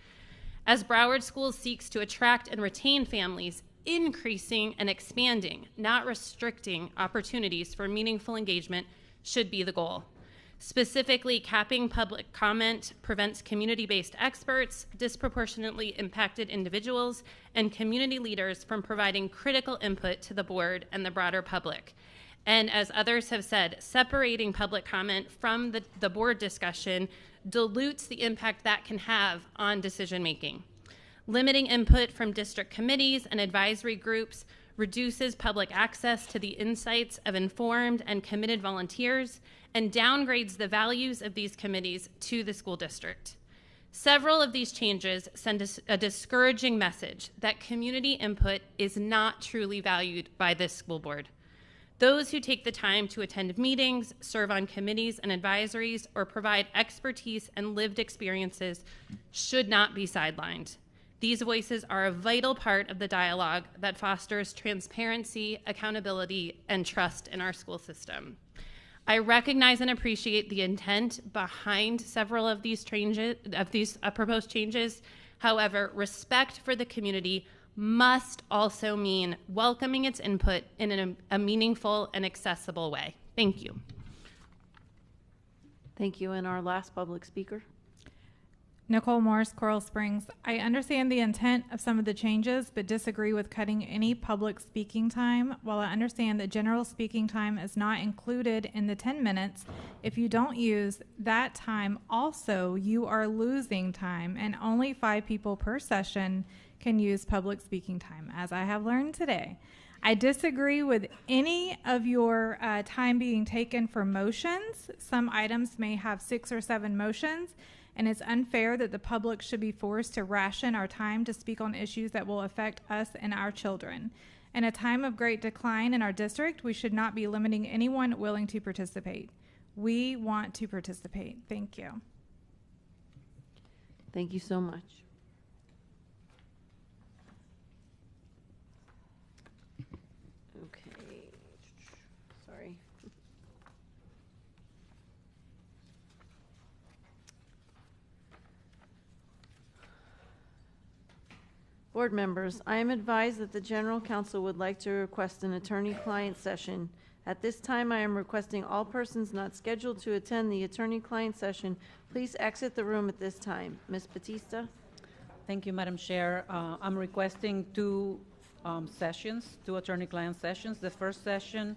As Broward Schools seeks to attract and retain families, increasing and expanding, not restricting, opportunities for meaningful engagement should be the goal. Specifically, capping public comment prevents community-based experts, disproportionately impacted individuals, and community leaders from providing critical input to the board and the broader public. And as others have said, separating public comment from the board discussion dilutes the impact that can have on decision-making. Limiting input from district committees and advisory groups reduces public access to the insights of informed and committed volunteers and downgrades the values of these committees to the school district. Several of these changes send a discouraging message that community input is not truly valued by this school board. Those who take the time to attend meetings, serve on committees and advisories, or provide expertise and lived experiences should not be sidelined. These voices are a vital part of the dialogue that fosters transparency, accountability, and trust in our school system. I recognize and appreciate the intent behind several of these proposed changes. However, respect for the community must also mean welcoming its input in a meaningful and accessible way. Thank you.
Thank you. And our last public speaker.
Nicole Morris, Coral Springs. I understand the intent of some of the changes, but disagree with cutting any public speaking time. While I understand that general speaking time is not included in the 10 minutes, if you don't use that time also, you are losing time, and only 5 people per session can use public speaking time, as I have learned today. I disagree with any of your time being taken for motions. Some items may have 6 or 7 motions, and it's unfair that the public should be forced to ration our time to speak on issues that will affect us and our children. In a time of great decline in our district, we should not be limiting anyone willing to participate. We want to participate. Thank you.
Thank you so much. Okay. Sorry. Board members, I am advised that the General Counsel would like to request an attorney-client session. At this time, I am requesting all persons not scheduled to attend the attorney-client session, please exit the room at this time. Ms. Batista?
Thank you, Madam Chair. I'm requesting 2 sessions, 2 attorney-client sessions. The first session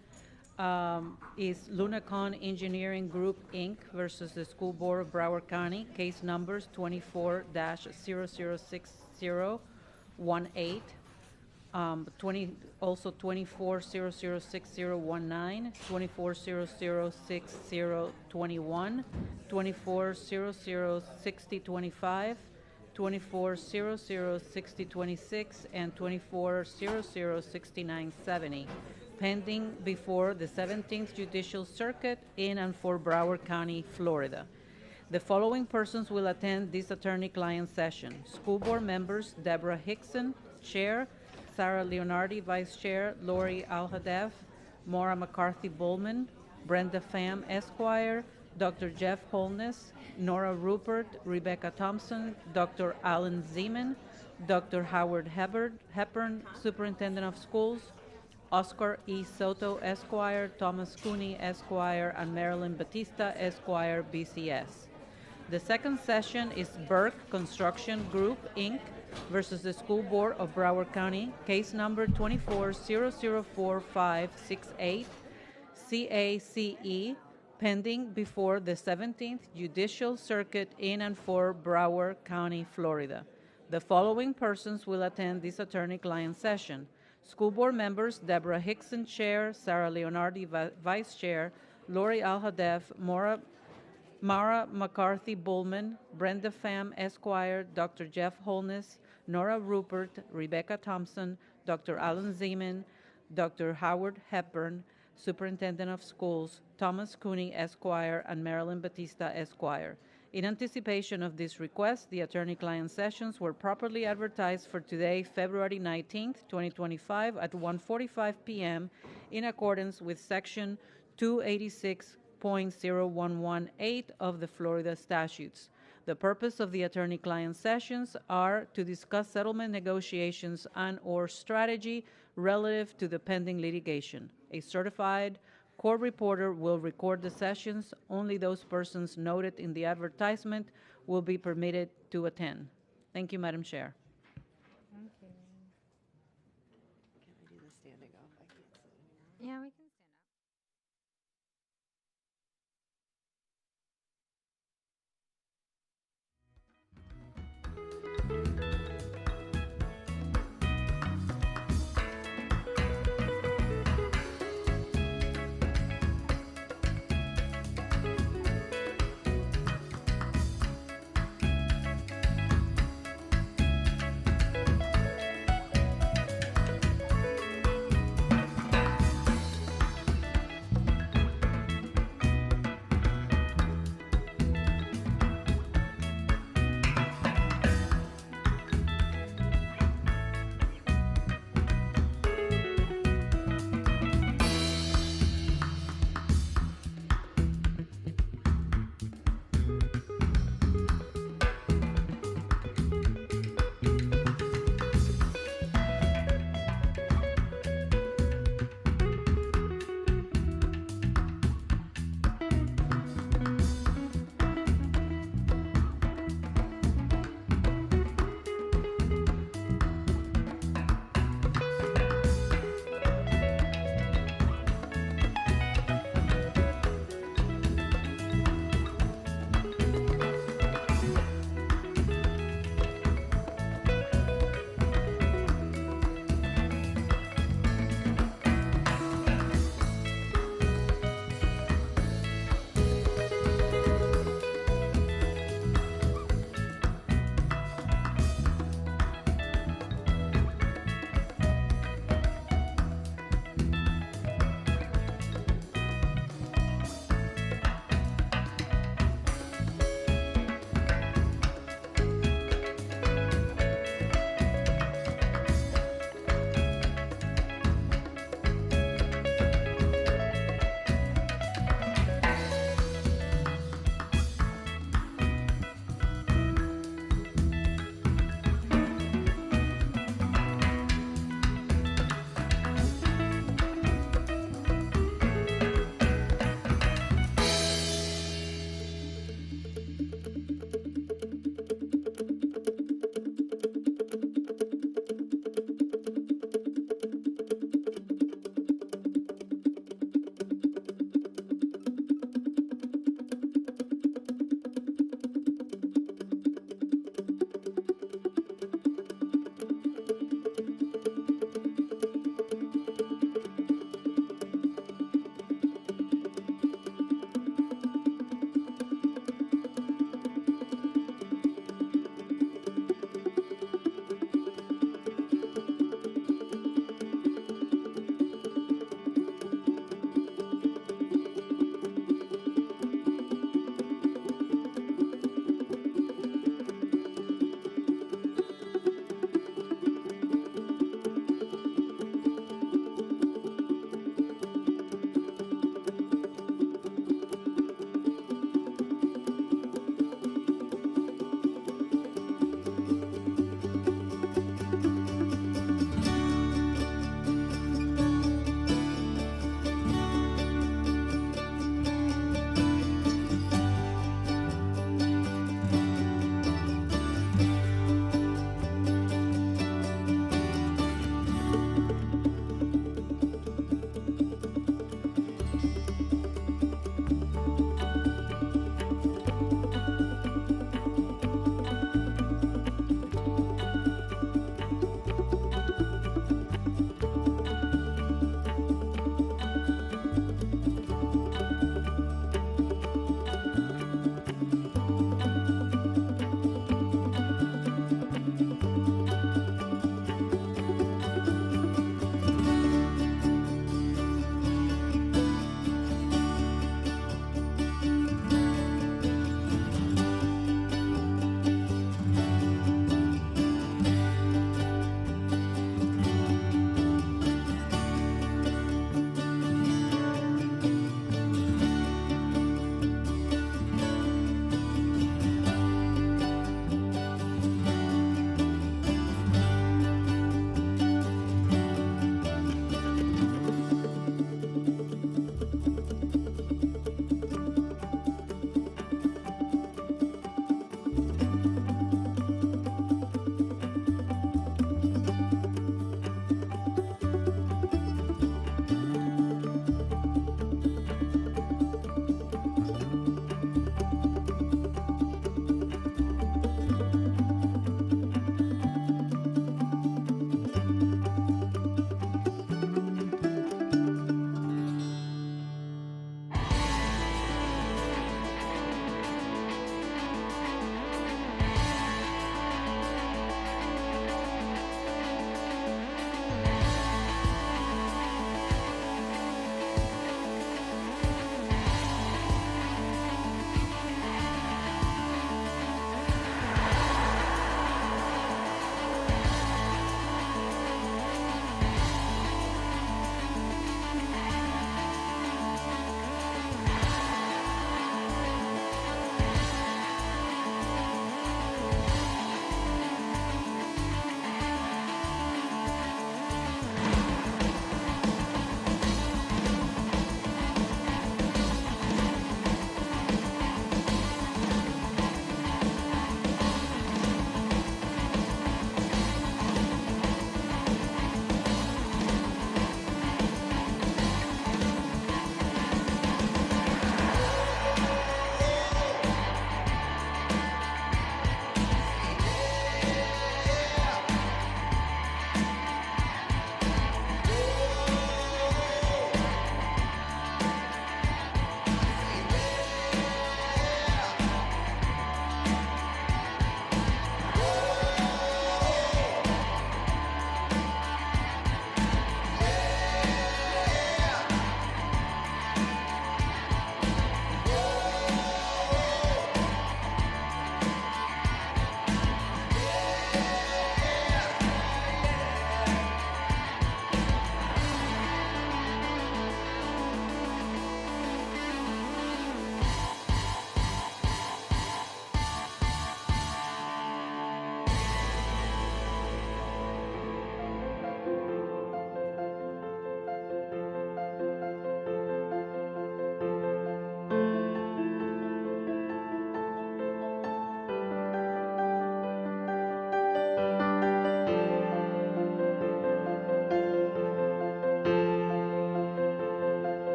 is Lunacon Engineering Group, Inc. versus the School Board of Broward County, case numbers 24-006018, also 24-006019, 24-006021, 24-006025, 24-006026, and 24-006970, pending before the 17th Judicial Circuit in and for Broward County, Florida. The following persons will attend this attorney-client session. School board members Deborah Hickson, Chair, Sarah Leonardi, Vice Chair, Lori Alhadeff, Maura McCarthy Bowman, Brenda Pham, Esquire, Dr. Jeff Holness, Nora Rupert, Rebecca Thompson, Dr. Alan Zeman, Dr. Howard Hepburn, Superintendent of Schools, Oscar E. Soto, Esquire, Thomas Cooney, Esquire, and Marilyn Batista, Esquire, BCS. The second session is Burke Construction Group, Inc. versus the School Board of Broward County, case number 24004568, CACE, pending before the 17th Judicial Circuit in and for Broward County, Florida. The following persons will attend this attorney-client session. School board members Deborah Hickson, Chair, Sarah Leonardi, Vice Chair, Lori Alhadeff, Mara McCarthy Bullman, Brenda Pham, Esquire, Dr. Jeff Holness, Nora Rupert, Rebecca Thompson, Dr. Alan Zeman, Dr. Howard Hepburn, Superintendent of Schools, Thomas Cooney, Esquire, and Marilyn Batista, Esquire. In anticipation of this request, the attorney-client sessions were properly advertised for today, February 19th, 2025, at 1:45 p.m. in accordance with Section 286.0118 of the Florida statutes. The purpose of the attorney-client sessions are to discuss settlement negotiations and/or strategy relative to the pending litigation. A certified court reporter will record the sessions. Only those persons noted in the advertisement will be permitted to attend. Thank you, Madam Chair.
Yeah, we can.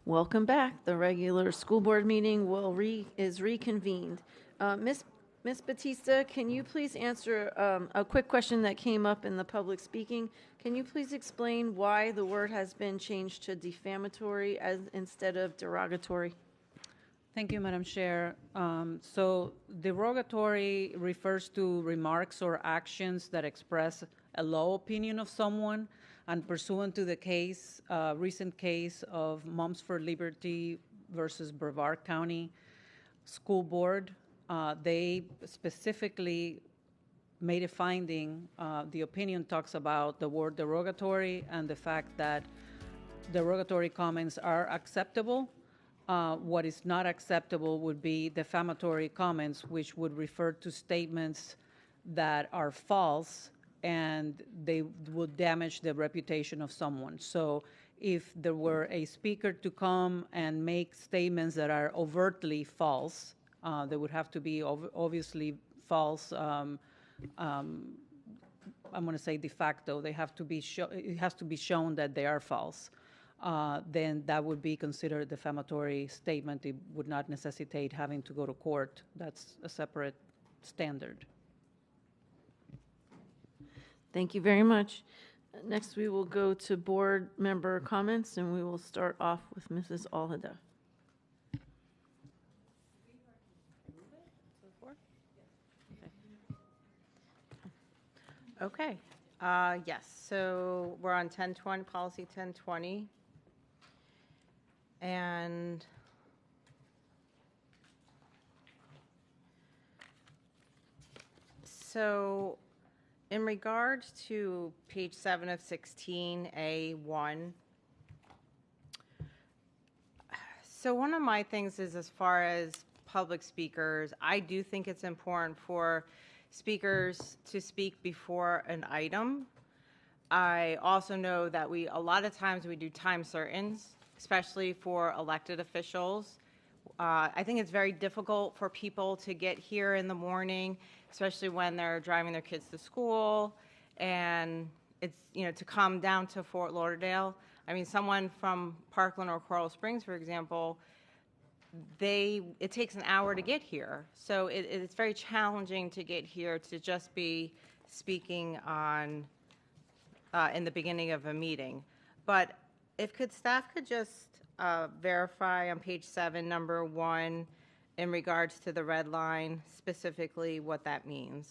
Welcome back. The regular school board meeting is reconvened. Ms. Batista, can you please answer a quick question that came up in the public speaking? Can you please explain why the word has been changed to defamatory instead of derogatory?
Thank you, Madam Chair. So derogatory refers to remarks or actions that express a low opinion of someone, and pursuant to the recent case of Moms for Liberty versus Brevard County School Board, they specifically made a finding. The opinion talks about the word derogatory and the fact that derogatory comments are acceptable. What is not acceptable would be defamatory comments, which would refer to statements that are false and they would damage the reputation of someone. So if there were a speaker to come and make statements that are overtly false, they would have to be obviously false. I'm going to say de facto. They have to be it has to be shown that they are false. Then that would be considered a defamatory statement. It would not necessitate having to go to court. That's a separate standard.
Thank you very much. Next, we will go to board member comments, and we will start off with Mrs. Alhada.
Okay. Yes, so we're on 1020, policy 1020. And so in regards to page 7 of 16A1, so one of my things is, as far as public speakers, I do think it's important for speakers to speak before an item. I also know that a lot of times we do time certains, especially for elected officials. I think it's very difficult for people to get here in the morning, especially when they're driving their kids to school, and it's, to come down to Fort Lauderdale. I mean, someone from Parkland or Coral Springs, for example, it takes an hour to get here. So it's very challenging to get here to just be speaking on in the beginning of a meeting. But if staff could just verify on page 7, number 1, in regards to the red line, specifically what that means.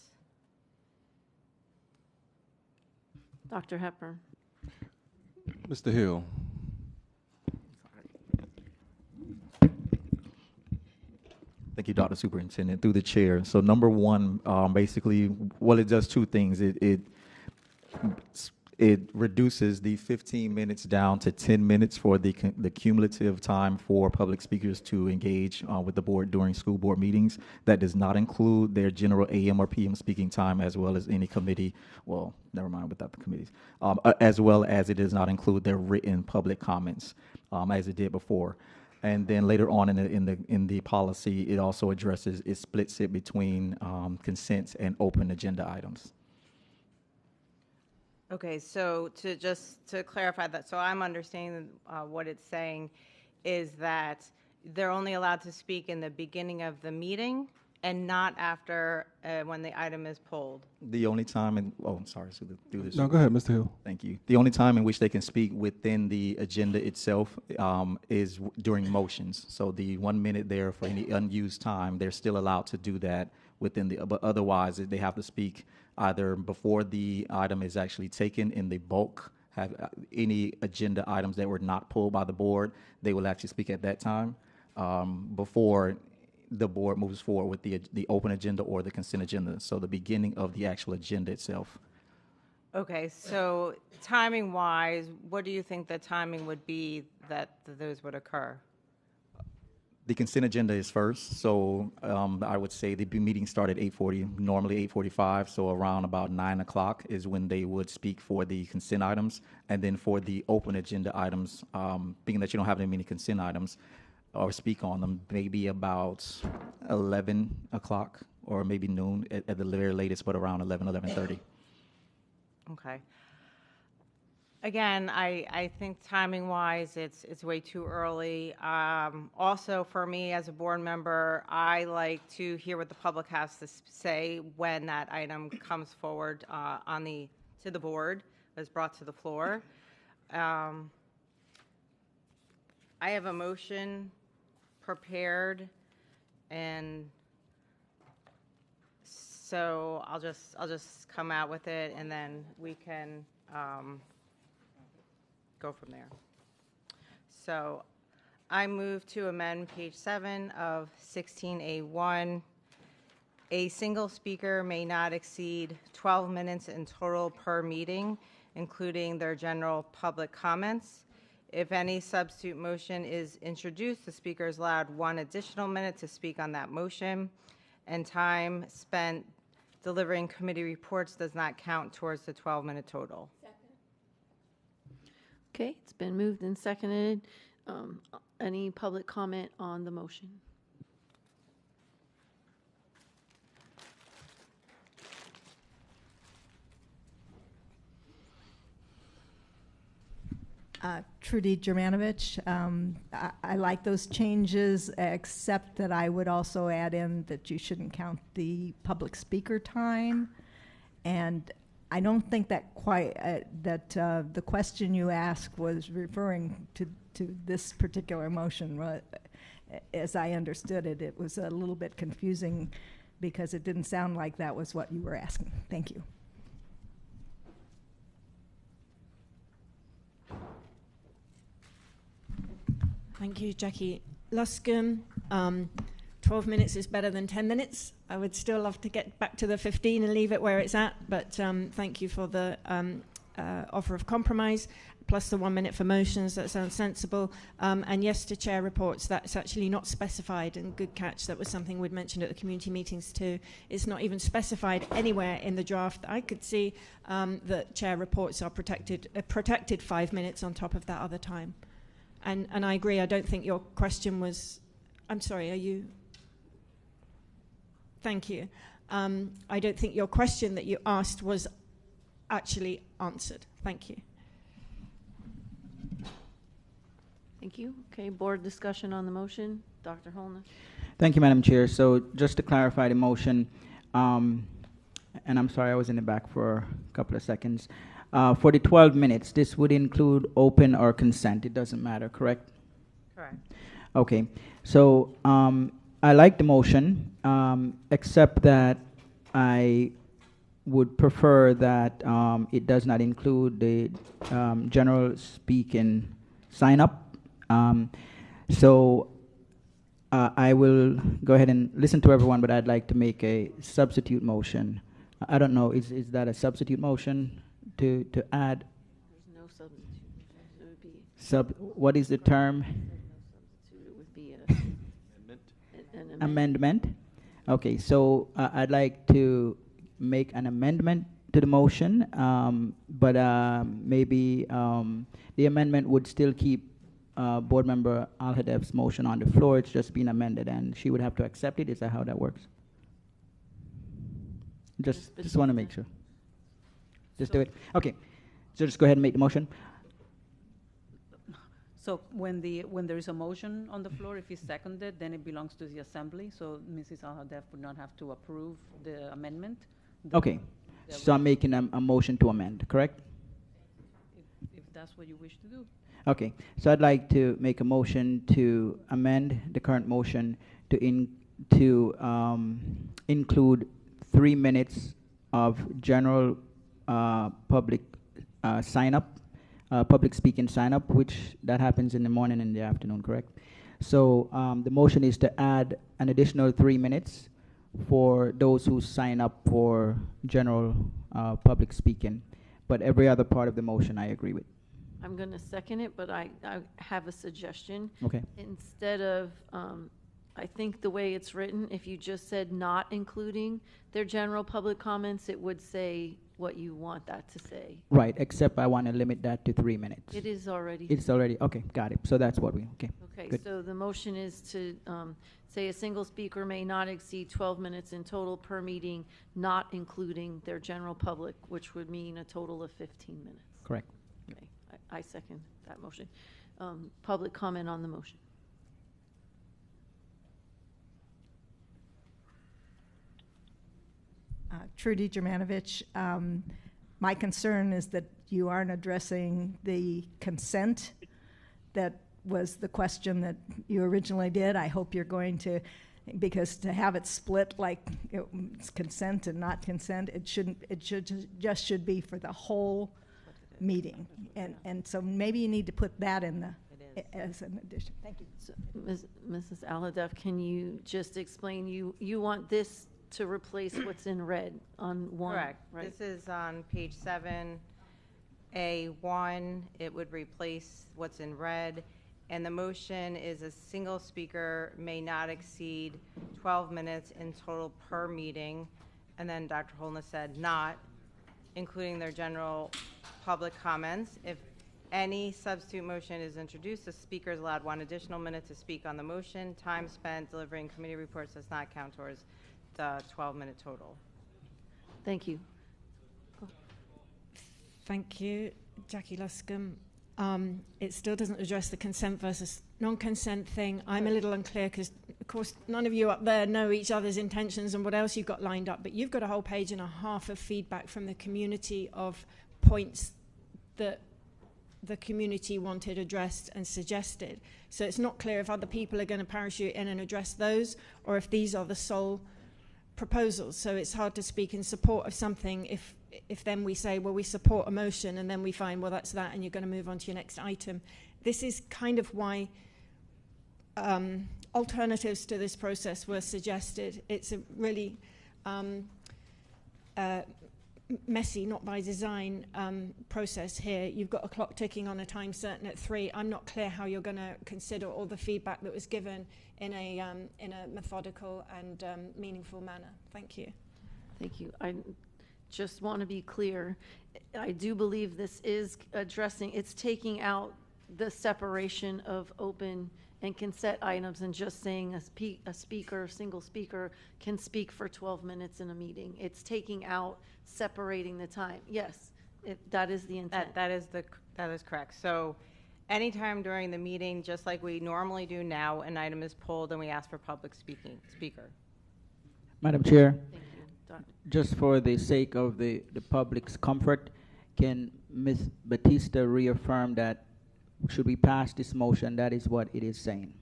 Dr. Hepburn.
Mr. Hill.
Thank you, Dr. Superintendent, through the chair. So number 1, basically, it does 2 things. It reduces the 15 minutes down to 10 minutes for the cumulative time for public speakers to engage with the board during school board meetings. That does not include their general AM or PM speaking time, as well as any committee, well, never mind without the committees, as well as it does not include their written public comments, as it did before. And then later on in the policy, it also it splits it between consents and open agenda items.
Okay, so to clarify that, so I'm understanding what it's saying is that they're only allowed to speak in the beginning of the meeting and not after when the item is pulled.
The only time I'm sorry, so do this.
No, go ahead, Mr. Hill.
Thank you. The only time in which they can speak within the agenda itself is during motions. So the 1 minute there for any unused time, they're still allowed to do that within but otherwise they have to speak either before the item is actually taken in the bulk, have any agenda items that were not pulled by the board, they will actually speak at that time before the board moves forward with the open agenda or the consent agenda. So the beginning of the actual agenda itself.
Okay, so timing-wise, what do you think the timing would be that those would occur?
The consent agenda is first, so I would say the meeting started at 8:40, normally 8:45, so around about 9 o'clock is when they would speak for the consent items. And then for the open agenda items, being that you don't have that many consent items or speak on them, maybe about 11 o'clock or maybe noon at the very latest, but around 11:30.
Okay. Again, I think timing-wise, it's way too early. Also, for me as a board member, I like to hear what the public has to say when that item comes forward to the board, is brought to the floor. I have a motion prepared, and so I'll just come out with it, and then we can go from there. So I move to amend page 7 of 16A1. A single speaker may not exceed 12 minutes in total per meeting, including their general public comments. If any substitute motion is introduced, the speaker is allowed 1 additional minute to speak on that motion, and time spent delivering committee reports does not count towards the 12-minute total.
Okay, it's been moved and seconded. Any public comment on the motion?
Trudy Germanovich. I like those changes, except that I would also add in that you shouldn't count the public speaker time. And I don't think that the question you asked was referring to this particular motion. As I understood it, it was a little bit confusing because it didn't sound like that was what you were asking. Thank you.
Thank you, Jackie Luscombe. 12 minutes is better than 10 minutes. I would still love to get back to the 15 and leave it where it's at, but thank you for the offer of compromise, plus the 1 minute for motions. That sounds sensible. And yes to chair reports. That's actually not specified, and good catch. That was something we'd mentioned at the community meetings too. It's not even specified anywhere in the draft. I could see that chair reports are protected 5 minutes on top of that other time. And I agree, I don't think your question was, I'm sorry, are you? Thank you. I don't think your question that you asked was actually answered. Thank you.
Thank you. Okay, board discussion on the motion. Dr. Holness.
Thank you, Madam Chair. So just to clarify the motion, and I'm sorry I was in the back for a couple of seconds. For the 12 minutes, this would include open or consent. It doesn't matter, correct?
Correct.
Okay. So I like the motion, except that I would prefer that it does not include the general speaking sign-up. So I will go ahead and listen to everyone, but I'd like to make a substitute motion. I don't know, is that a substitute motion? To add.
There's no substitute. So it would be
what is the term?
It would be an
amendment. Okay, so I'd like to make an amendment to the motion, but maybe the amendment would still keep Board Member Al-Hadef's motion on the floor. It's just been amended, and she would have to accept it. Is that how that works? Just want to make sure. Just do it. Okay. So just go ahead and make the motion.
So when there is a motion on the floor, if it's seconded, then it belongs to the assembly. So Mrs. Al-Hadef would not have to approve the amendment.
Okay. So I'm making a motion to amend, correct?
If that's what you wish to do.
Okay. So I'd like to make a motion to amend the current motion to include 3 minutes of general public sign-up, public speaking sign-up, which that happens in the morning and the afternoon, correct? So the motion is to add an additional 3 minutes for those who sign up for general public speaking. But every other part of the motion I agree with.
I'm going to second it, but I have a suggestion.
Okay.
Instead of, I think the way it's written, if you just said not including their general public comments, it would say what you want that to say.
Right, except I want to limit that to 3 minutes.
It is already.
It's already, okay, got it. So that's what
Okay,
good.
so the motion is to say a single speaker may not exceed 12 minutes in total per meeting, not including their general public, which would mean a total of 15 minutes.
Correct.
Okay. I second that motion. Public comment on the motion.
Trudy Germanovich, my concern is that you aren't addressing the consent that was the question that you originally did. I hope you're going to, because to have it split like it's consent and not consent, it should be for the whole meeting. And so maybe you need to put that in the as an addition. Thank you.
So, Mrs. Aladeff, can you just explain, you want this to replace what's in red on one?
Correct.
Right?
This is on page 7A1. It would replace what's in red. And the motion is a single speaker may not exceed 12 minutes in total per meeting. And then Dr. Holness said not, including their general public comments. If any substitute motion is introduced, the speaker is allowed 1 additional minute to speak on the motion. Time spent delivering committee reports does not count towards the 12-minute total.
Thank you.
Thank you, Jackie Luscombe. It still doesn't address the consent versus non-consent thing. I'm a little unclear because, of course, none of you up there know each other's intentions and what else you've got lined up, but you've got a whole page and a half of feedback from the community of points that the community wanted addressed and suggested. So it's not clear if other people are going to parachute in and address those or if these are the sole proposals. So it's hard to speak in support of something if then we say, well, we support a motion, and then we find, well, that's that, and you're going to move on to your next item. This is kind of why alternatives to this process were suggested. It's a really messy, not by design, process here. You've got a clock ticking on a time certain at 3. I'm not clear how you're going to consider all the feedback that was given in a methodical and meaningful manner. Thank you.
Thank you. I just want to be clear. I do believe this is addressing, it's taking out the separation of open and consent items and just saying a single speaker can speak for 12 minutes in a meeting. It's taking out separating the time. Yes, that is the intent.
That is correct. So anytime during the meeting, just like we normally do now, an item is pulled and we ask for public speaker.
Madam Chair,
Thank you, Doctor.
just for the sake of the public's comfort, can Ms. Batista reaffirm that should we pass this motion, that is what it is saying?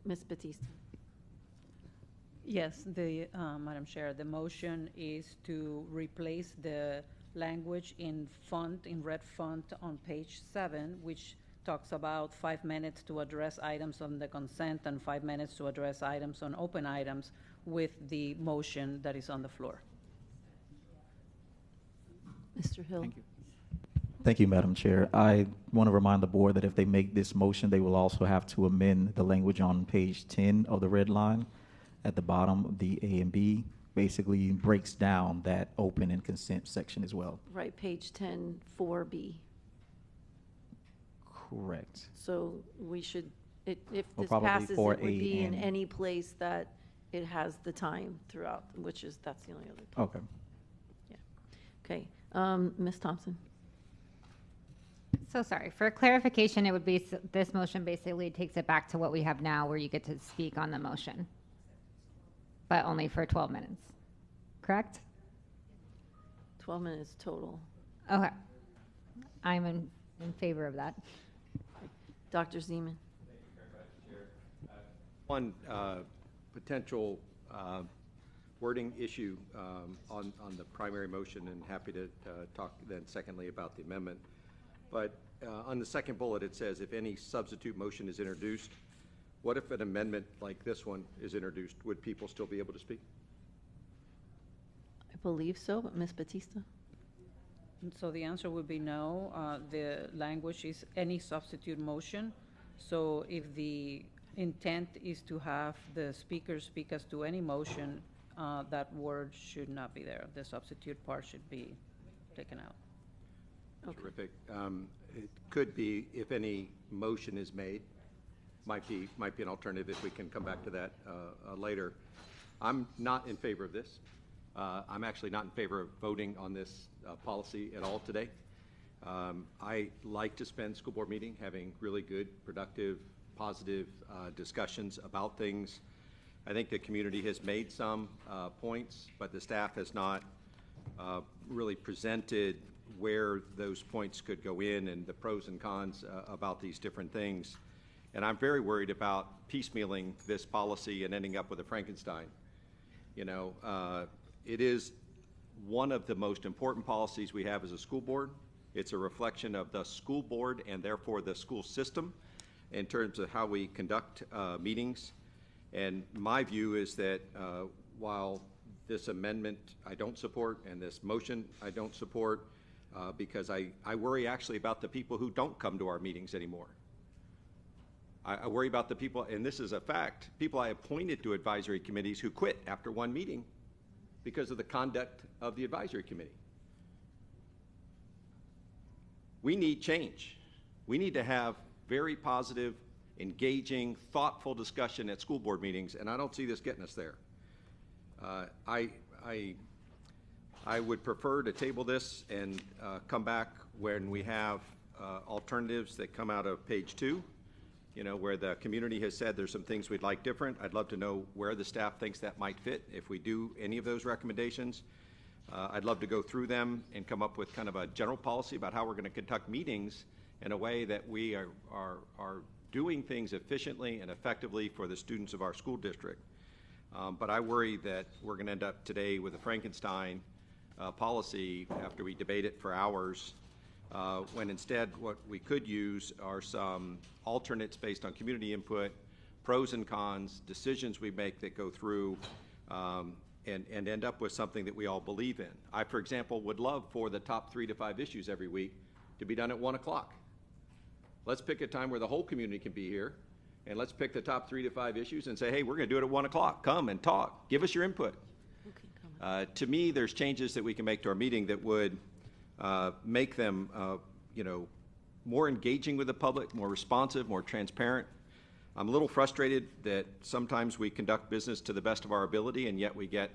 Ms. Batista.
Yes, Madam Chair, the motion is to replace the language in red font on page 7, which talks about 5 minutes to address items on the consent and 5 minutes to address items on open items, with the motion that is on the floor.
Mr. Hill.
Thank you. Thank you, Madam Chair. I want to remind the board that if they make this motion, they will also have to amend the language on page 10 of the red line at the bottom. The A and B basically breaks down that open and consent section as well.
Right, page 10, 4B.
Correct.
So we should, if
Or
this
probably
passes, it
4A
would be in
and-
any place that it has the time throughout, that's the only other.
Okay.
Okay, Ms. Thompson.
So sorry, for clarification, it would be, this motion basically takes it back to what we have now, where you get to speak on the motion, but only for 12 minutes, correct?
12 minutes total.
Okay. I'm in favor of that.
Dr. Zeman.
One potential wording issue on the primary motion, and happy to talk then secondly about the amendment. But on the second bullet, it says if any substitute motion is introduced, what if an amendment like this one is introduced? Would people still be able to speak?
I believe so, but Ms. Batista?
And so the answer would be no. The language is any substitute motion. So if the intent is to have the speaker speak as to any motion, that word should not be there. The substitute part should be taken out.
Okay.
Terrific. It could be if any motion is made, might be an alternative if we can come back to that later. I'm not in favor of this. I'm actually not in favor of voting on this policy at all today. I like to spend school board meeting having really good, productive, positive discussions about things. I think the community has made some points, but the staff has not really presented where those points could go in and the pros and cons about these different things. And I'm very worried about piecemealing this policy and ending up with a Frankenstein. You know, it is one of the most important policies we have as a school board. It's a reflection of the school board and therefore the school system in terms of how we conduct meetings. And my view is that while this amendment I don't support and this motion I don't support, because I worry actually about the people who don't come to our meetings anymore. I worry about the people, and this is a fact, people I appointed to advisory committees who quit after one meeting because of the conduct of the advisory committee. We need change. We need to have very positive, engaging, thoughtful discussion at school board meetings, and I don't see this getting us there. I would prefer to table this and come back when we have alternatives that come out of page 2, you know, where the community has said there's some things we'd like different. I'd love to know where the staff thinks that might fit if we do any of those recommendations. I'd love to go through them and come up with kind of a general policy about how we're going to conduct meetings in a way that we are doing things efficiently and effectively for the students of our school district. But I worry that we're going to end up today with a Frankenstein policy after we debate it for hours, when instead what we could use are some alternates based on community input, pros and cons, decisions we make that go through, and end up with something that we all believe in. I, for example, would love for the top 3 to 5 issues every week to be done at 1 o'clock. Let's pick a time where the whole community can be here, and let's pick the top 3 to 5 issues and say, hey, we're going to do it at 1 o'clock. Come and talk. Give us your input. To me, there's changes that we can make to our meeting that would make them, you know, more engaging with the public, more responsive, more transparent. I'm a little frustrated that sometimes we conduct business to the best of our ability and yet we get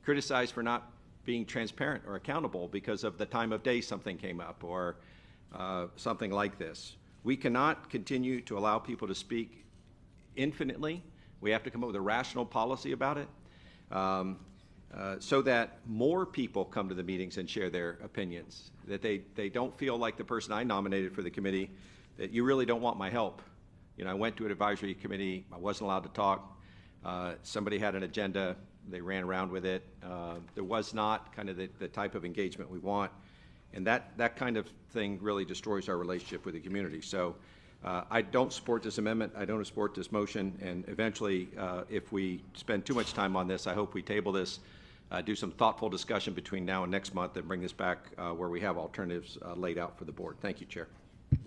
criticized for not being transparent or accountable because of the time of day something came up or something like this. We cannot continue to allow people to speak infinitely. We have to come up with a rational policy about it so that more people come to the meetings and share their opinions, that they don't feel like the person I nominated for the committee, that you really don't want my help. You know, I went to an advisory committee, I wasn't allowed to talk. Somebody had an agenda, they ran around with it. There was not kind of the type of engagement we want. And that kind of thing really destroys our relationship with the community. So I don't support this amendment, I don't support this motion, and eventually, if we spend too much time on this, I hope we table this, do some thoughtful discussion between now and next month, and bring this back where we have alternatives laid out for the board. Thank you, Chair.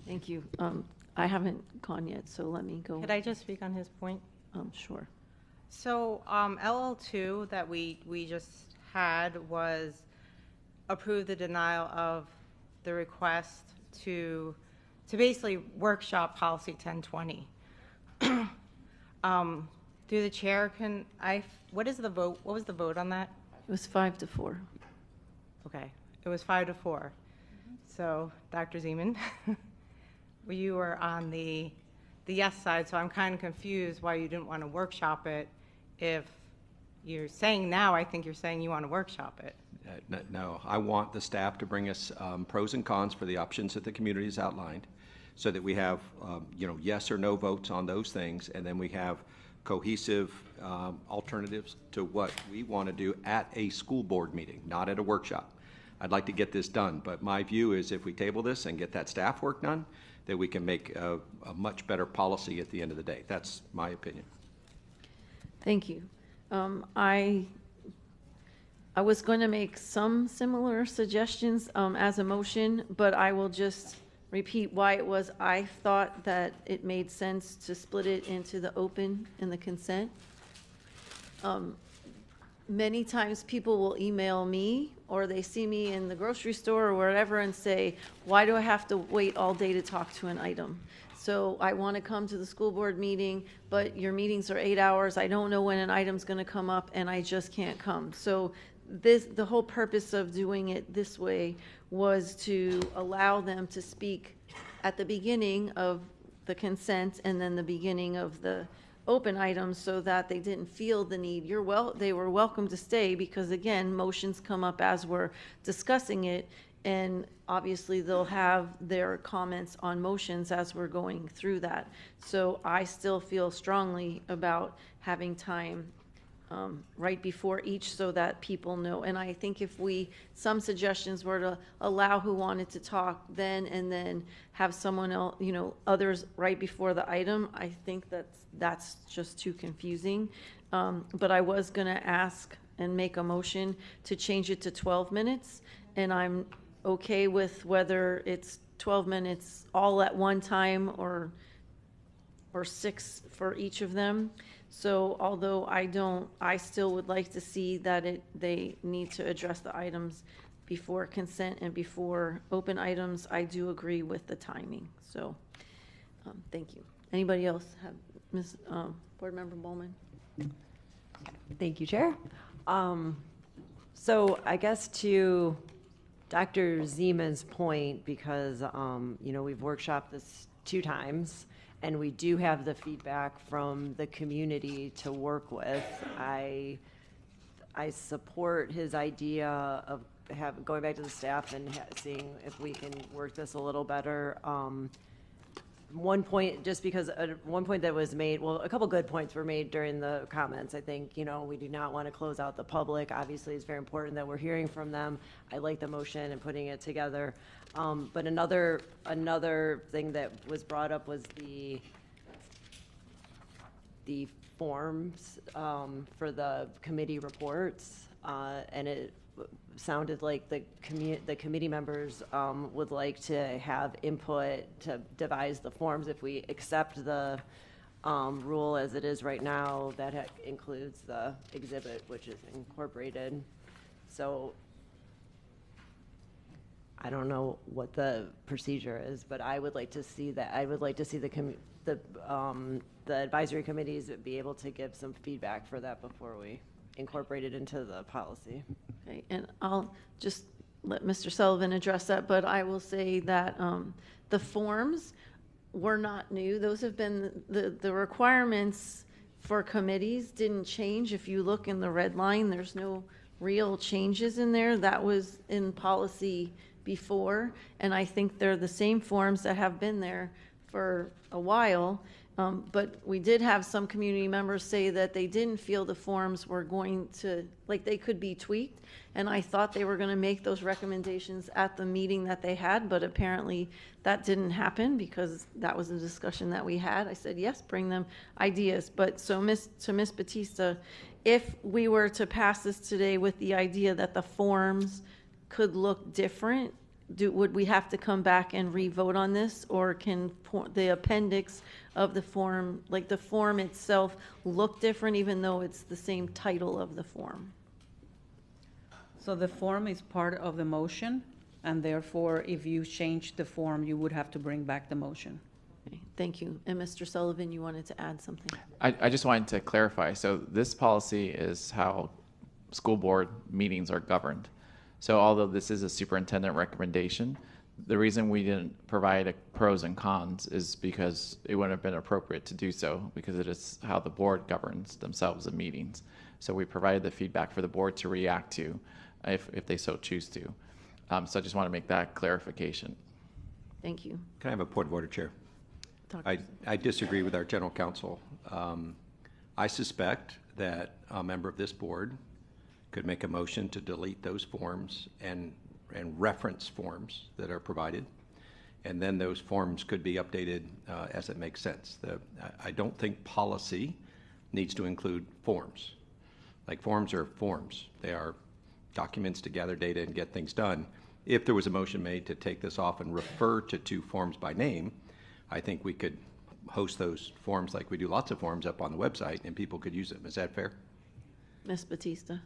Thank you. I haven't gone yet, so let me go.
Could I just speak on his point?
Sure.
So LL2 that we just had was approve the denial of the request to basically workshop policy 1020. Through the chair, what is the vote? What was the vote on that?
It was 5-4.
Okay, it was 5-4. So, Dr. Zeman, you were on the yes side, so I'm kind of confused why you didn't want to workshop it. If you're saying now, I think you're saying you want to workshop it.
No, I want the staff to bring us pros and cons for the options that the community has outlined, so that we have, you know, yes or no votes on those things, and then we have cohesive alternatives to what we want to do at a school board meeting, not at a workshop. I'd like to get this done, but my view is if we table this and get that staff work done, that we can make a much better policy at the end of the day. That's my opinion.
Thank you. I was going to make some similar suggestions as a motion, but I will just repeat why it was I thought that it made sense to split it into the open and the consent. Many times people will email me or they see me in the grocery store or wherever and say, why do I have to wait all day to talk to an item? So I want to come to the school board meeting, but your meetings are 8 hours. I don't know when an item's going to come up and I just can't come. So the whole purpose of doing it this way was to allow them to speak at the beginning of the consent and then the beginning of the open items so that they didn't feel the need. They were welcome to stay because, again, motions come up as we're discussing it, and obviously they'll have their comments on motions as we're going through that. So I still feel strongly about having time right before each so that people know. And I think if some suggestions were to allow who wanted to talk then and then have someone else, others right before the item, I think that's just too confusing. But I was going to ask and make a motion to change it to 12 minutes. And I'm okay with whether it's 12 minutes all at one time or 6 for each of them. So although I still would like to see that they need to address the items before consent and before open items, I do agree with the timing. So thank you. Anybody else have, Board Member Bowman?
Thank you, Chair. So I guess to Dr. Zeman's point, because, we've workshopped this 2 times, and we do have the feedback from the community to work with. I support his idea of going back to the staff and seeing if we can work this a little better. One point, just because one point that was made, well, a couple good points were made during the comments. I think, we do not want to close out the public. Obviously, it's very important that we're hearing from them. I like the motion and putting it together. But another thing that was brought up was the forms for the committee reports, and it sounded like the committee members would like to have input to devise the forms. If we accept the rule as it is right now, that includes the exhibit, which is incorporated. So I don't know what the procedure is, but I would like to see that. I would like to see the advisory committees be able to give some feedback for that before we incorporate it into the policy.
Okay, and I'll just let Mr. Sullivan address that, but I will say that the forms were not new. Those have been, the requirements for committees didn't change. If you look in the red line, there's no real changes in there. That was in policy before, and I think they're the same forms that have been there for a while. But we did have some community members say that they didn't feel the forms were going to, they could be tweaked. And I thought they were going to make those recommendations at the meeting that they had, but apparently that didn't happen because that was a discussion that we had. I said, yes, bring them ideas. But so Ms. Batista, if we were to pass this today with the idea that the forms could look different, would we have to come back and re-vote on this, or can the appendix of the form, the form itself, look different even though it's the same title of the form?
So the form is part of the motion, and therefore, if you change the form, you would have to bring back the motion.
Okay, thank you. And Mr. Sullivan, you wanted to add something?
I just wanted to clarify. So this policy is how school board meetings are governed. So although this is a superintendent recommendation, the reason we didn't provide pros and cons is because it wouldn't have been appropriate to do so, because it is how the board governs themselves in meetings. So we provided the feedback for the board to react to if they so choose to. So I just want to make that clarification.
Thank you.
Can I have a point of order, Chair? I disagree with our general counsel. I suspect that a member of this board could make a motion to delete those forms and reference forms that are provided, and then those forms could be updated as it makes sense. I don't think policy needs to include forms. Forms are forms. They are documents to gather data and get things done. If there was a motion made to take this off and refer to 2 forms by name, I think we could host those forms like we do lots of forms up on the website, and people could use them. Is that fair?
Ms. Batista?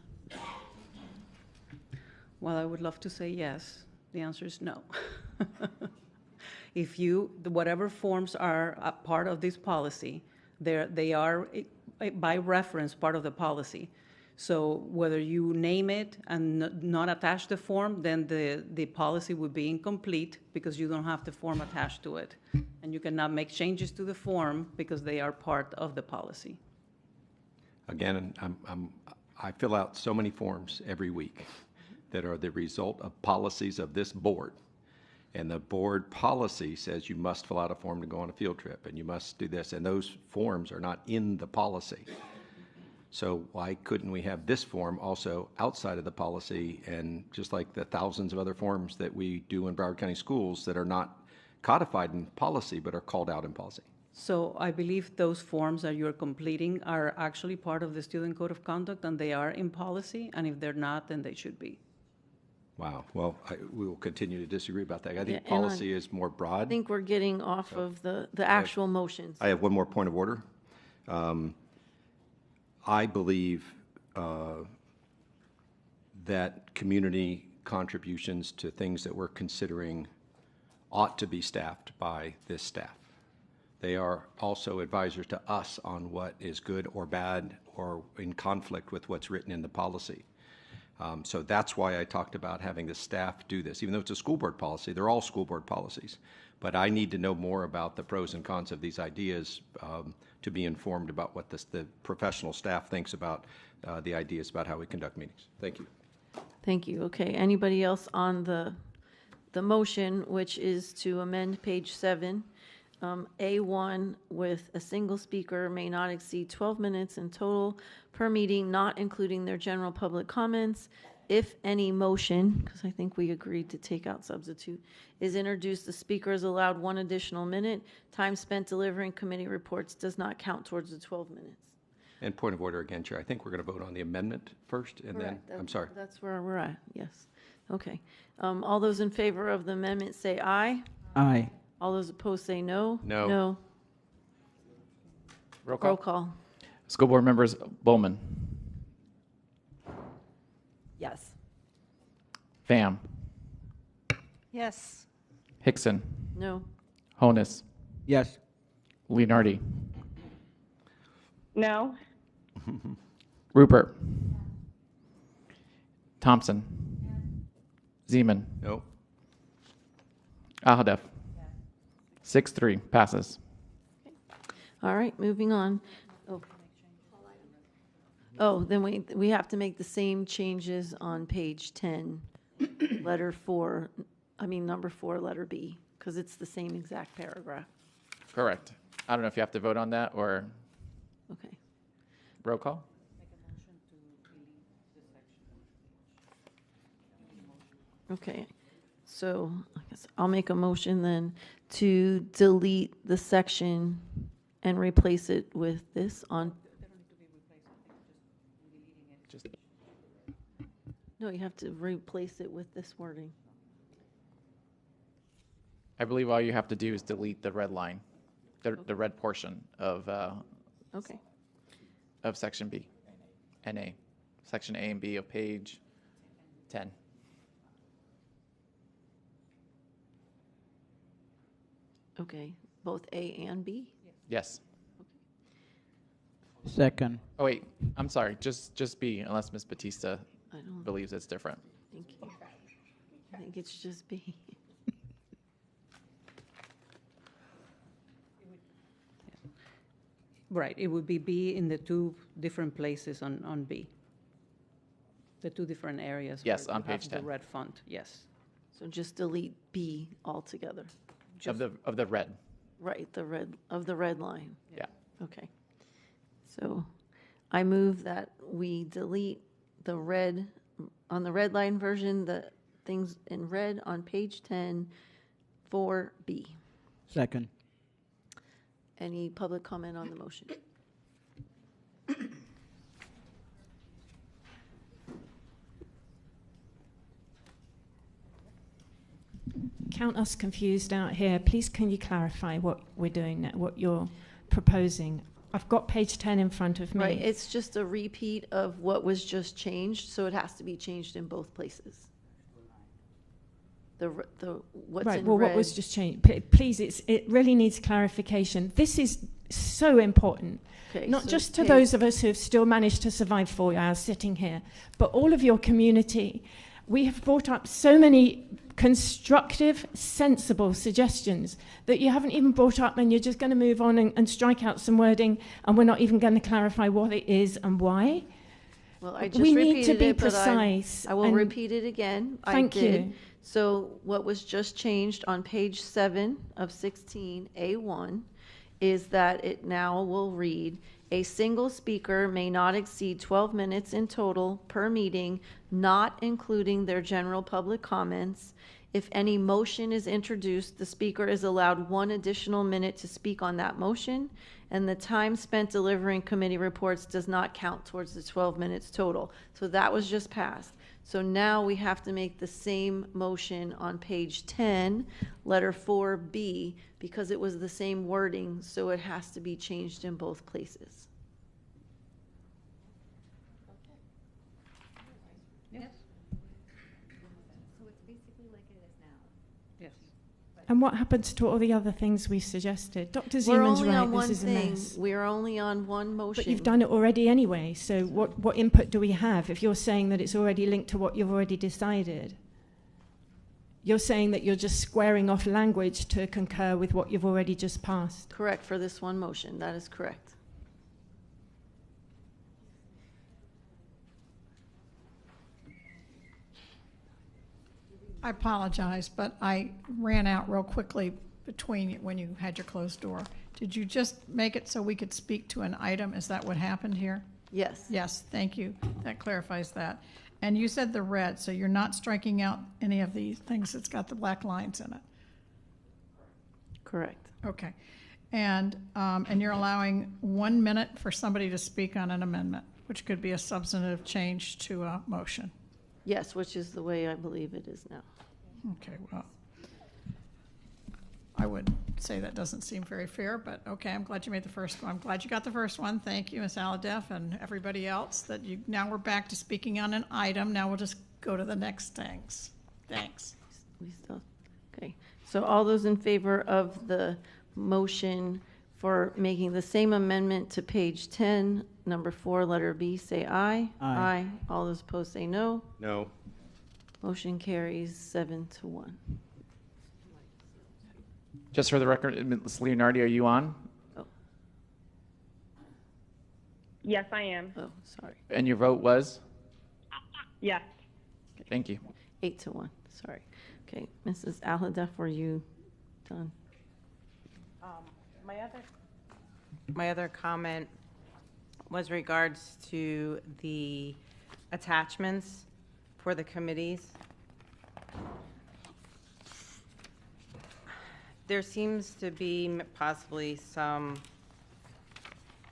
Well, I would love to say yes. The answer is no. Whatever forms are a part of this policy, they are by reference part of the policy. So whether you name it and not attach the form, then the policy would be incomplete because you don't have the form attached to it. And you cannot make changes to the form because they are part of the policy.
Again, I fill out so many forms every week that are the result of policies of this board. And the board policy says you must fill out a form to go on a field trip, and you must do this, and those forms are not in the policy. So why couldn't we have this form also outside of the policy, and just like the thousands of other forms that we do in Broward County Schools that are not codified in policy but are called out in policy?
So I believe those forms that you're completing are actually part of the Student Code of Conduct, and they are in policy, and if they're not, then they should be.
Wow. Well, we will continue to disagree about that. I think
Yeah, and
policy is more broad.
I think we're getting off of the actual motions.
I have one more point of order. I believe that community contributions to things that we're considering ought to be staffed by this staff. They are also advisors to us on what is good or bad or in conflict with what's written in the policy. So that's why I talked about having the staff do this. Even though it's a school board policy, they're all school board policies. But I need to know more about the pros and cons of these ideas to be informed about what the professional staff thinks about the ideas about how we conduct meetings. Thank you.
Thank you. Okay, anybody else on the motion, which is to amend page 7, A1 with a single speaker may not exceed 12 minutes in total per meeting, not including their general public comments. If any motion, because I think we agreed to take out substitute, is introduced, the speaker is allowed 1 additional minute. Time spent delivering committee reports does not count towards the 12 minutes.
And point of order again, Chair. I think we're going to vote on the amendment first, and then, I'm sorry.
That's where we're at, yes. Okay. All those in favor of the amendment say aye.
Aye.
All those opposed say no.
No.
No.
Roll call.
Roll call.
School board members Bowman,
Yes.
Pham,
Yes.
Hickson,
No.
Honus,
Yes.
Leonardi,
No.
Rupert, Thompson, Zeman,
No.
Ahadef. 6-3 passes.
All right, moving on. Oh, then we have to make the same changes on page 10, letter 4, number 4, letter B, because it's the same exact paragraph.
Correct. I don't know if you have to vote on that or
Okay.
roll call.
Okay, so I guess I'll make a motion then to delete the section and replace it with this on. No, you have to replace it with this wording.
I believe all you have to do is delete the red line, the red portion of
Okay.
of section B, NA, section A and B of page 10.
Okay, both A and B?
Yes.
Second.
Oh wait, I'm sorry. Just B, unless Ms. Batista
I don't
believes it's different.
think, I think it's just B.
Right, it would be B in the 2 different places on B. The 2 different areas.
Yes,
where
on
you have
page
the
10.
red font, yes.
So just delete B altogether.
Of the red.
Right, the red line.
Yeah.
Okay. So I move that we delete the red, on the red line version, the things in red on page 10 for B.
Second.
Any public comment on the motion?
Count us confused out here. Please, can you clarify what we're doing, what you're proposing? I've got page 10 in front of me.
Right, it's just a repeat of what was just changed, so it has to be changed in both places. The what's
right,
in
well,
red.
what was just changed? Please, it really needs clarification. This is so important.
Okay,
Not
so
just to
Paige-
those of us who have still managed to survive 4 hours sitting here, but all of your community. We have brought up so many constructive, sensible suggestions that you haven't even brought up, and you're just going to move on and strike out some wording, and we're not even going to clarify what it is and why.
Well, I just
We
repeated
need to be
it, but
precise.
I will
and
repeat it again.
Thank
I did.
you.
So what was just changed on page 7 of 16A1 is that it now will read, a single speaker may not exceed 12 minutes in total per meeting, not including their general public comments. If any motion is introduced, the speaker is allowed 1 additional minute to speak on that motion, and the time spent delivering committee reports does not count towards the 12 minutes total. So that was just passed. So now we have to make the same motion on page 10, letter 4B, because it was the same wording, so it has to be changed in both places.
And what happens to all the other things we suggested? Dr.
We're
Siemens
only
right,
on
this
one
is a
thing.
mess.
We're only on one motion.
But you've done it already anyway, so what input do we have if you're saying that it's already linked to what you've already decided? You're saying that you're just squaring off language to concur with what you've already just passed.
Correct for this one motion. That is correct.
I apologize, but I ran out real quickly between when you had your closed door. Did you just make it so we could speak to an item? Is that what happened here?
Yes.
Yes, thank you. That clarifies that. And you said the red, so you're not striking out any of these things that's got the black lines in it?
Correct.
Okay. And you're allowing 1 minute for somebody to speak on an amendment, which could be a substantive change to a motion.
Yes, which is the way I believe it is now.
Okay, well, I would say that doesn't seem very fair, but okay, I'm glad you made the first one. I'm glad you got the first one. Thank you, Ms. Aladef, and everybody else, that you, now we're back to speaking on an item. Now we'll just go to the next things. Thanks.
We still, okay. So all those in favor of the motion for making the same amendment to page 10, number 4, letter B, say aye.
Aye.
All those opposed say no.
No.
Motion carries 7-1.
Just for the record, Ms. Leonardi, are you on?
Yes, I am.
Oh, sorry.
And your vote was?
Yes.
Thank you.
8-1, sorry. Okay, Mrs. Aladef, were you done?
My other comment was regards to the attachments for the committees. There seems to be possibly some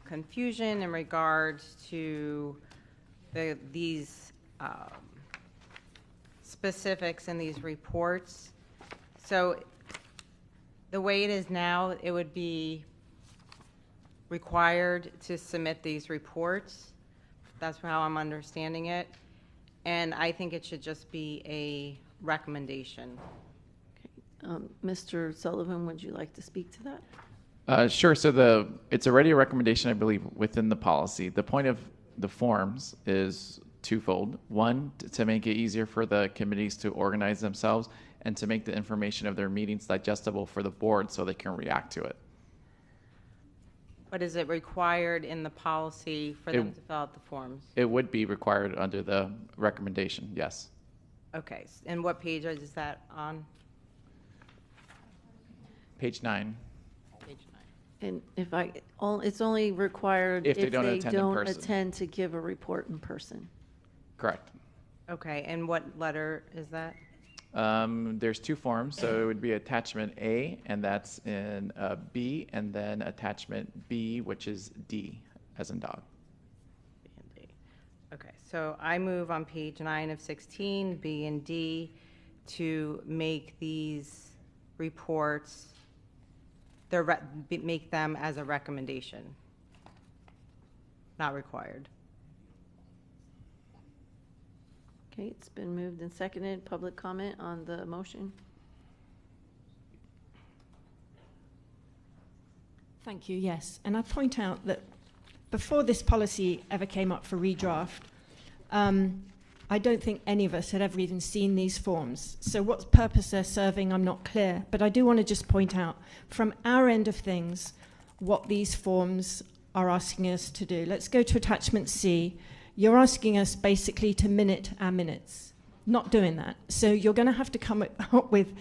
confusion in regards to these specifics in these reports. So the way it is now, it would be required to submit these reports. That's how I'm understanding it. And I think it should just be a recommendation.
Mr. Sullivan, would you like to speak to that?
Sure. So it's already a recommendation, I believe, within the policy. The point of the forms is twofold. One, to make it easier for the committees to organize themselves and to make the information of their meetings digestible for the board so they can react to it.
But is it required in the policy for them to fill out the forms?
It would be required under the recommendation, yes.
Okay, and what page is that on?
Page 9.
Page
And it's only required
If they don't attend in person.
attend to give a report in person.
Correct.
9. Okay, and what letter is that?
There's 2 forms, so it would be attachment A, and that's in B, and then attachment B, which is D, as in dog.
B and D. Okay, so I move on page 9 of 16, B and D, to make these reports, make them as a recommendation, not required.
Okay, it's been moved and seconded. Public comment on the motion?
Thank you, yes. And I point out that before this policy ever came up for redraft, I don't think any of us had ever even seen these forms. So what purpose they're serving, I'm not clear. But I do want to just point out, from our end of things, what these forms are asking us to do. Let's go to attachment C. You're asking us basically to minute our minutes. Not doing that. So you're going to have to come up with,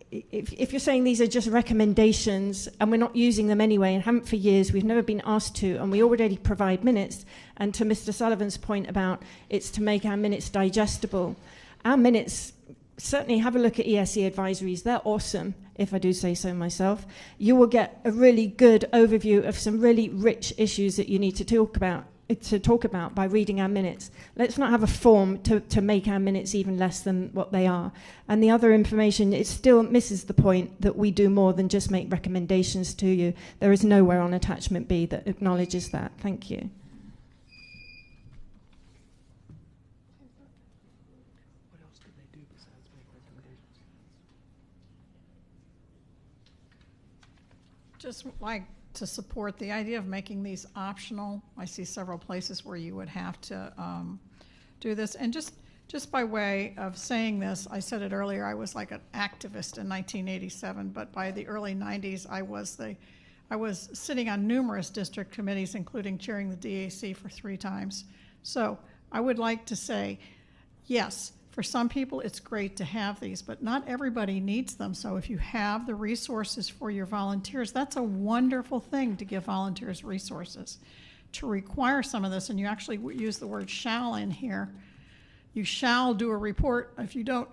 if you're saying these are just recommendations and we're not using them anyway and haven't for years, we've never been asked to, and we already provide minutes, and to Mr. Sullivan's point about it's to make our minutes digestible, our minutes, certainly have a look at ESE advisories. They're awesome, if I do say so myself. You will get a really good overview of some really rich issues that you need to talk about by reading our minutes. Let's not have a form to make our minutes even less than what they are. And the other information, it still misses the point that we do more than just make recommendations to you. There is nowhere on attachment B that acknowledges that. Thank you.
What else do they do besides make recommendations?
Just like to support the idea of making these optional. I see several places where you would have to do this. And just by way of saying this, I said it earlier, I was like an activist in 1987, but by the early 90s, I was sitting on numerous district committees, including chairing the DAC for 3 times. So I would like to say, yes, for some people, it's great to have these, but not everybody needs them. So if you have the resources for your volunteers, that's a wonderful thing to give volunteers resources. To require some of this, and you actually use the word shall in here, you shall do a report. If you don't,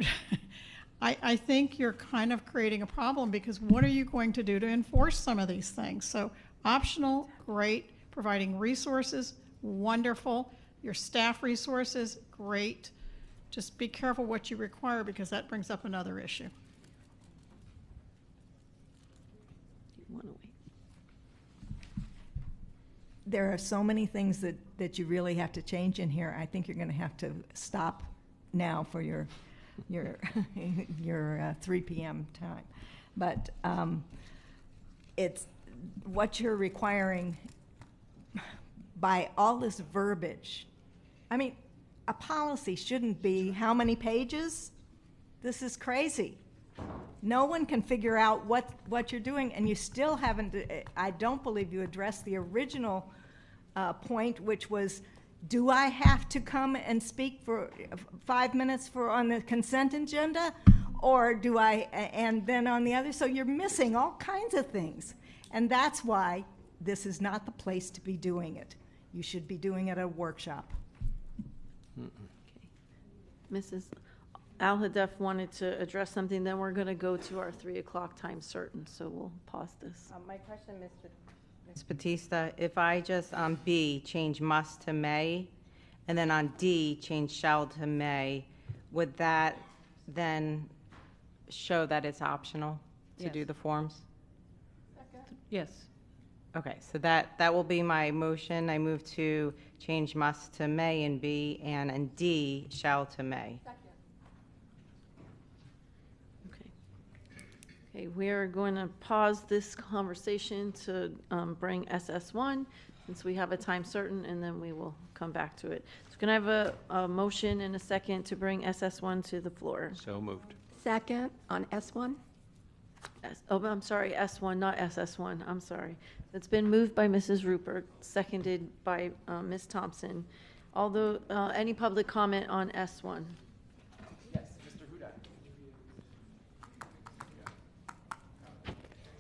I think you're kind of creating a problem, because what are you going to do to enforce some of these things? So optional, great. Providing resources, wonderful. Your staff resources, great. Just be careful what you require, because that brings up another issue.
There are so many things that you really have to change in here. I think you're going to have to stop now for your 3 p.m. time. But it's what you're requiring by all this verbiage. I mean, a policy shouldn't be how many pages? This is crazy. No one can figure out what you're doing, and you still haven't, I don't believe you addressed the original point, which was, do I have to come and speak for 5 minutes on the consent agenda? Or do I, and then on the other, so you're missing all kinds of things. And that's why this is not the place to be doing it. You should be doing it at a workshop.
Mrs. Al-Hadef wanted to address something, then we're going to go to our 3 o'clock time certain, so we'll pause this.
My question, Ms. Batista, if I just on B change must to may, and then on D change shall to may, would that then show that it's optional to do the forms?
Yes.
Okay, so that will be my motion. I move to change must to may in B, and in D, shall to may.
Okay, we are going to pause this conversation to bring SS1, since we have a time certain, and then we will come back to it. So can I have a motion and a second to bring SS1 to the floor?
So moved.
Second on S1.
I'm sorry, S1, not SS1. I'm sorry. It's been moved by Mrs. Rupert, seconded by Ms. Thompson. Although, any public comment on S1?
Yes, Mr. Hudak.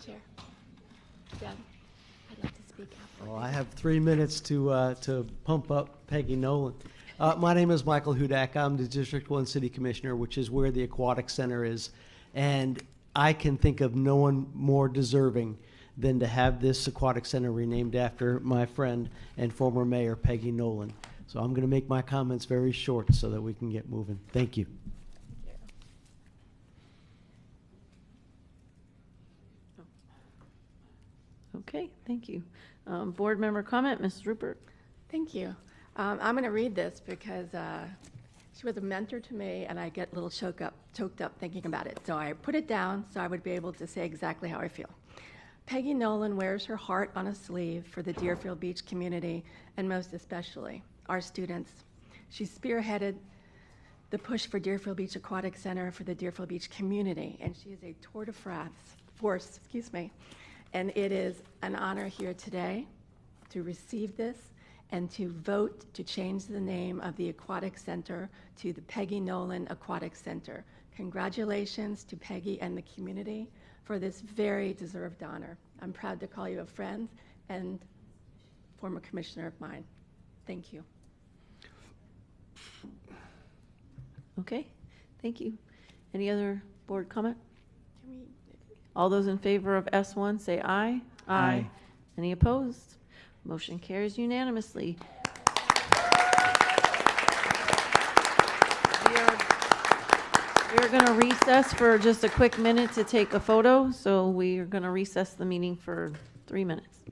Chair. Deb, I'd like to speak after.
Well, I have 3 minutes to pump up Peggy Nolan. My name is Michael Hudak. I'm the District 1 City Commissioner, which is where the Aquatic Center is. And I can think of no one more deserving than to have this Aquatic Center renamed after my friend and former mayor, Peggy Nolan. So I'm going to make my comments very short so that we can get moving. Thank you.
Okay, thank you. Board member comment, Ms. Rupert.
Thank you. I'm going to read this because she was a mentor to me, and I get a little choked up thinking about it. So I put it down so I would be able to say exactly how I feel. Peggy Nolan wears her heart on a sleeve for the Deerfield Beach community, and most especially our students. She spearheaded the push for Deerfield Beach Aquatic Center for the Deerfield Beach community, and she is a tour de force, and it is an honor here today to receive this and to vote to change the name of the Aquatic Center to the Peggy Nolan Aquatic Center. Congratulations to Peggy and the community for this very deserved honor. I'm proud to call you a friend and former commissioner of mine. Thank you.
Okay, thank you. Any other board comment? All those in favor of S1 say aye.
Aye.
Any opposed? Motion carries unanimously. We are going to recess for just a quick minute to take a photo, so we are going to recess the meeting for 3 minutes.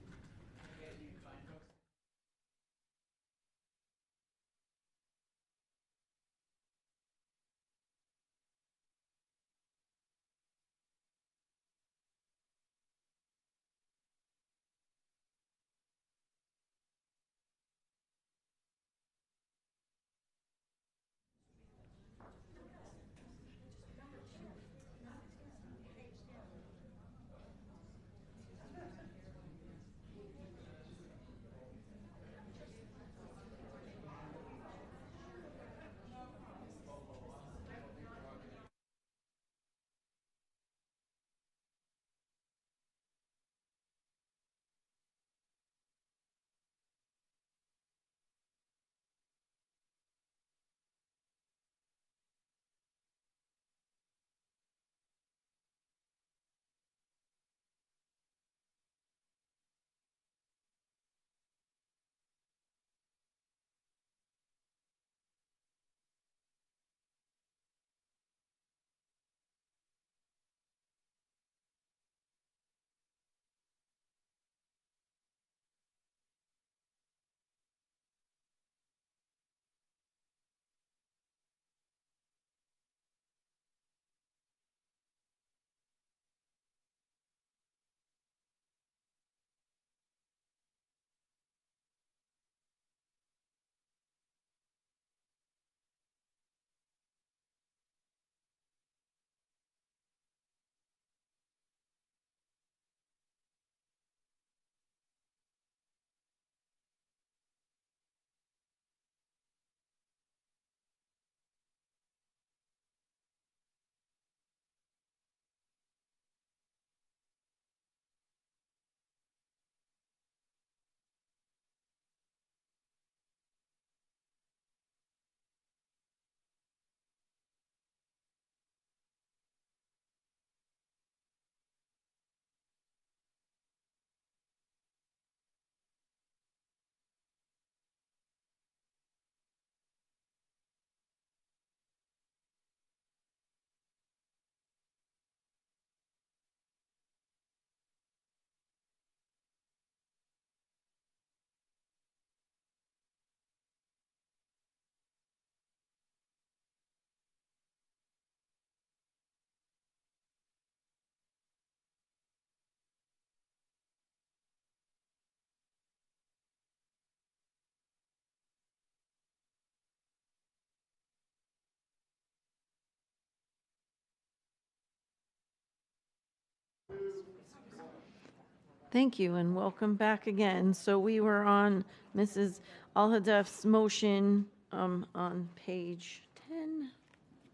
Thank you, and welcome back again. So we were on Mrs. Al-Hadaf's motion on page 10,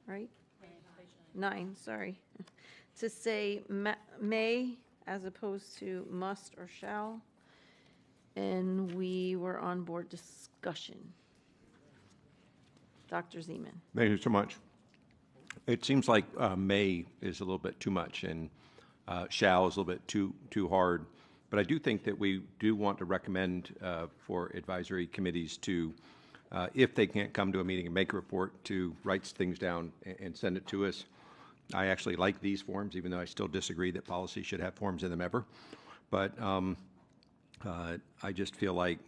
right? 9, sorry. To say may as opposed to must or shall. And we were on board discussion. Dr. Zeman.
Thank you so much. It seems like may is a little bit too much, and shall is a little bit too hard. But I do think that we do want to recommend for advisory committees to, if they can't come to a meeting and make a report, to write things down and send it to us. I actually like these forms, even though I still disagree that policy should have forms in them ever. But I just feel like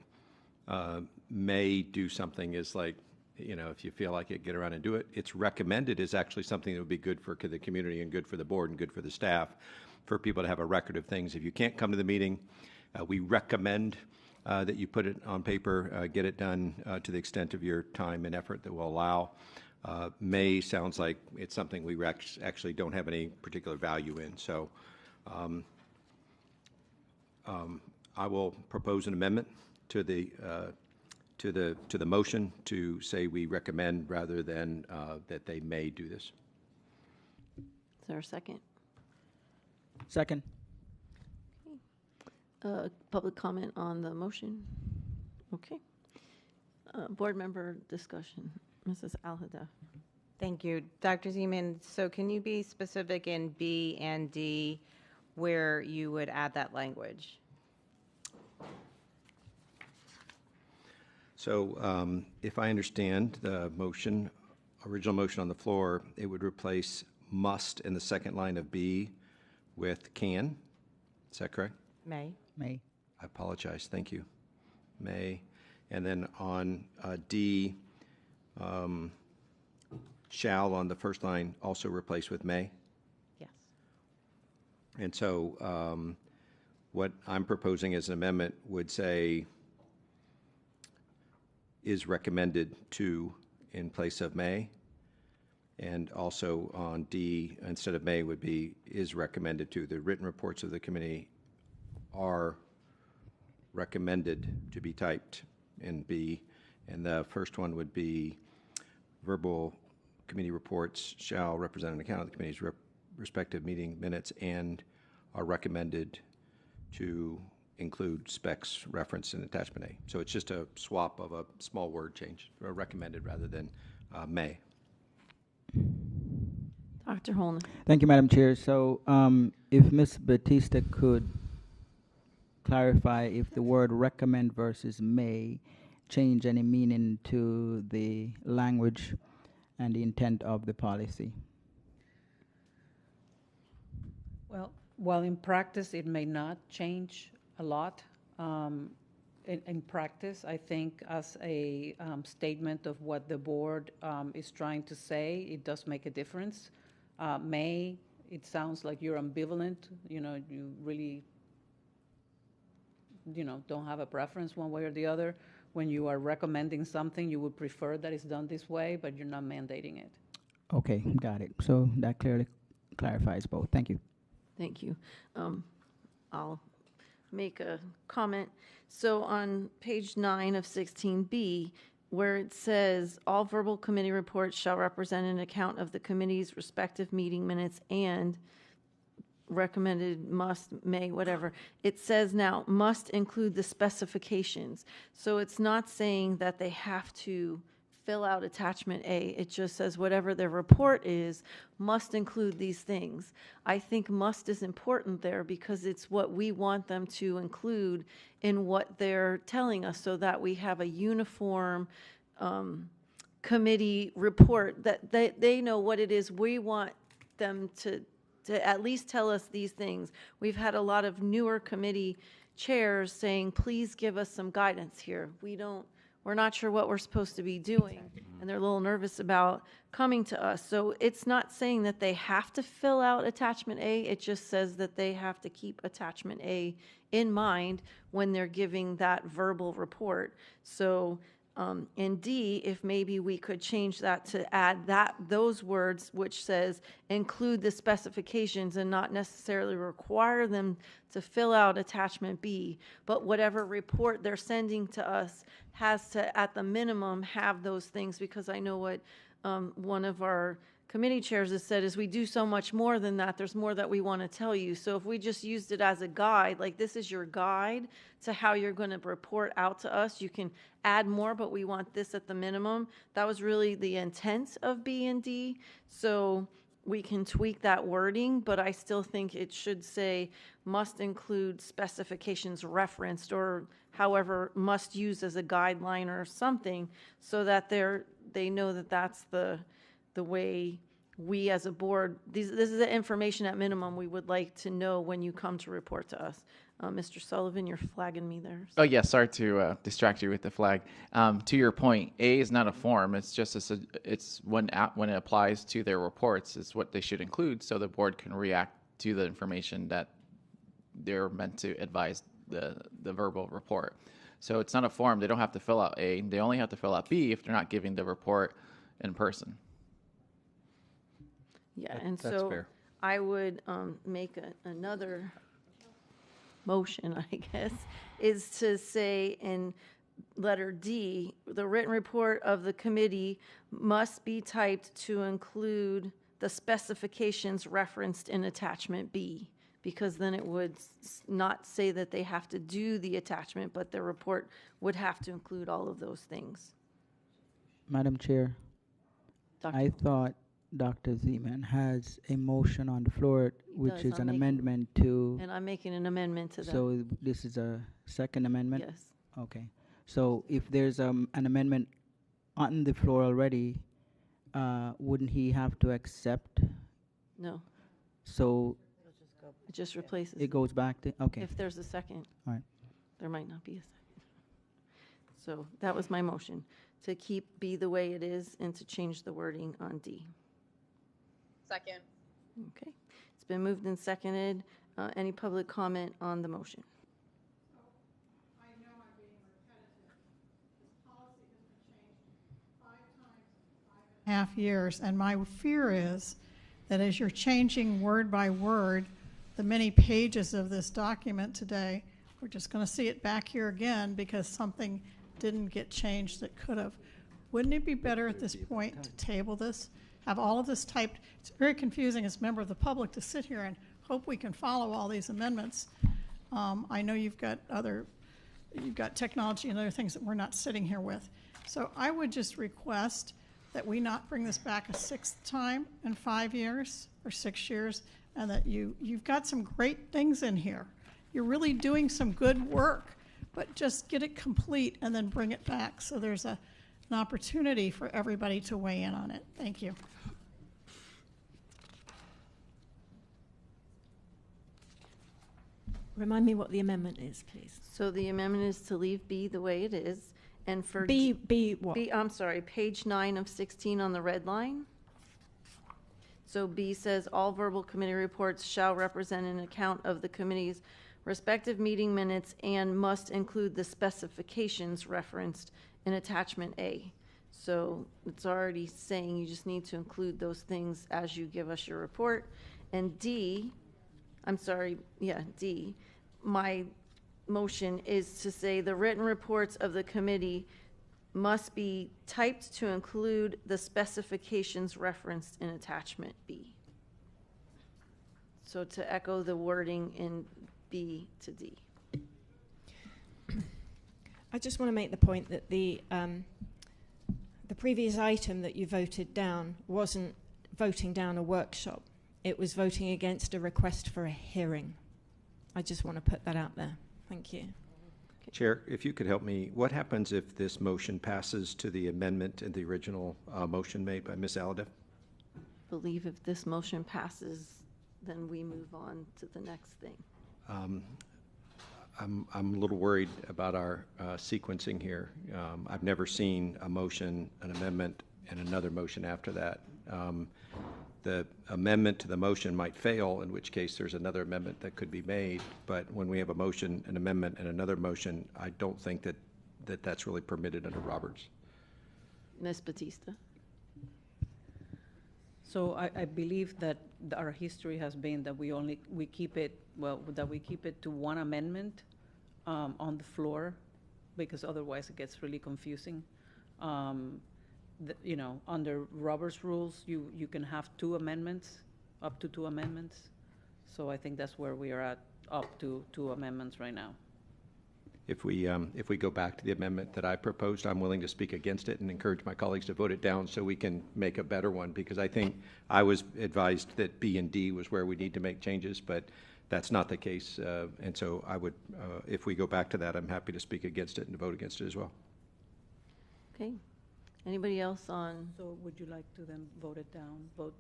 may do something is like, you know, if you feel like it, get around and do it. It's recommended is actually something that would be good for the community and good for the board and good for the staff. for people to have a record of things. If you can't come to the meeting, we recommend that you put it on paper, get it done to the extent of your time and effort that will allow. May sounds like it's something we actually don't have any particular value in. So I will propose an amendment to the motion to say we recommend rather than that they may do this.
Is there a second?
Second.
Public comment on the motion? Okay. Board member discussion. Mrs. Al-Hadaf.
Thank you. Dr. Zeman, so can you be specific in B and D where you would add that language?
So if I understand the motion, original motion on the floor, it would replace must in the second line of B with can. Is that correct?
May.
May.
I apologize. Thank you. May. And then on D, shall on the first line also replace with may?
Yes.
And so what I'm proposing as an amendment would say is recommended to in place of may. And also on D, instead of may, would be is recommended to. The written reports of the committee are recommended to be typed in B. And the first one would be verbal committee reports shall represent an account of the committee's respective meeting minutes and are recommended to include specs referenced in attachment A. So it's just a swap of a small word change, or recommended rather than may.
Dr. Holner.
Thank you, Madam Chair. So if Ms. Batista could clarify if the word recommend versus may change any meaning to the language and the intent of the policy.
Well, while in practice it may not change a lot, in practice, I think as a statement of what the board is trying to say, it does make a difference. May, it sounds like you're ambivalent, you really, don't have a preference one way or the other. When you are recommending something, you would prefer that it's done this way, but you're not mandating it.
Okay, got it. So that clearly clarifies both. Thank you.
Thank you. I'll make a comment. So on page 9 of 16B, where it says all verbal committee reports shall represent an account of the committee's respective meeting minutes and recommended must, may, whatever. It says now must include the specifications. So it's not saying that they have to fill out attachment A. It just says whatever their report is must include these things. I think must is important there because it's what we want them to include in what they're telling us so that we have a uniform committee report that they know what it is we want them to at least tell us these things. We've had a lot of newer committee chairs saying, please give us some guidance here. We're not sure what we're supposed to be doing, and they're a little nervous about coming to us. So it's not saying that they have to fill out attachment A. It just says that they have to keep attachment A in mind when they're giving that verbal report. So in D, if maybe we could change that to add those words, which says include the specifications and not necessarily require them to fill out attachment B, but whatever report they're sending to us has to, at the minimum, have those things, because I know what one of our committee chairs has said is we do so much more than that. There's more that we want to tell you. So if we just used it as a guide, like this is your guide to how you're going to report out to us, you can add more, but we want this at the minimum. That was really the intent of B and D. So we can tweak that wording, but I still think it should say must include specifications referenced, or however, must use as a guideline or something, so that they know that that's the way we as a board, this is the information at minimum we would like to know when you come to report to us. Mr. Sullivan, you're flagging me there.
Oh, yeah, sorry to distract you with the flag. To your point, A is not a form. It's just it's when it applies to their reports, it's what they should include so the board can react to the information that they're meant to advise the verbal report. So it's not a form. They don't have to fill out A. They only have to fill out B if they're not giving the report in person.
Yeah,
That-
and
that's
so
fair.
I would make another motion, I guess, is to say in letter D, the written report of the committee must be typed to include the specifications referenced in attachment B, because then it would not say that they have to do the attachment, but the report would have to include all of those things.
Madam Chair,
Dr.
I thought Dr. Zeman has a motion on the floor, which
does.
is
I'm
an
making-
amendment to.
And I'm making an amendment to that.
So this is a second amendment?
Yes.
Okay. So if there's an amendment on the floor already, wouldn't he have to accept?
No,
So
it just replaces.
it goes back to, okay.
If there's a second.
All right.
There might not be a second. So that was my motion, to keep B the way it is and to change the wording on D.
Second.
Okay. It's been moved and seconded. Any public comment on the motion?
Half years, and my fear is that as you're changing word by word the many pages of this document today, we're just going to see it back here again because something didn't get changed that could have. Wouldn't it be better at this point to table this, have all of this typed? It's very confusing as a member of the public to sit here and hope we can follow all these amendments. I know you've got technology and other things that we're not sitting here with. So I would just request that we not bring this back a sixth time in 5 years or 6 years, and that you've got some great things in here. You're really doing some good work, but just get it complete and then bring it back so there's an opportunity for everybody to weigh in on it. Thank you.
Remind me what the amendment is, please.
So the amendment is to leave B the way it is, and for
B what?
I'm sorry, page 9 of 16 on the red line. So B says, all verbal committee reports shall represent an account of the committee's respective meeting minutes and must include the specifications referenced in attachment A. So it's already saying you just need to include those things as you give us your report. And D, my motion is to say the written reports of the committee must be typed to include the specifications referenced in attachment B. So to echo the wording in B to D.
I just want to make the point that the previous item that you voted down wasn't voting down a workshop. It was voting against a request for a hearing. I just want to put that out there. Thank you.
Chair, if you could help me, what happens if this motion passes to the amendment in the original motion made by Ms. Aladiff?
I believe if this motion passes, then we move on to the next thing.
I'm a little worried about our sequencing here. I've never seen a motion, an amendment, and another motion after that. The amendment to the motion might fail, in which case there's another amendment that could be made. But when we have a motion, an amendment, and another motion, I don't think that's really permitted under Roberts.
Ms. Batista?
So I believe that our history has been that we keep it to one amendment on the floor, because otherwise it gets really confusing. Under Robert's rules, you can have two amendments, up to two amendments. So I think that's where we are at, up to two amendments right now.
If we go back to the amendment that I proposed, I'm willing to speak against it and encourage my colleagues to vote it down so we can make a better one, because I think I was advised that B and D was where we need to make changes, but that's not the case. And so I would, if we go back to that, I'm happy to speak against it and to vote against it as well.
Okay. Anybody else on?
So would you like to then vote it down, vote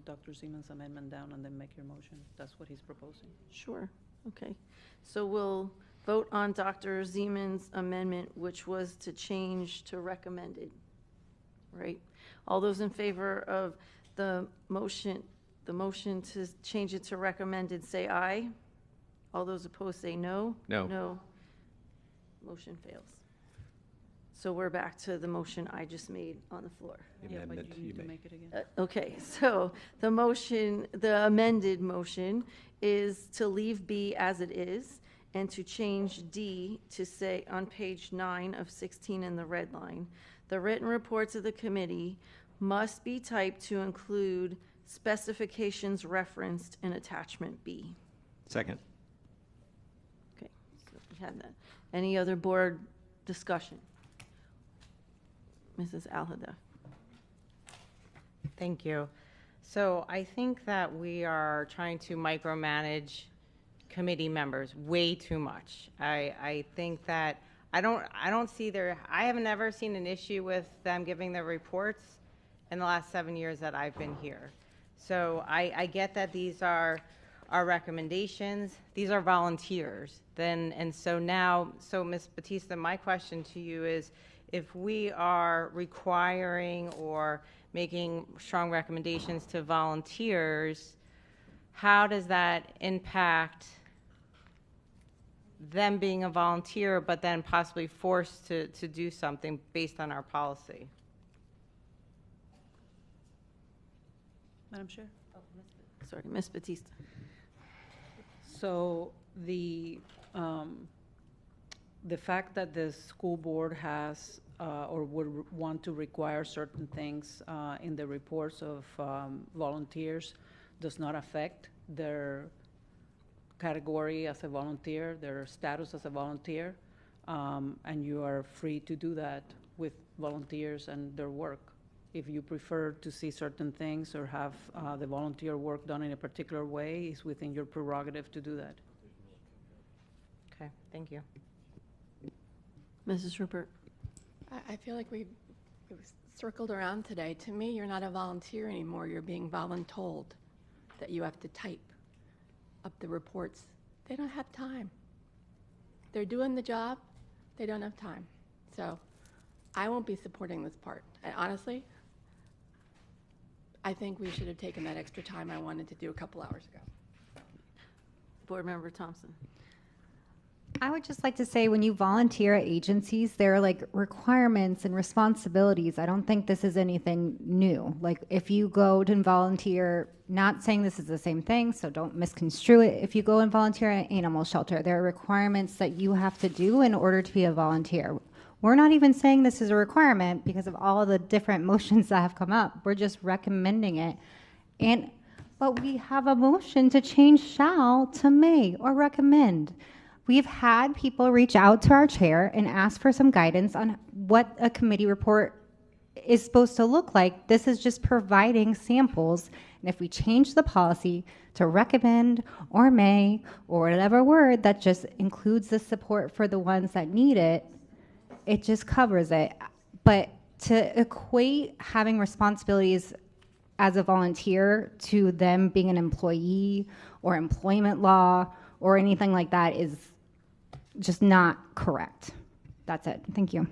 Dr. Zeman's amendment down, and then make your motion? That's what he's proposing.
Sure. Okay. So we'll vote on Dr. Zeman's amendment, which was to change to recommended, right? All those in favor of the motion the motion to change it to recommended, say aye. All those opposed say no.
No.
No. Motion fails. So we're back to the motion I just made on the floor.
Yeah, but
Amendment
you
you
need to
made.
make it again.
Okay, so the amended motion is to leave B as it is and to change D to say on page 9 of 16 in the red line, the written reports of the committee must be typed to include specifications referenced in attachment B.
Second.
Okay, so we had that. Any other board discussion? Mrs. Alhadeff.
Thank you. So I think that we are trying to micromanage committee members way too much. I think that I don't see I have never seen an issue with them giving their reports in the last 7 years that I've been here. So I get that these are our recommendations. These are volunteers. So Ms. Batista, my question to you is, if we are requiring or making strong recommendations to volunteers, how does that impact them being a volunteer, but then possibly forced to do something based on our policy?
Madam Chair?
Sorry, Ms. Batista.
So the fact that the school board has or would want to require certain things in the reports of volunteers does not affect their category as a volunteer, their status as a volunteer, and you are free to do that with volunteers and their work. If you prefer to see certain things or have the volunteer work done in a particular way, it's within your prerogative to do that.
Okay, thank you.
Mrs. Rupert.
I feel like we've circled around today. To me, you're not a volunteer anymore. You're being voluntold that you have to type up the reports. They don't have time. They're doing the job. They don't have time. So I won't be supporting this part. And honestly, I think we should have taken that extra time I wanted to do a couple hours ago.
Board Member Thompson.
I would just like to say, when you volunteer at agencies, there are like requirements and responsibilities. I don't think this is anything new. Like if you go and volunteer, not saying this is the same thing, so don't misconstrue it. If you go and volunteer at an animal shelter, there are requirements that you have to do in order to be a volunteer. We're not even saying this is a requirement because of all the different motions that have come up. We're just recommending it. But we have a motion to change shall to may or recommend. We've had people reach out to our chair and ask for some guidance on what a committee report is supposed to look like. This is just providing samples. And if we change the policy to recommend or may or whatever word that just includes the support for the ones that need it, it just covers it. But to equate having responsibilities as a volunteer to them being an employee or employment law or anything like that is just not correct. That's it. Thank you.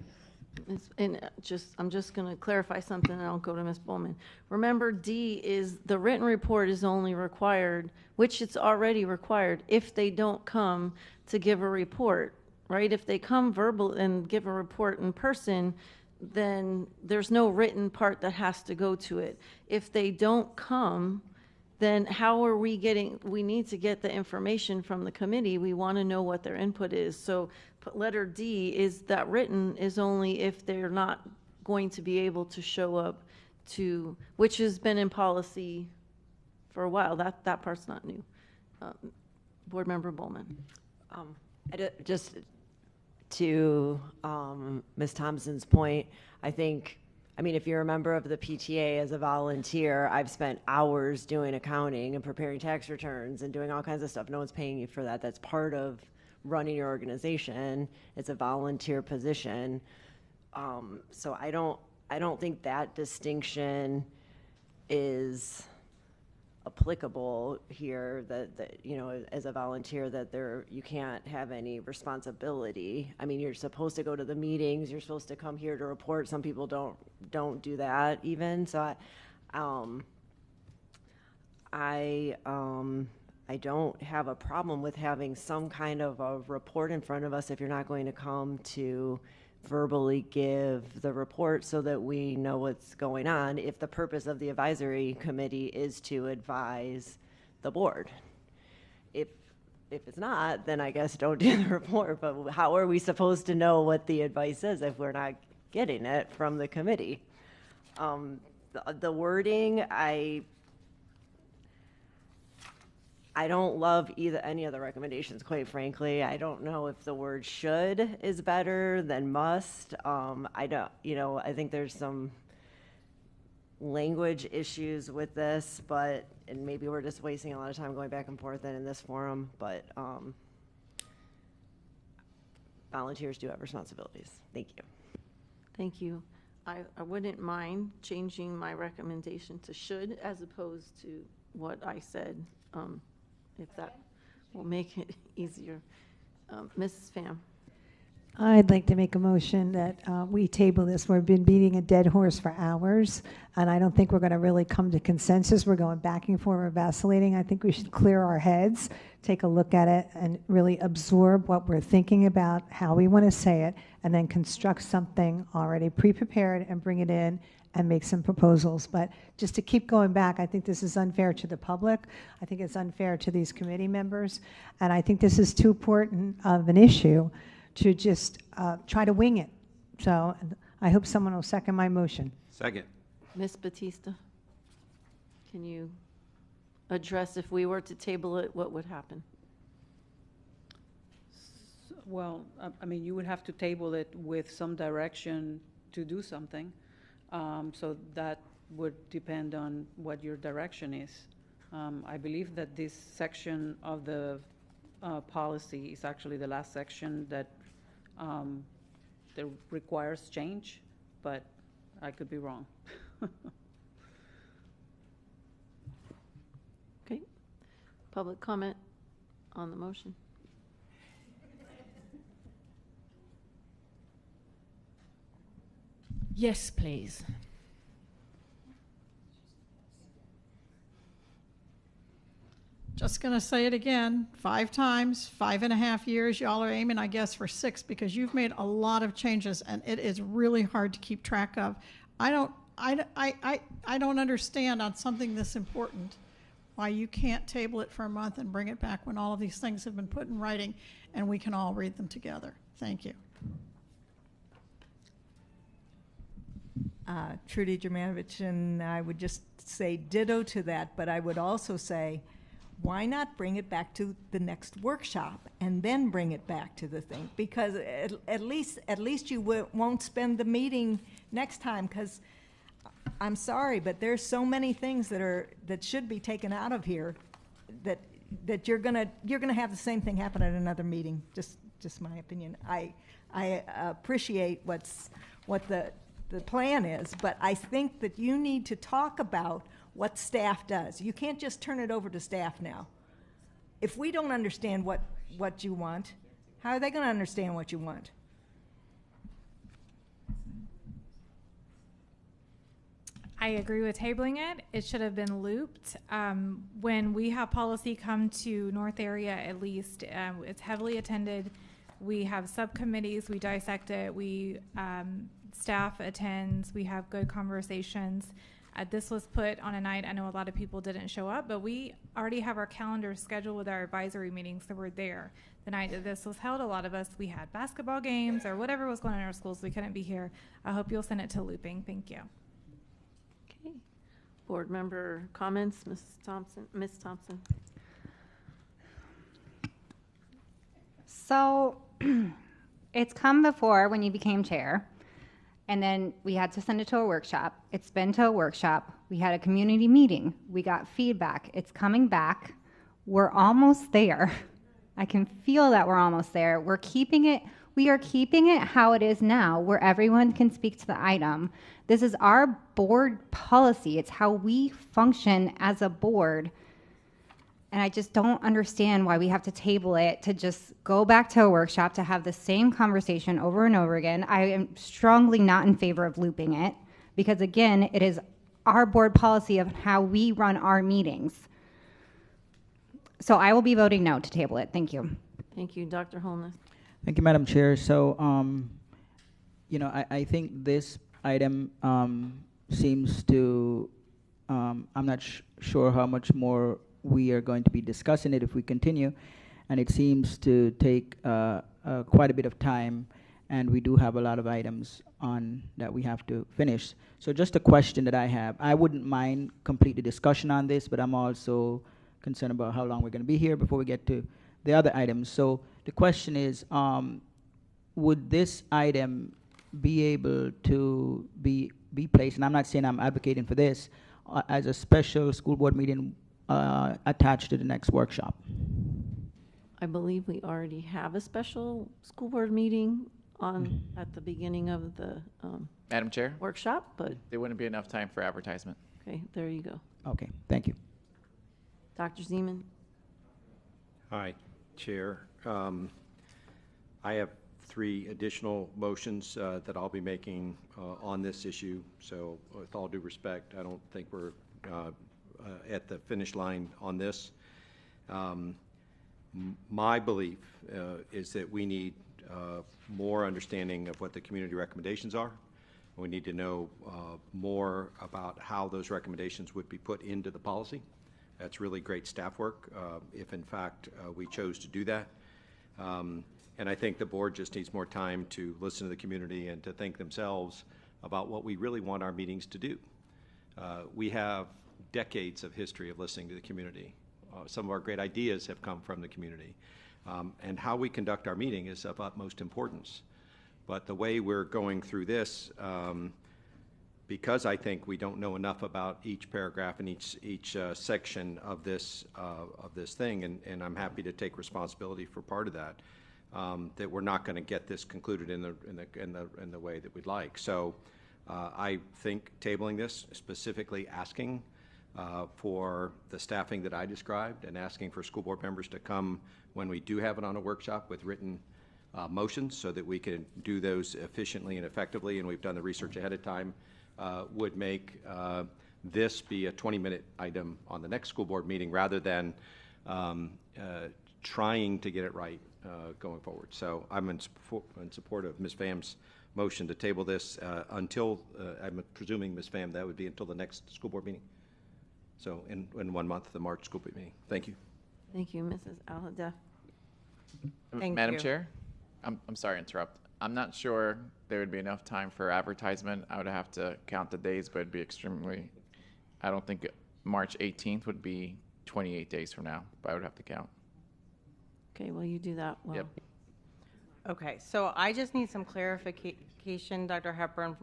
I'm just going to clarify something, and I'll go to Ms. Bowman. Remember, D is the written report is only required, which it's already required, if they don't come to give a report, right? If they come verbal and give a report in person, then there's no written part that has to go to it. If they don't come, then how are we need to get the information from the committee. We want to know what their input is. So letter D is that written is only if they're not going to be able to show up to, which has been in policy for a while. That part's not new. Board Member Bowman.
Just to Ms. Thompson's point, I mean, if you're a member of the PTA as a volunteer, I've spent hours doing accounting and preparing tax returns and doing all kinds of stuff. No one's paying you for that. That's part of running your organization. It's a volunteer position. So I don't think that distinction is applicable here, that you know, as a volunteer, that you can't have any responsibility. I mean, you're supposed to go to the meetings, you're supposed to come here to report. Some people don't do that even. So I don't have a problem with having some kind of a report in front of us if you're not going to come to verbally give the report so that we know what's going on, if the purpose of the advisory committee is to advise the board. If it's not, then I guess don't do the report, but how are we supposed to know what the advice is if we're not getting it from the committee? The wording, I don't love any of the recommendations, quite frankly. I don't know if the word should is better than must. I think there's some language issues with this, and maybe we're just wasting a lot of time going back and forth in this forum, but volunteers do have responsibilities. Thank you.
Thank you. I wouldn't mind changing my recommendation to should as opposed to what I said, if that will make it easier. Mrs. Pham.
I'd like to make a motion that we table this. We've been beating a dead horse for hours, and I don't think we're going to really come to consensus. We're going back and forth, we're vacillating. I think we should clear our heads, take a look at it, and really absorb what we're thinking about, how we want to say it, and then construct something already pre-prepared and bring it in and make some proposals. But just to keep going back, I think this is unfair to the public. I think it's unfair to these committee members, and I think this is too important of an issue to just try to wing it. So I hope someone will second my motion.
Second.
Ms. Batista, can you address if we were to table it, what would happen?
Well, I mean, you would have to table it with some direction to do something. So that would depend on what your direction is. I believe that this section of the policy is actually the last section that requires change, but I could be wrong.
Okay. Public comment on the motion.
Yes, please.
Just going to say it again, 5 times, 5.5 years. Y'all are aiming, I guess, for 6 because you've made a lot of changes and it is really hard to keep track of. I don't understand on something this important why you can't table it for a month and bring it back when all of these things have been put in writing and we can all read them together. Thank you.
Trudy Germanovich, and I would just say ditto to that, but I would also say, why not bring it back to the next workshop and then bring it back to the thing? Because at least you won't spend the meeting next time, because I'm sorry, but there's so many things that should be taken out of here that you're gonna have the same thing happen at another meeting. Just my opinion. I appreciate what the plan is, but I think that you need to talk about what staff does. You can't just turn it over to staff now. If we don't understand what you want, how are they going to understand what you want?
I agree with tabling it. It should have been looped. When we have policy come to North Area, at least, it's heavily attended. We have subcommittees, we dissect it, staff attends, we have good conversations. This was put on a night, I know a lot of people didn't show up, but we already have our calendar scheduled with our advisory meetings, so we're there. The night that this was held, a lot of us, we had basketball games or whatever was going on in our schools, we couldn't be here. I hope you'll send it to looping. Thank you.
Okay. Board member comments, Ms. Thompson.
So it's come before when you became chair, and then we had to send it to a workshop. It's been to a workshop. We had a community meeting. We got feedback. It's coming back. We're almost there. I can feel that we're almost there. We are keeping it how it is now, where everyone can speak to the item. This is our board policy. It's how we function as a board. And I just don't understand why we have to table it to just go back to a workshop to have the same conversation over and over again. I am strongly not in favor of looping it because, again, it is our board policy of how we run our meetings. So I will be voting no to table it. Thank you.
Thank you, Dr. Holness.
Thank you, Madam Chair. So, I think this item seems to, I'm not sure how much more we are going to be discussing it if we continue, and it seems to take quite a bit of time, and we do have a lot of items on that we have to finish. So just a question that I have. I wouldn't mind complete the discussion on this, but I'm also concerned about how long we're going to be here before we get to the other items. So the question is, would this item be able to be placed, and I'm not saying I'm advocating for this, as a special school board meeting attached to the next workshop?
I believe we already have a special school board meeting on at the beginning of the
Madam Chair?
workshop, but
There wouldn't be enough time for advertisement.
okay, there you go.
Okay, thank you.
Dr. Zeman?
Hi, Chair. I have 3 additional motions that I'll be making on this issue. So with all due respect, I don't think we're at the finish line on this. My belief is that we need more understanding of what the community recommendations are. We need to know more about how those recommendations would be put into the policy. That's really great staff work if in fact we chose to do that. And I think the board just needs more time to listen to the community and to think themselves about what we really want our meetings to do. We have decades of history of listening to the community. Some of our great ideas have come from the community. And how we conduct our meeting is of utmost importance. But the way we're going through this, because I think we don't know enough about each paragraph and each section of this thing, and I'm happy to take responsibility for part of that, that we're not going to get this concluded in the way that we'd like. So I think tabling this, specifically asking for the staffing that I described and asking for school board members to come when we do have it on a workshop with written motions so that we can do those efficiently and effectively, and we've done the research ahead of time, would make this be a 20-minute item on the next school board meeting rather than trying to get it right going forward. So I'm in support of Ms. Pham's motion to table this until, I'm presuming, Ms. Pham, that would be until the next school board meeting. So in 1 month, the March school board meeting. Thank you.
Thank you, Mrs. Al-Haddad.
Madam Chair? I'm sorry to interrupt. I'm not sure there would be enough time for advertisement. I would have to count the days, but it'd be extremely, I don't think March 18th would be 28 days from now, but I would have to count.
Okay, well, you do that well.
Yep.
Okay, so I just need some clarification, Dr. Hepburn,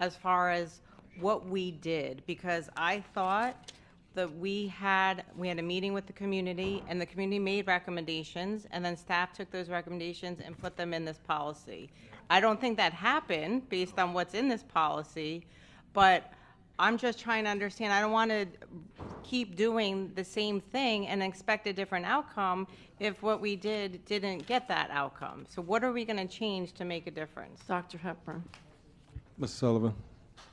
as far as what we did, because I thought that we had a meeting with the community, and the community made recommendations, and then staff took those recommendations and put them in this policy. I don't think that happened based on what's in this policy, but I'm just trying to understand. I don't want to keep doing the same thing and expect a different outcome if what we did didn't get that outcome. So what are we going to change to make a difference?
Dr. Hepburn.
Mr. Sullivan.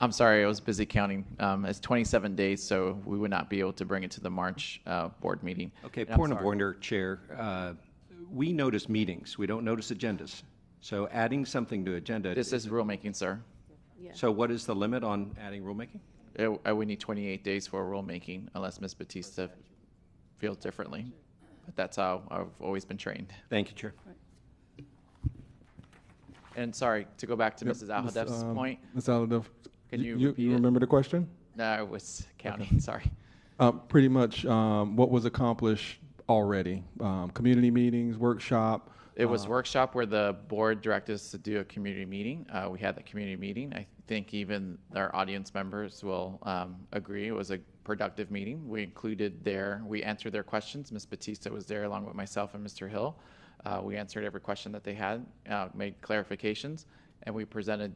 I'm sorry, I was busy counting. It's 27 days, so we would not be able to bring it to the March board meeting.
Okay,
And I'm
point of
sorry.
order, Chair. We notice meetings. We don't notice agendas. So adding something to agenda.
This is rulemaking, sir.
So what is the limit on adding rulemaking?
I would need 28 days for rulemaking unless Ms. Batista feels differently. But that's how I've always been trained.
Thank you, Chair.
And sorry, to go back to
Yep,
Mrs. Al-Haddaf's point.
Ms. Al-Haddaf,
Can you repeat
you
it?
remember the question?
No, I was counting, sorry.
Pretty much what was accomplished already. Community meetings, workshop.
It was workshop where the board directed us to do a community meeting. We had that community meeting. I think even our audience members will agree it was a productive meeting. We answered their questions. Ms. Batista was there along with myself and Mr. Hill. We answered every question that they had, made clarifications, and we presented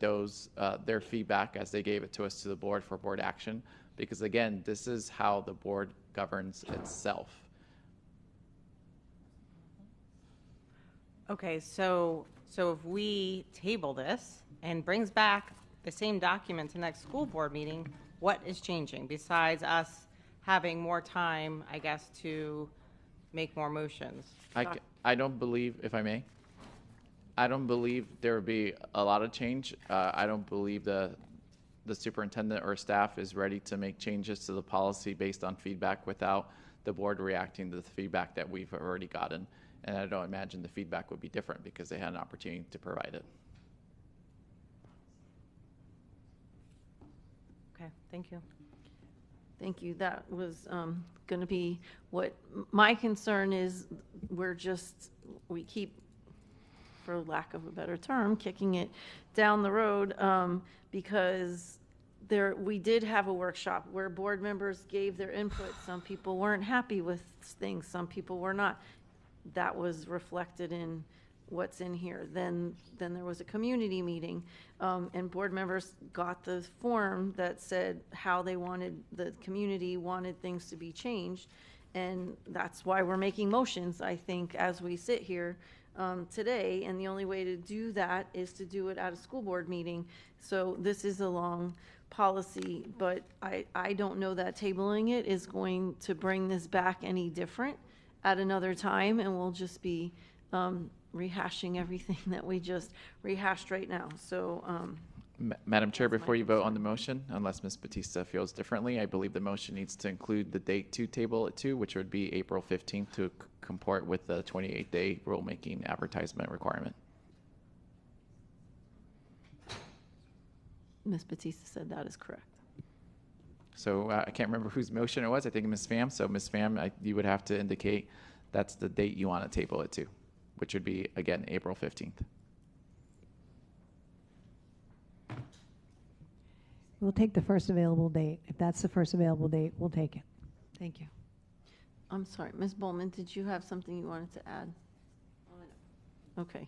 their feedback as they gave it to us to the board for board action. Because again, this is how the board governs itself.
Okay, so if we table this and brings back the same document to next school board meeting, what is changing besides us having more time, I guess, to make more motions.
I don't believe, if I may, I don't believe there would be a lot of change. I don't believe the superintendent or staff is ready to make changes to the policy based on feedback without the board reacting to the feedback that we've already gotten. And I don't imagine the feedback would be different because they had an opportunity to provide it.
Okay, thank you. Thank you. That was going to be what my concern is. We keep, for lack of a better term, kicking it down the road because we did have a workshop where board members gave their input. Some people weren't happy with things. Some people were not. That was reflected in what's in here. Then there was a community meeting, and board members got the form that said how the community wanted things to be changed, and that's why we're making motions, I think, as we sit here today, and the only way to do that is to do it at a school board meeting. So this is a long policy, but I don't know that tabling it is going to bring this back any different at another time, and we'll just be rehashing everything that we just rehashed right now. So,
Madam Chair, before you vote on the motion, unless Ms. Batista feels differently, I believe the motion needs to include the date to table it to, which would be April 15th to comport with the 28-day rulemaking advertisement requirement.
Ms. Batista said that is correct.
So I can't remember whose motion it was. I think Ms. Pham. So Ms. Pham, you would have to indicate that's the date you want to table it to, which would be, again, April 15th.
We'll take the first available date. If that's the first available date, we'll take it. Thank you.
I'm sorry, Ms. Bowman, did you have something you wanted to add? Okay.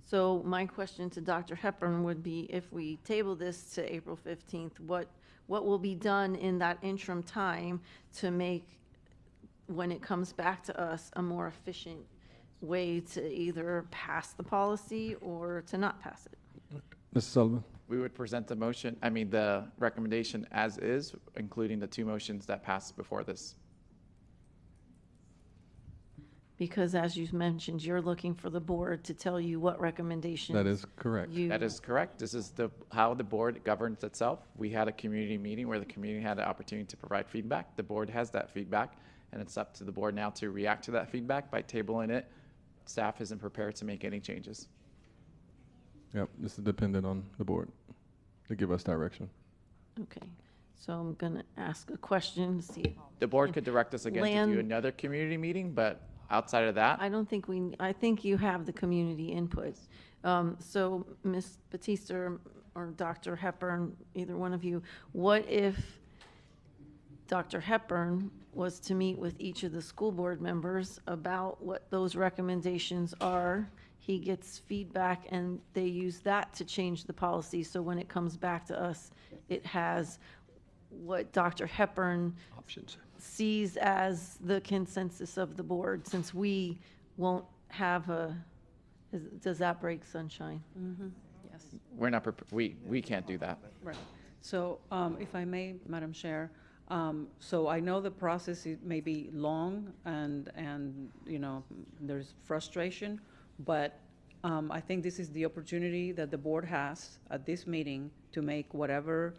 So my question to Dr. Hepburn would be, if we table this to April 15th, what will be done in that interim time to make, when it comes back to us, a more efficient way to either pass the policy or to not pass it?
Mr. Sullivan.
We would present the recommendation as is, including the two motions that passed before this.
Because as you mentioned, you're looking for the board to tell you what recommendations.
That is correct.
That is correct. This is how the board governs itself. We had a community meeting where the community had an opportunity to provide feedback. The board has that feedback, and it's up to the board now to react to that feedback by tabling it. Staff isn't prepared to make any changes.
Yep, this is dependent on the board to give us direction.
Okay, so I'm going to ask a question to see.
The board could direct us again to do another community meeting, but outside of that,
I think you have the community input. So Ms. Batista or Dr. Hepburn, either one of you, what if Dr. Hepburn was to meet with each of the school board members about what those recommendations are? He gets feedback and they use that to change the policy. So when it comes back to us, it has what Dr. Hepburn sees as the consensus of the board, since we won't have does that break sunshine?
Mm-hmm. Yes.
we're not we can't do that.
Right. So if I may, Madam Chair, so I know the process may be long and there's frustration, but I think this is the opportunity that the board has at this meeting to make whatever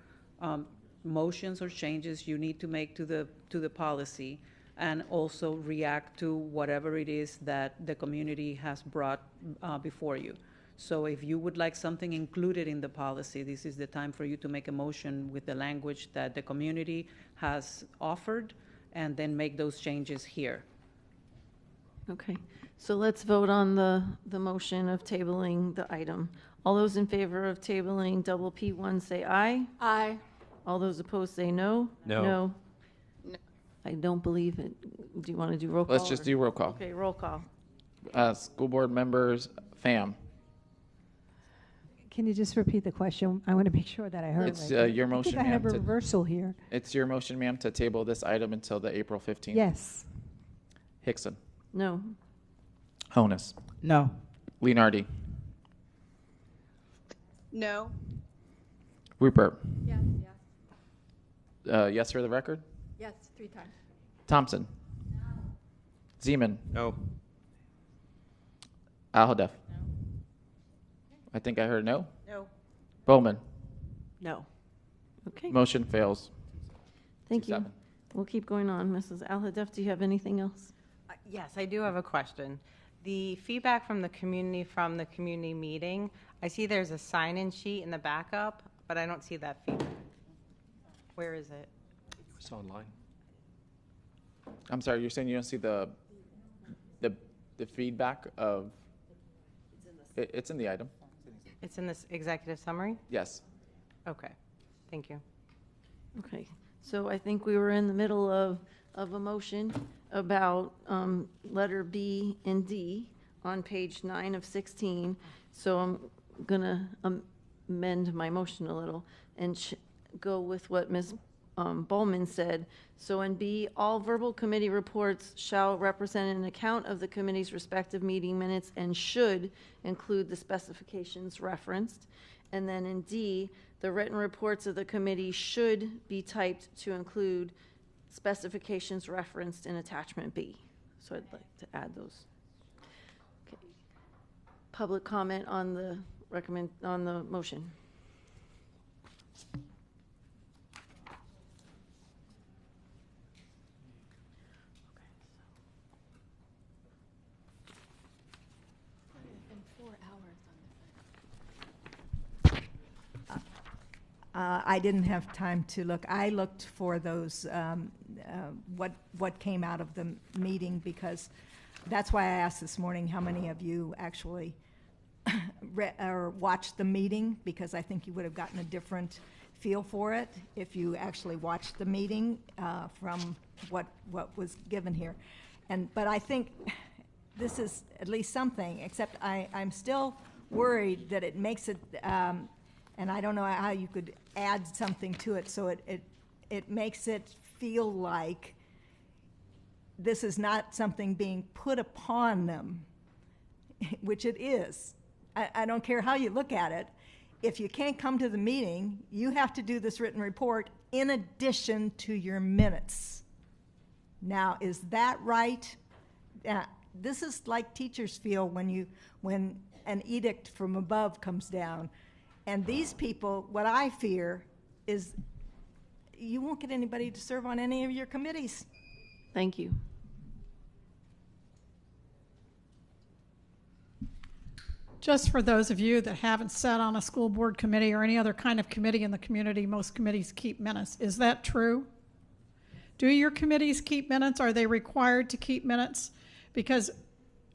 motions or changes you need to make to the policy, and also react to whatever it is that the community has brought before you. So if you would like something included in the policy, this is the time for you to make a motion with the language that the community has offered, and then make those changes here.
Okay, so let's vote on the motion of tabling the item. All those in favor of tabling double P1 say aye.
Aye.
All those opposed say no.
No.
No. I don't believe it. Do you want to do roll call?
Let's just do roll call.
Okay, roll call.
School board members, Pham.
Can you just repeat the question? I want to make sure that I heard
It's
right.
your motion,
I think I have a
ma'am,
reversal here.
It's your motion, ma'am, to table this item until the April 15th.
Yes.
Hickson.
No.
Honus.
No.
Leonardi.
No.
Rupert.
Yes, yes.
Yes for the record.
Yes, 3 times.
Thompson. Zeman.
No.
Alhadeff. I think I heard no.
No.
Bowman.
No. Okay.
Motion fails.
Thank you.
2-7.
We'll keep going on. Mrs. Al-Hadaf, do you have anything else?
Yes, I do have a question. The feedback from the community meeting, I see there's a sign-in sheet in the backup, but I don't see that feedback. Where is it?
It's online.
I'm sorry, you're saying you don't see the feedback of, it's in the item.
It's in this executive summary?
Yes.
Okay, thank you.
Okay, so I think we were in the middle of a motion about letter B and D on page 9 of 16. So I'm going to amend my motion a little and go with what Ms. Bowman said. So in B, all verbal committee reports shall represent an account of the committee's respective meeting minutes and should include the specifications referenced. And then in D, the written reports of the committee should be typed to include specifications referenced in attachment B. So I'd like to add those. Okay. Public comment on the motion.
I didn't have time to look. I looked for those, what came out of the meeting, because that's why I asked this morning how many of you actually or watched the meeting, because I think you would have gotten a different feel for it if you actually watched the meeting from what was given here. But I think this is at least something, except I'm still worried that it makes it, and I don't know how you could add something to it so it makes it feel like this is not something being put upon them, which it is. I don't care how you look at it. If you can't come to the meeting, you have to do this written report in addition to your minutes. Now, is that right? This is like teachers feel when an edict from above comes down. And these people, what I fear is you won't get anybody to serve on any of your committees.
Thank you.
Just for those of you that haven't sat on a school board committee or any other kind of committee in the community, most committees keep minutes. Is that true? Do your committees keep minutes? Are they required to keep minutes? Because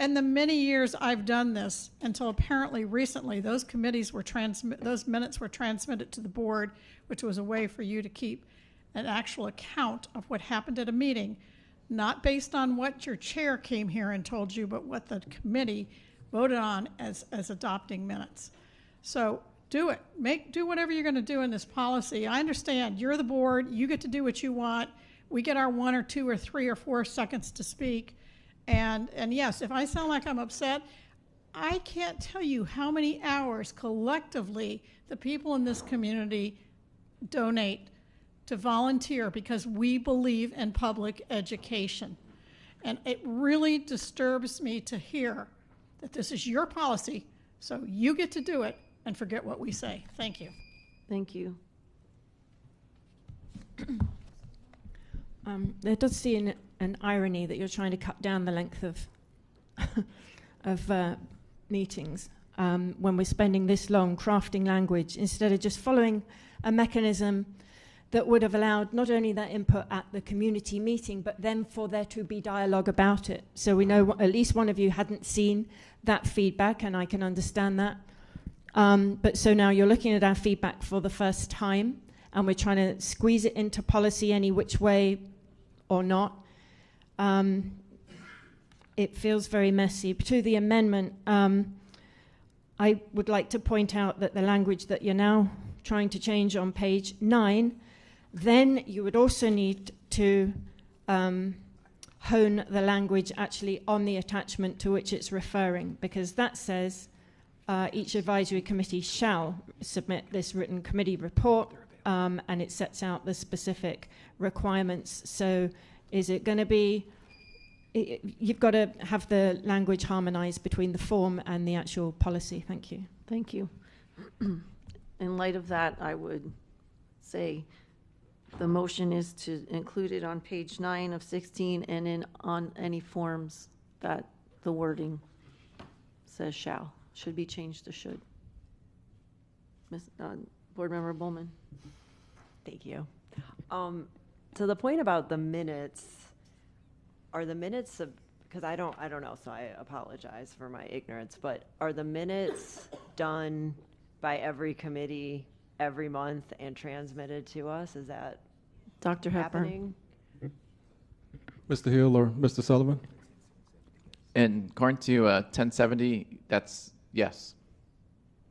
in the many years I've done this, until apparently recently, those minutes were transmitted to the board, which was a way for you to keep an actual account of what happened at a meeting, not based on what your chair came here and told you, but what the committee voted on as adopting minutes. So do it. Do whatever you're going to do in this policy. I understand you're the board. You get to do what you want. We get our 1 or 2 or 3 or 4 seconds to speak. And yes, if I sound like I'm upset, I can't tell you how many hours collectively the people in this community donate to volunteer because we believe in public education. And it really disturbs me to hear that this is your policy, so you get to do it and forget what we say. Thank you.
Thank you.
There does seem an irony that you're trying to cut down the length of meetings when we're spending this long crafting language instead of just following a mechanism that would have allowed not only that input at the community meeting, but then for there to be dialogue about it. So we know at least one of you hadn't seen that feedback, and I can understand that. But so now you're looking at our feedback for the first time, and we're trying to squeeze it into policy any which way or not. It feels very messy. To the amendment, I would like to point out that the language that you're now trying to change on page 9, then you would also need to hone the language actually on the attachment to which it's referring, because that says each advisory committee shall submit this written committee report, and it sets out the specific requirements. So is it going to be you've got to have the language harmonized between the form and the actual policy. Thank you.
Thank you. In light of that, I would say the motion is to include it on page 9 of 16 and on any forms that the wording says shall. Should be changed to should. Board Member Bowman.
Thank you. To the point about the minutes, are the minutes of, because I don't know, so I apologize for my ignorance, but are the minutes done by every committee every month and transmitted to us? Is that
Dr.
happening?
Mr. Hill or Mr. Sullivan?
And according to 1070, that's yes.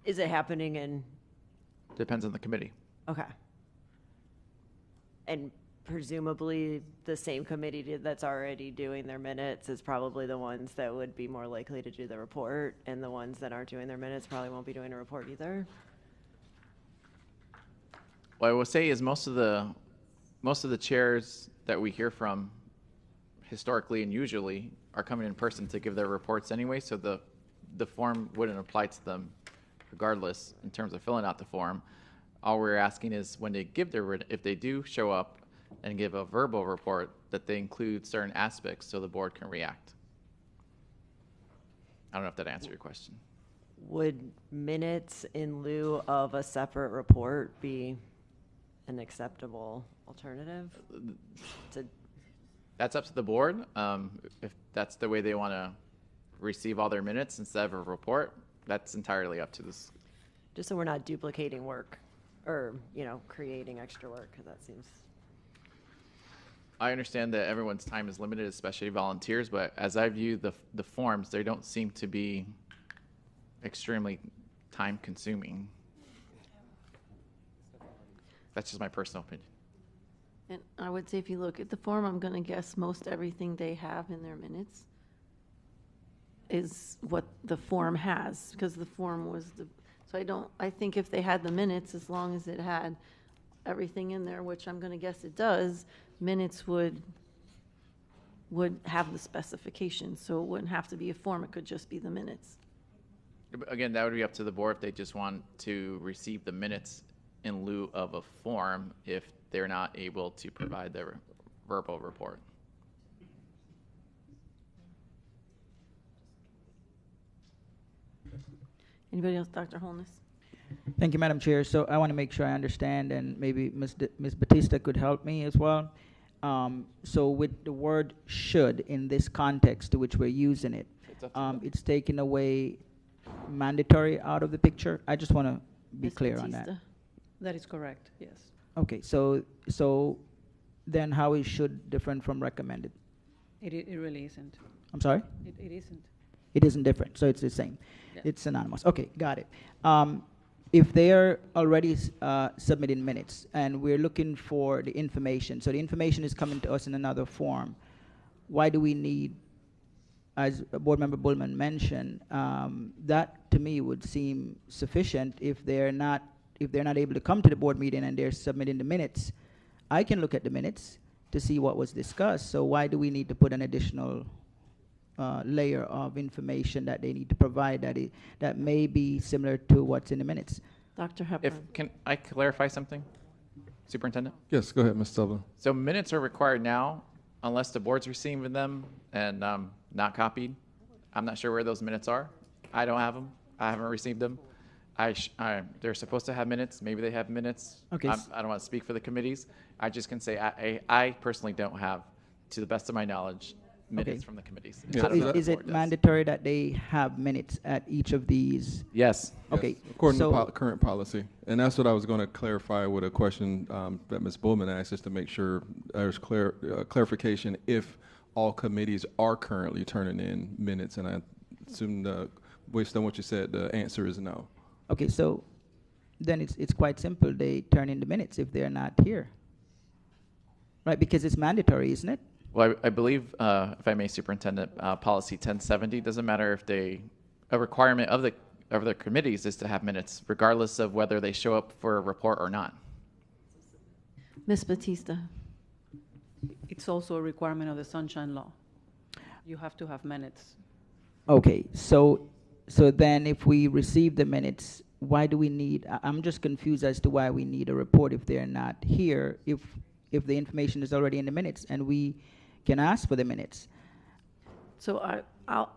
Is it happening in?
Depends on the committee.
Okay. And presumably the same committee that's already doing their minutes is probably the ones that would be more likely to do the report, and the ones that aren't doing their minutes probably won't be doing a report either.
What I will say is most of the chairs that we hear from historically and usually are coming in person to give their reports anyway, so the form wouldn't apply to them regardless in terms of filling out the form. All we're asking is when they give if they do show up and give a verbal report, that they include certain aspects so the board can react. I don't know if that answered your question.
Would minutes in lieu of a separate report be an acceptable alternative?
That's up to the board. If that's the way they want to receive all their minutes instead of a report, that's entirely up to this.
Just so we're not duplicating work or, creating extra work, because that seems.
I understand that everyone's time is limited, especially volunteers, but as I view the forms, they don't seem to be extremely time consuming. That's just my personal opinion.
And I would say if you look at the form, I'm going to guess most everything they have in their minutes is what the form has, because the form was I think if they had the minutes, as long as it had everything in there, which I'm going to guess it does, minutes would have the specifications, so it wouldn't have to be a form, it could just be the minutes.
Again, that would be up to the board if they just want to receive the minutes in lieu of a form if they're not able to provide their verbal report.
Anybody else? Dr. Holness?
Thank you, Madam Chair. So I want to make sure I understand, and maybe Ms. Batista could help me as well. So with the word should in this context to which we're using it, it's taking away mandatory out of the picture. I just want to be clear on that.
That is correct, yes.
Okay, so then how is should different from recommended?
It really isn't.
I'm sorry?
It isn't.
It isn't different, so it's the same.
Yeah.
It's synonymous. Okay, got it. If they're already submitting minutes and we're looking for the information, so the information is coming to us in another form, why do we need, as Board Member Bullman mentioned, that to me would seem sufficient if they're not able to come to the board meeting and they're submitting the minutes. I can look at the minutes to see what was discussed, so why do we need to put an additional layer of information that they need to provide that may be similar to what's in the minutes?
Dr. Hepburn.
Can I clarify something, Superintendent?
Yes, go ahead, Ms. Sullivan.
So minutes are required now unless the board's receiving them and not copied. I'm not sure where those minutes are. I don't have them. I haven't received them. They're supposed to have minutes. Maybe they have minutes.
Okay.
I don't want to speak for the committees. I just can say I personally don't have, to the best of my knowledge, minutes from the committees.
Yeah. So is it mandatory that they have minutes at each of these?
Yes.
Okay.
Yes, according to current policy. And that's what I was going to clarify with a question that Ms. Bullman asked, just to make sure there's clarification if all committees are currently turning in minutes. And I assume, based on what you said, the answer is no.
Okay, so then it's quite simple. They turn in the minutes if they're not here, right? Because it's mandatory, isn't it?
Well, I believe, if I may, Superintendent, policy 1070 doesn't matter if a requirement of the committees is to have minutes, regardless of whether they show up for a report or not.
Ms. Batista.
It's also a requirement of the Sunshine Law. You have to have minutes.
Okay, so then if we receive the minutes, why do we need, I'm just confused as to why we need a report if they're not here, if the information is already in the minutes and we can ask for the minutes.
So I'll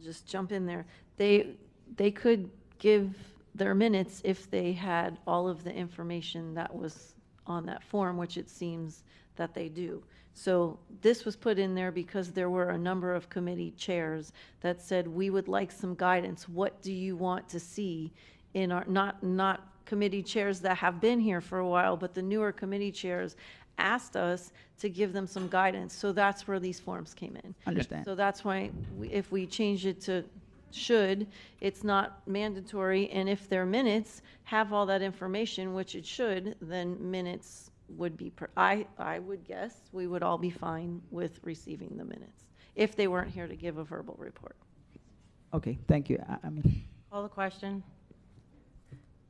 just jump in there. They could give their minutes if they had all of the information that was on that form, which it seems that they do. So this was put in there because there were a number of committee chairs that said, we would like some guidance. What do you want to see in our, not committee chairs that have been here for a while, but the newer committee chairs asked us to give them some guidance. So that's where these forms came in.
Understand.
So that's why if we change it to should, it's not mandatory. And if their minutes have all that information, which it should, then minutes would be, I would guess we would all be fine with receiving the minutes if they weren't here to give a verbal report.
Okay, thank you. I mean,
Call the question.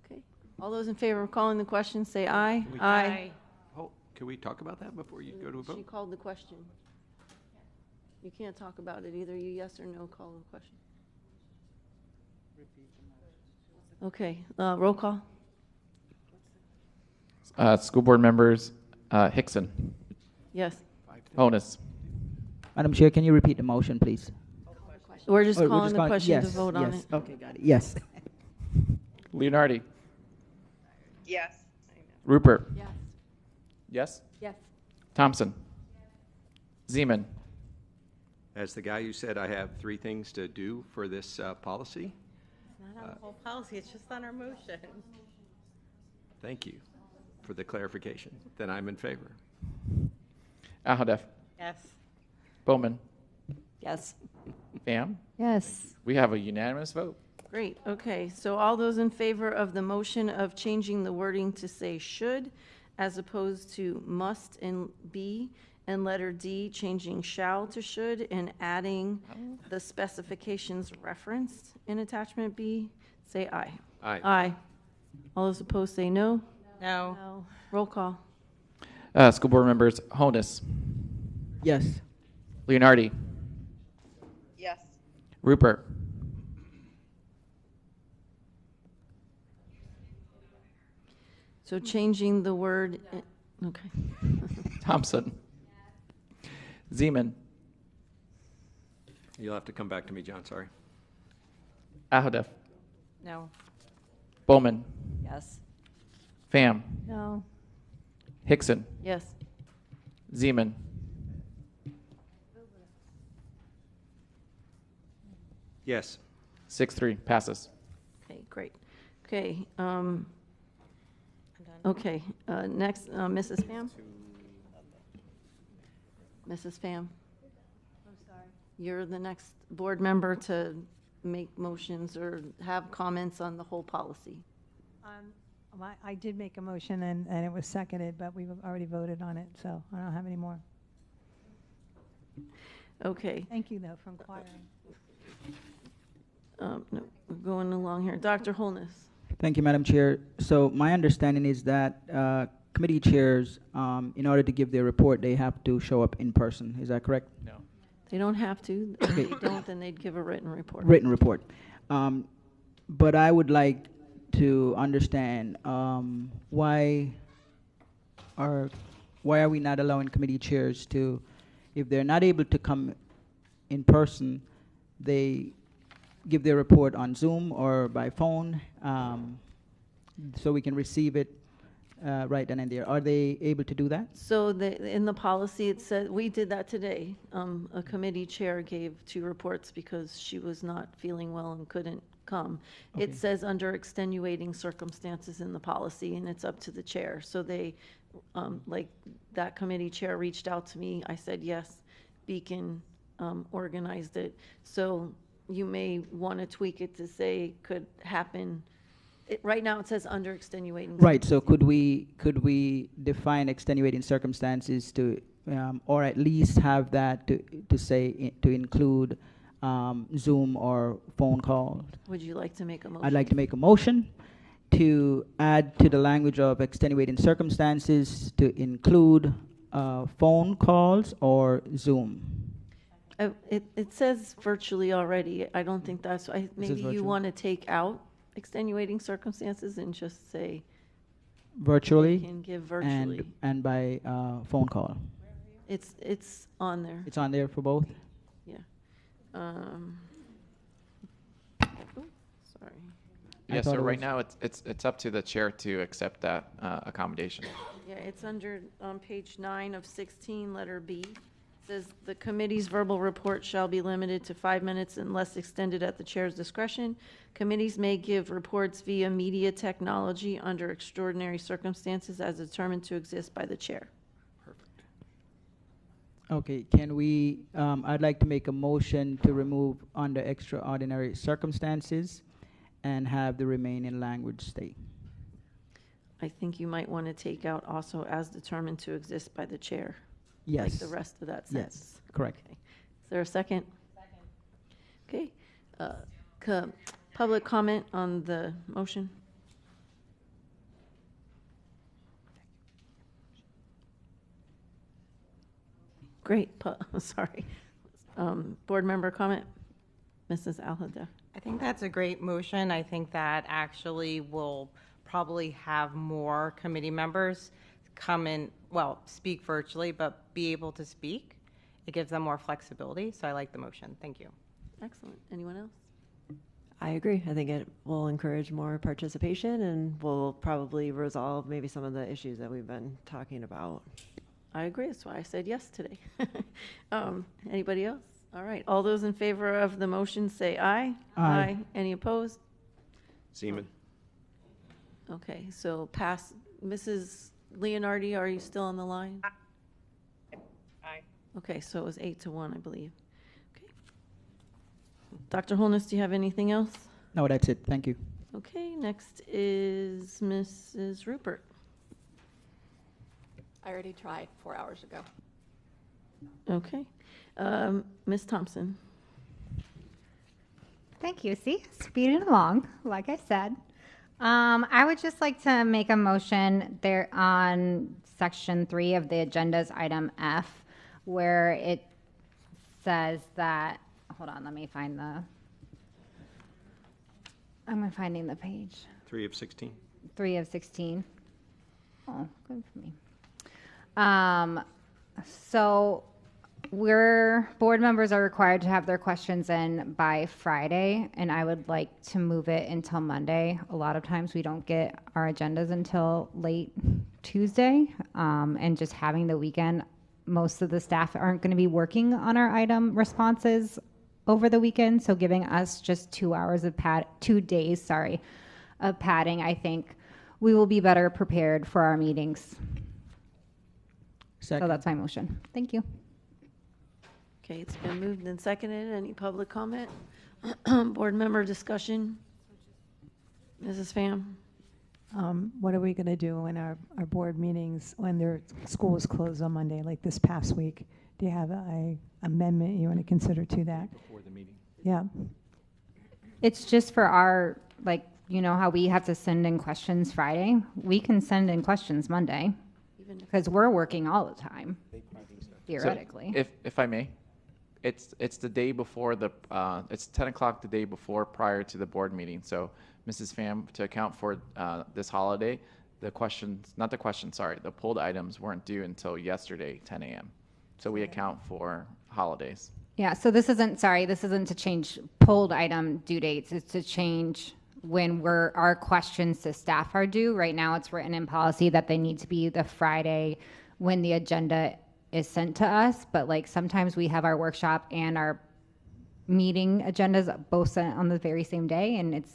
Okay. All those in favor of calling the question, say aye.
Aye.
Oh, can we talk about that before you go to a
She
vote?
called the question. You can't talk about it either. You yes or no call the question. Okay, roll call.
School board members, Hickson,
Yes.
Honus,
Madam Chair, can you repeat the motion, please?
We're just
Oh,
calling the question to
yes,
vote on
yes.
it.
Okay, got it. Yes.
Leonardi,
Yes.
Rupert,
Yes.
yes,
Yes.
Thompson, Zeman,
As the guy who said I have 3 things to do for this policy,
Not on the whole policy, it's just on our motion.
thank you for the clarification. Then I'm in favor.
Ahodef,
Yes.
Bowman,
Yes.
Pham.
Yes.
We have a unanimous vote.
Great, okay. So all those in favor of the motion of changing the wording to say should as opposed to must in B, and letter D changing shall to should and adding the specifications referenced in attachment B, say aye.
Aye.
Aye. All those opposed say no.
No.
Roll call.
School board members, Honus,
Yes.
Leonardi,
Yes.
Rupert,
So changing the word, okay.
Thompson, Zeman,
You'll have to come back to me, John, sorry.
Ahodef,
No.
Bowman,
Yes.
Pham,
No.
Hickson,
Yes.
Zeman,
Yes.
6-3, passes.
Okay, great. Okay, okay, next, Mrs. Pham? Mrs. Pham? I'm sorry. You're the next board member to make motions or have comments on the whole policy.
I did make a motion and it was seconded, but we've already voted on it, so I don't have any more.
Okay.
Thank you, though, for inquiring.
No, we're going along here. Dr. Holness?
Thank you, Madam Chair. So my understanding is that committee chairs, in order to give their report, they have to show up in person. Is that correct?
No.
They don't have to. If they don't, then they'd give a written report.
Written report. But I would like to understand why are we not allowing committee chairs to, if they're not able to come in person, they give their report on Zoom or by phone, so we can receive it right then and there. Are they able to do that?
So in the policy, it said, we did that today. A committee chair gave 2 reports because she was not feeling well and couldn't come.
Okay.
It says under extenuating circumstances in the policy, and it's up to the chair. So they, like, that committee chair reached out to me. I said, yes, Beacon organized it. So you may want to tweak it to say could happen. Right now, it says under extenuating.
Right, so could we define extenuating circumstances to, or at least have that to say, to include Zoom or phone calls?
Would you like to make a motion?
I'd like to make a motion to add to the language of extenuating circumstances to include phone calls or Zoom.
It says virtually already. I don't think that's, maybe you
virtual.
want to take out extenuating circumstances and just say
Virtually
can give virtually.
and by phone call.
It's on there.
It's on there for both?
Yeah. Sorry.
Yeah, so right now it's up to the chair to accept that accommodation.
Yeah, it's on page 9 of 16, letter B. Says the committee's verbal report shall be limited to 5 minutes unless extended at the chair's discretion. Committees may give reports via media technology under extraordinary circumstances as determined to exist by the chair.
Okay, can we, I'd like to make a motion to remove under extraordinary circumstances and have the remaining language stay.
I think you might want to take out also as determined to exist by the chair.
Yes.
Like the rest of that sentence.
Yes, correct.
Okay. Is there a second? Okay. Public comment on the motion? Great. Sorry. Board member comment? Mrs. Alhada.
I think that's a great motion. I think that actually will probably have more committee members come in, well, speak virtually, but be able to speak. It gives them more flexibility, so I like the motion. Thank you.
Excellent. Anyone else?
I agree. I think it will encourage more participation and will probably resolve maybe some of the issues that we've been talking about.
I agree. That's why I said yes today. Anybody else? All right. All those in favor of the motion say aye.
Aye.
Any opposed?
Seaman.
Okay, so pass. Mrs. Leonardi, are you still on the line?
Aye.
Okay, so it was 8-1, I believe. Okay. Dr. Holness, do you have anything else?
No, that's it. Thank you.
Okay, next is Mrs. Rupert.
I already tried 4 hours ago.
Okay. Ms. Thompson.
Thank you. See, speeding along, like I said. I would just like to make a motion there on section 3 of the agenda's item F, where it says that, hold on, let me find I'm finding the page.
3 of 16.
3 of 16. Oh, good for me. So board members are required to have their questions in by Friday, and I would like to move it until Monday. A lot of times we don't get our agendas until late Tuesday, and just having the weekend, most of the staff aren't going to be working on our item responses over the weekend, so giving us just 2 hours of 2 days, of padding, I think we will be better prepared for our meetings.
Second.
So that's my motion. Thank you.
Okay, it's been moved and seconded. Any public comment? Board member discussion? Mrs. Pham?
What are we going to do in our board meetings when their school is closed on Monday, like this past week? Do you have a amendment you want to consider to that?
Before the meeting.
Yeah.
It's just for our, how we have to send in questions Friday. We can send in questions Monday because we're working all the time, theoretically.
So if I may, it's the day before it's 10 o'clock the day before prior to the board meeting. So Mrs. Pham, to account for this holiday, the pulled items weren't due until yesterday, 10 a.m. So we account for holidays.
Yeah, so this isn't to change pulled item due dates. It's to change when our questions to staff are due. Right now it's written in policy that they need to be the Friday when the agenda is sent to us, but sometimes we have our workshop and our meeting agendas both sent on the very same day, and it's,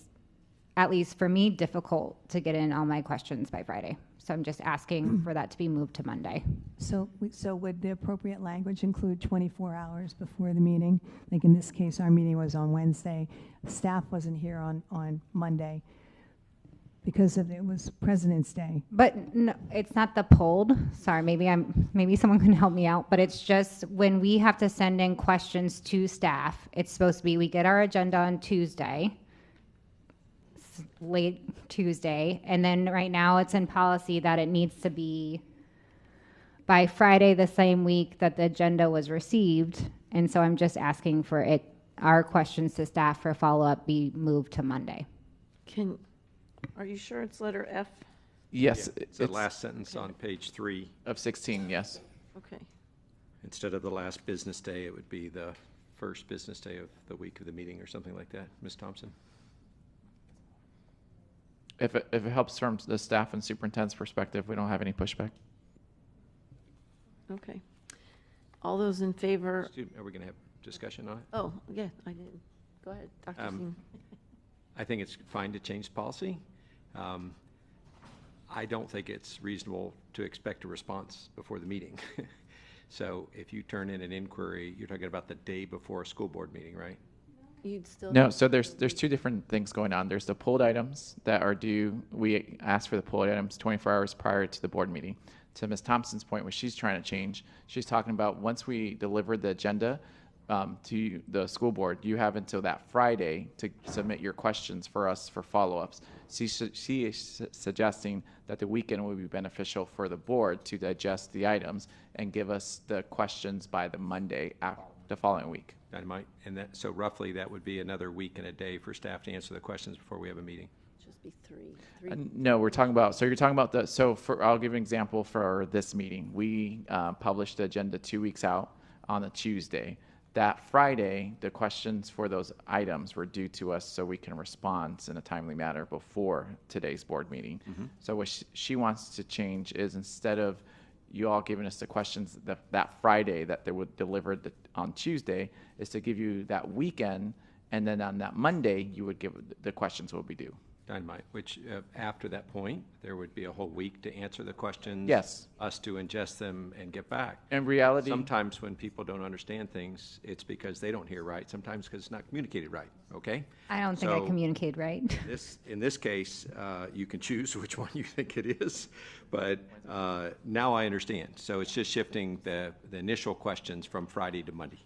at least for me, difficult to get in all my questions by Friday. So I'm just asking for that to be moved to Monday.
So would the appropriate language include 24 hours before the meeting? Like in this case, our meeting was on Wednesday. Staff wasn't here on Monday because it was President's Day.
But no, it's not the pulled. Sorry, maybe someone can help me out. But it's just when we have to send in questions to staff, it's supposed to be we get our agenda on Tuesday, late Tuesday, and then right now it's in policy that it needs to be by Friday the same week that the agenda was received. And so I'm just asking for our questions to staff for follow-up be moved to Monday.
Are you sure it's letter F?
Yes.
Yeah, it's the last sentence on page 3.
Of 16, yes.
Okay.
Instead of the last business day, it would be the first business day of the week of the meeting or something like that. Ms. Thompson?
If it helps from the staff and superintendent's perspective, we don't have any pushback.
Okay. All those in favor?
Are we going to have discussion on it?
Oh, yeah, I did. Go ahead, Dr. Seaman.
I think it's fine to change policy. I don't think it's reasonable to expect a response before the meeting. So if you turn in an inquiry, you're talking about the day before a school board meeting, right?
You'd still
No, so there's two different things going on. There's the pulled items that are due. We ask for the pulled items 24 hours prior to the board meeting. To Ms. Thompson's point, what she's trying to change, she's talking about once we deliver the agenda to the school board, you have until that Friday to submit your questions for us for follow-ups. She is suggesting that the weekend would be beneficial for the board to digest the items and give us the questions by the Monday after the following week.
Dynamite. And that, so roughly that would be another week and a day for staff to answer the questions before we have a meeting.
Just be three.
No, we're talking about, so you're talking about I'll give an example for this meeting. We published the agenda 2 weeks out on a Tuesday. That Friday, the questions for those items were due to us so we can respond in a timely manner before today's board meeting.
Mm-hmm.
So what she wants to change is instead of you all giving us the questions that Friday that they would deliver on Tuesday, is to give you that weekend, and then on that Monday, you would give the questions will be due.
Dynamite, which after that point, there would be a whole week to answer the questions.
Yes.
Us to ingest them and get back.
In reality,
sometimes when people don't understand things, it's because they don't hear right. Sometimes because it's not communicated right. Okay.
I don't think I communicated right.
In this case, you can choose which one you think it is, but now I understand. So it's just shifting the initial questions from Friday to Monday.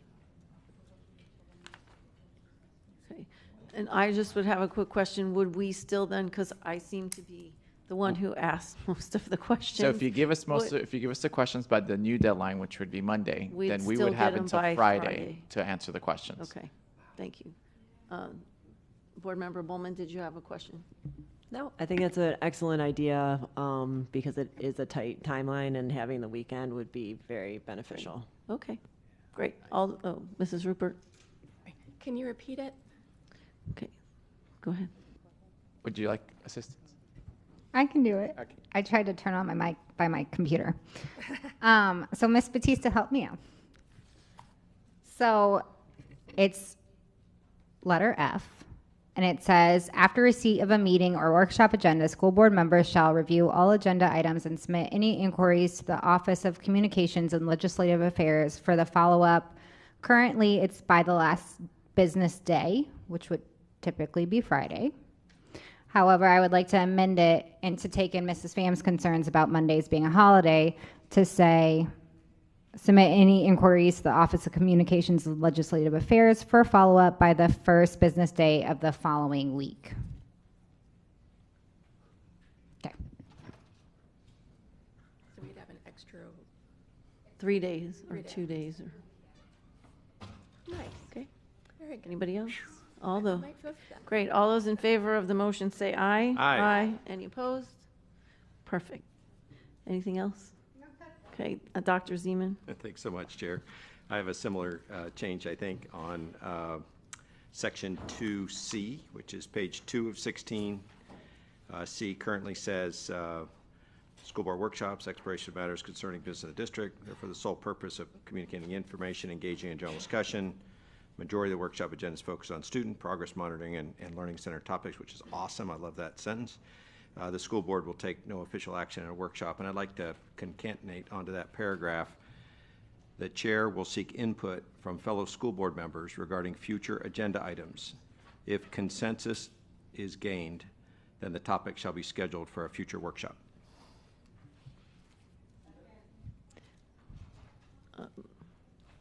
And I just would have a quick question. Would we still then, because I seem to be the one who asked most of the questions.
So if you give us the questions by the new deadline, which would be Monday,
We'd
then we
still
would have
get 'em
until
by
Friday to answer the questions.
Okay, thank you. Board Member Bowman, did you have a question?
No, I think it's an excellent idea because it is a tight timeline, and having the weekend would be very beneficial.
Okay, great. Mrs. Rupert?
Can you repeat it?
Okay, go ahead.
Would you like assistance?
I can do it.
Okay.
I tried to turn on my mic by my computer. So Ms. Batista, help me out. So it's letter F, and it says, after receipt of a meeting or workshop agenda, school board members shall review all agenda items and submit any inquiries to the Office of Communications and Legislative Affairs for the follow-up. Currently, it's by the last business day, which would typically be Friday. However, I would like to amend it and to take in Mrs. Pham's concerns about Mondays being a holiday to say, submit any inquiries to the Office of Communications and Legislative Affairs for follow-up by the first business day of the following week. Okay.
So we'd have an extra
3 days or 2 days or.
Nice.
Okay.
Very good.
Anybody else?
Might feel that.
Great. All those in favor of the motion say aye.
Aye.
Any opposed? Perfect. Anything else? Okay, Dr. Zeman.
Thanks so much, Chair. I have a similar change, I think, on Section 2C, which is page 2 of 16. C currently says, school board workshops, exploration of matters concerning business of the district. They're for the sole purpose of communicating information, engaging in general discussion. Majority of the workshop agenda is focused on student progress monitoring and learning center topics, which is awesome. I love that sentence. The school board will take no official action in a workshop, and I'd like to concatenate onto that paragraph. The chair will seek input from fellow school board members regarding future agenda items. If consensus is gained, then the topic shall be scheduled for a future workshop.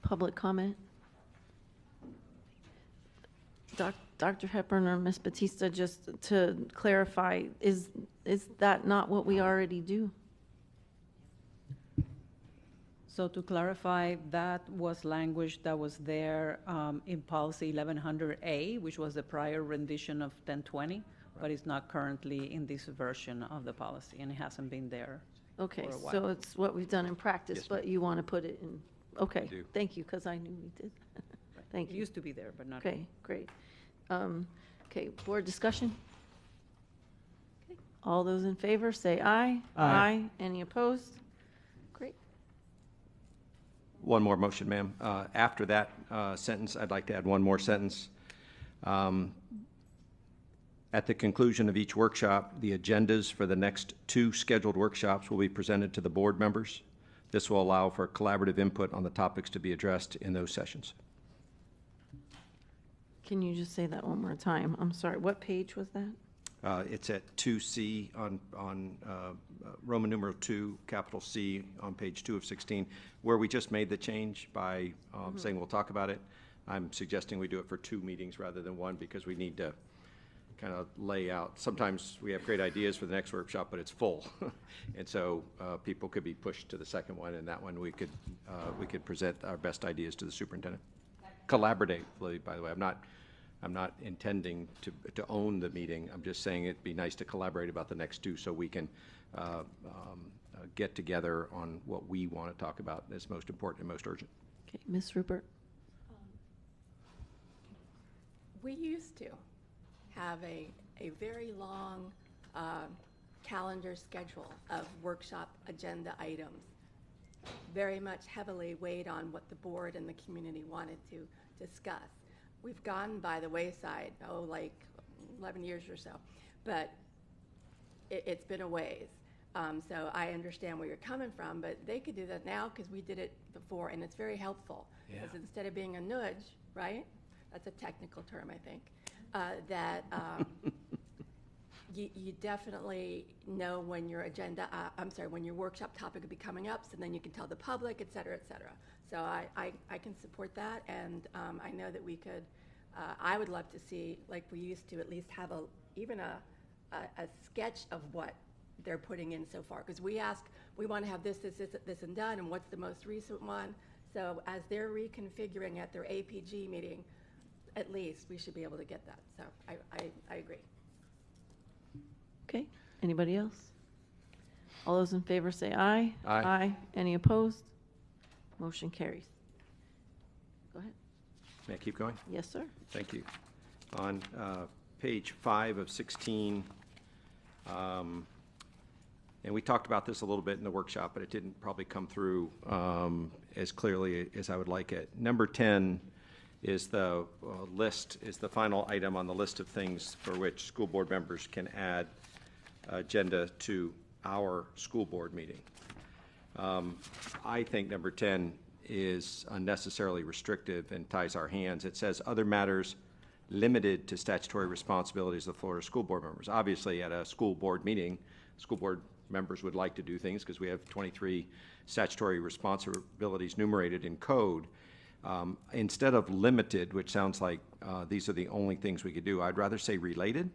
Public comment? Dr. Hepburn or Ms. Batista, just to clarify, is that not what we already do?
So to clarify, that was language that was there in policy 1100A, which was the prior rendition of 1020, but it's not currently in this version of the policy, and it hasn't been there
Okay,
for a while.
so it's what we've done in practice,
Yes,
but you want to put it in, okay,
do.
thank you, because I knew we did. Thank
It
you.
used to be there, but not.
Okay, great. Okay, board discussion? Okay, all those in favor, say aye.
Aye.
Any opposed? Great.
One more motion, ma'am. After that sentence, I'd like to add one more sentence. At the conclusion of each workshop, the agendas for the next 2 scheduled workshops will be presented to the board members. This will allow for collaborative input on the topics to be addressed in those sessions.
Can you just say that one more time? I'm sorry, what page was that?
It's at 2C on Roman numeral 2, capital C, on page 2 of 16, where we just made the change by saying we'll talk about it. I'm suggesting we do it for 2 meetings rather than 1 because we need to kind of lay out. Sometimes we have great ideas for the next workshop, but it's full. And so people could be pushed to the second one, and that one we could present our best ideas to the superintendent. Collaboratively, by the way. I'm not intending to own the meeting. I'm just saying it'd be nice to collaborate about the next 2 so we can get together on what we want to talk about that's most important and most urgent.
Okay, Ms. Rupert?
We used to have a very long calendar schedule of workshop agenda items, very much heavily weighed on what the board and the community wanted to discuss. We've gone by the wayside, like 11 years or so, but it's been a ways. So I understand where you're coming from, but they could do that now because we did it before, and it's very helpful.
Yeah.
Because instead of being a nudge, right? That's a technical term, I think. You definitely know when your agenda, when your workshop topic will be coming up, so then you can tell the public, et cetera, et cetera. So I can support that, and I know that we could, I would love to see, like we used to, at least have even a sketch of what they're putting in so far. Because we want to have this, and done, and what's the most recent one. So as they're reconfiguring at their APG meeting, at least we should be able to get that. So I agree.
Okay, anybody else? All those in favor say aye.
Aye.
Any opposed? Motion carries. Go ahead.
May I keep going?
Yes, sir.
Thank you. On page 5 of 16, and we talked about this a little bit in the workshop, but it didn't probably come through as clearly as I would like it. Number 10 is the the final item on the list of things for which school board members can add agenda to our school board meeting. I think number 10 is unnecessarily restrictive and ties our hands. It says other matters limited to statutory responsibilities of the Florida school board members. Obviously, at a school board meeting, school board members would like to do things because we have 23 statutory responsibilities enumerated in code. Instead of limited, which sounds like these are the only things we could do, I'd rather say related,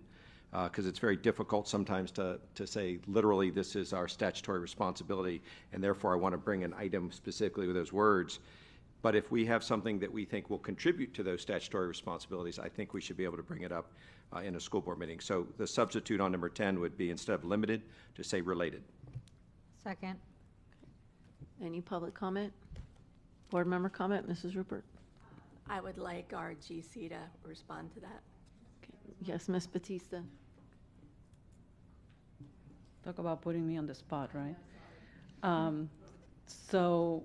because it's very difficult sometimes to say literally this is our statutory responsibility, and therefore I want to bring an item specifically with those words. But if we have something that we think will contribute to those statutory responsibilities, I think we should be able to bring it up in a school board meeting. So the substitute on number 10 would be, instead of limited, to say related.
Second.
Any public comment? Board member comment, Mrs. Rupert?
I would like our GC to respond to that.
Okay. Yes, Ms. Batista?
Talk about putting me on the spot, right? So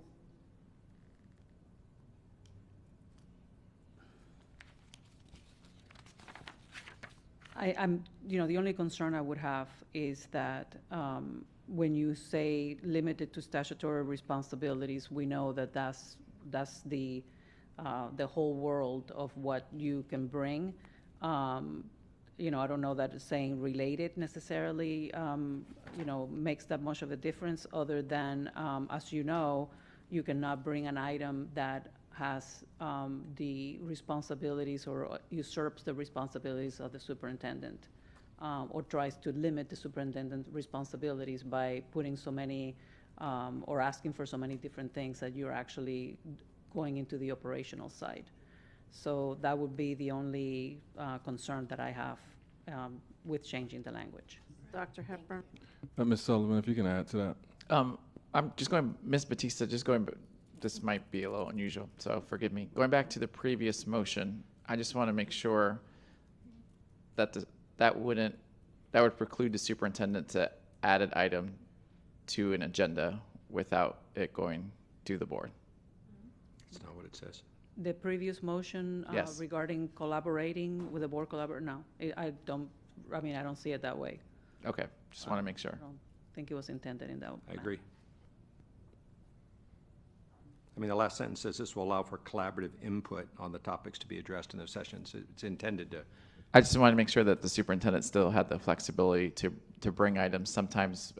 I'm, the only concern I would have is that when you say limited to statutory responsibilities, we know that that's the whole world of what you can bring. I don't know that saying related necessarily, makes that much of a difference, other than, as you cannot bring an item that has the responsibilities or usurps the responsibilities of the superintendent, or tries to limit the superintendent's responsibilities by putting so many or asking for so many different things that you're actually going into the operational side. So that would be the only concern that I have with changing the language.
Dr. Hepburn?
Ms. Sullivan, if you can add to that.
I'm just going, Ms. Batista, this might be a little unusual, so forgive me. Going back to the previous motion, I just want to make sure that that would preclude the superintendent to add an item to an agenda without it going to the board.
That's not what it says.
The previous motion
Yes.
regarding collaborating with the board no, I don't see it that way.
Okay, just want to make sure.
I don't think it was intended in that way.
I agree. I mean, the last sentence says this will allow for collaborative input on the topics to be addressed in those sessions. It's intended to.
I just want to make sure that the superintendent still had the flexibility to bring items. Sometimes,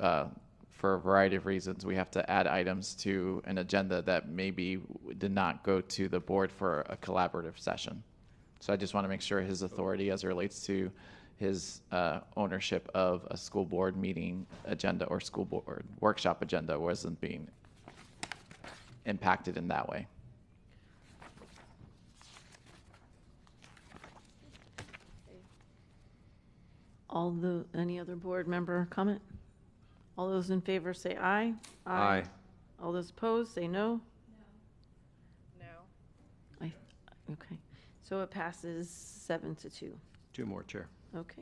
for a variety of reasons, we have to add items to an agenda that maybe did not go to the board for a collaborative session. So I just want to make sure his authority as it relates to his ownership of a school board meeting agenda or school board workshop agenda wasn't being impacted in that way.
Any other board member comment? All those in favor say aye.
Aye.
All those opposed say no.
No.
Okay. So it passes 7-2.
Two more, Chair.
Okay.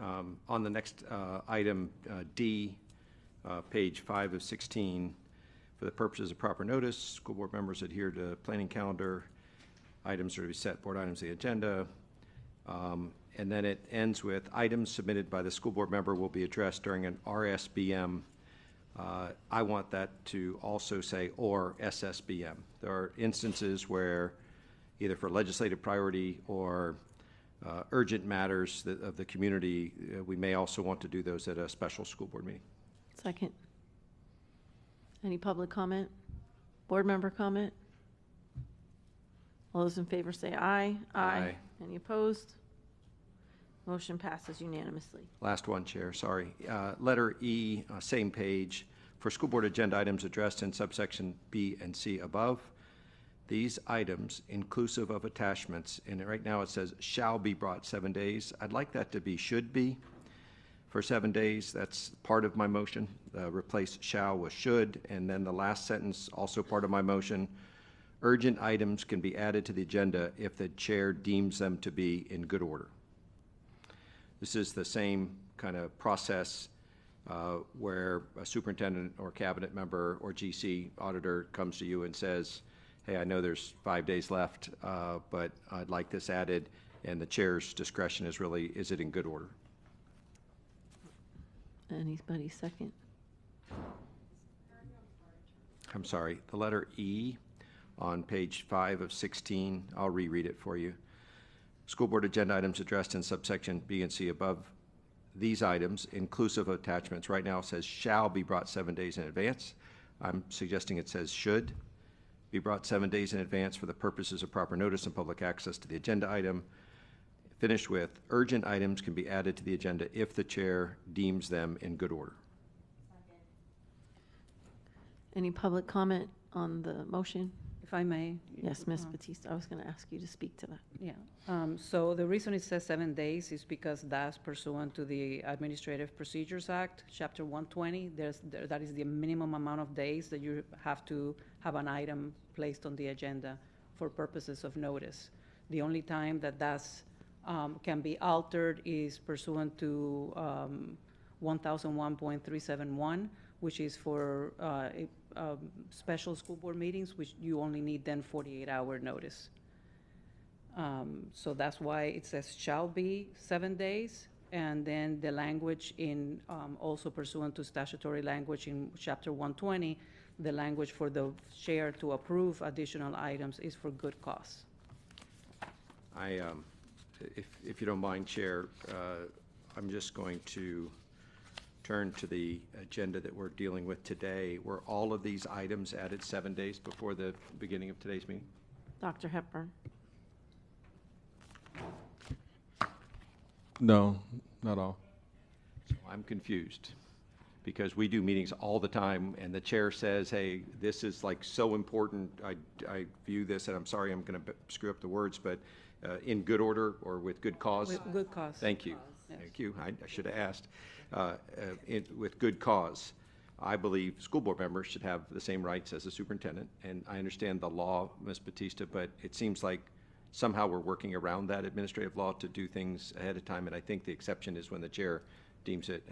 On the next item, D, page 5 of 16, for the purposes of proper notice, school board members adhere to planning calendar. Items are to be set board items on the agenda. And then it ends with items submitted by the school board member will be addressed during an RSBM. I want that to also say or SSBM. There are instances where either for legislative priority or urgent matters of the community, we may also want to do those at a special school board meeting.
Second. Any public comment? Board member comment? All those in favor say aye.
Aye.
Any opposed? Motion passes unanimously.
Last one, Chair, sorry. Letter E, same page, for school board agenda items addressed in subsection B and C above. These items, inclusive of attachments, and right now it says shall be brought 7 days. I'd like that to be should be for 7 days. That's part of my motion. Replace shall with should. And then the last sentence, also part of my motion, urgent items can be added to the agenda if the chair deems them to be in good order. This is the same kind of process where a superintendent or cabinet member or GC auditor comes to you and says, hey, I know there's 5 days left, but I'd like this added, and the chair's discretion is really, is it in good order?
Anybody second?
I'm sorry, the letter E on page 5 of 16, I'll reread it for you. School board agenda items addressed in subsection B and C above. These items, inclusive of attachments, right now it says shall be brought 7 days in advance. I'm suggesting it says should be brought 7 days in advance for the purposes of proper notice and public access to the agenda item. Finish with urgent items can be added to the agenda if the chair deems them in good order.
Any public comment on the motion?
If I may.
Yes, Ms. Batista, I was going to ask you to speak to that.
Yeah, so the reason it says 7 days is because that's pursuant to the Administrative Procedures Act, Chapter 120. That is the minimum amount of days that you have to have an item placed on the agenda for purposes of notice. The only time that that's can be altered is pursuant to 1001.371, which is for special school board meetings, which you only need then 48-hour notice. So that's why it says shall be 7 days, and then the language in also pursuant to statutory language in Chapter 120, the language for the chair to approve additional items is for good cause.
If you don't mind, Chair, I'm just going to turn to the agenda that we're dealing with today. Were all of these items added 7 days before the beginning of today's meeting?
Dr. Hepburn.
No, not all.
So I'm confused. because we do meetings all the time, and the chair says, hey, this is like so important, I view this, and I'm sorry I'm going to screw up the words, but in good order or with good cause?
With good cause.
Thank you.
Yes.
Thank you. I should have asked. With good cause. I believe school board members should have the same rights as the superintendent, and I understand the law, Ms. Batista, but it seems like somehow we're working around that administrative law to do things ahead of time, and I think the exception is when the chair deems it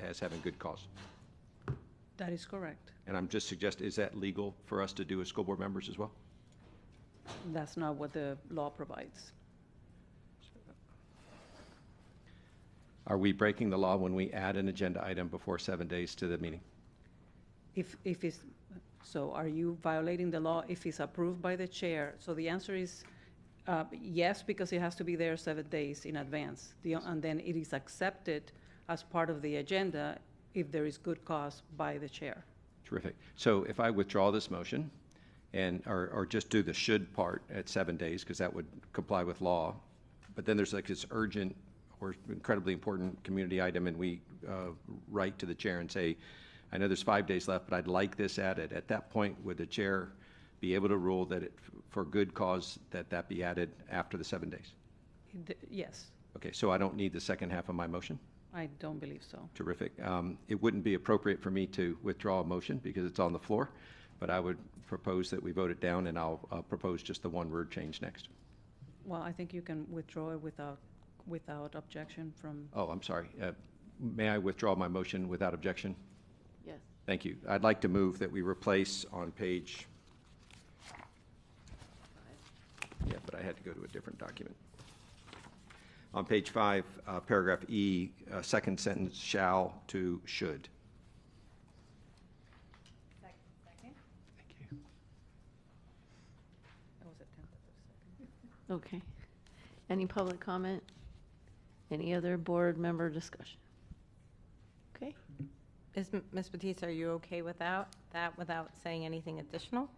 as having good cause.
That is correct.
And I'm just suggesting, is that legal for us to do as school board members as well?
That's not what the law provides.
Are we breaking the law when we add an agenda item before 7 days to the meeting?
If it's, so are you violating the law if it's approved by the chair? So the answer is yes, because it has to be there 7 days in advance. And then it is accepted as part of the agenda if there is good cause by the chair.
Terrific. So if I withdraw this motion and, or just do the should part at 7 days, because that would comply with law, but then there's like this urgent or incredibly important community item, and we write to the chair and say, I know there's 5 days left, but I'd like this added. At that point, would the chair be able to rule that it, for good cause, that be added after the 7 days?
Yes,
Okay, so I don't need the second half of my motion?
I don't believe so.
Terrific. It wouldn't be appropriate for me to withdraw a motion because it's on the floor, but I would propose that we vote it down, and I'll propose just the one word change next.
Well, I think you can withdraw it without objection from.
Oh, I'm sorry. May I withdraw my motion without objection?
Yes.
Thank you. I'd like to move that we replace on page, yeah, but I had to go to a different document. On page 5, paragraph E, second sentence, shall to should.
Second.
Thank you.
That was a tentative second.
Okay. Any public comment? Any other board member discussion? Okay.
Ms. Batista, are you okay without that, without saying anything additional?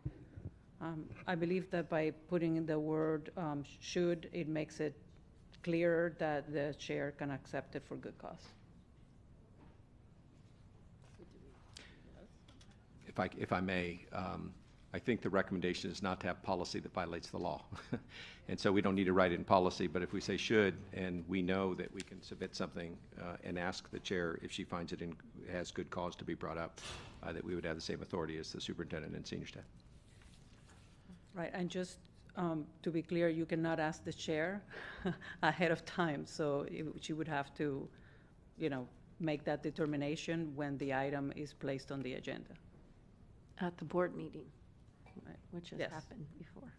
I believe that by putting in the word should, it makes it clearer that the chair can accept it for good cause.
If I may, I think the recommendation is not to have policy that violates the law. And so we don't need to write it in policy, but if we say should, and we know that we can submit something and ask the chair if she finds it has good cause to be brought up, that we would have the same authority as the superintendent and senior staff.
Right, and just to be clear, you cannot ask the chair ahead of time, so she would have to, make that determination when the item is placed on the agenda.
At the board meeting,
Right.
which has
Yes.
happened before.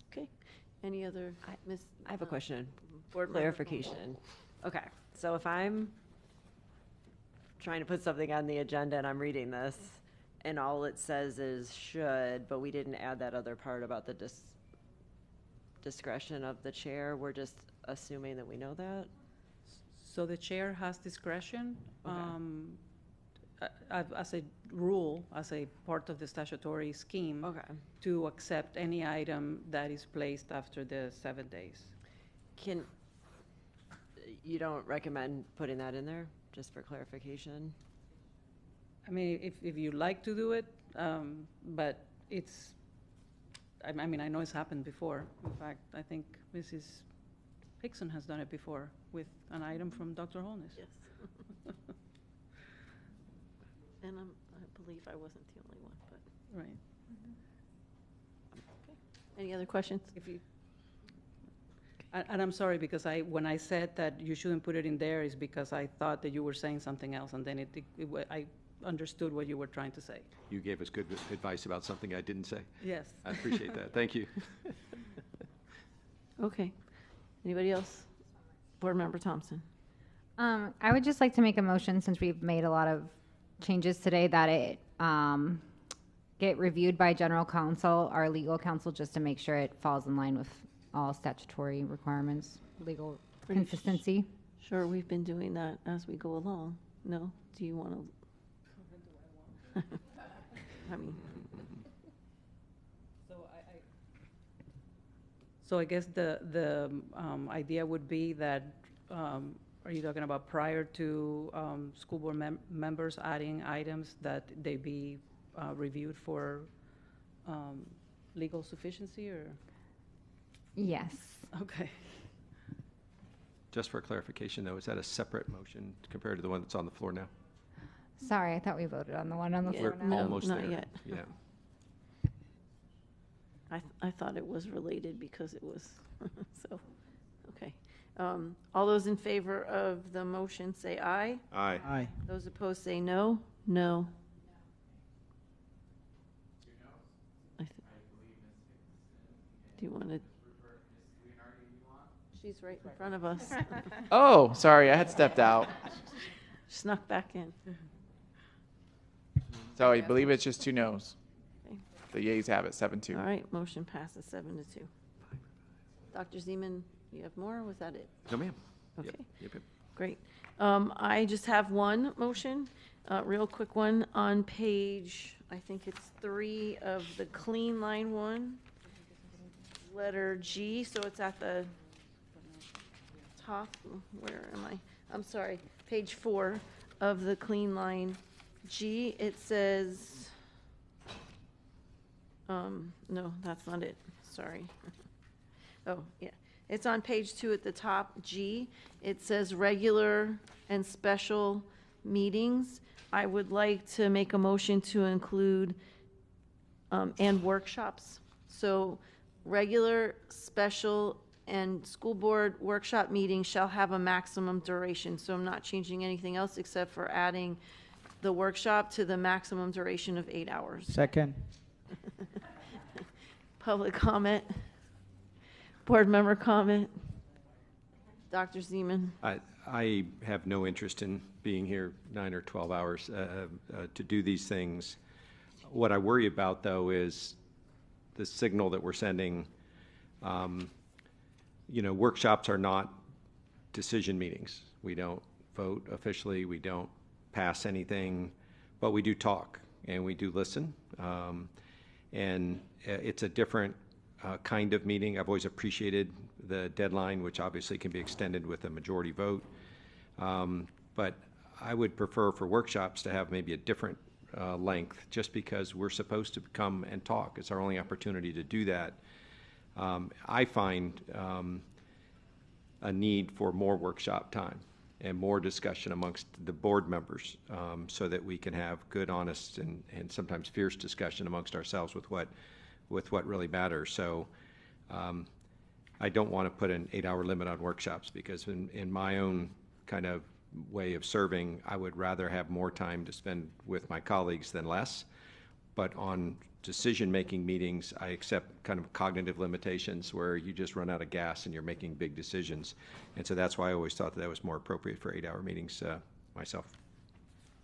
Okay. Any other, Ms.?
I have a question,
Board member
clarification. Okay, so if I'm trying to put something on the agenda and I'm reading this, and all it says is should, but we didn't add that other part about the discretion of the chair, we're just assuming that we know that?
So the chair has discretion.
Okay.
As a rule, as a part of the statutory scheme, to accept any item that is placed after the 7 days.
You don't recommend putting that in there, just for clarification?
I mean, if you like to do it, but it's, I mean, I know it's happened before. In fact, I think Mrs. Hickson has done it before with an item from Dr. Holness.
Yes. And I believe I wasn't the only one, but.
Right.
Okay. Any other questions?
If you, and I'm sorry, because when I said that you shouldn't put it in there is because I thought that you were saying something else, and then I understood what you were trying to say.
You gave us good advice about something I didn't say.
Yes.
I appreciate that. Thank you.
Okay. Anybody else? Board Member Thompson.
I would just like to make a motion, since we've made a lot of changes today, that it get reviewed by general counsel, our legal counsel, just to make sure it falls in line with all statutory requirements, legal consistency.
Sure, we've been doing that as we go along. No? Do you want to? I mean.
So I guess the idea would be that are you talking about prior to school board members adding items that they be reviewed for legal sufficiency, or?
Yes.
Okay.
Just for clarification, though, is that a separate motion compared to the one that's on the floor now?
Sorry, I thought we voted on the one on the floor
We're
now.
almost
not
there.
yet.
Yeah.
I thought it was related because it was, so, okay. All those in favor of the motion say aye.
Aye.
Aye.
Those opposed say no. No. Do you want to? She's right in front of us.
Oh, sorry, I had stepped out.
Snuck back in.
So I believe it's just 2 noes.
Okay.
The yeas have it, 7-2.
All right, motion passes 7-2. Dr. Zeman, you have more, or was that it?
No, ma'am.
Okay.
Yep.
Great. I just have one motion, real quick one, on page, I think it's 3 of the clean line one, letter G, so it's at the top, where am I? I'm sorry, page 4 of the clean line G, it says, no, that's not it, sorry. Oh, yeah. It's on page 2 at the top, G. It says regular and special meetings. I would like to make a motion to include and workshops. So regular, special, and school board workshop meetings shall have a maximum duration. So I'm not changing anything else except for adding the workshop to the maximum duration of 8 hours.
Second.
Public comment. Board member comment. Dr. Zeman.
I have no interest in being here 9 or 12 hours to do these things. What I worry about, though, is the signal that we're sending. Workshops are not decision meetings. We don't vote officially. We don't pass anything, but we do talk and we do listen. And it's a different kind of meeting. I've always appreciated the deadline, which obviously can be extended with a majority vote. But I would prefer for workshops to have maybe a different length, just because we're supposed to come and talk. It's our only opportunity to do that. I find a need for more workshop time and more discussion amongst the board members, so that we can have good, honest, and sometimes fierce discussion amongst ourselves with what really matters. So I don't want to put an 8-hour limit on workshops, because in my own kind of way of serving, I would rather have more time to spend with my colleagues than less. But on decision-making meetings, I accept kind of cognitive limitations where you just run out of gas and you're making big decisions. And so that's why I always thought that was more appropriate for 8-hour meetings myself.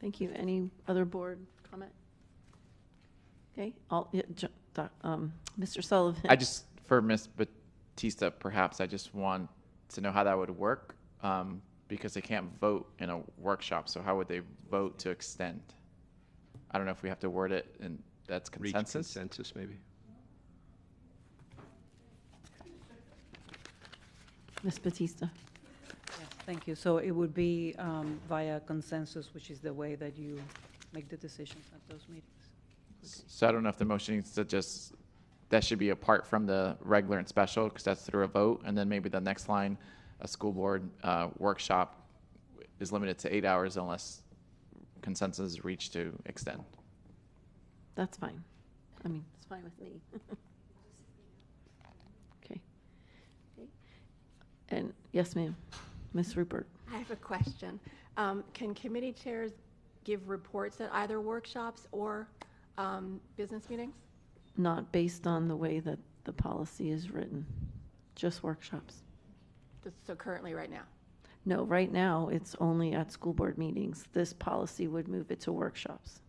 Thank you. Any other board comment? Okay, Mr. Sullivan.
I just, for Ms. Batista, perhaps, I just want to know how that would work, because they can't vote in a workshop, so how would they vote to extend? I don't know if we have to word it, and that's consensus?
Reach consensus, maybe.
Ms. Batista.
Yes, thank you. So it would be via consensus, which is the way that you make the decisions at those meetings.
So I don't know if the motion needs to just, that should be apart from the regular and special, because that's through a vote, and then maybe the next line, a school board workshop is limited to 8 hours unless consensus is reached to extend.
That's fine. I mean, it's fine with me. Okay. And yes, ma'am. Ms. Rupert.
I have a question. Can committee chairs give reports at either workshops or business meetings?
Not based on the way that the policy is written, just workshops.
So currently, right now?
No, right now, it's only at school board meetings. This policy would move it to workshops.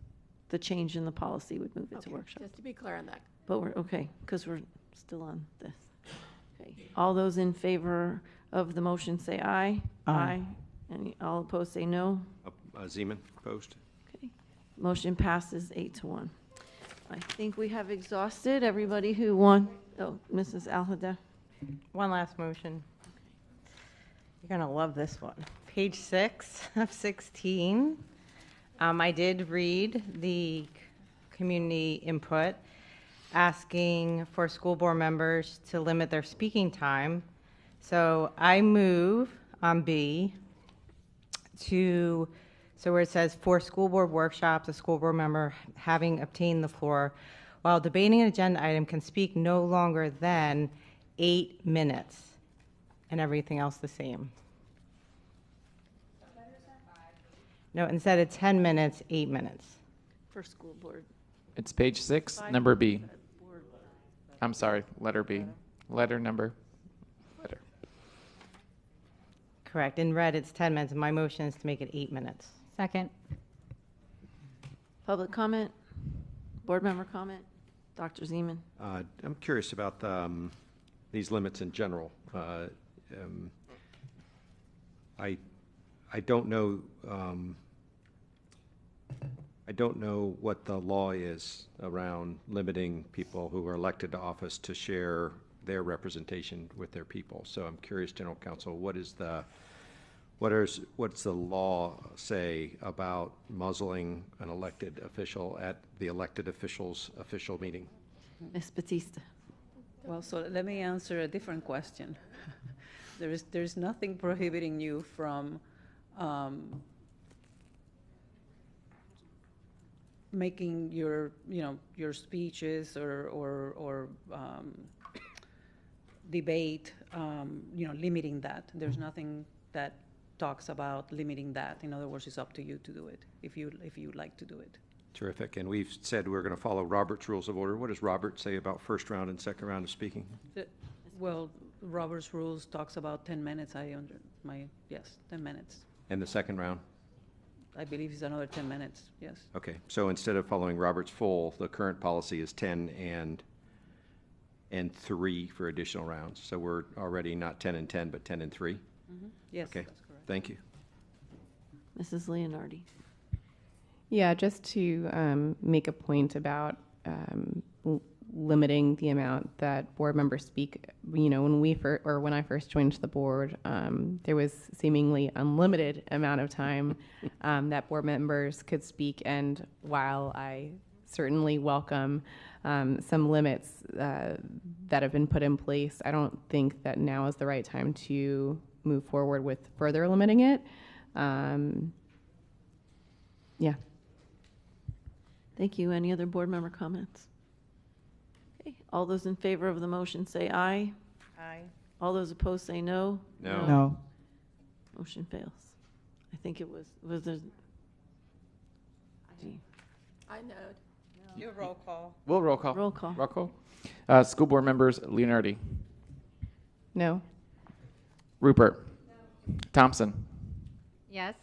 The change in the policy would move it to workshops.
Just to be clear on that.
But we're, okay, because we're still on this. Okay. All those in favor of the motion say aye.
Aye.
Any, all opposed say no.
Zeman, opposed?
Okay. Motion passes 8-1. I think we have exhausted everybody who Mrs. Alhadeff.
One last motion. You're going to love this one. page 6 of 16. I did read the community input asking for school board members to limit their speaking time. So I move on B to, so where it says for school board workshops, a school board member having obtained the floor while debating an agenda item can speak no longer than 8 minutes, and everything else the same. No, instead of 10 minutes, 8 minutes.
For school board.
It's page 6, number B. I'm sorry, letter B. Letter.
Correct. In red, it's 10 minutes, and my motion is to make it 8 minutes.
Second.
Public comment? Board member comment? Dr. Zeman?
I'm curious about these limits in general. I don't know. I don't know what the law is around limiting people who are elected to office to share their representation with their people. So I'm curious, General Counsel, what's the law say about muzzling an elected official at the elected official's official meeting?
Ms. Batista?
Well, so let me answer a different question. There's nothing prohibiting you from making your speeches or debate, limiting that. There's nothing that talks about limiting that. In other words, it's up to you to do it if you'd like to do it.
Terrific. And we've said we're going to follow Robert's Rules of Order. What does Robert say about first round and second round of speaking?
Well, Robert's Rules talks about 10 minutes. 10 minutes.
And the second round?
I believe it's another 10 minutes, yes.
Okay. So instead of following Robert's full, the current policy is 10 and 3 for additional rounds. So we're already not 10 and 10, but 10 and 3?
Mm-hmm. Yes,
okay.
That's correct.
Thank you.
Mrs. Leonardi?
Yeah, just to make a point about limiting the amount that board members speak. When I first joined the board, there was seemingly unlimited amount of time that board members could speak. And while I certainly welcome some limits that have been put in place, I don't think that now is the right time to move forward with further limiting it. Yeah.
Thank you. Any other board member comments? Okay. All those in favor of the motion say aye.
Aye.
All those opposed say no.
No.
No.
Motion fails. I think it was there.
I know.
Do a roll call.
We'll roll call.
Roll call.
Roll call. School board members, Leonardi.
No.
Rupert. No. Thompson.
Yes.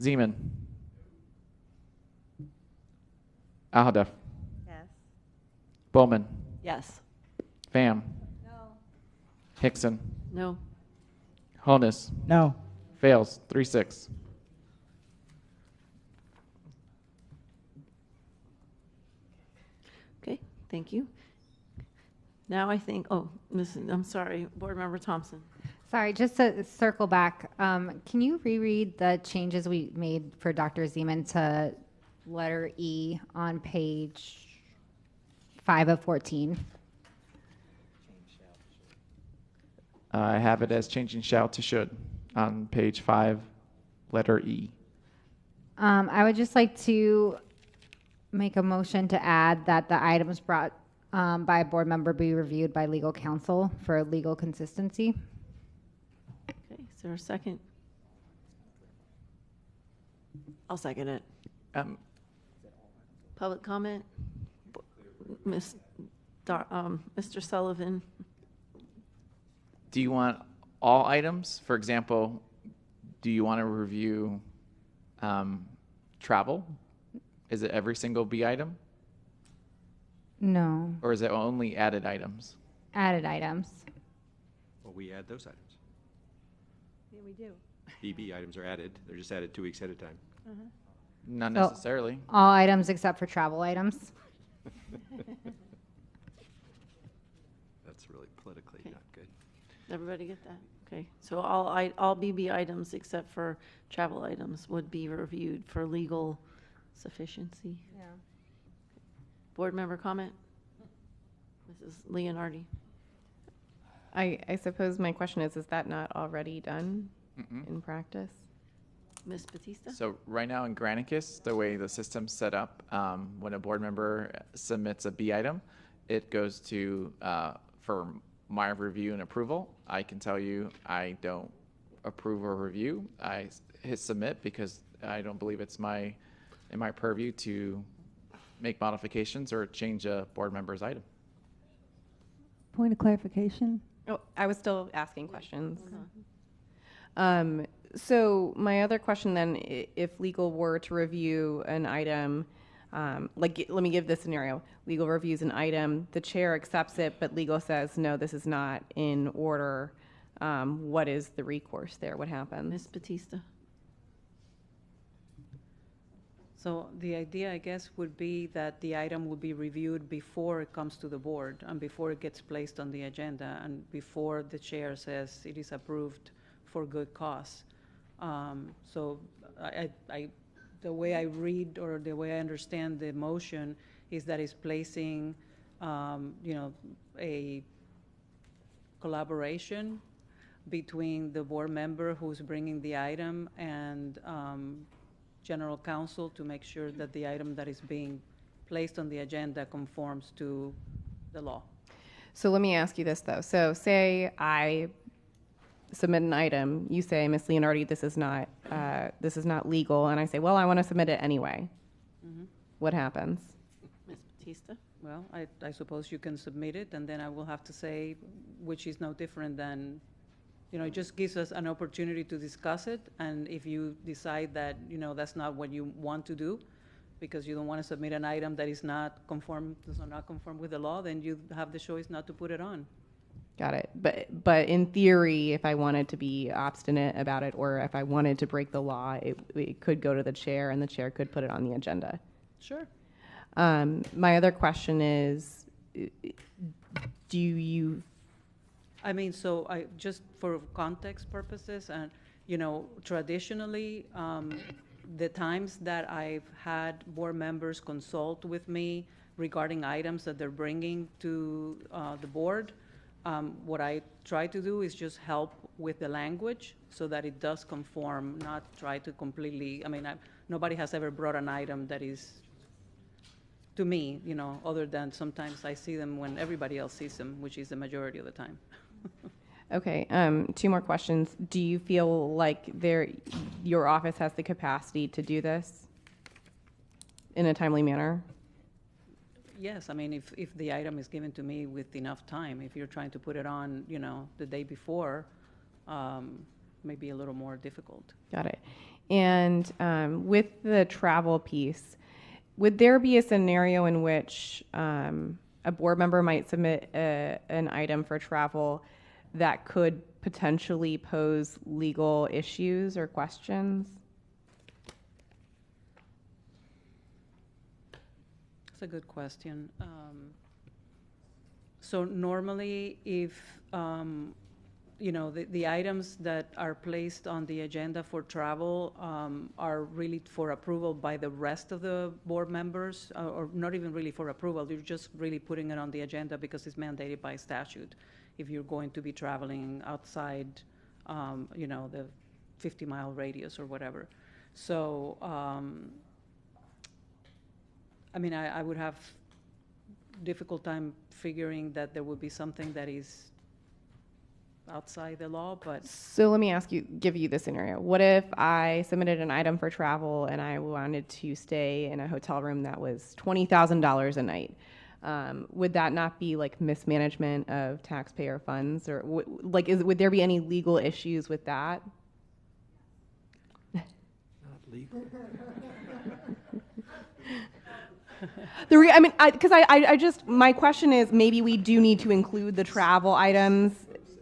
Zeman. Alhadeff.
Yes.
Bowman.
Yes.
Pham.
No.
Hickson.
No.
Honus.
No.
Fails. 3-6.
Okay. Thank you. Now I think, I'm sorry, Board Member Thompson.
Sorry, just to circle back, can you reread the changes we made for Dr. Zeman to letter E on page 5 of 14?
I have it as changing shall to should on page 5, letter E.
I would just like to make a motion to add that the items brought by a board member be reviewed by legal counsel for legal consistency.
Okay, is there a second?
I'll second it.
Public comment? Mr. Sullivan?
Do you want all items? For example, do you want to review travel? Is it every single B item?
No.
Or is it only added items?
Added items.
Well, we add those items.
Yeah, we do.
BB items are added. They're just added 2 weeks at a time.
Not
So,
necessarily.
All items except for travel items.
That's really politically not good.
Everybody get that? Okay, so all BB items except for travel items would be reviewed for legal sufficiency.
Yeah.
Board member comment? Mrs. Leonardi?
I suppose my question is that not already done in practice?
Ms. Batista?
So right now in Granicus, the way the system's set up, when a board member submits a B item, it goes to for my review and approval. I can tell you I don't approve or review. I hit submit because I don't believe it's in my purview to make modifications or change a board member's item.
Point of clarification?
Oh, I was still asking questions. So my other question then, if legal were to review an item, let me give this scenario. Legal reviews an item, the chair accepts it, but legal says, no, this is not in order. What is the recourse there? What happens?
Ms. Batista?
So the idea, I guess, would be that the item would be reviewed before it comes to the board and before it gets placed on the agenda and before the chair says it is approved for good cause. So the way I read or the way I understand the motion is that it's placing, a collaboration between the board member who's bringing the item and general counsel to make sure that the item that is being placed on the agenda conforms to the law.
So let me ask you this though. So say I submit an item, you say, Ms. Leonardi, this is not legal, and I say, well, I want to submit it anyway.
Mm-hmm.
What happens?
Ms. Batista?
Well, I suppose you can submit it, and then I will have to say, which is no different than, it just gives us an opportunity to discuss it, and if you decide that, that's not what you want to do, because you don't want to submit an item that does not conform with the law, then you have the choice not to put it on.
Got it. But in theory, if I wanted to be obstinate about it, or if I wanted to break the law, it could go to the chair, and the chair could put it on the agenda.
Sure.
My other question is, do you?
So just for context purposes, and traditionally, the times that I've had board members consult with me regarding items that they're bringing to the board, what I try to do is just help with the language so that it does conform, not try to completely, nobody has ever brought an item that is, to me, other than sometimes I see them when everybody else sees them, which is the majority of the time.
Okay, 2 more questions. Do you feel like your office has the capacity to do this in a timely manner?
Yes, if the item is given to me with enough time, if you're trying to put it on, the day before, maybe a little more difficult.
Got it. And with the travel piece, would there be a scenario in which a board member might submit an item for travel that could potentially pose legal issues or questions?
That's a good question. So normally, if the items that are placed on the agenda for travel are really for approval by the rest of the board members, or not even really for approval, you're just really putting it on the agenda because it's mandated by statute. If you're going to be traveling outside, the 50-mile radius or whatever. So, I would have difficult time figuring that there would be something that is outside the law, but.
So let me give you this scenario. What if I submitted an item for travel and I wanted to stay in a hotel room that was $20,000 a night? Would that not be like mismanagement of taxpayer funds, or would there be any legal issues with that?
Not legal.
My question is, maybe we do need to include the travel items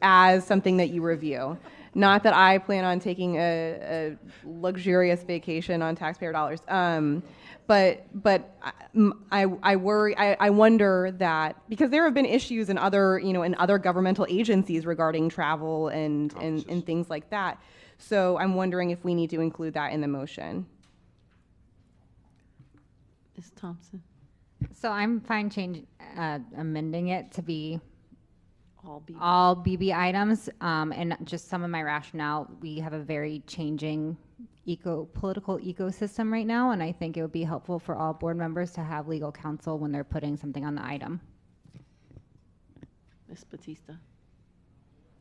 as something that you review. Not that I plan on taking a luxurious vacation on taxpayer dollars. But I worry, I wonder that, because there have been issues in other, in other governmental agencies regarding travel and things like that. So I'm wondering if we need to include that in the motion.
Ms. Thompson?
So I'm fine amending it to be
All BB.
BB items, and just some of my rationale. We have a very changing political ecosystem right now, and I think it would be helpful for all board members to have legal counsel when they're putting something on the item.
Ms. Batista?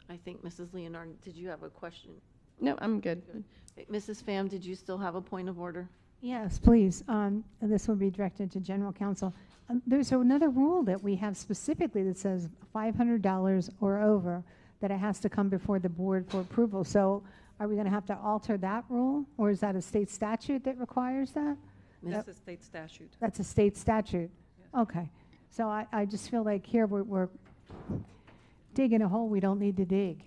I think Mrs. Leonard, did you have a question?
No, I'm good.
Okay, Mrs. Pham, did you still have a point of order?
Yes, please. This will be directed to General Counsel. There's another rule that we have specifically that says $500 or over, that it has to come before the board for approval. So are we going to have to alter that rule, or is that a state statute that requires that?
That's a state statute.
That's a state statute. Okay. So I just feel like here we're digging a hole we don't need to dig.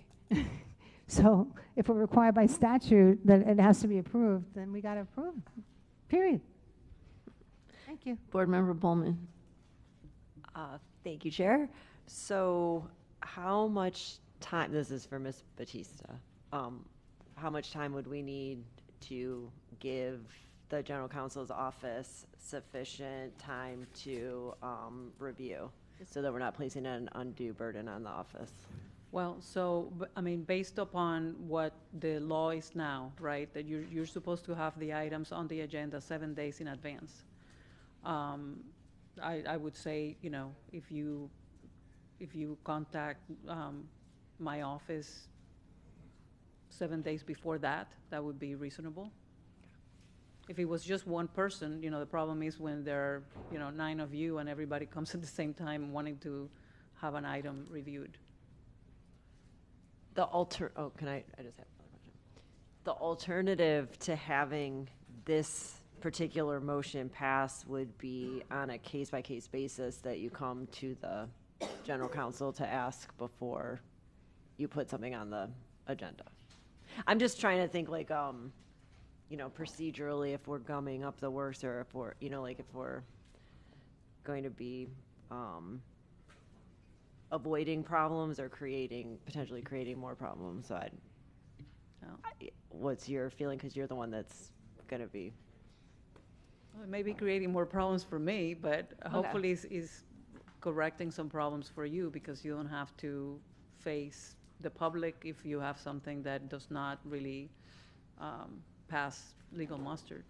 So if we're required by statute that it has to be approved, then we got to approve it. Period. Thank you.
Board Member Bowman?
Thank you, Chair. So how much time, this is for Ms. Batista, how much time would we need to give the General Counsel's office sufficient time to review, so that we're not placing an undue burden on the office?
Well, so, I mean, based upon what the law is now, right, that you're supposed to have the items on the agenda 7 days in advance. I would say, if you contact my office 7 days before that, that would be reasonable. If it was just one person, the problem is when there are, 9 of you and everybody comes at the same time wanting to have an item reviewed.
Can I just have another question? The alternative to having this particular motion pass would be on a case-by-case basis, that you come to the General Counsel to ask before you put something on the agenda. I'm just trying to think like, procedurally, if we're gumming up the works, or if we're, if we're going to be, avoiding problems or potentially creating more problems. So what's your feeling? Because you're the one that's going to be.
Well, it may be creating more problems for me, but hopefully is correcting some problems for you, because you don't have to face the public if you have something that does not really pass legal muster.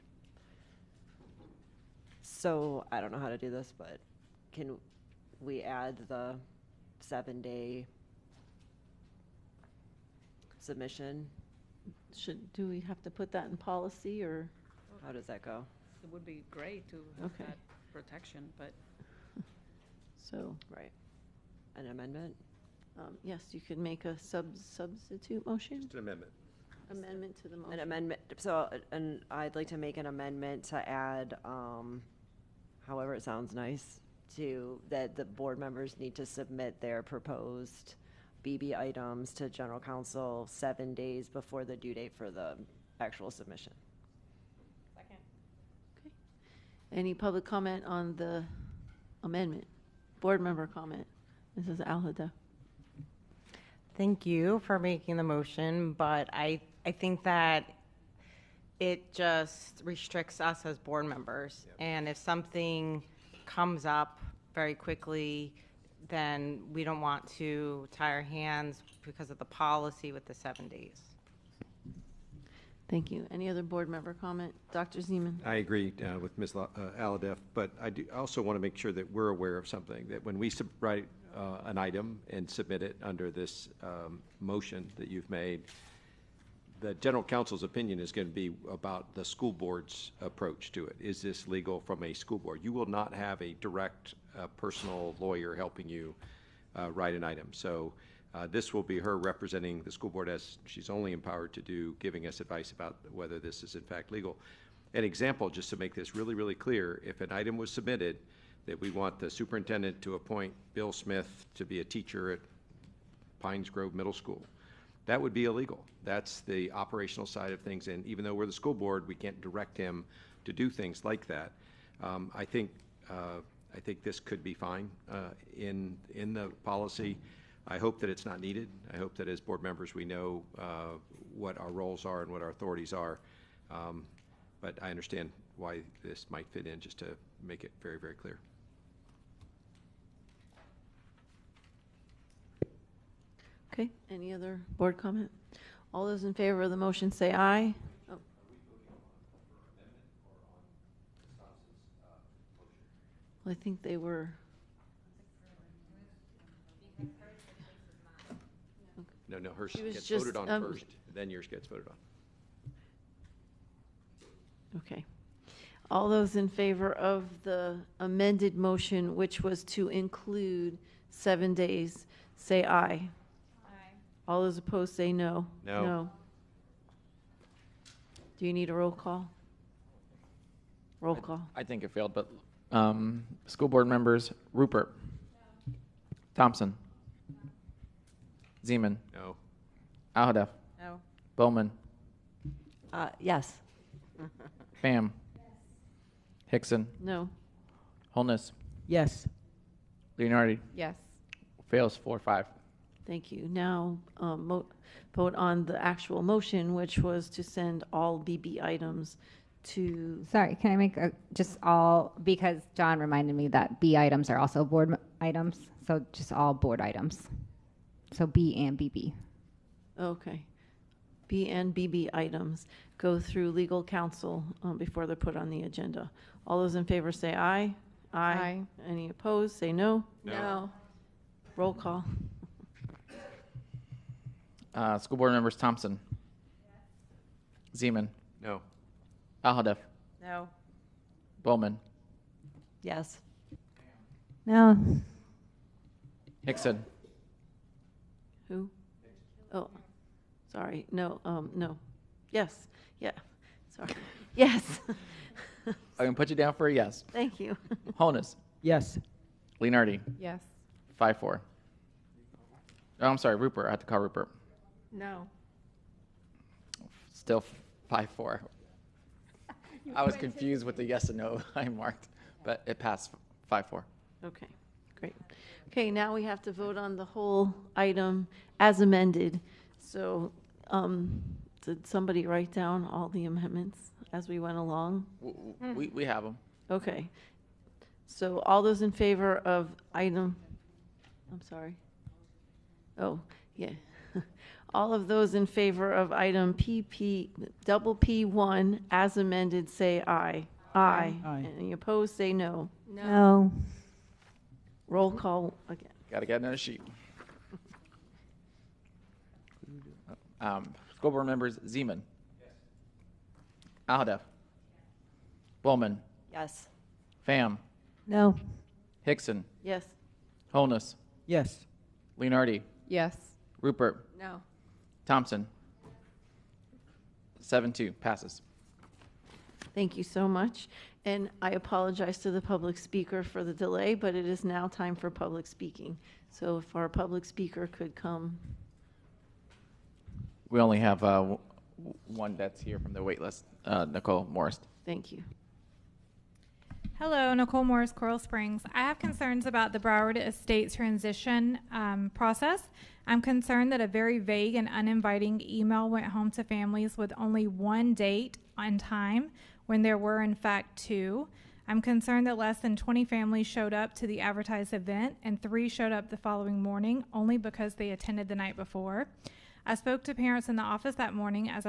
So I don't know how to do this, but can we add the 7-day submission?
Do we have to put that in policy, or?
How does that go?
It would be great to have that protection, but.
So.
Right. An amendment?
Yes, you could make a substitute motion.
Just an amendment.
Amendment to the motion.
An amendment. So, and I'd like to make an amendment to add, however it sounds nice, that the board members need to submit their proposed BB items to General Counsel 7 days before the due date for the actual submission.
Second. Okay. Any public comment on the amendment? Board member comment. Mrs. Alhada.
Thank you for making the motion, but I think that it just restricts us as board members. Yep. And if something comes up very quickly, then we don't want to tie our hands because of the policy with the 7 days.
Thank you. Any other board member comment? Dr. Zeman?
I agree with Ms. Aladef, but I also want to make sure that we're aware of something, that when we write an item and submit it under this motion that you've made, the General Counsel's opinion is going to be about the school board's approach to it. Is this legal from a school board? You will not have a direct personal lawyer helping you write an item. So this will be her representing the school board, as she's only empowered to do, giving us advice about whether this is in fact legal. An example, just to make this really, really clear, if an item was submitted that we want the superintendent to appoint Bill Smith to be a teacher at Pines Grove Middle School, that would be illegal. That's the operational side of things, and even though we're the school board, we can't direct him to do things like that. I think this could be fine in the policy. I hope that it's not needed. I hope that as board members we know what our roles are and what our authorities are. But I understand why this might fit in, just to make it very, very clear.
Okay, any other board comment? All those in favor of the motion say aye. Oh. Well, I think they were.
No, hers
She was
gets
just,
voted on first, then yours gets voted on.
Okay. All those in favor of the amended motion, which was to include 7 days, say aye. All those opposed say no.
No.
Do you need a roll call? Roll call.
I think it failed, but school board members, Rupert. Thompson. Zeman.
No.
Alhadeff.
No.
Bowman.
Yes.
Pham. Hickson.
No.
Holness.
Yes.
Leonardi.
Yes.
Fails 4-5.
Thank you. Now, vote on the actual motion, which was to send all BB items to.
Sorry, can I make just all, because John reminded me that B items are also board items, so just all board items. So B and BB.
Okay. B and BB items go through legal counsel before they're put on the agenda. All those in favor say aye.
Aye.
Any opposed, say no.
No.
Roll call.
School board members, Thompson. Zeman.
No.
Alhadeff.
No.
Bowman.
Yes.
No.
Hickson.
Who? Oh, sorry. No, no. Yes. Yeah. Sorry. Yes.
I can put you down for a yes.
Thank you.
Holness.
Yes.
Leonardi.
Yes.
5-4. Oh, I'm sorry, Rupert. I had to call Rupert.
No.
Still 5-4. I was confused with the yes and no I marked, but it passed 5-4.
Okay, great. Okay, now we have to vote on the whole item as amended. So, did somebody write down all the amendments as we went along?
We have them.
Okay. So all those in favor of item, I'm sorry. Oh, yeah. All of those in favor of item P1 as amended, say aye. Aye.
Aye.
Any opposed, say no.
No.
Roll call again.
Got to get another sheet. School board members, Zeman. Alhadeff. Bowman.
Yes.
Pham.
No.
Hickson.
Yes.
Holness.
Yes.
Leonardi.
Yes.
Rupert.
No.
Thompson. 7-2 passes.
Thank you so much. And I apologize to the public speaker for the delay, but it is now time for public speaking. So if our public speaker could come.
We only have one that's here from the wait list, Nicole Morris.
Thank you.
Hello, Nicole Morris, Coral Springs. I have concerns about the Broward Estate transition process. I'm concerned that a very vague and uninviting email went home to families with only one date and time when there were, in fact, 2. I'm concerned that less than 20 families showed up to the advertised event and 3 showed up the following morning only because they attended the night before. I spoke to parents in the office that morning as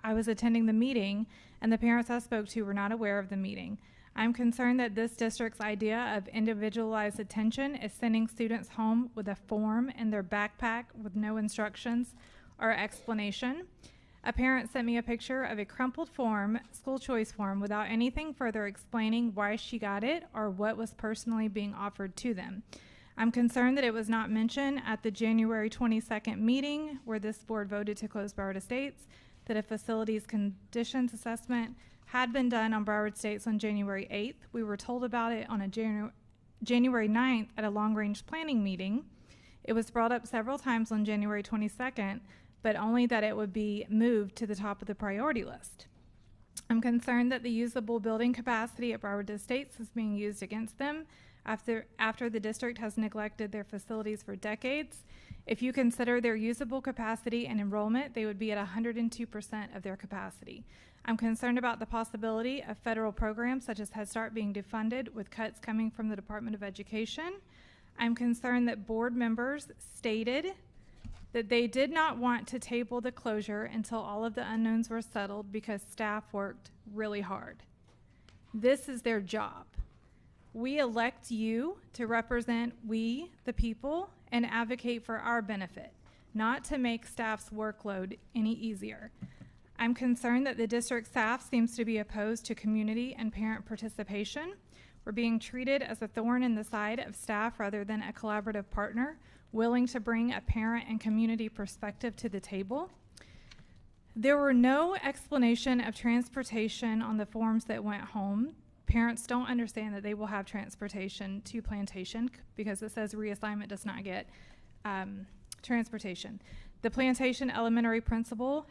I was attending the meeting, and the parents I spoke to were not aware of the meeting. I'm concerned that this district's idea of individualized attention is sending students home with a form in their backpack with no instructions or explanation. A parent sent me a picture of a crumpled form, school choice form, without anything further explaining why she got it or what was personally being offered to them. I'm concerned that it was not mentioned at the January 22nd meeting where this board voted to close Broward Estates, that a facilities conditions assessment had been done on Broward Estates on January 8th. We were told about it on a January 9th at a long-range planning meeting. It was brought up several times on January 22nd, but only that it would be moved to the top of the priority list. I'm concerned that the usable building capacity at Broward Estates is being used against them after the district has neglected their facilities for decades. If you consider their usable capacity and enrollment, they would be at 102% of their capacity. I'm concerned about the possibility of federal programs such as Head Start being defunded with cuts coming from the Department of Education. I'm concerned that board members stated that they did not want to table the closure until all of the unknowns were settled because staff worked really hard. This is their job. We elect you to represent we, the people, and advocate for our benefit, not to make staff's workload any easier. I'm concerned that the district staff seems to be opposed to community and parent participation. We're being treated as a thorn in the side of staff rather than a collaborative partner, willing to bring a parent and community perspective to the table. There were no explanation of transportation on the forms that went home. Parents don't understand that they will have transportation to Plantation because it says reassignment does not get transportation. The Plantation Elementary principal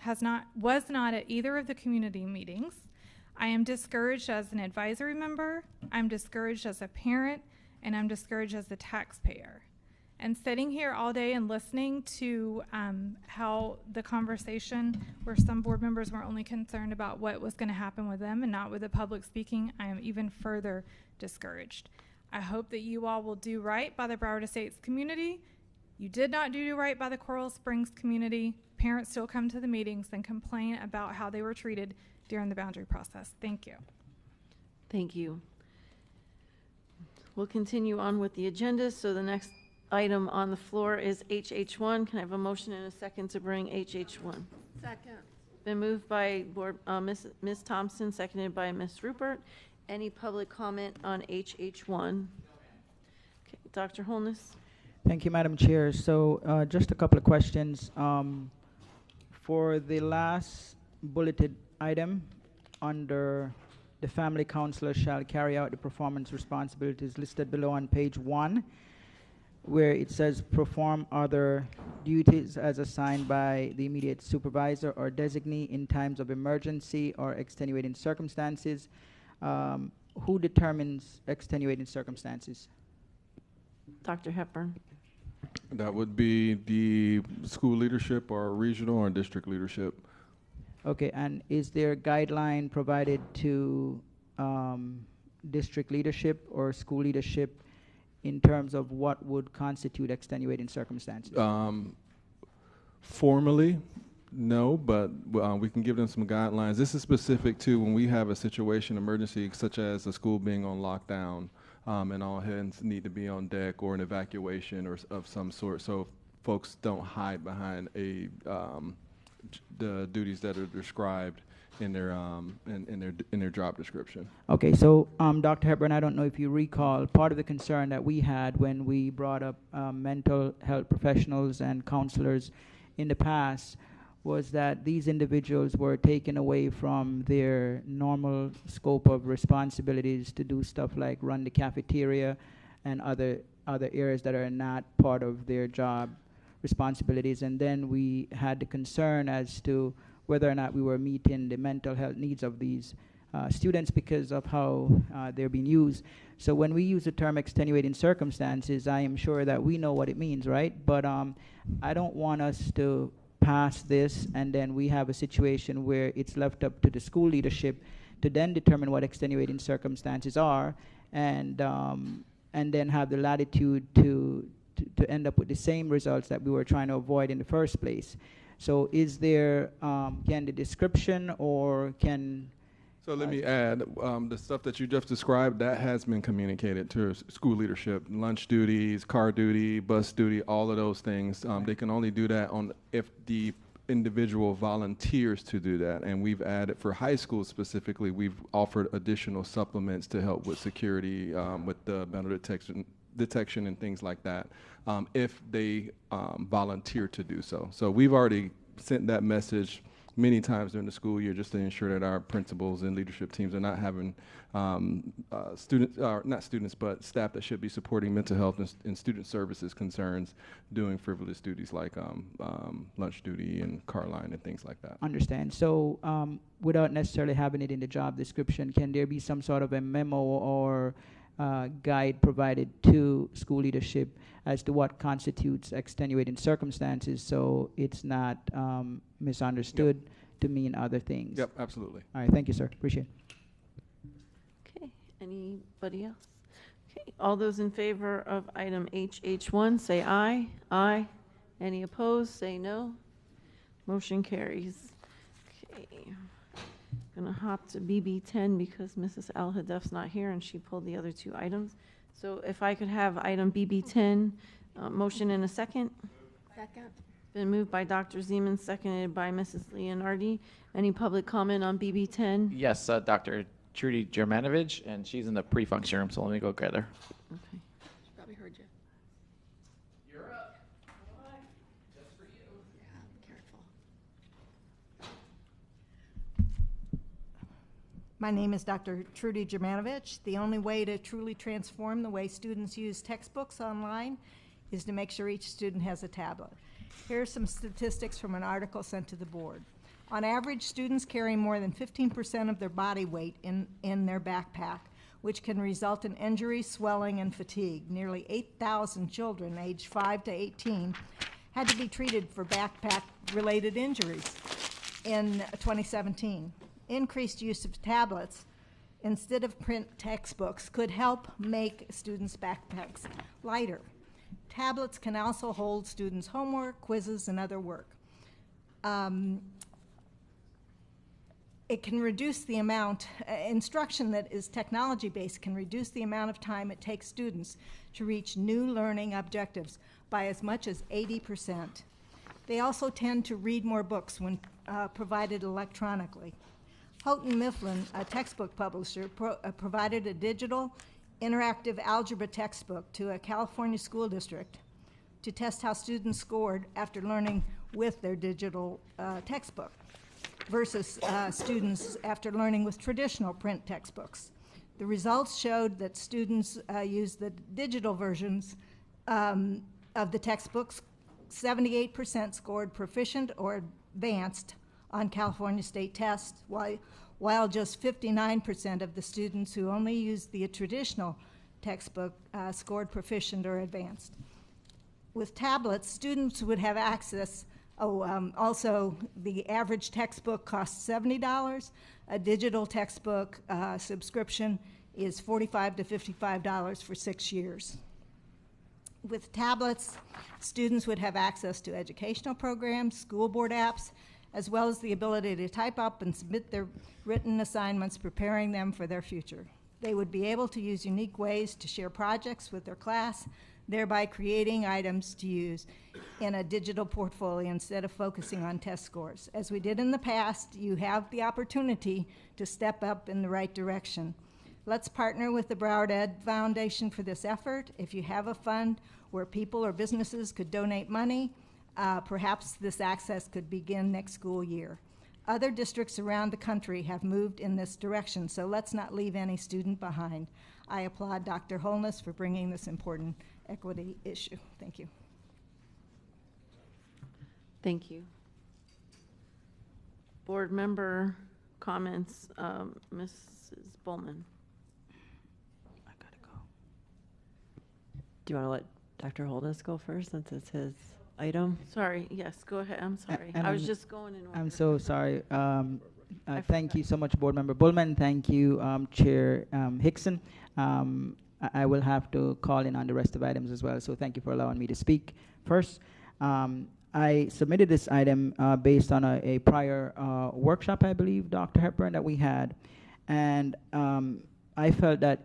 was not at either of the community meetings. I am discouraged as an advisory member, I'm discouraged as a parent, and I'm discouraged as a taxpayer. And sitting here all day and listening to how the conversation where some board members were only concerned about what was going to happen with them and not with the public speaking, I am even further discouraged. I hope that you all will do right by the Broward Estates community. You did not do right by the Coral Springs community. Parents still come to the meetings and complain about how they were treated during the boundary process. Thank you.
Thank you. We'll continue on with the agenda. So the next item on the floor is HH1. Can I have a motion and a second to bring HH1?
Second.
Been moved by Ms. Thompson, seconded by Ms. Rupert. Any public comment on HH1? Okay, Dr. Holness.
Thank you, Madam Chair. So just a couple of questions. For the last bulleted item under the family counselor shall carry out the performance responsibilities listed below on page 1, where it says perform other duties as assigned by the immediate supervisor or designee in times of emergency or extenuating circumstances. Who determines extenuating circumstances?
Dr. Hepburn.
That would be the school leadership or regional or district leadership.
Okay, and is there a guideline provided to district leadership or school leadership in terms of what would constitute extenuating circumstances?
Formally, no, but we can give them some guidelines. This is specific to when we have a situation, emergency, such as a school being on lockdown, and all hands need to be on deck, or an evacuation or of some sort, so folks don't hide behind the duties that are described in their job description.
Okay, so Dr. Hepburn, I don't know if you recall, part of the concern that we had when we brought up mental health professionals and counselors in the past was that these individuals were taken away from their normal scope of responsibilities to do stuff like run the cafeteria and other areas that are not part of their job responsibilities. And then we had the concern as to whether or not we were meeting the mental health needs of these students because of how they're being used. So when we use the term extenuating circumstances, I am sure that we know what it means, right? But I don't want us to pass this and then we have a situation where it's left up to the school leadership to then determine what extenuating circumstances are, and then have the latitude to end up with the same results that we were trying to avoid in the first place. So is there, can the description or can...
So let me add, the stuff that you just described, that has been communicated to school leadership. Lunch duties, car duty, bus duty, all of those things. They can only do that if the individual volunteers to do that. And we've added, for high school specifically, we've offered additional supplements to help with security, with the metal detection and things like that, if they volunteer to do so. So we've already sent that message many times during the school year just to ensure that our principals and leadership teams are not having students, not students, but staff that should be supporting mental health and student services concerns doing frivolous duties like lunch duty and car line and things like that.
Understand. So without necessarily having it in the job description, can there be some sort of a memo or guide provided to school leadership as to what constitutes extenuating circumstances so it's not misunderstood to mean other things?
Yep, absolutely.
All right, thank you, sir. Appreciate it.
Okay, anybody else? Okay, all those in favor of item HH1 say aye. Aye. Any opposed, say no. Motion carries. Okay. Gonna hop to BB10 because Mrs. Al-Hadaf's not here and she pulled the other two items. So if I could have item BB10, motion in a second.
Second.
Been moved by Dr. Zeman, seconded by Mrs. Leonardi. Any public comment on BB10?
Yes, Dr. Trudy Germanovich, and she's in the pre-function room, so let me go get her.
Okay.
She probably heard you.
You're up.
Just for you. Yeah, careful.
My name is Dr. Trudy Germanovich. The only way to truly transform the way students use textbooks online is to make sure each student has a tablet. Here are some statistics from an article sent to the board. On average, students carry more than 15% of their body weight in their backpack, which can result in injury, swelling, and fatigue. Nearly 8,000 children aged 5 to 18 had to be treated for backpack-related injuries in 2017. Increased use of tablets instead of print textbooks could help make students' backpacks lighter. Tablets can also hold students' homework, quizzes, and other work. It can reduce the amount, instruction that is technology-based can reduce the amount of time it takes students to reach new learning objectives by as much as 80%. They also tend to read more books when provided electronically. Houghton Mifflin, a textbook publisher, provided a digital interactive algebra textbook to a California school district to test how students scored after learning with their digital textbook versus students after learning with traditional print textbooks. The results showed that students used the digital versions of the textbooks. 78% scored proficient or advanced on California state tests, while just 59% of the students who only used the traditional textbook scored proficient or advanced. With tablets, students would have access. Also, the average textbook costs $70. A digital textbook subscription is $45 to $55 for 6 years. With tablets, students would have access to educational programs, school board apps, as well as the ability to type up and submit their written assignments, preparing them for their future. They would be able to use unique ways to share projects with their class, thereby creating items to use in a digital portfolio instead of focusing on test scores. As we did in the past, you have the opportunity to step up in the right direction. Let's partner with the Broward Ed Foundation for this effort. If you have a fund where people or businesses could donate money, perhaps this access could begin next school year. Other districts around the country have moved in this direction, so let's not leave any student behind. I applaud Dr. Holness for bringing this important equity issue. Thank you.
Thank you. Board member comments, Mrs. Bowman.
Do you want to let Dr. Holness go first since it's his item?
Sorry, yes, go ahead. I'm sorry. I was just going in order.
I'm so sorry. Thank you so much, Board Member Bullman. Thank you, Chair Hickson. I will have to call in on the rest of items as well, so thank you for allowing me to speak. First, I submitted this item based on a prior workshop, I believe, Dr. Hepburn, that we had, and I felt that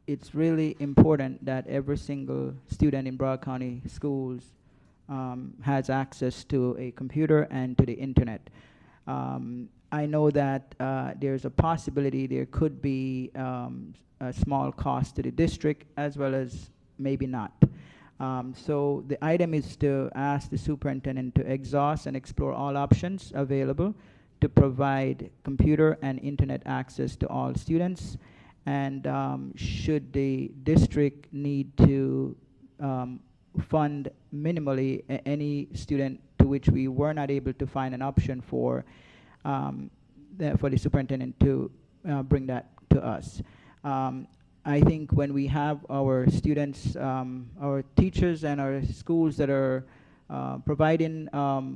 it's really important that every single student in Broward County schools has access to a computer and to the internet. I know that there's a possibility there could be a small cost to the district as well as maybe not. So the item is to ask the superintendent to exhaust and explore all options available to provide computer and internet access to all students. And should the district need to fund minimally any student to which we were not able to find an option for the superintendent to bring that to us. I think when we have our students, our teachers and our schools that are providing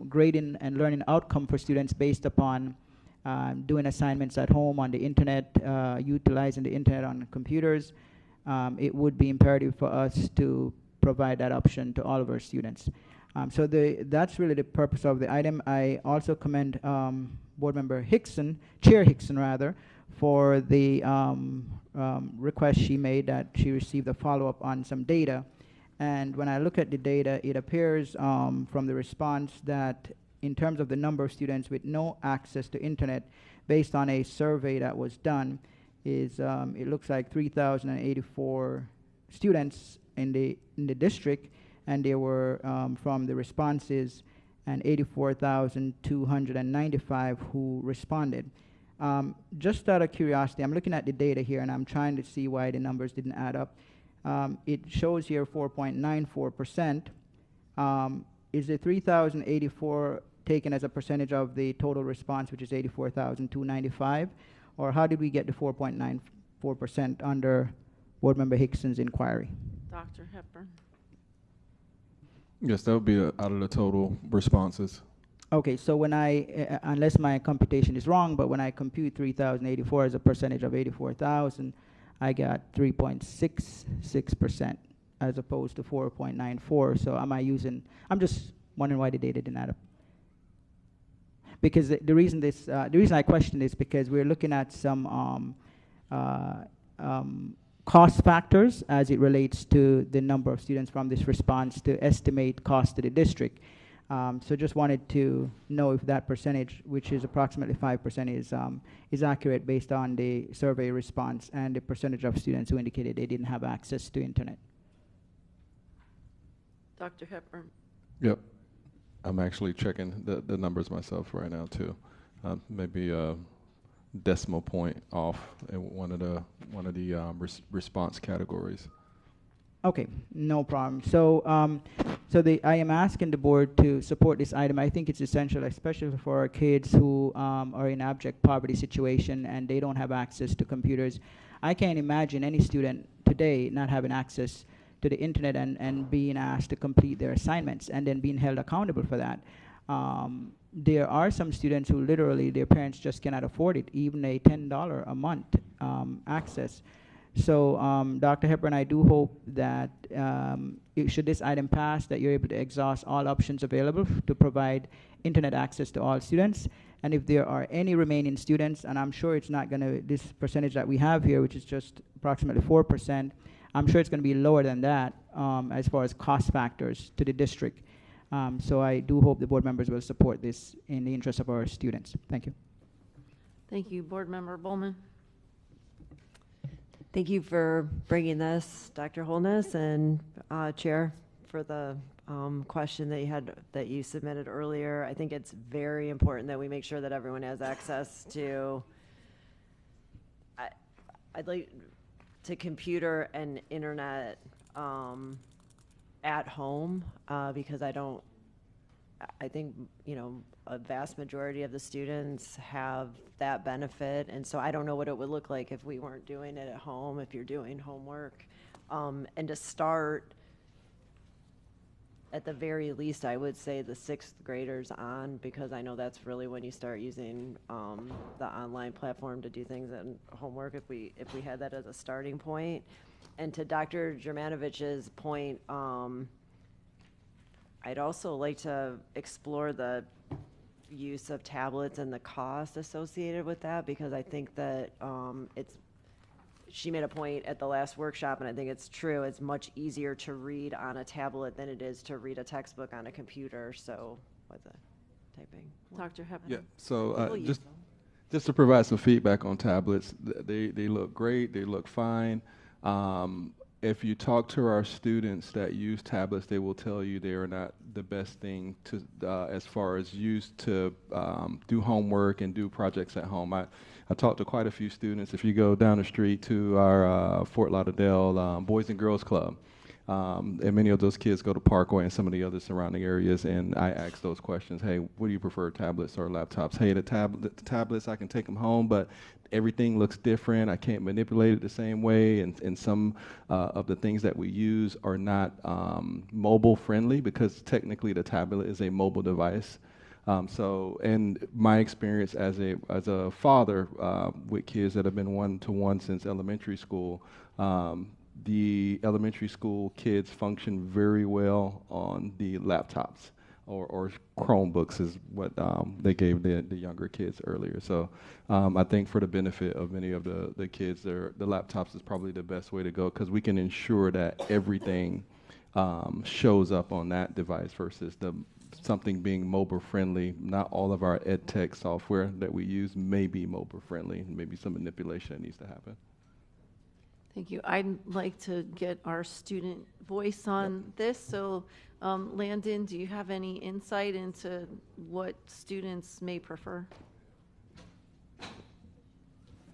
grading and learning outcome for students based upon doing assignments at home on the internet, utilizing the internet on computers, it would be imperative for us to provide that option to all of our students. So that's really the purpose of the item. I also commend Board Member Hickson, Chair Hickson rather, for the request she made that she received a follow-up on some data. And when I look at the data, it appears from the response that in terms of the number of students with no access to internet, based on a survey that was done, is it looks like 3,084 students in the district, and there were from the responses and 84,295 who responded. Just out of curiosity, I'm looking at the data here and I'm trying to see why the numbers didn't add up. It shows here 4.94%. Is the 3,084 taken as a percentage of the total response, which is 84,295? Or how did we get to 4.94% under Board Member Hickson's inquiry?
Dr. Hepburn.
Yes, that would be out of the total responses.
Okay, so when I, unless my computation is wrong, but when I compute 3,084 as a percentage of 84,000, I got 3.66% as opposed to 4.94. So I'm just wondering why the data didn't add up. Because the reason I question this because we're looking at some cost factors as it relates to the number of students from this response to estimate cost to the district. So just wanted to know if that percentage, which is approximately 5%, is accurate based on the survey response and the percentage of students who indicated they didn't have access to internet.
Dr. Hepburn.
Yep. I'm actually checking the numbers myself right now too. Maybe a decimal point off in one of the response categories.
Okay, no problem. So, I am asking the board to support this item. I think it's essential, especially for our kids who are in abject poverty situation and they don't have access to computers. I can't imagine any student today not having access to the internet and being asked to complete their assignments and then being held accountable for that. There are some students who literally their parents just cannot afford it, even a $10 a month access. So, Dr. Hepburn, I do hope that should this item pass, that you're able to exhaust all options available to provide internet access to all students. And if there are any remaining students, and I'm sure it's not going to, this percentage that we have here, which is just approximately 4%, I'm sure it's going to be lower than that as far as cost factors to the district. So I do hope the board members will support this in the interest of our students. Thank you.
Thank you. Board Member Bowman.
Thank you for bringing this, Dr. Holness, and Chair, for the question that you submitted earlier. I think it's very important that we make sure that everyone has access to I'd like to computer and internet at home because I think, you know, a vast majority of the students have that benefit, and so I don't know what it would look like if we weren't doing it at home, if you're doing homework. And to start, at the very least, I would say the 6th graders on, because I know that's really when you start using the online platform to do things and homework, if we had that as a starting point. And to Dr. Germanovich's point, I'd also like to explore the use of tablets and the cost associated with that, because I think that she made a point at the last workshop, and I think it's true, it's much easier to read on a tablet than it is to read a textbook on a computer, so with the typing.
Dr. Hepburn.
Yeah, so just to provide some feedback on tablets, they look great, they look fine. if you talk to our students that use tablets, they will tell you they are not the best thing to, as far as used to do homework and do projects at home. I talked to quite a few students. If you go down the street to our Fort Lauderdale Boys and Girls Club, and many of those kids go to Parkway and some of the other surrounding areas, and I ask those questions. Hey, what do you prefer, tablets or laptops? Hey, the tablets, I can take them home, but everything looks different. I can't manipulate it the same way, and some of the things that we use are not mobile friendly, because technically the tablet is a mobile device. So, and my experience as a father with kids that have been one-to-one since elementary school, the elementary school kids function very well on the laptops, or Chromebooks is what they gave the younger kids earlier. So I think for the benefit of many of the kids, the laptops is probably the best way to go, because we can ensure that everything shows up on that device versus something being mobile friendly. Not all of our ed tech software that we use may be mobile friendly. Maybe some manipulation needs to happen.
Thank you. I'd like to get our student voice on this. So, Landon, do you have any insight into what students may prefer?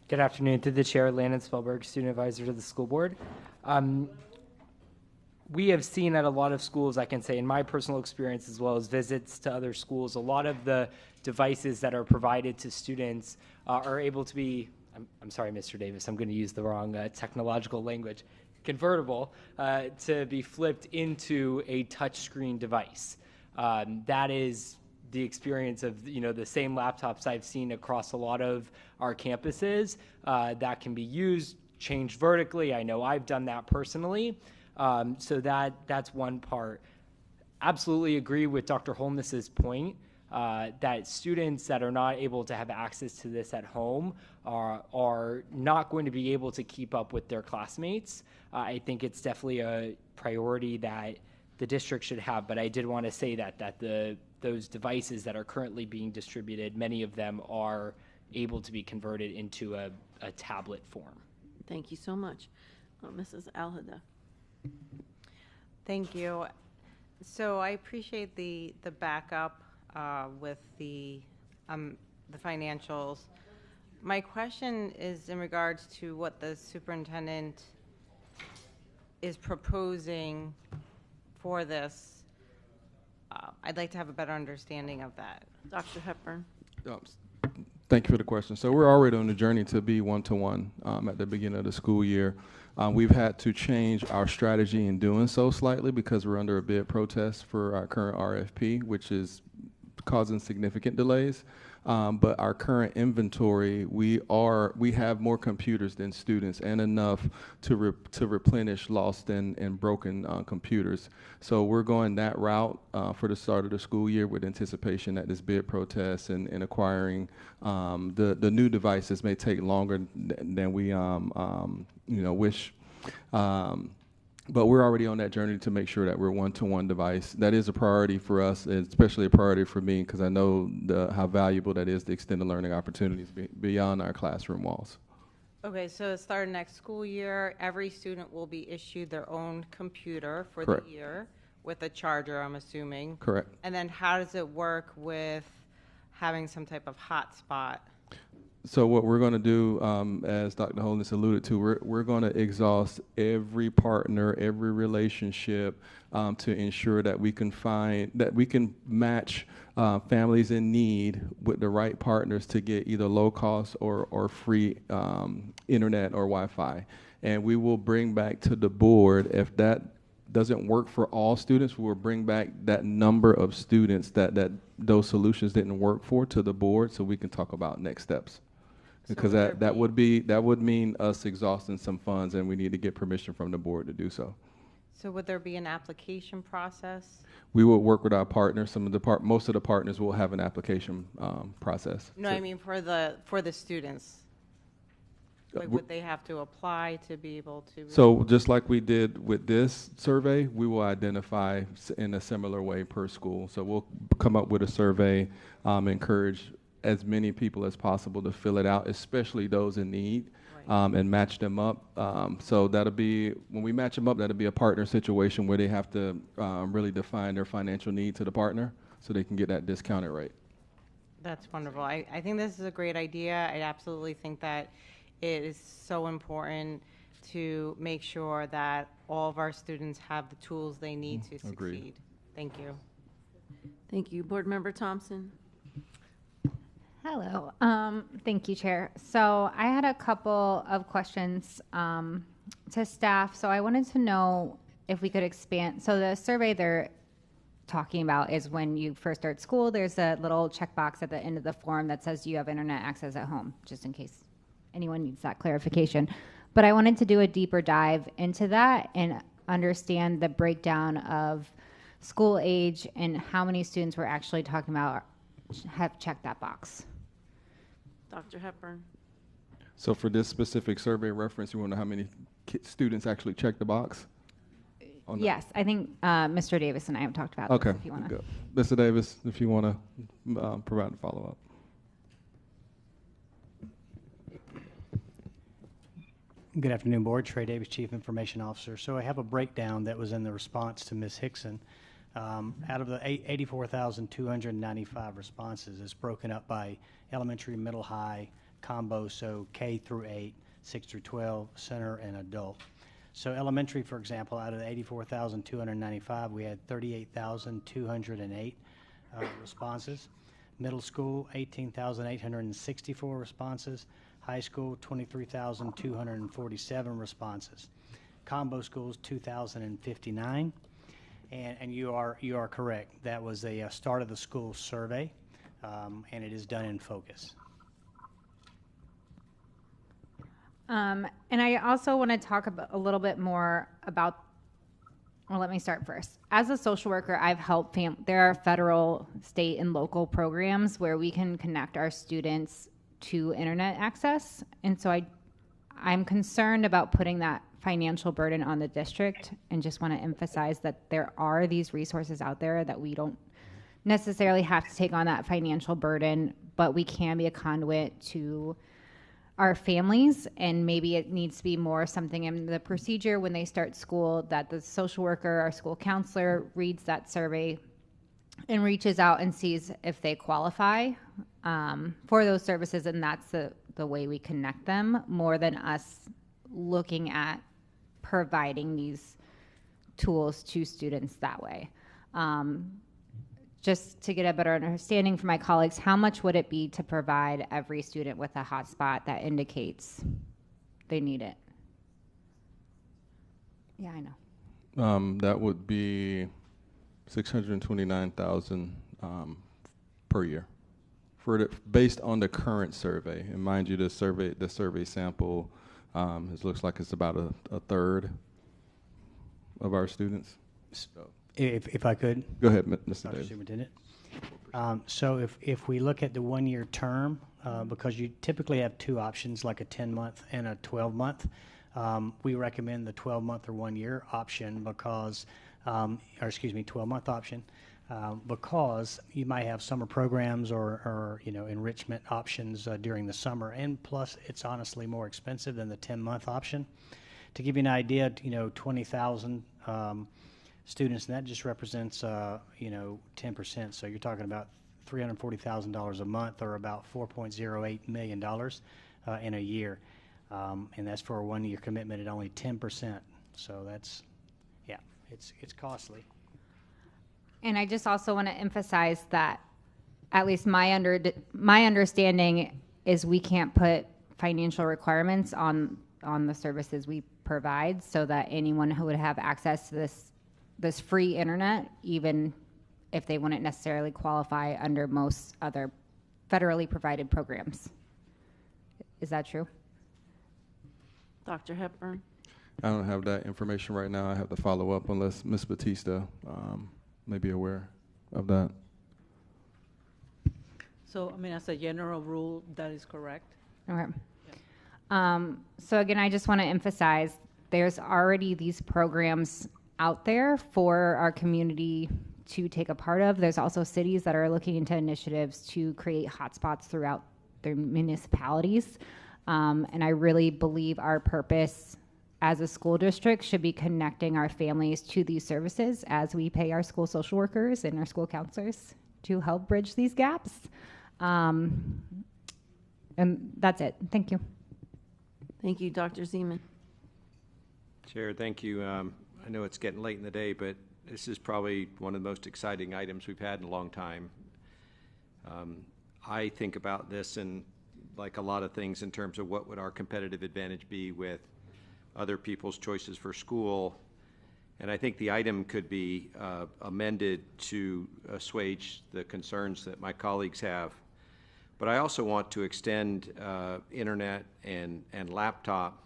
Good afternoon. Through the chair, Landon Spellberg, student advisor to the school board. We have seen at a lot of schools, I can say in my personal experience as well as visits to other schools, a lot of the devices that are provided to students are able to be, I'm sorry, Mr. Davis, I'm going to use the wrong technological language, convertible, to be flipped into a touchscreen device. That is the experience of, the same laptops I've seen across a lot of our campuses that can be used, changed vertically. I know I've done that personally. So that's one part. Absolutely agree with Dr. Holness's point that students that are not able to have access to this at home are not going to be able to keep up with their classmates. I think it's definitely a priority that the district should have, but I did want to say that those devices that are currently being distributed, many of them are able to be converted into a tablet form.
Thank you so much. Mrs. Alhada.
Thank you. So I appreciate the backup with the financials. My question is in regards to what the superintendent is proposing for this. I'd like to have a better understanding of that.
Dr. Hepburn.
Thank you for the question. So we're already on the journey to be one-to-one at the beginning of the school year. We've had to change our strategy in doing so slightly because we're under a bid protest for our current RFP, which is causing significant delays. But our current inventory, we have more computers than students and enough to replenish lost and broken computers. So we're going that route for the start of the school year with anticipation that this bid protest and acquiring the new devices may take longer than we wish. But we're already on that journey to make sure that we're one-to-one device. That is a priority for us, and especially a priority for me, because I know how valuable that is to extend the learning opportunities beyond our classroom walls.
Okay, so starting next school year, every student will be issued their own computer for
Correct.
the year with a charger, I'm assuming.
Correct.
And then how does it work with having some type of hotspot?
So what we're going to do, as Dr. Holness alluded to, we're going to exhaust every partner, every relationship to ensure that we can match families in need with the right partners to get either low cost or free internet or Wi-Fi. And we will bring back to the board, if that doesn't work for all students, we will bring back that number of students that those solutions didn't work for to the board, so we can talk about next steps. Because that would mean us exhausting some funds, and we need to get permission from the board to do so.
So would there be an application process?
We will work with our partners. Most of the partners will have an application process.
No, I mean for the students. Like, would they have to apply to be able to?
So just like we did with this survey, we will identify in a similar way per school. So we'll come up with a survey, encourage as many people as possible to fill it out, especially those in need, and match them up. So that'll be, when we match them up, that'll be a partner situation where they have to really define their financial need to the partner so they can get that discounted rate.
That's wonderful. I think this is a great idea. I absolutely think that it is so important to make sure that all of our students have the tools they need to
Agreed.
succeed. Thank you.
Thank you. Board Member Thompson.
Hello. Thank you, Chair. So I had a couple of questions to staff. So I wanted to know if we could expand. So the survey they're talking about is when you first start school, there's a little checkbox at the end of the form that says you have internet access at home, just in case anyone needs that clarification. But I wanted to do a deeper dive into that and understand the breakdown of school age and how many students we're actually talking about have checked that box.
Dr. Hepburn.
So for this specific survey reference, you want to know how many students actually check the box?
Yes, I think Mr. Davis and I have talked about
Okay.
this, if you want to.
Good. Mr. Davis, if you want to provide a follow-up.
Good afternoon, Board. Trey Davis, Chief Information Officer. So I have a breakdown that was in the response to Ms. Hickson. Out of the 84,295 responses, it's broken up by elementary, middle, high, combo, so K through 8, 6 through 12, center, and adult. So elementary, for example, out of the 84,295, we had 38,208 responses. Middle school, 18,864 responses. High school, 23,247 responses. Combo schools, 2,059. And you are correct. That was a start of the school survey, and it is done in focus.
And I also want to talk a little bit more about, well, let me start first. As a social worker, I've helped there are federal, state, and local programs where we can connect our students to internet access. And so I'm concerned about putting that financial burden on the district, and just want to emphasize that there are these resources out there that we don't necessarily have to take on that financial burden, but we can be a conduit to our families, and maybe it needs to be more something in the procedure when they start school that the social worker or school counselor reads that survey and reaches out and sees if they qualify for those services, and that's the way we connect them, more than us looking at providing these tools to students that way. Just to get a better understanding from my colleagues, how much would it be to provide every student with a hotspot that indicates they need it? Yeah, I know.
That would be $629,000 per year, based on the current survey. And mind you, the survey sample, it looks like it's about a third of our students. So.
If I could.
Go ahead, Mr.
Dr.
Davis.
Superintendent. So if we look at the one-year term, because you typically have two options, like a 10-month and a 12-month, we recommend the 12-month or 1 year option because, 12-month option, because you might have summer programs or enrichment options during the summer, and plus it's honestly more expensive than the 10-month option. To give you an idea, 20,000 students, and that just represents 10%. So you're talking about $340,000 a month, or about $4.08 million in a year, and that's for a 1 year commitment at only 10%. So that's, it's costly.
And I just also want to emphasize that, at least my understanding is, we can't put financial requirements on the services we provide, so that anyone who would have access to this free internet, even if they wouldn't necessarily qualify under most other federally provided programs. Is that true?
Dr. Hepburn.
I don't have that information right now. I have to follow up unless Ms. Batista may be aware of that.
So, as a general rule, that is correct.
Okay. So again, I just want to emphasize there's already these programs out there for our community to take a part of. There's also cities that are looking into initiatives to create hotspots throughout their municipalities. And I really believe our purpose as a school district should be connecting our families to these services as we pay our school social workers and our school counselors to help bridge these gaps. And that's it. Thank you.
Thank you, Dr. Zeman.
Chair, thank you. I know it's getting late in the day, but this is probably one of the most exciting items we've had in a long time. I think about this and like a lot of things in terms of what would our competitive advantage be with other people's choices for school. And I think the item could be amended to assuage the concerns that my colleagues have. But I also want to extend internet and laptop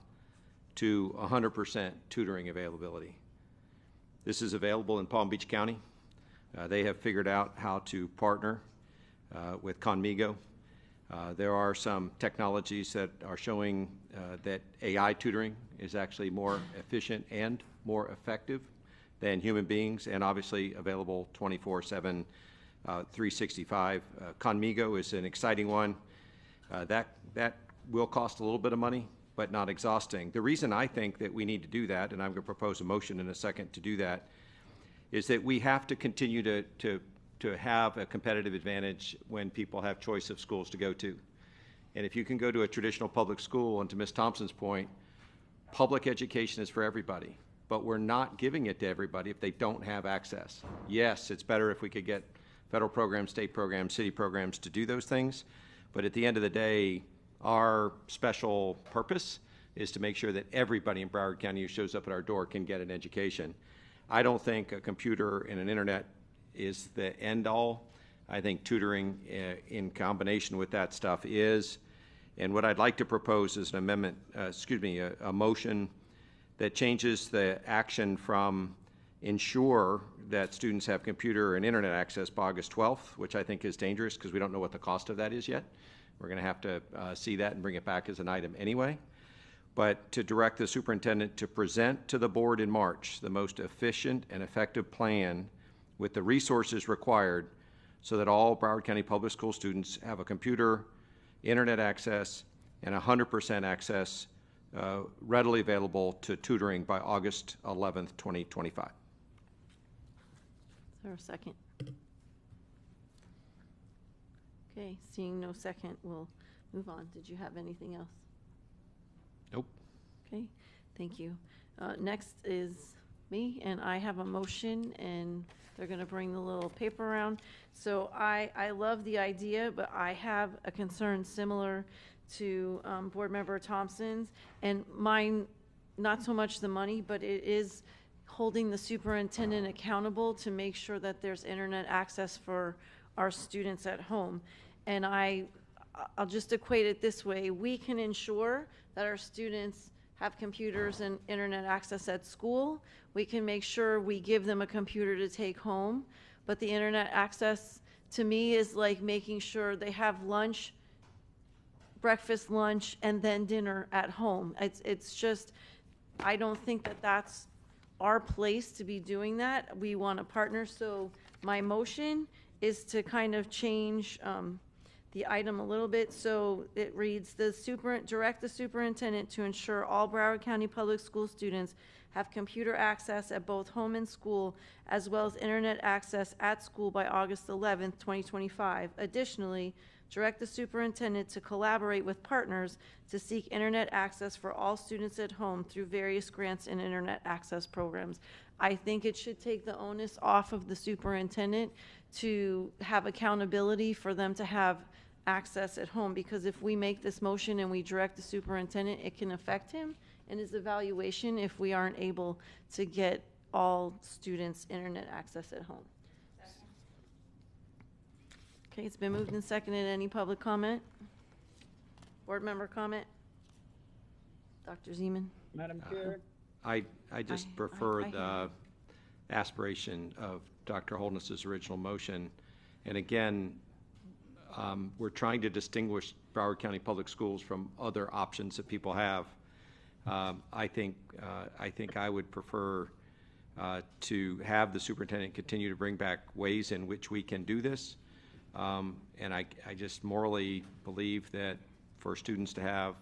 to 100% tutoring availability. This is available in Palm Beach County. They have figured out how to partner with Conmigo. There are some technologies that are showing that AI tutoring is actually more efficient and more effective than human beings, and obviously available 24/7, 365. Conmigo is an exciting one. That will cost a little bit of money, but not exhausting. The reason I think that we need to do that, and I'm going to propose a motion in a second to do that, is that we have to continue to have a competitive advantage when people have choice of schools to go to. And if you can go to a traditional public school, and to Ms. Thompson's point, public education is for everybody, but we're not giving it to everybody if they don't have access. Yes, it's better if we could get federal programs, state programs, city programs to do those things, but at the end of the day, our special purpose is to make sure that everybody in Broward County who shows up at our door can get an education. I don't think a computer and an internet is the end all. I think tutoring in combination with that stuff is. And what I'd like to propose is an amendment, a motion that changes the action from ensure that students have computer and internet access by August 12th, which I think is dangerous because we don't know what the cost of that is yet. We're going to have to see that and bring it back as an item anyway. But to direct the superintendent to present to the board in March the most efficient and effective plan with the resources required so that all Broward County Public School students have a computer, internet access, and 100% access readily available to tutoring by August 11th, 2025.
Is there a second? Okay, seeing no second, we'll move on. Did you have anything else?
Nope.
Okay, thank you. Next is me, and I have a motion, and they're going to bring the little paper around. So I love the idea, but I have a concern similar to Board Member Thompson's, and mine, not so much the money, but it is holding the superintendent accountable to make sure that there's internet access for our students at home. And I'll just equate it this way. We can ensure that our students have computers and internet access at school. We can make sure we give them a computer to take home. But the internet access, to me, is like making sure they have lunch, breakfast, lunch, and then dinner at home. It's just, I don't think that that's our place to be doing that. We want to partner. So my motion is to kind of change the item a little bit. So it reads, direct the superintendent to ensure all Broward County Public School students have computer access at both home and school, as well as internet access at school by August 11th, 2025. Additionally, direct the superintendent to collaborate with partners to seek internet access for all students at home through various grants and internet access programs. I think it should take the onus off of the superintendent to have accountability for them to have access at home, because if we make this motion and we direct the superintendent, it can affect him and his evaluation if we aren't able to get all students internet access at home. Okay, it's been moved and seconded. Any public comment? Board member comment? Dr. Zeman?
Madam Chair?
I just prefer the aspiration of Dr. Holness's original motion. And again, we're trying to distinguish Broward County Public Schools from other options that people have. I think I would prefer to have the superintendent continue to bring back ways in which we can do this. And I just morally believe that for students to have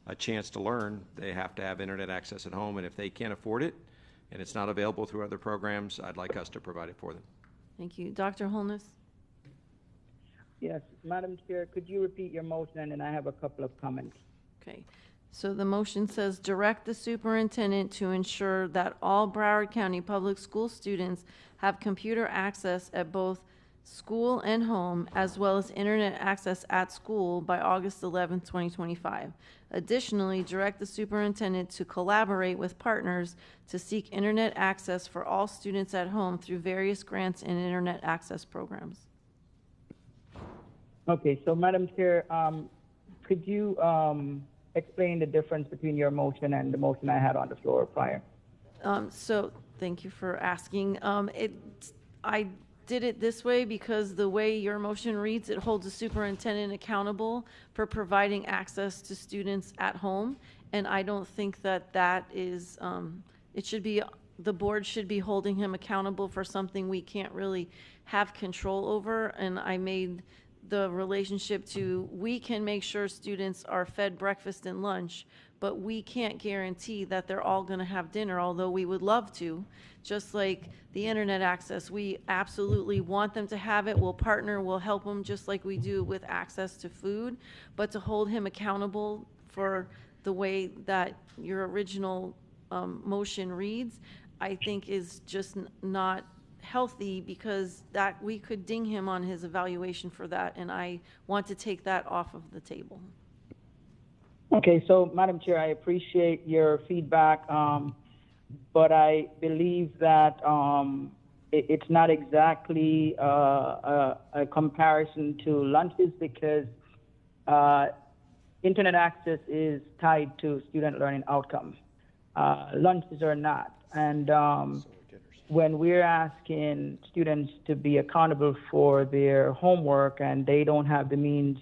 a chance to learn, they have to have internet access at home. And if they can't afford it and it's not available through other programs, I'd like us to provide it for them.
Thank you. Dr. Holness?
Yes, Madam Chair, could you repeat your motion, and then I have a couple of comments.
Okay. So the motion says, direct the superintendent to ensure that all Broward County Public School students have computer access at both school and home, as well as internet access at school by August 11, 2025. Additionally, direct the superintendent to collaborate with partners to seek internet access for all students at home through various grants and internet access programs.
Okay, so Madam Chair, could you explain the difference between your motion and the motion I had on the floor prior?
So thank you for asking. I did it this way because the way your motion reads, it holds the superintendent accountable for providing access to students at home. And I don't think that that is, it should be, the board should be holding him accountable for something we can't really have control over. And I made the relationship to, we can make sure students are fed breakfast and lunch, but we can't guarantee that they're all going to have dinner, although we would love to. Just like the internet access, we absolutely want them to have it. We'll partner, we'll help them just like we do with access to food, but to hold him accountable for the way that your original motion reads, I think is just not healthy, because that we could ding him on his evaluation for that, and I want to take that off of the table.
Okay, so Madam Chair, I appreciate your feedback, but I believe that it's not exactly a comparison to lunches, because internet access is tied to student learning outcome. Lunches are not. And when we're asking students to be accountable for their homework and they don't have the means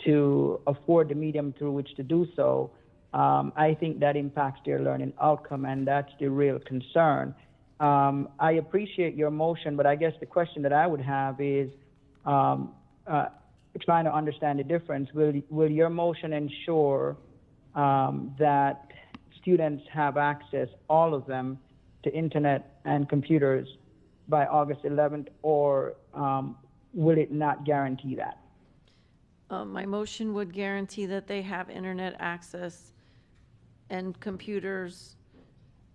to afford the medium through which to do so, I think that impacts their learning outcome, and that's the real concern. I appreciate your motion, but I guess the question that I would have is trying to understand the difference. Will your motion ensure that students have access, all of them, to internet and computers by August 11th, or will it not guarantee that?
My motion would guarantee that they have internet access and computers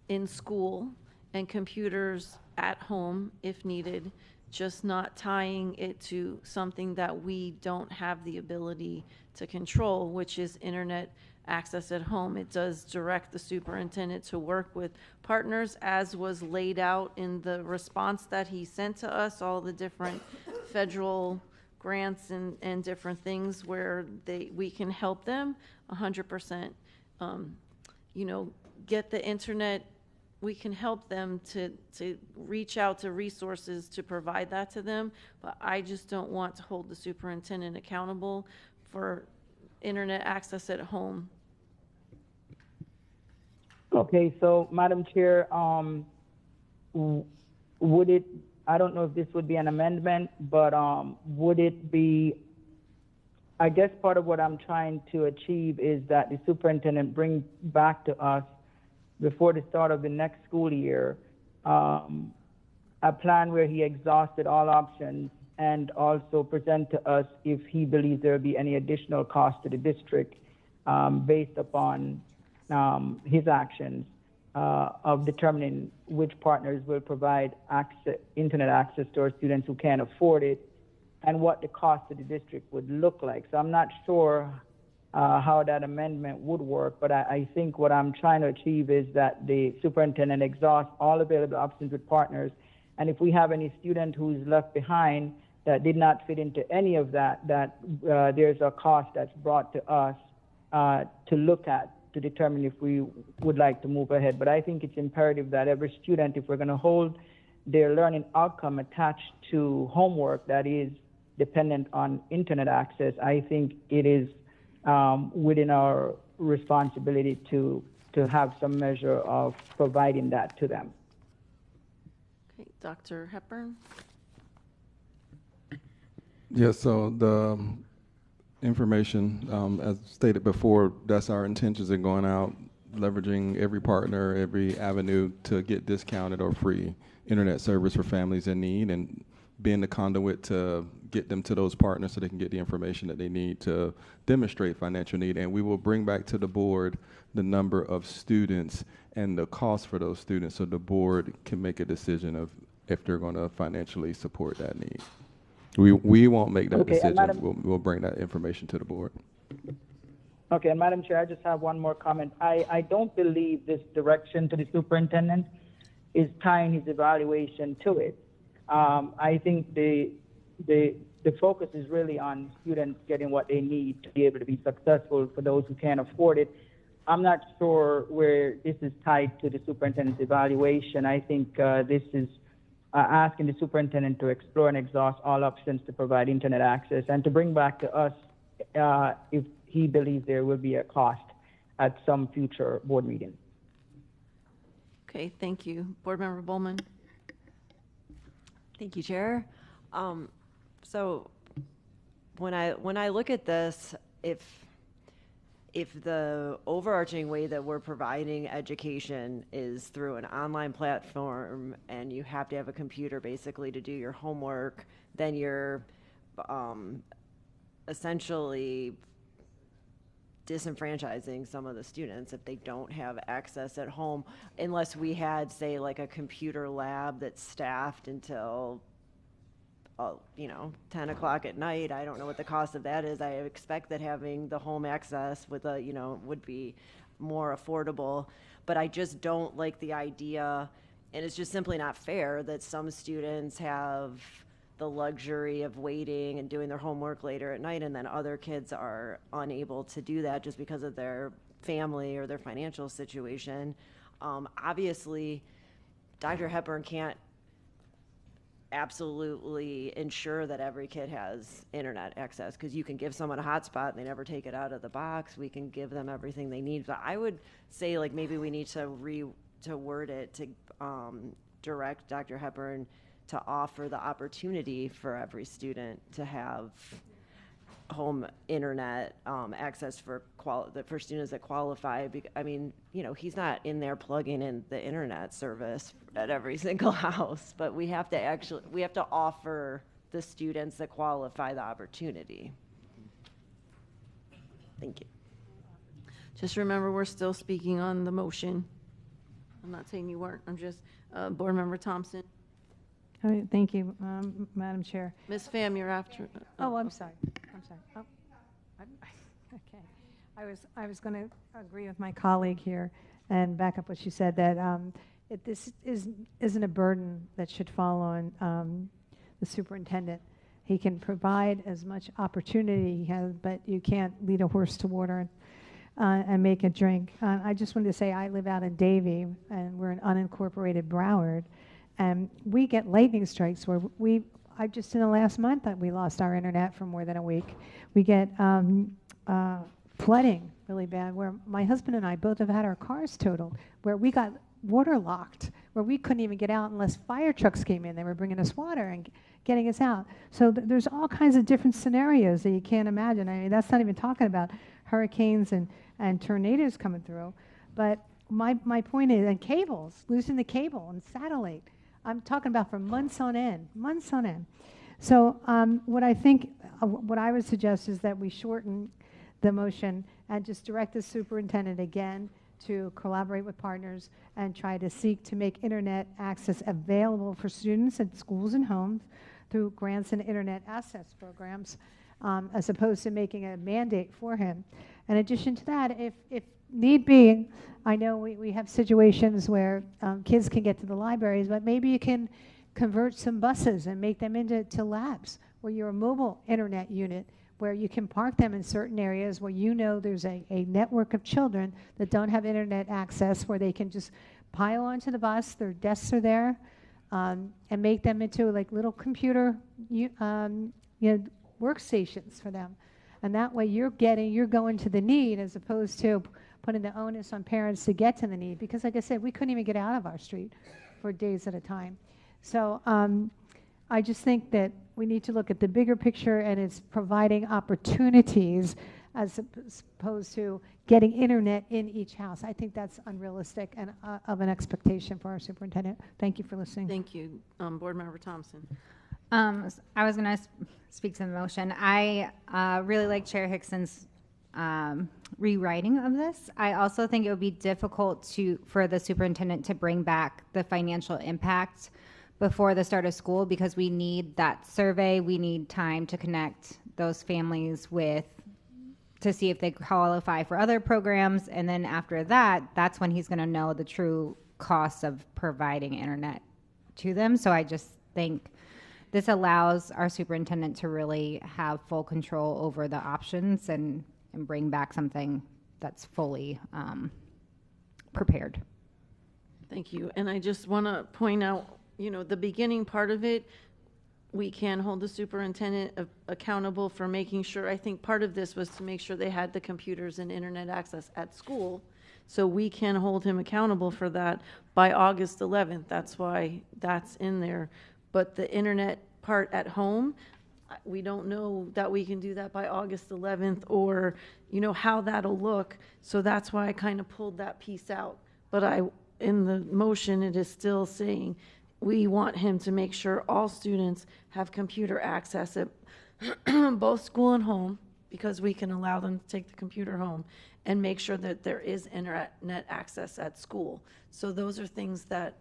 in school and computers at home if needed, just not tying it to something that we don't have the ability to control, which is internet access at home. It does direct the superintendent to work with partners, as was laid out in the response that he sent to us, all the different federal grants and different things where we can help them 100%. Get the internet. We can help them to reach out to resources to provide that to them, but I just don't want to hold the superintendent accountable for internet access at home.
Okay, so Madam Chair, would it, I don't know if this would be an amendment, but would it be, I guess part of what I'm trying to achieve is that the superintendent bring back to us before the start of the next school year a plan where he exhausted all options, and also present to us if he believes there will be any additional cost to the district based upon his actions of determining which partners will provide internet access to our students who can't afford it, and what the cost to the district would look like. So I'm not sure how that amendment would work, but I think what I'm trying to achieve is that the superintendent exhausts all available options with partners, and if we have any student who's left behind that did not fit into any of that, there's a cost that's brought to us to look at, to determine if we would like to move ahead. But I think it's imperative that every student, if we're going to hold their learning outcome attached to homework that is dependent on internet access, I think it is within our responsibility to have some measure of providing that to them.
Dr. Hepburn?
Yeah, so the information, as stated before, that's our intentions in going out, leveraging every partner, every avenue to get discounted or free internet service for families in need, and being the conduit to get them to those partners so they can get the information that they need to demonstrate financial need. And we will bring back to the board the number of students and the cost for those students so the board can make a decision of if they're going to financially support that need. We won't make that
Okay, and
decision.
Madam-
We'll bring that information to the board.
Okay, and Madam Chair, I just have one more comment. I don't believe this direction to the superintendent is tying his evaluation to it. I think the focus is really on students getting what they need to be able to be successful for those who can't afford it. I'm not sure where this is tied to the superintendent's evaluation. I think this is asking the superintendent to explore and exhaust all options to provide internet access and to bring back to us if he believes there will be a cost at some future board meeting.
Okay, thank you. Board Member Bowman?
Thank you, Chair. So when I look at this, if the overarching way that we're providing education is through an online platform and you have to have a computer basically to do your homework, then you're essentially disenfranchising some of the students if they don't have access at home, unless we had, say, like a computer lab that's staffed until 10 o'clock at night. I don't know what the cost of that is. I expect that having the home access with would be more affordable, but I just don't like the idea, and it's just simply not fair that some students have the luxury of waiting and doing their homework later at night, and then other kids are unable to do that just because of their family or their financial situation. Obviously, Dr. Hepburn can't absolutely ensure that every kid has internet access, because you can give someone a hotspot and they never take it out of the box. We can give them everything they need. But I would say, like, maybe we need to word it to direct Dr. Hepburn to offer the opportunity for every student to have home internet access for students that qualify. I mean, he's not in there plugging in the internet service at every single house, but we have to offer the students that qualify the opportunity. Thank you.
Just remember, we're still speaking on the motion. I'm not saying you weren't. I'm just, Board Member Thompson.
All right, thank you, Madam Chair.
Ms. Pham, you're after.
Oh, I'm sorry. Oh, okay. I was going to agree with my colleague here and back up what she said, that this isn't a burden that should fall on the superintendent. He can provide as much opportunity he has, but you can't lead a horse to water and make it drink. I just wanted to say I live out in Davie, and we're in unincorporated Broward, and we get lightning strikes where I just in the last month that we lost our internet for more than a week. We get flooding really bad, where my husband and I both have had our cars totaled, where we got waterlocked, where we couldn't even get out unless fire trucks came in. They were bringing us water and getting us out. So there's all kinds of different scenarios that you can't imagine. I mean, that's not even talking about hurricanes and tornadoes coming through. But my point is, and cables, losing the cable and satellite. I'm talking about for months on end. So what I would suggest is that we shorten the motion and just direct the superintendent again to collaborate with partners and try to seek to make internet access available for students at schools and homes through grants and internet access programs, as opposed to making a mandate for him. In addition to that, if need be, I know we have situations where kids can get to the libraries, but maybe you can convert some buses and make them into labs where you're a mobile internet unit, where you can park them in certain areas where there's a network of children that don't have internet access, where they can just pile onto the bus, their desks are there, and make them into like little computer workstations for them. And that way you're going to the need as opposed to putting the onus on parents to get to the need. Because like I said, we couldn't even get out of our street for days at a time. So I just think that we need to look at the bigger picture, and it's providing opportunities as opposed to getting internet in each house. I think that's unrealistic and of an expectation for our superintendent. Thank you for listening.
Thank you. Board Member Thompson.
I was going to speak to the motion. I really like Chair Hickson's rewriting of this. I also think it would be difficult for the superintendent to bring back the financial impact before the start of school, because we need that survey. We need time to connect those families to see if they qualify for other programs. And then after that, that's when he's going to know the true cost of providing internet to them. So I just think this allows our superintendent to really have full control over the options and bring back something that's fully prepared.
Thank you. And I just want to point out, the beginning part of it, we can hold the superintendent accountable for making sure. I think part of this was to make sure they had the computers and internet access at school. So we can hold him accountable for that by August 11th. That's why that's in there. But the internet part at home, we don't know that we can do that by August 11th, or, how that'll look. So that's why I kind of pulled that piece out. But in the motion, it is still saying we want him to make sure all students have computer access at both school and home, because we can allow them to take the computer home, and make sure that there is internet access at school. So those are things that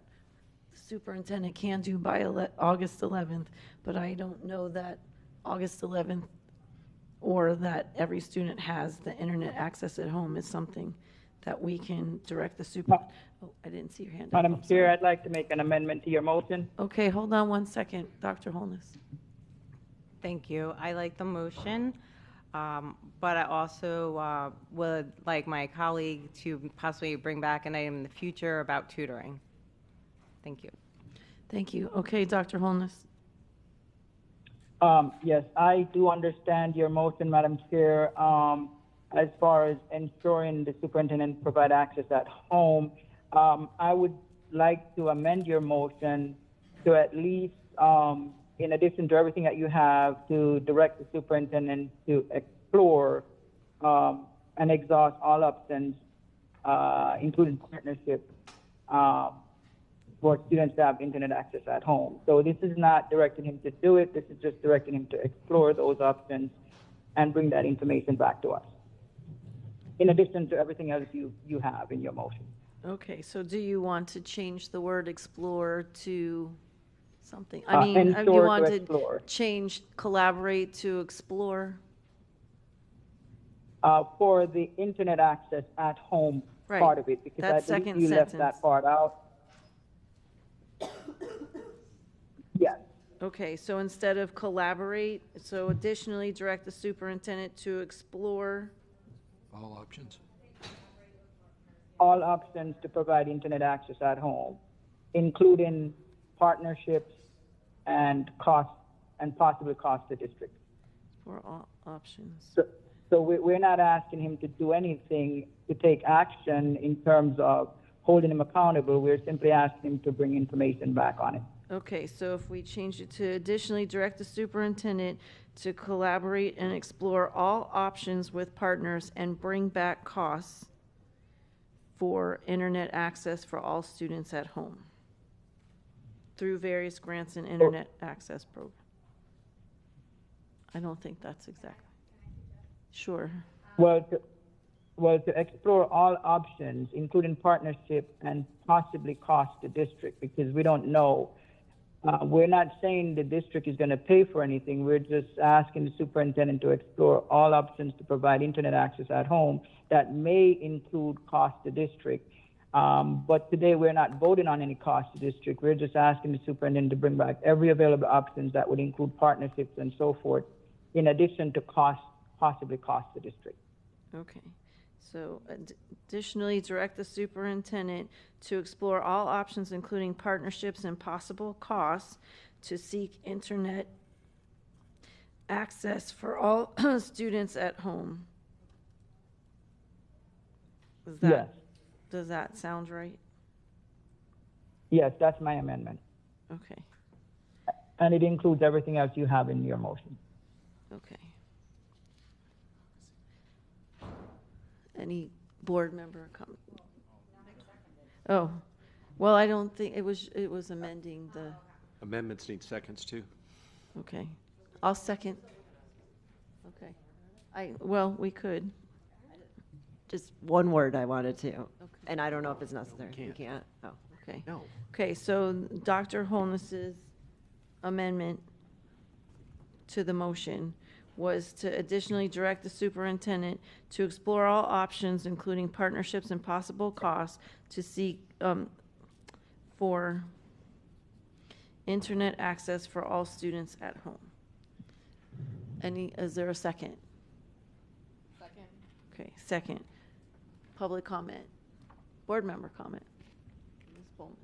the superintendent can do by August 11th, but I don't know that August 11th or that every student has the internet access at home is something that we can direct the super. Oh, I didn't see your hand up.
Madam
I'm
Chair,
sorry.
I'd like to make an amendment to your motion.
Okay, hold on one second, Dr. Holness.
Thank you. I like the motion, but I also would like my colleague to possibly bring back an item in the future about tutoring. Thank you.
Thank you. Okay, Dr. Holness.
Yes, I do understand your motion, Madam Chair, as far as ensuring the superintendent provide access at home. I would like to amend your motion to at least, in addition to everything that you have, to direct the superintendent to explore and exhaust all options, including partnership, for students to have internet access at home. So this is not directing him to do it. This is just directing him to explore those options and bring that information back to us, in addition to everything else you have in your motion.
Okay, so do you want to change the word explore to something? I mean, you want to change collaborate to explore?
For the internet access at home
Right.
part of it, because
That
I believe
second
you left
sentence.
that part out. Yes.
Okay, so instead of collaborate, so additionally direct the superintendent to explore.
All options.
All options to provide internet access at home, including partnerships and cost, and possibly cost the district.
For all options.
So we're not asking him to do anything to take action in terms of holding him accountable. We're simply asking him to bring information back on it.
Okay, so if we change it to additionally direct the superintendent to collaborate and explore all options with partners and bring back costs for internet access for all students at home through various grants and internet access programs. I don't think that's exactly. Sure.
Well, to explore all options, including partnership and possibly cost the district, because we don't know. We're not saying the district is going to pay for anything. We're just asking the superintendent to explore all options to provide internet access at home that may include cost to district. But today we're not voting on any cost to district. We're just asking the superintendent to bring back every available options that would include partnerships and so forth, in addition to possibly cost to district.
Okay. So additionally, direct the superintendent to explore all options, including partnerships and possible costs, to seek internet access for all students at home.
Yes.
Does that sound right?
Yes, that's my amendment.
Okay,
And it includes everything else you have in your motion.
okay. Any board member comment? Oh, well, I don't think, it was amending the,
Amendments need seconds too.
okay. I'll second. Okay. Well, we could.
Just one word I wanted to, and I don't know if it's necessary. You can't? Oh.
Okay.
No.
Okay, so Dr. Holness's amendment to the motion was to additionally direct the superintendent to explore all options, including partnerships and possible costs, to seek for internet access for all students at home. Is there a second? Second. Okay, second. Public comment. Board member comment. Ms. Bowman.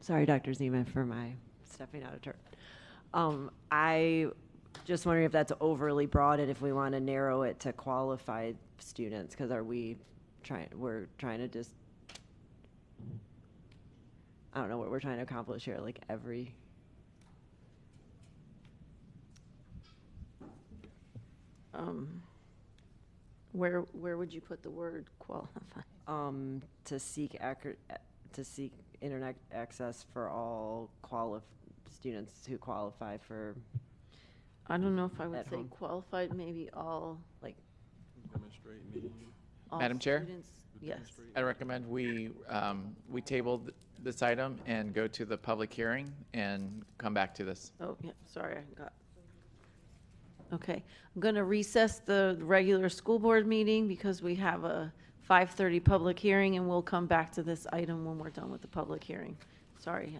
Sorry, Dr. Zeman, for my stepping out of turn. I just wondering if that's overly broad and if we want to narrow it to qualified students, because we're trying to just, I don't know what we're trying to accomplish here, like every.
Where would you put the word qualify?
To seek internet access for all students who qualify for.
I don't know if I would
at
say
home.
qualified, maybe all,
like.
all
Madam Chair?
students. Yes.
I recommend we table this item and go to the public hearing and come back to this.
Oh, yeah, sorry, I got. Okay, I'm going to recess the regular school board meeting because we have a 5:30 public hearing, and we'll come back to this item when we're done with the public hearing. Sorry.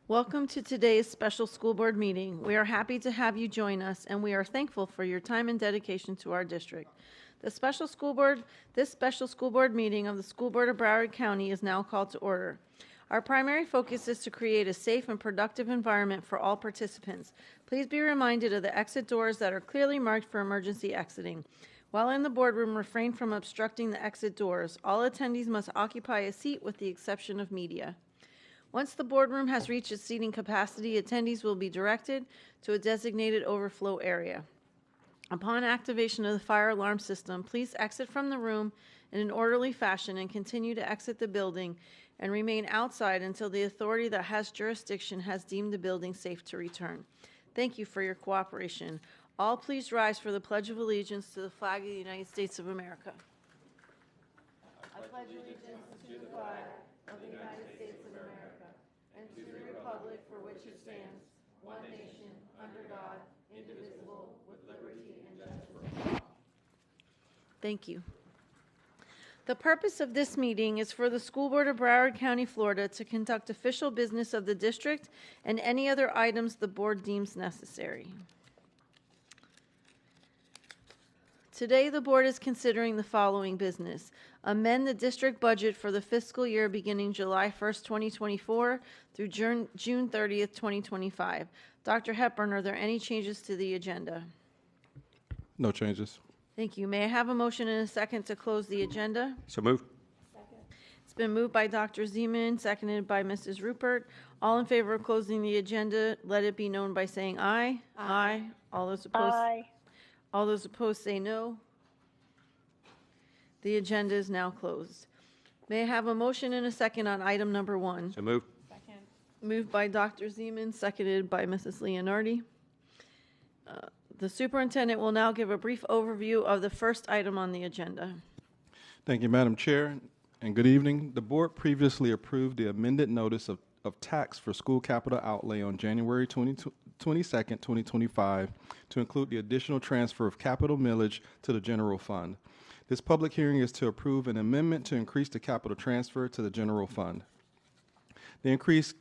Welcome to today's special school board meeting. We are happy to have you join us, and we are thankful for your time and dedication to our district. This special school board meeting of the School Board of Broward County is now called to order. Our primary focus is to create a safe and productive environment for all participants. Please be reminded of the exit doors that are clearly marked for emergency exiting. While in the boardroom, refrain from obstructing the exit doors. All attendees must occupy a seat with the exception of media. Once the boardroom has reached its seating capacity, attendees will be directed to a designated overflow area. Upon activation of the fire alarm system, please exit from the room in an orderly fashion and continue to exit the building and remain outside until the authority that has jurisdiction has deemed the building safe to return. Thank you for your cooperation. All please rise for the Pledge of Allegiance to the flag of the United States of America. I pledge allegiance to the flag of the United States of America and to the republic for which it stands, one nation, under God, indivisible, with liberty and justice for all. Thank you. The purpose of this meeting is for the School Board of Broward County, Florida, to conduct official business of the district and any other items the board deems necessary. Today, the board is considering the following business. Amend the district budget for the fiscal year beginning July 1st, 2024 through June 30th, 2025. Dr. Hepburn, are there any changes to the agenda?
No changes.
Thank you. May I have a motion and a second to close the agenda?
So moved.
It's been moved by Dr. Zeman, seconded by Mrs. Rupert. All in favor of closing the agenda, let it be known by saying aye. Aye. All those opposed?
Aye.
All those opposed say no. The agenda is now closed. May I have a motion and a second on item number 1?
So moved.
Moved by Dr. Zeman, seconded by Mrs. Leonardi. The superintendent will now give a brief overview of the first item on the agenda.
Thank you, Madam Chair, and good evening. The board previously approved the amended notice of tax for school capital outlay on January 22nd, 2025 to include the additional transfer of capital millage to the general fund. This public hearing is to approve an amendment to increase the capital transfer to the general fund. The increased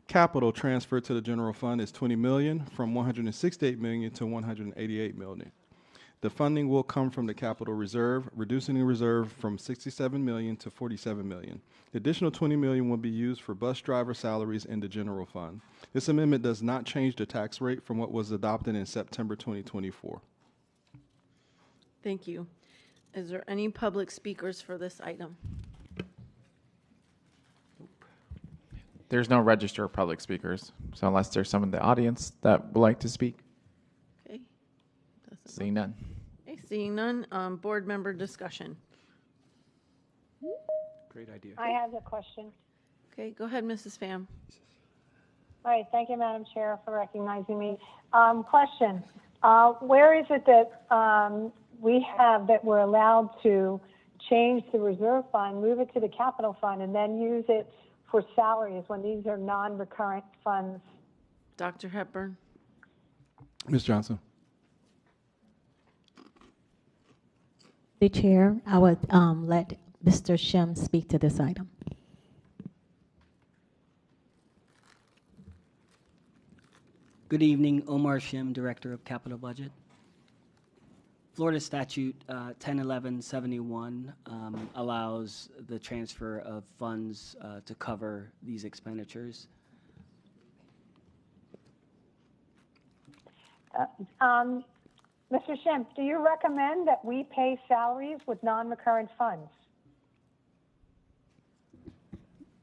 capital transfer to the general fund is $20 million from $168 million to $188 million. The funding will come from the capital reserve, reducing the reserve from $67 million to $47 million. The additional $20 million will be used for bus driver salaries in the general fund. This amendment does not change the tax rate from what was adopted in September 2024.
Thank you. Is there any public speakers for this item?
There's no register of public speakers, so unless there's someone in the audience that would like to speak.
Okay.
Seeing none.
Okay, seeing none, board member discussion.
Great idea.
I have a question.
Okay, go ahead, Mrs. Pham.
All right, thank you, Madam Chair, for recognizing me. Question, where is it that we have that we're allowed to change the reserve fund, move it to the capital fund, and then use it for salaries when these are non-recurrent funds?
Dr. Hepburn.
Ms. Johnson.
The Chair, I would let Mr. Shem speak to this item.
Good evening, Omar Shim, Director of Capital Budget. Florida Statute 101171 allows the transfer of funds to cover these expenditures.
Mr. Shim, do you recommend that we pay salaries with non-recurrent funds?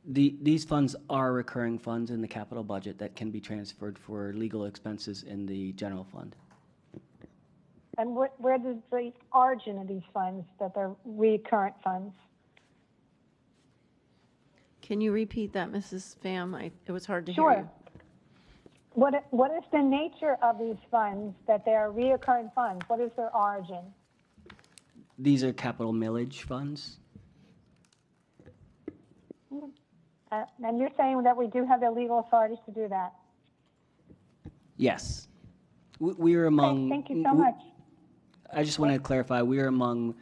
These funds are recurring funds in the capital budget that can be transferred for legal expenses in the general fund.
And where does the origin of these funds, that they're recurrent funds?
Can you repeat that, Mrs. Pham? It was hard to
Sure.
hear you.
What is the nature of these funds, that they are recurrent funds? What is their origin?
These are capital millage funds.
And you're saying that we do have the legal authority to do that?
Yes. We are among...
Okay, thank you so much.
I just want to clarify, we are among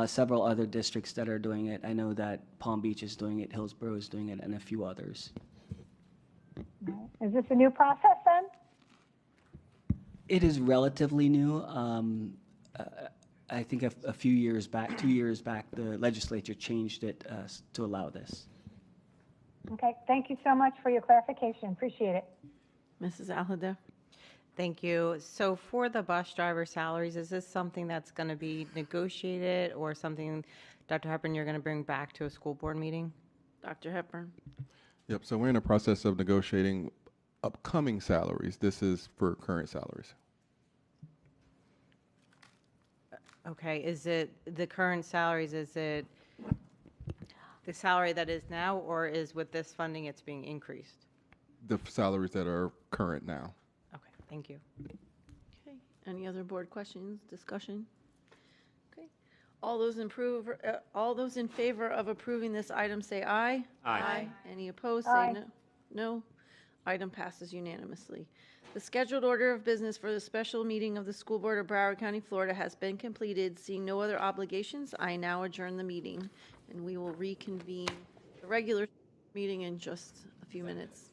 several other districts that are doing it. I know that Palm Beach is doing it, Hillsborough is doing it, and a few others.
No. Is this a new process then?
It is relatively new. I think a few years back, 2 years back, the legislature changed it to allow this.
Okay, thank you so much for your clarification. Appreciate it.
Mrs. Alhadeff?
Thank you. So for the bus driver salaries, is this something that's going to be negotiated or something, Dr. Hepburn, you're going to bring back to a school board meeting?
Dr. Hepburn?
Yep, so we're in the process of negotiating upcoming salaries. This is for current salaries.
Okay, is it the current salaries, is it the salary that is now, or is with this funding it's being increased?
The salaries that are current now.
Okay, thank you.
Okay, any other board questions, discussion? Okay, all those in favor of approving this item say aye.
Aye.
Any opposed,
Aye.
say no. No. Item passes unanimously. The scheduled order of business for the special meeting of the School Board of Broward County, Florida has been completed. Seeing no other obligations, I now adjourn the meeting, and we will reconvene the regular meeting in just a few minutes.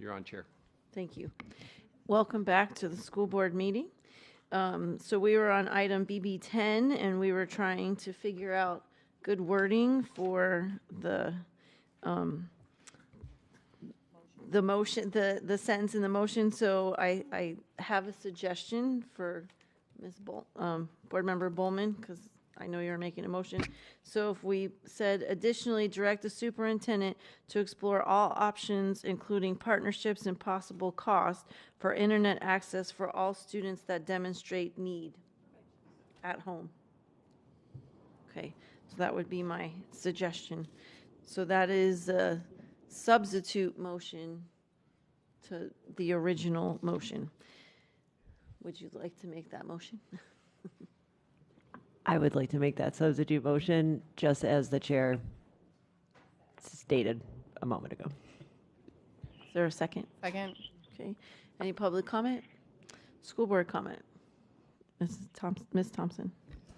You're on, Chair.
Thank you. Welcome back to the school board meeting. So we were on item BB10, and we were trying to figure out good wording for the motion, the sentence in the motion. So I have a suggestion for Ms. Board Member Bowman, because I know you're making a motion. So if we said additionally direct the superintendent to explore all options, including partnerships and possible cost for internet access for all students that demonstrate need at home. Okay, so that would be my suggestion. So that is a substitute motion to the original motion. Would you like to make that motion?
I would like to make that substitute motion, just as the chair stated a moment ago.
Is there a second?
Second.
Okay. Any public comment? School board comment? Ms. Thompson?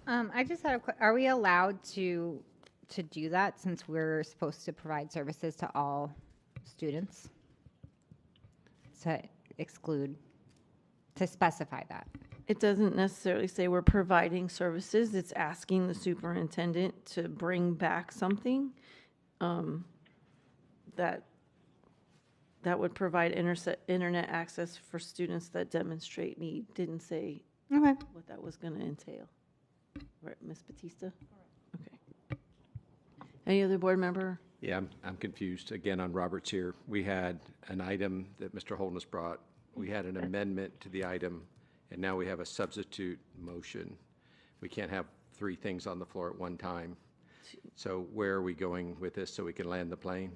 I just had are we allowed to do that since we're supposed to provide services to all students? To exclude, to specify that.
It doesn't necessarily say we're providing services. It's asking the superintendent to bring back something that would provide internet access for students that demonstrate need. Didn't say what that was going to entail. Right, Ms. Batista? Okay. Any other board member?
Yeah, I'm confused. Again, on Robert's here, we had an item that Mr. Holness brought. We had an amendment to the item, and now we have a substitute motion. We can't have three things on the floor at one time. So where are we going with this so we can land the plane?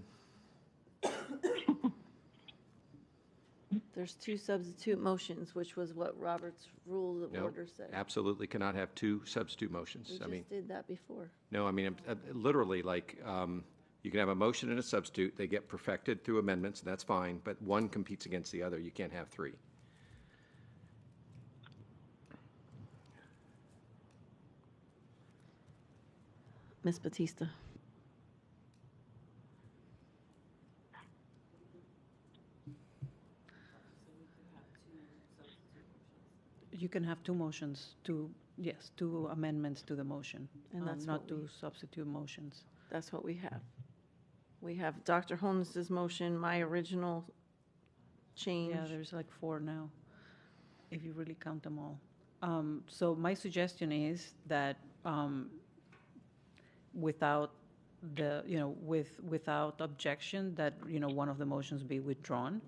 There's two substitute motions, which was what Robert's rule of
No,
order said.
absolutely cannot have two substitute motions.
We just did that before.
No, I mean, literally, like, you can have a motion and a substitute. They get perfected through amendments, that's fine, but one competes against the other. You can't have three.
Ms. Batista?
You can have two motions, two amendments to the motion,
And that's
not
what
two substitute motions.
That's what we have. We have Dr. Holness's motion, my original change.
Yeah, there's like four now, if you really count them all. So my suggestion is that without without objection, that, one of the motions be withdrawn,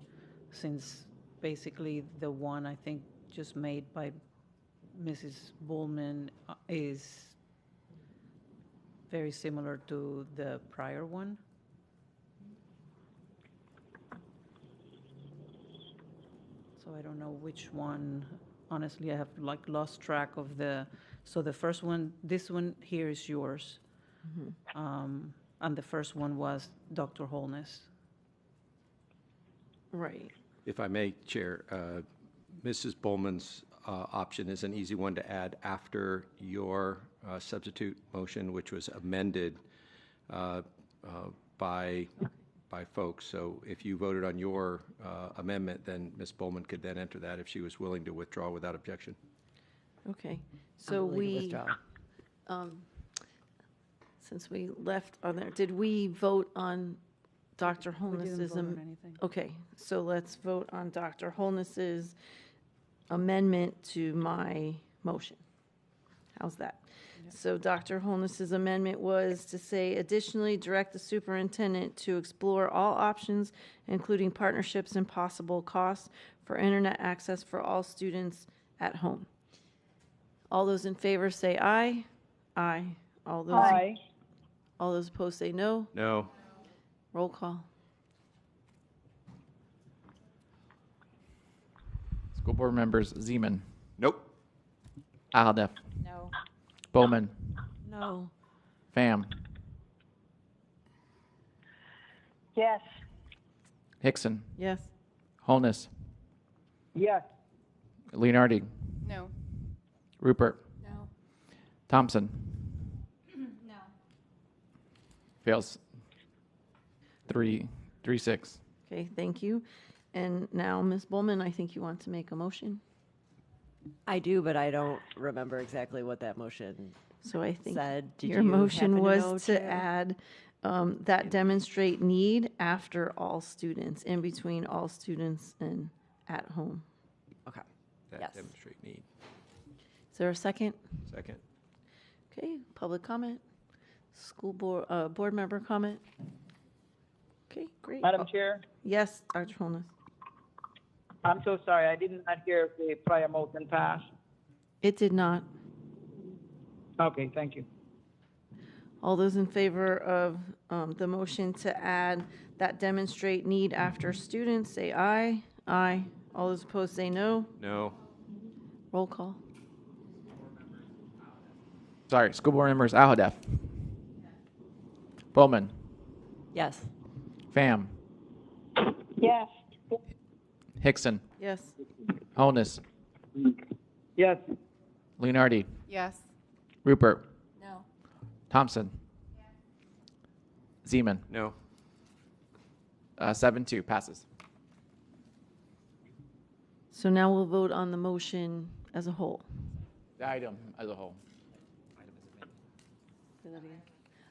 since basically the one I think just made by Mrs. Bullman is very similar to the prior one. So I don't know which one. Honestly, I have lost track of so the first one, this one here is yours. And the first one was Dr. Holness.
Right.
If I may, Chair, Mrs. Bowman's option is an easy one to add after your substitute motion, which was amended by folks. So if you voted on your amendment, then Ms. Bowman could then enter that if she was willing to withdraw without objection.
Okay, so
willing to withdraw.
Since we left on there, did we vote on Dr. Holness's?
vote on anything.
Okay, so let's vote on Dr. Holness's amendment to my motion. How's that? So Dr. Holness's amendment was to say, additionally, direct the superintendent to explore all options, including partnerships and possible costs for internet access for all students at home. All those in favor say aye. Aye. All those opposed say no.
No.
Roll call.
School board members Zeman.
Nope.
Alhadeff.
No.
Bowman.
No.
Pham.
Yes.
Hickson.
Yes.
Holness.
Yes.
Leonardi.
No.
Rupert.
No.
Thompson.
No.
Fails. 3-6.
Okay, thank you. And now, Ms. Bowman, I think you want to make a motion.
I do, but I don't remember exactly what that motion
So I think
said. Did
your
you
motion
happen to know,
was to
Chair?
add that demonstrate need after all students, in between all students and at home.
Okay.
That
Yes.
demonstrate need.
Is there a second?
Second.
Okay, public comment? School board, board member comment? Okay, great.
Madam Chair,
Yes, Dr. Holness.
I'm so sorry, I did not hear if the prior motion passed.
It did not.
Okay, thank you.
All those in favor of the motion to add that demonstrate need after students, say aye. Aye. All those opposed, say no.
No.
Roll call.
Sorry, school board members, Alhadeff. Bowman.
Yes.
Pham.
Yes.
Hickson.
Yes.
Holness.
Yes.
Leonardi.
Yes.
Rupert.
No.
Thompson. Zeman.
No.
7-2 passes.
So now we'll vote on the motion as a whole.
The item as a whole.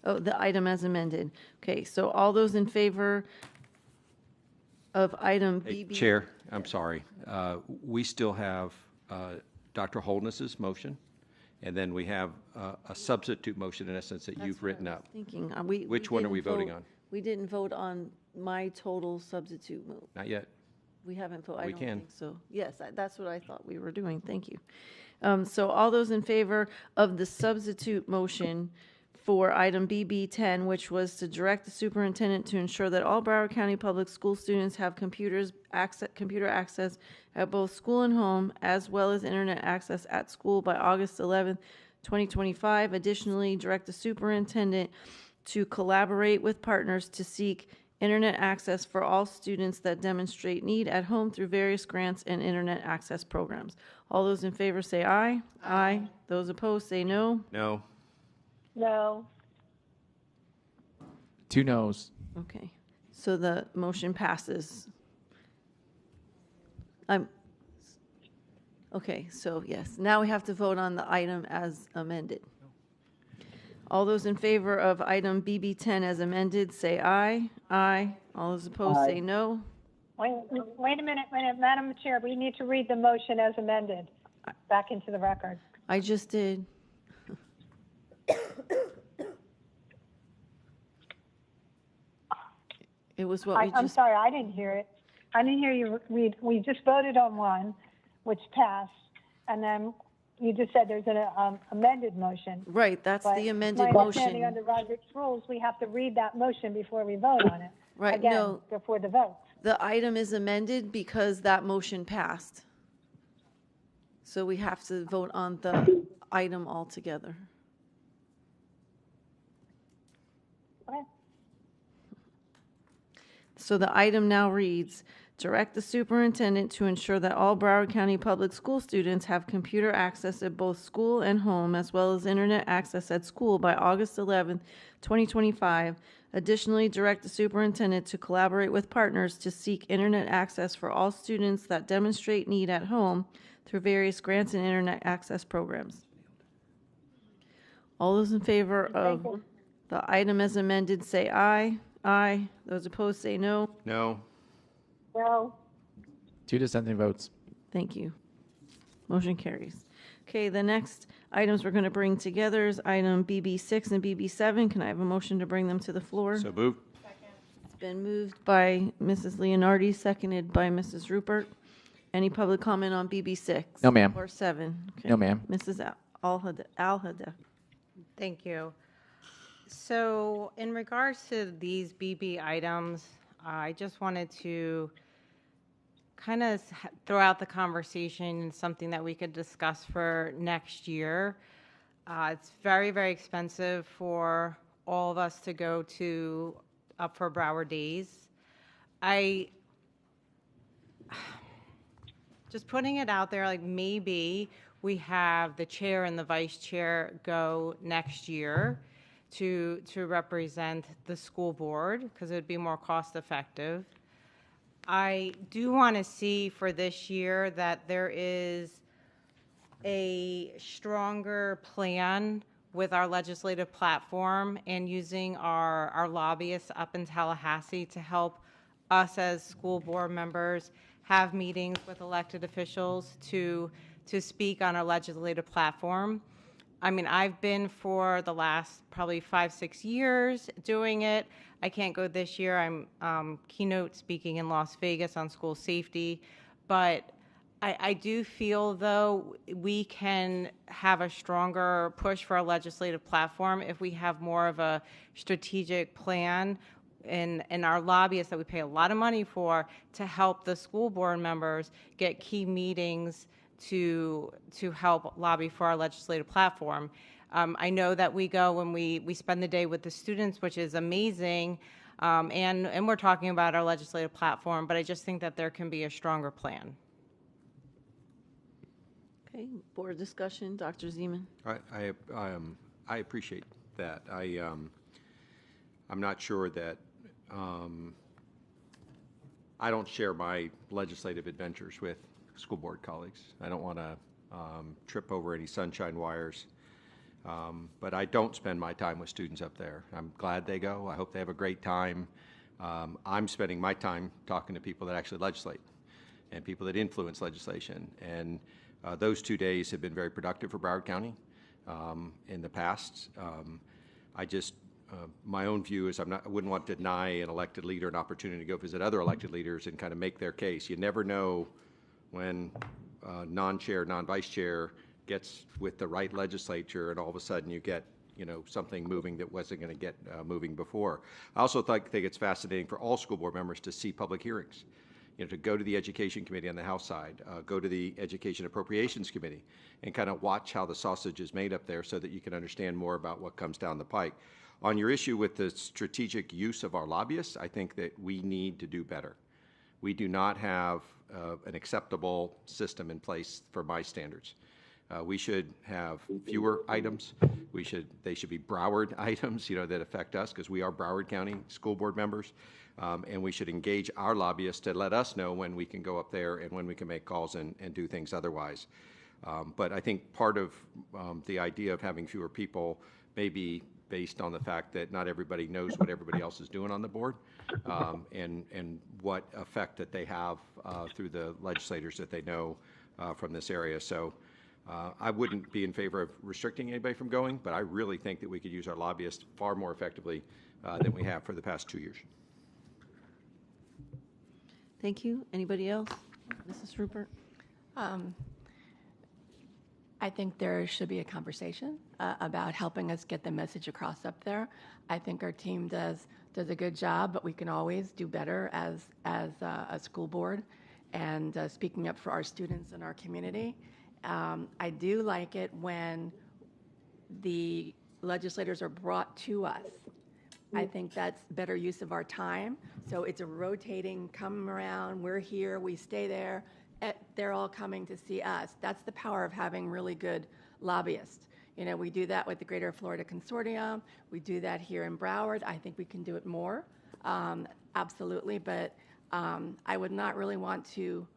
Oh, the item as amended. Okay, so all those in favor of item
Hey,
BB?
Chair, I'm sorry. We still have Dr. Holness's motion, and then we have a substitute motion, in essence, that you've written up.
Thinking,
Which one are we
didn't
voting
vote-
on?
We didn't vote on my total substitute move.
Not yet.
We haven't voted, I
We
don't
can.
think so. Yes, that's what I thought we were doing, thank you. So all those in favor of the substitute motion for item BB10, which was to direct the superintendent to ensure that all Broward County Public School students have computer access at both school and home, as well as internet access at school by August 11th, 2025. Additionally, direct the superintendent to collaborate with partners to seek internet access for all students that demonstrate need at home through various grants and internet access programs. All those in favor say aye. Aye. Those opposed say no.
No.
No.
2 noes.
Okay, so the motion passes. Okay, so yes, now we have to vote on the item as amended. All those in favor of item BB10 as amended, say aye. Aye. All those opposed, say no.
Wait a minute, Madam Chair, we need to read the motion as amended back into the record.
I just did. It was what we
I'm
just,
sorry, I didn't hear it. I didn't hear you read. We just voted on one, which passed, and then you just said there's an amended motion.
right, that's
But
the amended
my understanding
motion.
under Robert's rules, we have to read that motion before we vote on it.
Right,
Again,
no.
before the vote.
The item is amended because that motion passed. So we have to vote on the item altogether.
Okay.
So the item now reads, direct the superintendent to ensure that all Broward County Public School students have computer access at both school and home, as well as internet access at school by August 11th, 2025. Additionally, direct the superintendent to collaborate with partners to seek internet access for all students that demonstrate need at home through various grants and internet access programs. All those in favor of the item as amended, say aye. Aye. Those opposed, say no.
No.
No.
2 dissenting votes.
Thank you. Motion carries. Okay, the next items we're going to bring together is item BB6 and BB7. Can I have a motion to bring them to the floor?
So moved.
It's been moved by Mrs. Leonardi, seconded by Mrs. Rupert. Any public comment on BB6?
No, ma'am.
Or 7? Okay.
No, ma'am.
Mrs. Alhadeff.
Thank you. So in regards to these BB items, I just wanted to kind of throw out the conversation, something that we could discuss for next year. It's very, very expensive for all of us to go to Up for Broward Days. Just putting it out there, like maybe we have the chair and the vice chair go next year to represent the school board, because it would be more cost effective. I do want to see for this year that there is a stronger plan with our legislative platform and using our lobbyists up in Tallahassee to help us as school board members have meetings with elected officials to speak on our legislative platform. I mean, I've been for the last probably 5-6 years doing it. I can't go this year. I'm keynote speaking in Las Vegas on school safety. But I do feel, though, we can have a stronger push for our legislative platform if we have more of a strategic plan and our lobbyists that we pay a lot of money for to help the school board members get key meetings to help lobby for our legislative platform. I know that we go and we spend the day with the students, which is amazing, and we're talking about our legislative platform, but I just think that there can be a stronger plan.
Okay, board discussion, Dr. Zeman.
I appreciate that. I'm not sure that I don't share my legislative adventures with school board colleagues. I don't want to trip over any sunshine wires, but I don't spend my time with students up there. I'm glad they go. I hope they have a great time. I'm spending my time talking to people that actually legislate and people that influence legislation. And those 2 days have been very productive for Broward County in the past. My own view is I wouldn't want to deny an elected leader an opportunity to go visit other elected leaders and kind of make their case. You never know when non-chair, non-vice chair gets with the right legislature and all of a sudden you get something moving that wasn't going to get moving before. I also think it's fascinating for all school board members to see public hearings. To go to the Education Committee on the House side, go to the Education Appropriations Committee, and kind of watch how the sausage is made up there so that you can understand more about what comes down the pike. On your issue with the strategic use of our lobbyists, I think that we need to do better. We do not have an acceptable system in place for my standards. We should have fewer items. They should be Broward items, that affect us because we are Broward County school board members. And we should engage our lobbyists to let us know when we can go up there and when we can make calls and do things otherwise. But I think part of the idea of having fewer people may be based on the fact that not everybody knows what everybody else is doing on the board and what effect that they have through the legislators that they know from this area. So I wouldn't be in favor of restricting anybody from going, but I really think that we could use our lobbyists far more effectively than we have for the past 2 years.
Thank you. Anybody else? Mrs. Rupert?
I think there should be a conversation about helping us get the message across up there. I think our team does a good job, but we can always do better as a school board and speaking up for our students and our community. I do like it when the legislators are brought to us. I think that's better use of our time. So it's a rotating, come around, we're here, we stay there. They're all coming to see us. That's the power of having really good lobbyists. We do that with the Greater Florida Consortium. We do that here in Broward. I think we can do it more, absolutely. But I would not really want to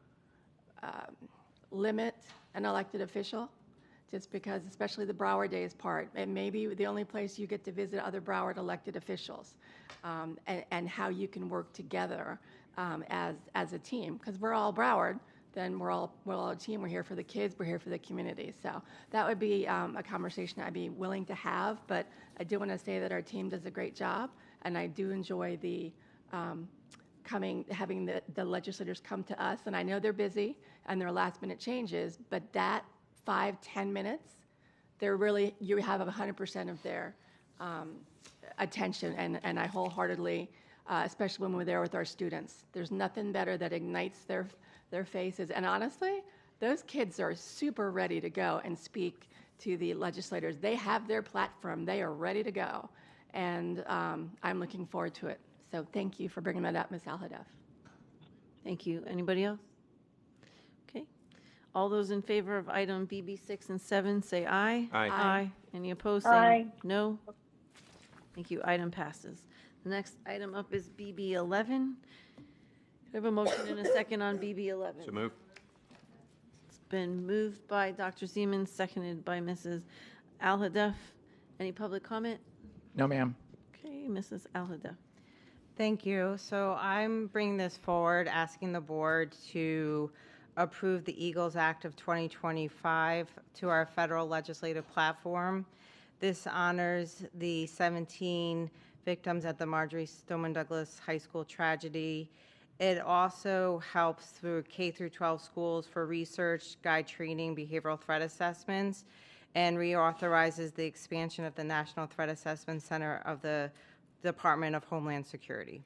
limit an elected official just because, especially the Broward Days part, it may be the only place you get to visit other Broward elected officials and how you can work together as a team. Because we're all Broward, then we're all a team. We're here for the kids. We're here for the community. So that would be a conversation I'd be willing to have. But I do want to say that our team does a great job, and I do enjoy the having the legislators come to us. And I know they're busy and there are last-minute changes, but that 5-10 minutes, you have 100% of their attention, and I wholeheartedly, especially when we're there with our students, there's nothing better that ignites their faces. And honestly, those kids are super ready to go and speak to the legislators. They have their platform. They are ready to go, and I'm looking forward to it. So thank you for bringing that up, Ms. Alhadeff.
Thank you. Anybody else? Okay. All those in favor of item BB 6 and 7 say aye.
Aye.
Aye. Any opposed?
Aye.
Say no. Thank you. Item passes. The next item up is BB 11. We have a motion and a second on BB 11.
So move.
It's been moved by Dr. Zeman, seconded by Mrs. Al-Hadaf. Any public comment?
No, ma'am.
Okay, Mrs. Al-Hadaf.
Thank you. So I'm bringing this forward, asking the board to approve the Eagles Act of 2025 to our federal legislative platform. This honors the 17 victims at the Marjorie Stoneman Douglas High School tragedy. It also helps through K through 12 schools for research, guide training, behavioral threat assessments, and reauthorizes the expansion of the National Threat Assessment Center of the Department of Homeland Security.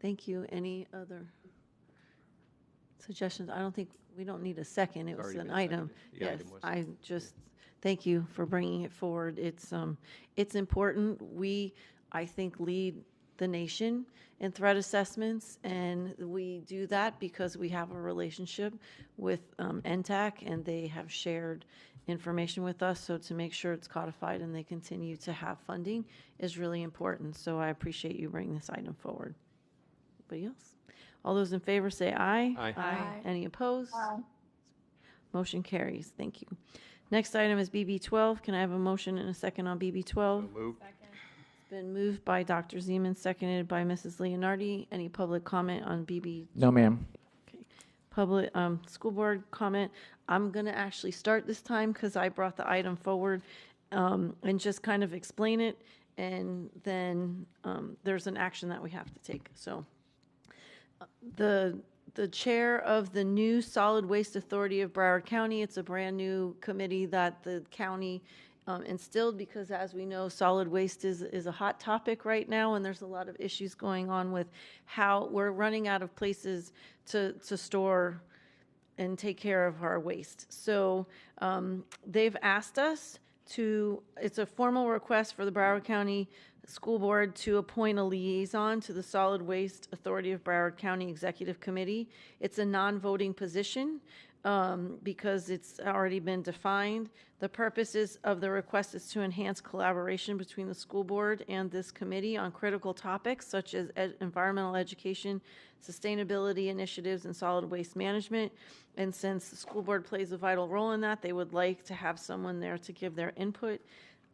Thank you. Any other suggestions? I don't think, we don't need a second. It was
Already
an
been
item.
seconded. The
Yes,
item was.
I just, thank you for bringing it forward. It's important. We, I think, lead the nation in threat assessments, and we do that because we have a relationship with NTAC, and they have shared information with us. So to make sure it's codified and they continue to have funding is really important. So I appreciate you bringing this item forward. Anybody else? All those in favor say aye.
Aye.
Aye. Any opposed? Motion carries. Thank you. Next item is BB 12. Can I have a motion and a second on BB 12?
So move.
It's been moved by Dr. Zeman, seconded by Mrs. Leonardi. Any public comment on BB?
No, ma'am.
Public, school board comment. I'm going to actually start this time because I brought the item forward and just kind of explain it. And then there's an action that we have to take. So the chair of the new Solid Waste Authority of Broward County, it's a brand new committee that the county instilled because, as we know, solid waste is a hot topic right now, and there's a lot of issues going on with how we're running out of places to store and take care of our waste. So they've asked us to, it's a formal request for the Broward County School Board to appoint a liaison to the Solid Waste Authority of Broward County Executive Committee. It's a non-voting position because it's already been defined. The purposes of the request is to enhance collaboration between the school board and this committee on critical topics such as environmental education, sustainability initiatives, and solid waste management. And since the school board plays a vital role in that, they would like to have someone there to give their input.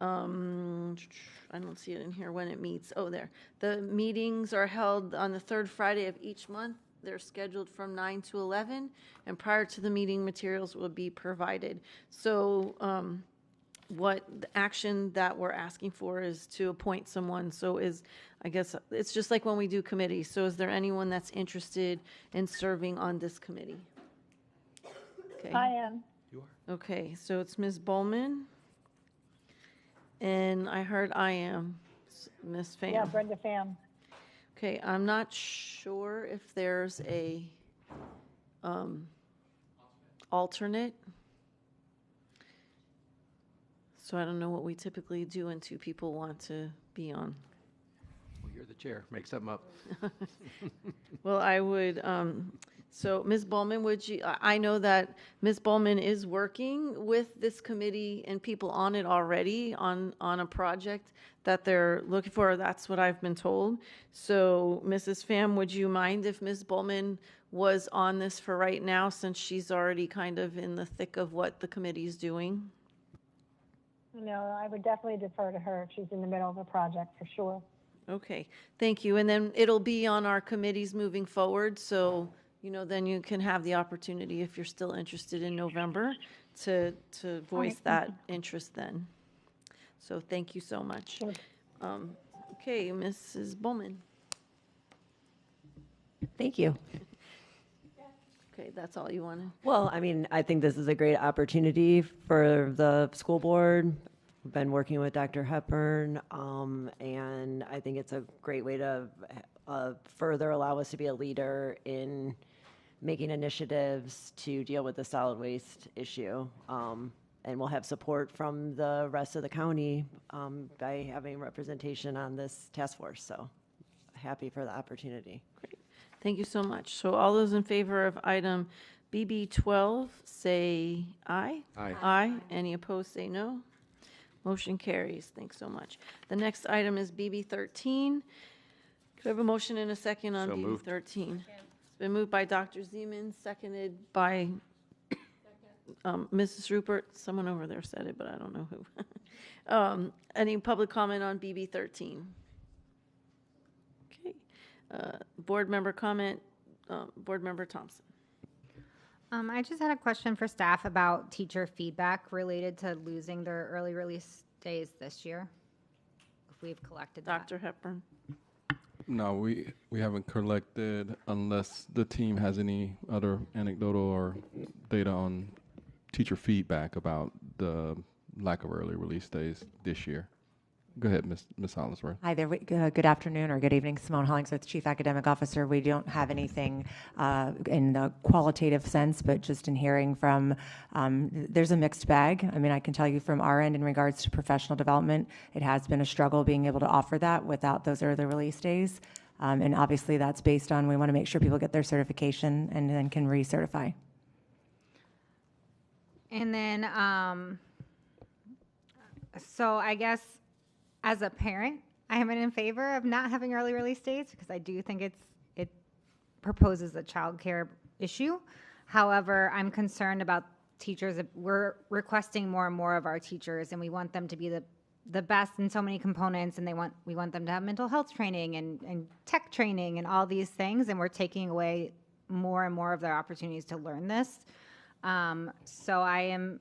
I don't see it in here when it meets. Oh, there. The meetings are held on the third Friday of each month. They're scheduled from 9 to 11, and prior to the meeting, materials will be provided. So what the action that we're asking for is to appoint someone. So I guess it's just like when we do committees. So is there anyone that's interested in serving on this committee? Okay.
I am.
Okay, so it's Ms. Bowman. And I heard I am, Ms. Pham.
Yeah, Brenda Pham.
Okay, I'm not sure if there's a alternate. So I don't know what we typically do when two people want to be on.
Well, you're the chair. Make something up.
Well, I would, so Ms. Bowman, would you, I know that Ms. Bowman is working with this committee and people on it already on a project that they're looking for. That's what I've been told. So Mrs. Pham, would you mind if Ms. Bowman was on this for right now since she's already kind of in the thick of what the committee's doing?
No, I would definitely defer to her if she's in the middle of a project, for sure.
Okay, thank you. And then it'll be on our committees moving forward. So, then you can have the opportunity, if you're still interested in November, to voice that interest then. So thank you so much. Okay, Mrs. Bowman.
Thank you.
Okay, that's all you wanted.
Well, I mean, I think this is a great opportunity for the school board. I've been working with Dr. Hepburn, and I think it's a great way to further allow us to be a leader in making initiatives to deal with the solid waste issue. And we'll have support from the rest of the county by having representation on this task force. So happy for the opportunity.
Great. Thank you so much. So all those in favor of item BB 12 say aye.
Aye.
Aye. Any opposed say no. Motion carries. Thanks so much. The next item is BB 13. Could I have a motion and a second on
So
BB
moved.
13? It's been moved by Dr. Zeman, seconded by Mrs. Rupert. Someone over there said it, but I don't know who. Any public comment on BB 13? Okay. Board member comment, Board Member Thompson.
I just had a question for staff about teacher feedback related to losing their early release days this year, if we've collected that.
Dr. Hepburn.
No, we haven't collected unless the team has any other anecdotal or data on teacher feedback about the lack of early release days this year. Go ahead, Ms. Hollingsworth.
Hi there. Good afternoon or good evening. Simone Hollingsworth, Chief Academic Officer. We don't have anything in the qualitative sense, but just in hearing from, there's a mixed bag. I mean, I can tell you from our end in regards to professional development, it has been a struggle being able to offer that without those early release days. And obviously that's based on, we want to make sure people get their certification and then can recertify.
And then, so I guess as a parent, I am in favor of not having early release days because I do think it proposes a childcare issue. However, I'm concerned about teachers. We're requesting more and more of our teachers, and we want them to be the best in so many components, and we want them to have mental health training and tech training and all these things, and we're taking away more and more of their opportunities to learn this. So I am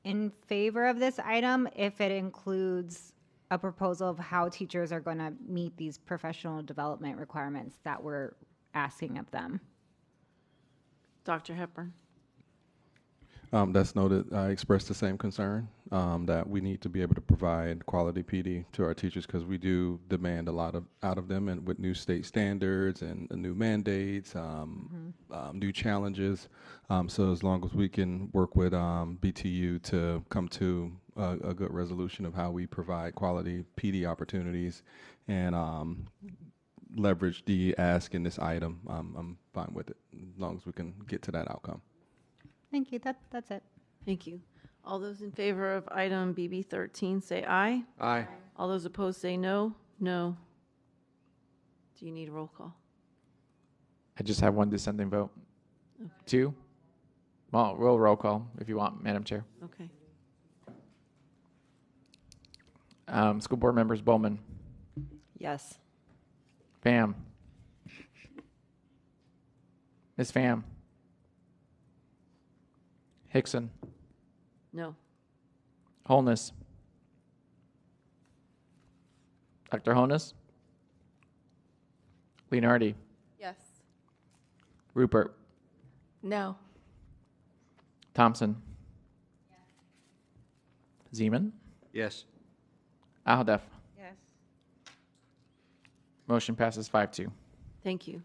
in favor of this item if it includes a proposal of how teachers are going to meet these professional development requirements that we're asking of them.
Dr. Hepburn.
That's noted. I expressed the same concern that we need to be able to provide quality PD to our teachers because we do demand a lot out of them, and with new state standards and new mandates, new challenges. So as long as we can work with BTU to come to a good resolution of how we provide quality PD opportunities and leverage the ask in this item, I'm fine with it as long as we can get to that outcome.
Thank you. That's it.
Thank you. All those in favor of item BB 13 say aye.
Aye.
All those opposed say no. No. Do you need a roll call?
I just have one dissenting vote. Okay. 2? Well, we'll roll call if you want, Madam Chair.
Okay.
School Board Members Bowman.
Yes.
Pham. Ms. Pham. Hickson.
No.
Holness. Dr. Holness. Leonardi.
Yes.
Rupert.
No.
Thompson. Zeman.
Yes.
Alhadeff.
Yes.
Motion passes 5-2.
Thank you.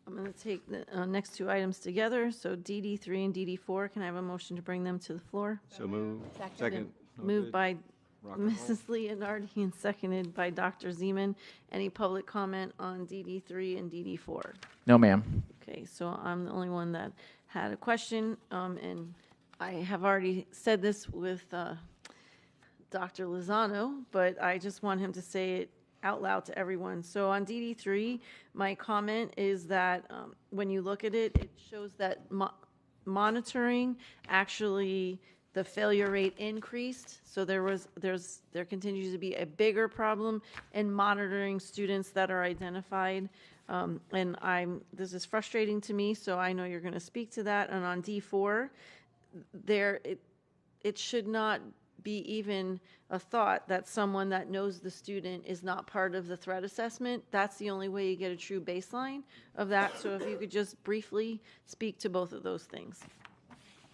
I'm going to take the next two items together. So DD3 and DD4, can I have a motion to bring them to the floor?
So moved. Second.
Moved by Mrs. Leonardi and seconded by Dr. Zeman. Any public comment on DD3 and DD4?
No, ma'am.
Okay, so I'm the only one that had a question, and I have already said this with Dr. Lozano, but I just want him to say it out loud to everyone. So on DD3, my comment is that when you look at it, it shows that monitoring actually the failure rate increased. So there continues to be a bigger problem in monitoring students that are identified. And this is frustrating to me, so I know you're going to speak to that. And on D4, it should not be even a thought that someone that knows the student is not part of the threat assessment. That's the only way you get a true baseline of that. So if you could just briefly speak to both of those things.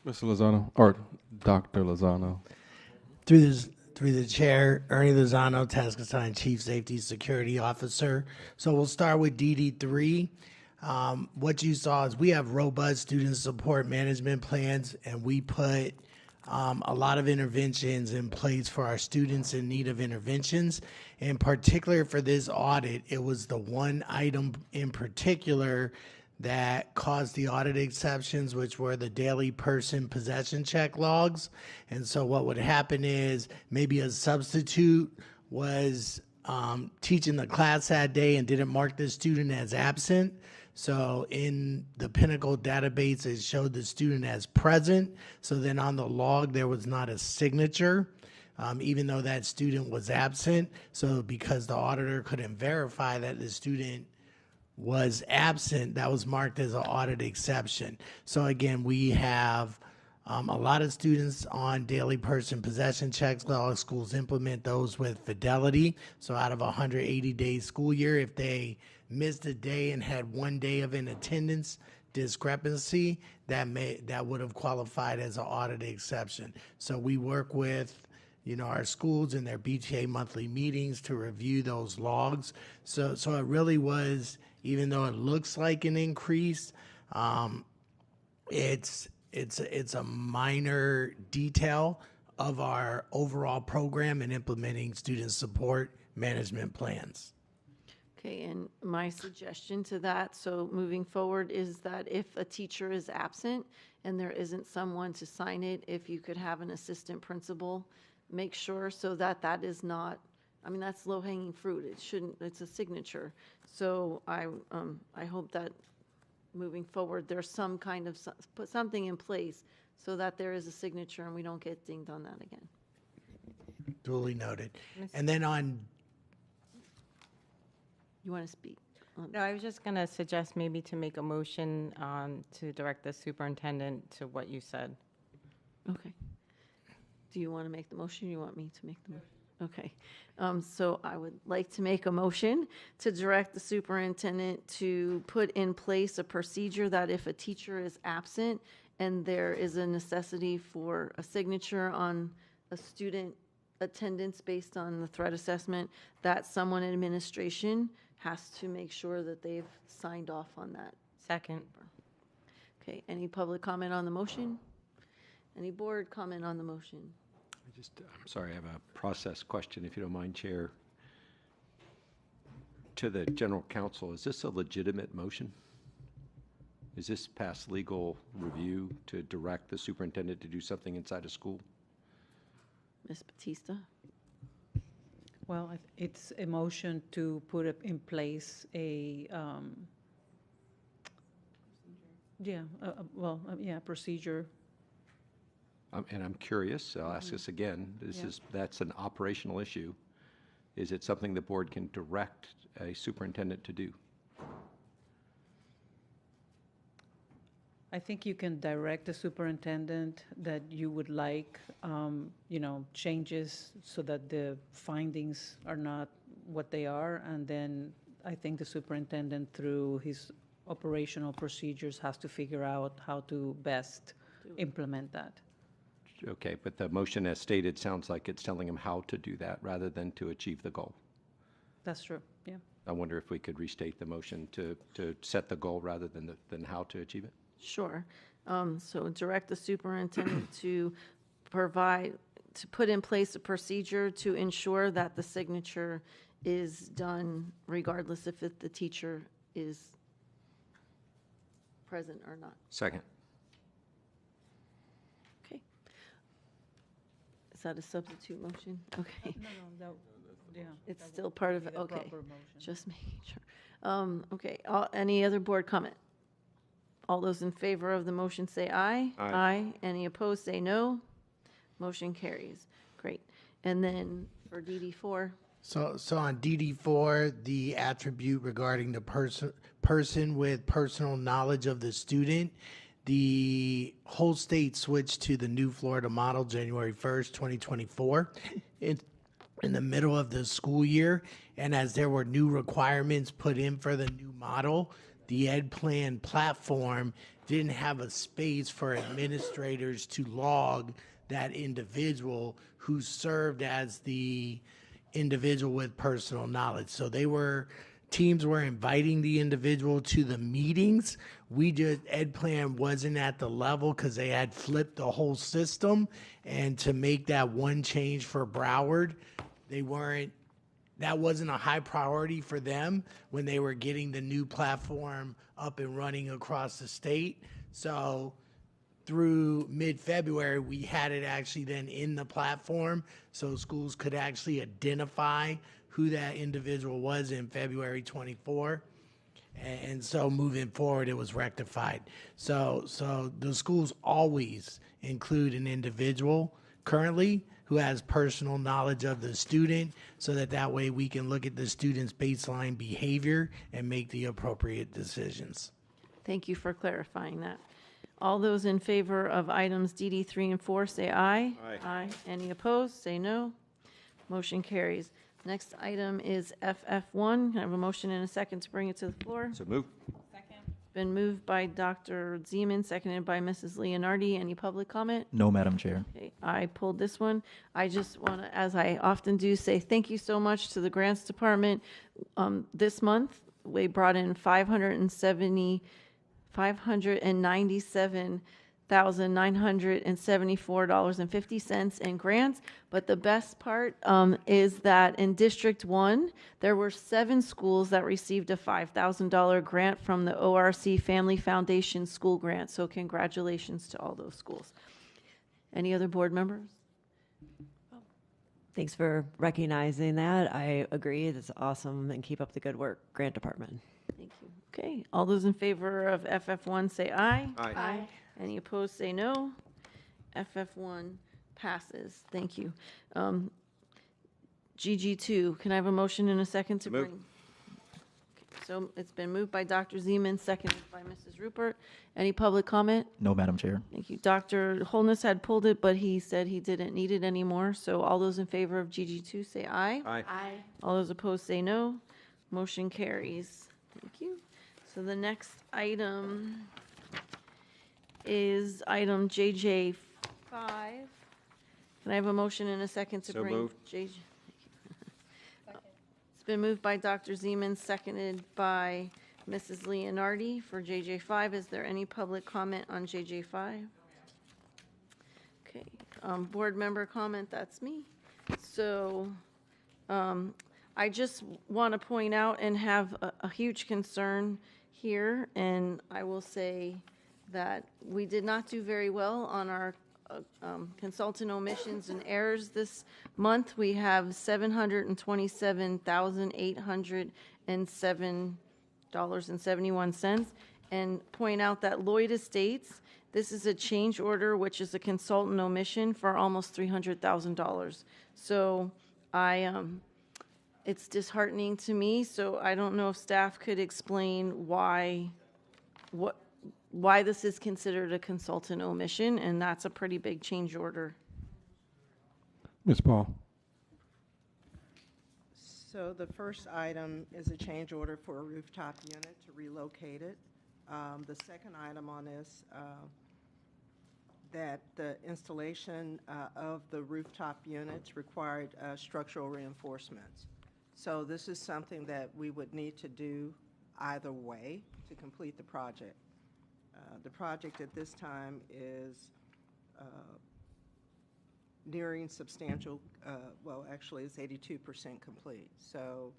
Mr. Lozano, or Dr. Lozano.
Through the chair, Ernie Lozano, Task Assigned Chief Safety Security Officer. So we'll start with DD3. What you saw is we have robust student support management plans, and we put a lot of interventions in place for our students in need of interventions. In particular for this audit, it was the one item in particular that caused the audit exceptions, which were the daily person possession check logs. And so what would happen is maybe a substitute was teaching the class that day and didn't mark the student as absent. So in the Pinnacle database, it showed the student as present. So then on the log, there was not a signature, even though that student was absent. So because the auditor couldn't verify that the student was absent, that was marked as an audit exception. So again, we have a lot of students on daily person possession checks. All the schools implement those with fidelity. So out of a 180-day school year, if they missed a day and had 1 day of an attendance discrepancy, that would have qualified as an audit exception. So we work with our schools in their BTA monthly meetings to review those logs. So it really was, even though it looks like an increase, it's a minor detail of our overall program in implementing student support management plans.
Okay, and my suggestion to that, so moving forward, is that if a teacher is absent and there isn't someone to sign it, if you could have an assistant principal, make sure so that that is not, that's low-hanging fruit. It shouldn't, it's a signature. So I hope that moving forward, there's some kind of, put something in place so that there is a signature and we don't get dinged on that again.
Duly noted. And then on,
you want to speak?
No, I was just going to suggest maybe to make a motion to direct the superintendent to what you said.
Okay. Do you want to make the motion? You want me to make the motion? Okay. So I would like to make a motion to direct the superintendent to put in place a procedure that if a teacher is absent and there is a necessity for a signature on a student attendance based on the threat assessment, that someone in administration has to make sure that they've signed off on that.
Second.
Okay, any public comment on the motion? Any board comment on the motion?
I'm sorry, I have a process question, if you don't mind, Chair. To the general counsel, is this a legitimate motion? Is this past legal review to direct the superintendent to do something inside a school?
Ms. Batista?
Well, it's a motion to put in place a, procedure.
And I'm curious, I'll ask this again, that's an operational issue. Is it something the board can direct a superintendent to do?
I think you can direct the superintendent that you would like, changes so that the findings are not what they are. And then I think the superintendent, through his operational procedures, has to figure out how to best implement that.
Okay, but the motion as stated sounds like it's telling him how to do that rather than to achieve the goal.
That's true, yeah.
I wonder if we could restate the motion to set the goal rather than how to achieve it?
Sure. So direct the superintendent to put in place a procedure to ensure that the signature is done regardless if the teacher is present or not.
Second.
Okay. Is that a substitute motion? Okay.
No, yeah.
It's still part of it, okay.
Proper motion.
Just making sure. Okay, any other board comment? All those in favor of the motion say aye.
Aye.
Any opposed, say no. Motion carries. Great. And then for DD4,
So on DD4, the attribute regarding the person with personal knowledge of the student, the whole state switched to the new Florida model January 1st, 2024, in the middle of the school year. And as there were new requirements put in for the new model, the Ed Plan platform didn't have a space for administrators to log that individual who served as the individual with personal knowledge. So teams were inviting the individual to the meetings. Ed Plan wasn't at the level because they had flipped the whole system. And to make that one change for Broward, they that wasn't a high priority for them when they were getting the new platform up and running across the state. So through mid-February, we had it actually then in the platform so schools could actually identify who that individual was in February 24. And so moving forward, it was rectified. So the schools always include an individual currently who has personal knowledge of the student so that way we can look at the student's baseline behavior and make the appropriate decisions.
Thank you for clarifying that. All those in favor of items DD 3 and 4, say aye.
Aye.
Any opposed, say no. Motion carries. Next item is FF1. Can I have a motion and a second to bring it to the floor?
So move.
Been moved by Dr. Zeman, seconded by Mrs. Leonardi. Any public comment?
No, Madam Chair.
Okay, I pulled this one. I just want to, as I often do, say thank you so much to the Grants Department. This month, we brought in $597,974.50 in grants. But the best part is that in District 1, there were 7 schools that received a $5,000 grant from the ORC Family Foundation School Grant. So congratulations to all those schools. Any other board members?
Thanks for recognizing that. I agree. That's awesome, and keep up the good work, Grant Department.
Thank you. Okay, all those in favor of FF1 say aye.
Aye.
Any opposed say no. FF1 passes. Thank you. GG2, can I have a motion and a second to
Move.
bring? Okay, so it's been moved by Dr. Zeman, seconded by Mrs. Rupert. Any public comment?
No, Madam Chair.
Thank you. Dr. Holness had pulled it, but he said he didn't need it anymore. So all those in favor of GG2 say aye.
Aye.
All those opposed say no. Motion carries. Thank you. So the next item is item JJ5. Can I have a motion and a second to
So
bring
moved.
JJ? It's been moved by Dr. Zeman, seconded by Mrs. Leonardi for JJ5. Is there any public comment on JJ5? Okay, board member comment, that's me. So, I just want to point out and have a huge concern here, and I will say that we did not do very well on our consultant omissions and errors this month. We have $727,807.71, and point out that Lloyd Estates, this is a change order, which is a consultant omission for almost $300,000. So it's disheartening to me, so I don't know if staff could explain why this is considered a consultant omission, and that's a pretty big change order.
Ms. Paul.
So the first item is a change order for a rooftop unit to relocate it. The second item on this, that the installation of the rooftop units required structural reinforcements. So this is something that we would need to do either way to complete the project. The project at this time is nearing substantial, well, actually it's 82% complete. So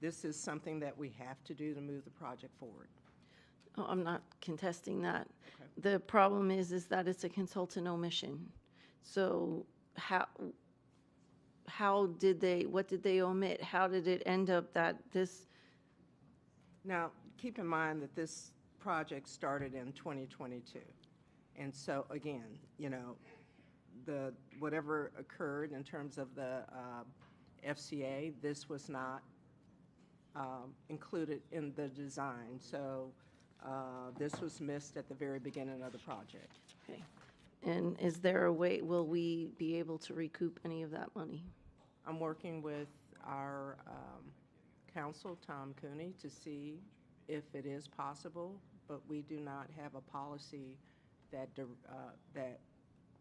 this is something that we have to do to move the project forward.
Oh, I'm not contesting that.
Okay.
The problem is that it's a consultant omission. So what did they omit? How did it end up that this?
Now, keep in mind that this project started in 2022. And so again, you know, whatever occurred in terms of the FCA, this was not included in the design. So this was missed at the very beginning of the project.
Okay. And is there a way, will we be able to recoup any of that money?
I'm working with our counsel, Tom Cooney, to see if it is possible, but we do not have a policy that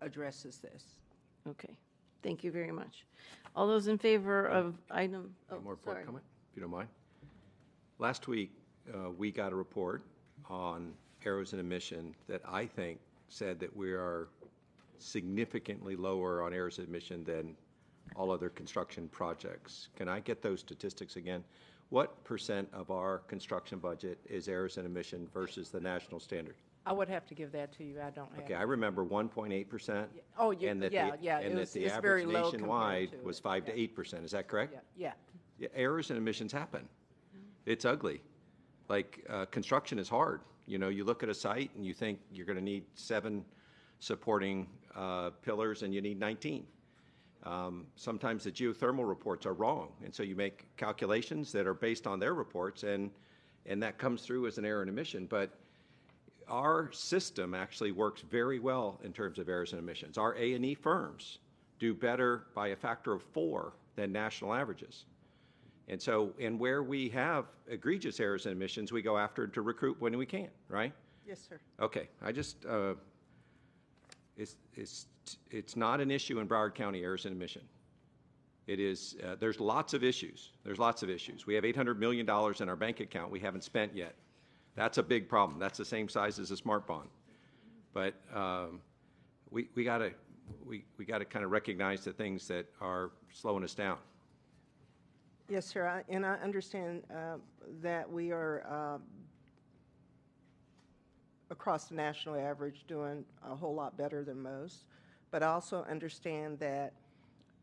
addresses this.
Okay. Thank you very much. All those in favor of item?
One more
sorry.
comment, if you don't mind. Last week, we got a report on errors and omission that I think said that we are significantly lower on errors and omission than all other construction projects. Can I get those statistics again? What % of our construction budget is errors and omission versus the national standard?
I would have to give that to you. I don't have.
Okay, I remember 1.8%.
Oh, you-
and that
yeah,
the-
yeah,
And
it
that
was-
the
it's
average
very low compared
nationwide
to
was
it.
5 to 8%. Is that correct?
Yeah.
Yeah, errors and omissions happen. It's ugly. Like, construction is hard. You know, you look at a site and you think you're going to need 7 supporting pillars and you need 19. Sometimes the geothermal reports are wrong, and so you make calculations that are based on their reports, and that comes through as an error and omission. But our system actually works very well in terms of errors and omissions. Our A&E firms do better by a factor of 4 than national averages. And so, and where we have egregious errors and omissions, we go after to recruit when we can, right?
Yes, sir.
Okay, I just, it's not an issue in Broward County, errors and omission. It is, there's lots of issues. There's lots of issues. We have $800 million in our bank account we haven't spent yet. That's a big problem. That's the same size as a smart bond. But we got to kind of recognize the things that are slowing us down.
Yes, sir, and I understand that we are across the national average doing a whole lot better than most, but I also understand that,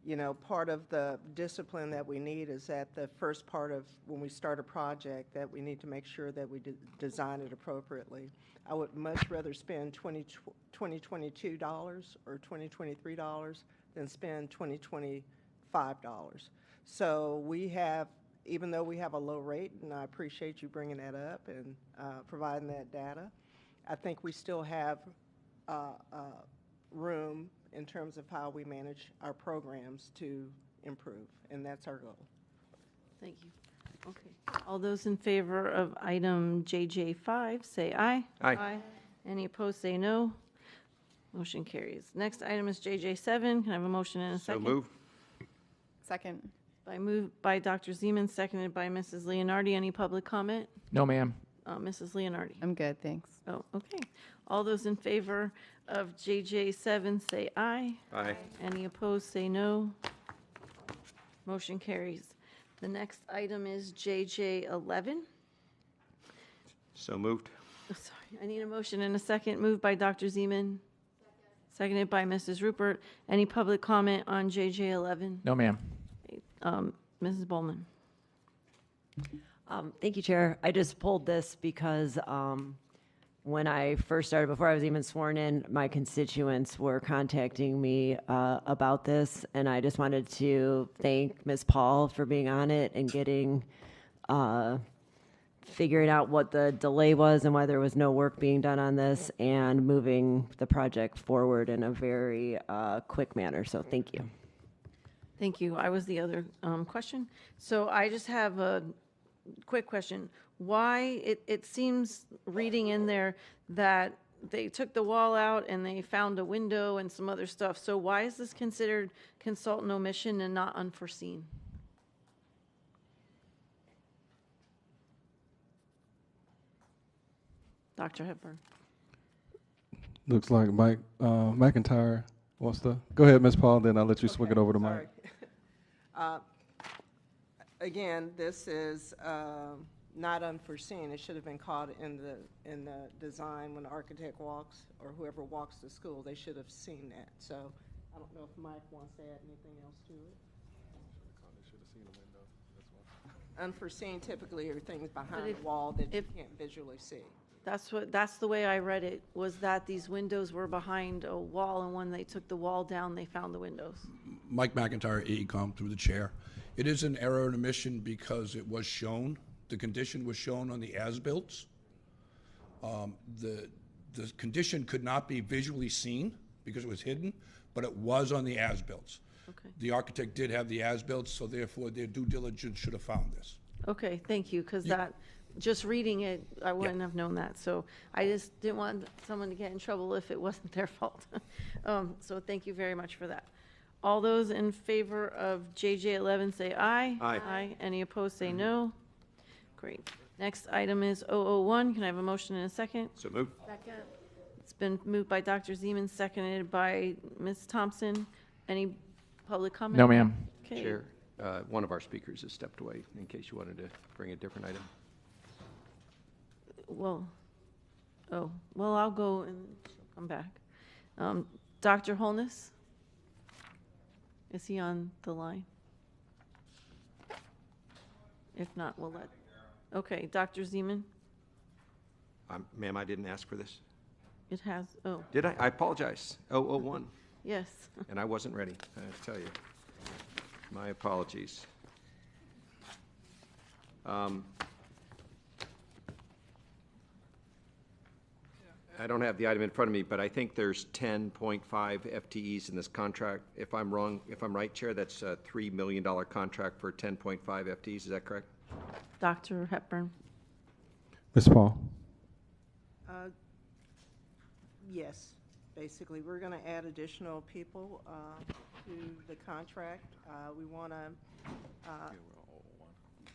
you know, part of the discipline that we need is at the first part of when we start a project that we need to make sure that we design it appropriately. I would much rather spend $2022 or $2023 than spend $2025. So we have, even though we have a low rate, and I appreciate you bringing that up and providing that data, I think we still have room in terms of how we manage our programs to improve, and that's our goal.
Thank you. Okay. All those in favor of item JJ5, say aye.
Aye.
Any opposed, say no. Motion carries. Next item is JJ7. Can I have a motion and a
So
second?
move.
Second.
Moved by Dr. Zeman, seconded by Mrs. Leonardi. Any public comment?
No, ma'am.
Mrs. Leonardi.
I'm good, thanks.
Oh, okay. All those in favor of JJ7, say aye.
Aye.
Any opposed, say no. Motion carries. The next item is JJ11.
So moved.
Oh, sorry, I need a motion and a second. Moved by Dr. Zeman. Seconded by Mrs. Rupert. Any public comment on JJ11?
No, ma'am.
Mrs. Bowman.
Thank you, Chair. I just pulled this because when I first started, before I was even sworn in, my constituents were contacting me about this, and I just wanted to thank Ms. Paul for being on it and getting, figuring out what the delay was and why there was no work being done on this, and moving the project forward in a very quick manner. So thank you.
Thank you. I was the other question. So I just have a quick question. Why, it seems reading in there that they took the wall out and they found a window and some other stuff. So why is this considered consultant omission and not unforeseen? Dr. Hepburn.
Looks like Mike McIntyre wants to. Go ahead, Ms. Paul, then I'll let you swing it over to Mike.
Again, this is not unforeseen. It should have been caught in the design when the architect walks or whoever walks the school. They should have seen that. So I don't know if Mike wants to add anything else to it. Unforeseen typically are things behind the wall that you can't visually see.
That's the way I read it, was that these windows were behind a wall, and when they took the wall down, they found the windows.
Mike McIntyre, AECom, through the chair. It is an error and omission because it was shown, the condition was shown on the as-built. The condition could not be visually seen because it was hidden, but it was on the as-built.
Okay.
The architect did have the as-built, so therefore their due diligence should have found this.
Okay, thank you, because that, just reading it, I wouldn't have known that. So I just didn't want someone to get in trouble if it wasn't their fault. So thank you very much for that. All those in favor of JJ11 say aye.
Aye.
Aye. Any opposed say no. Great. Next item is 001. Can I have a motion and a second?
So moved.
Second. It's been moved by Dr. Zeman, seconded by Ms. Thompson. Any Public comment?
No, ma'am.
Okay.
Chair, one of our speakers has stepped away in case you wanted to bring a different item.
Well, I'll go and she'll come back. Dr. Holness? Is he on the line? If not, we'll let, okay, Dr. Zeman?
Ma'am, I didn't ask for this.
It has, oh,
Did I? I apologize. 001.
yes.
And I wasn't ready, I have to tell you. My apologies. I don't have the item in front of me, but I think there's 10.5 FTEs in this contract. If I'm wrong, if I'm right, Chair, that's a $3 million contract for 10.5 FTEs. Is that correct?
Dr. Hepburn?
Ms. Paul?
Yes, basically, we're going to add additional people to the contract. We want to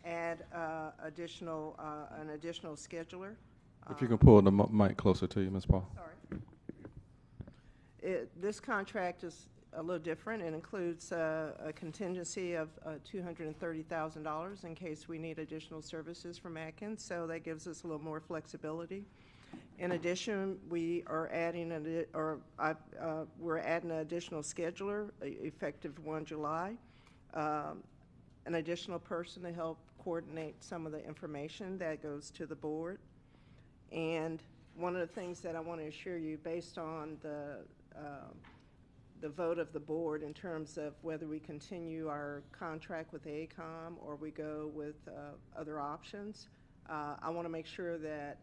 add an additional scheduler.
If you can pull the mic closer to you, Ms. Paul.
Sorry. This contract is a little different. It includes a contingency of $230,000 in case we need additional services from Atkins, so that gives us a little more flexibility. In addition, we are adding we're adding an additional scheduler effective 1 July, an additional person to help coordinate some of the information that goes to the board. And one of the things that I want to assure you, based on the vote of the board in terms of whether we continue our contract with AECOM or we go with other options, I want to make sure that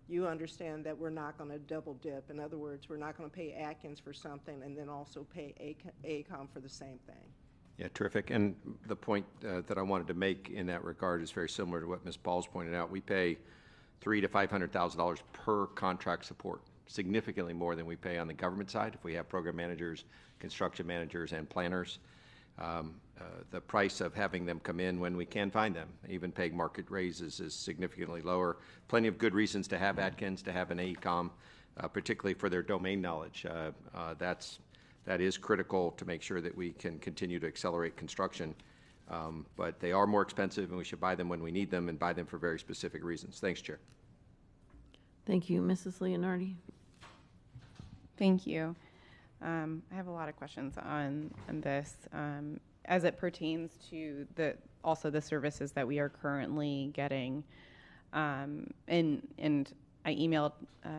you understand that we're not going to double dip. In other words, we're not going to pay Atkins for something and then also pay AECOM for the same thing.
Yeah, terrific. And the point that I wanted to make in that regard is very similar to what Ms. Paul's pointed out. We pay $300,000 to $500,000 per contract support, significantly more than we pay on the government side if we have program managers, construction managers, and planners. The price of having them come in when we can find them, even paying market raises, is significantly lower. Plenty of good reasons to have Atkins, to have an AECOM, particularly for their domain knowledge. That is critical to make sure that we can continue to accelerate construction. But they are more expensive, and we should buy them when we need them and buy them for very specific reasons. Thanks, Chair.
Thank you. Mrs. Leonardi?
Thank you. I have a lot of questions on this as it pertains to also the services that we are currently getting. And I emailed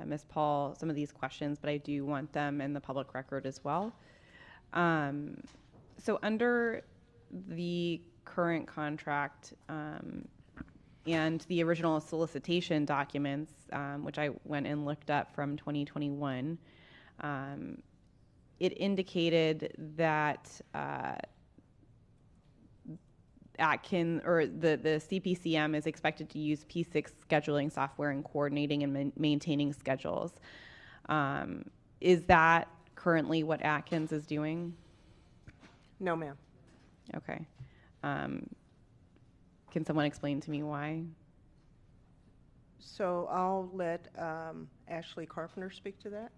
Ms. Paul some of these questions, but I do want them in the public record as well. So under the current contract and the original solicitation documents, which I went and looked up from 2021, it indicated that Atkins, or the CPCM, is expected to use P6 scheduling software in coordinating and maintaining schedules. Is that currently what Atkins is doing?
No, ma'am.
Okay. Can someone explain to me why?
So I'll let Ashley Carpenter speak to that.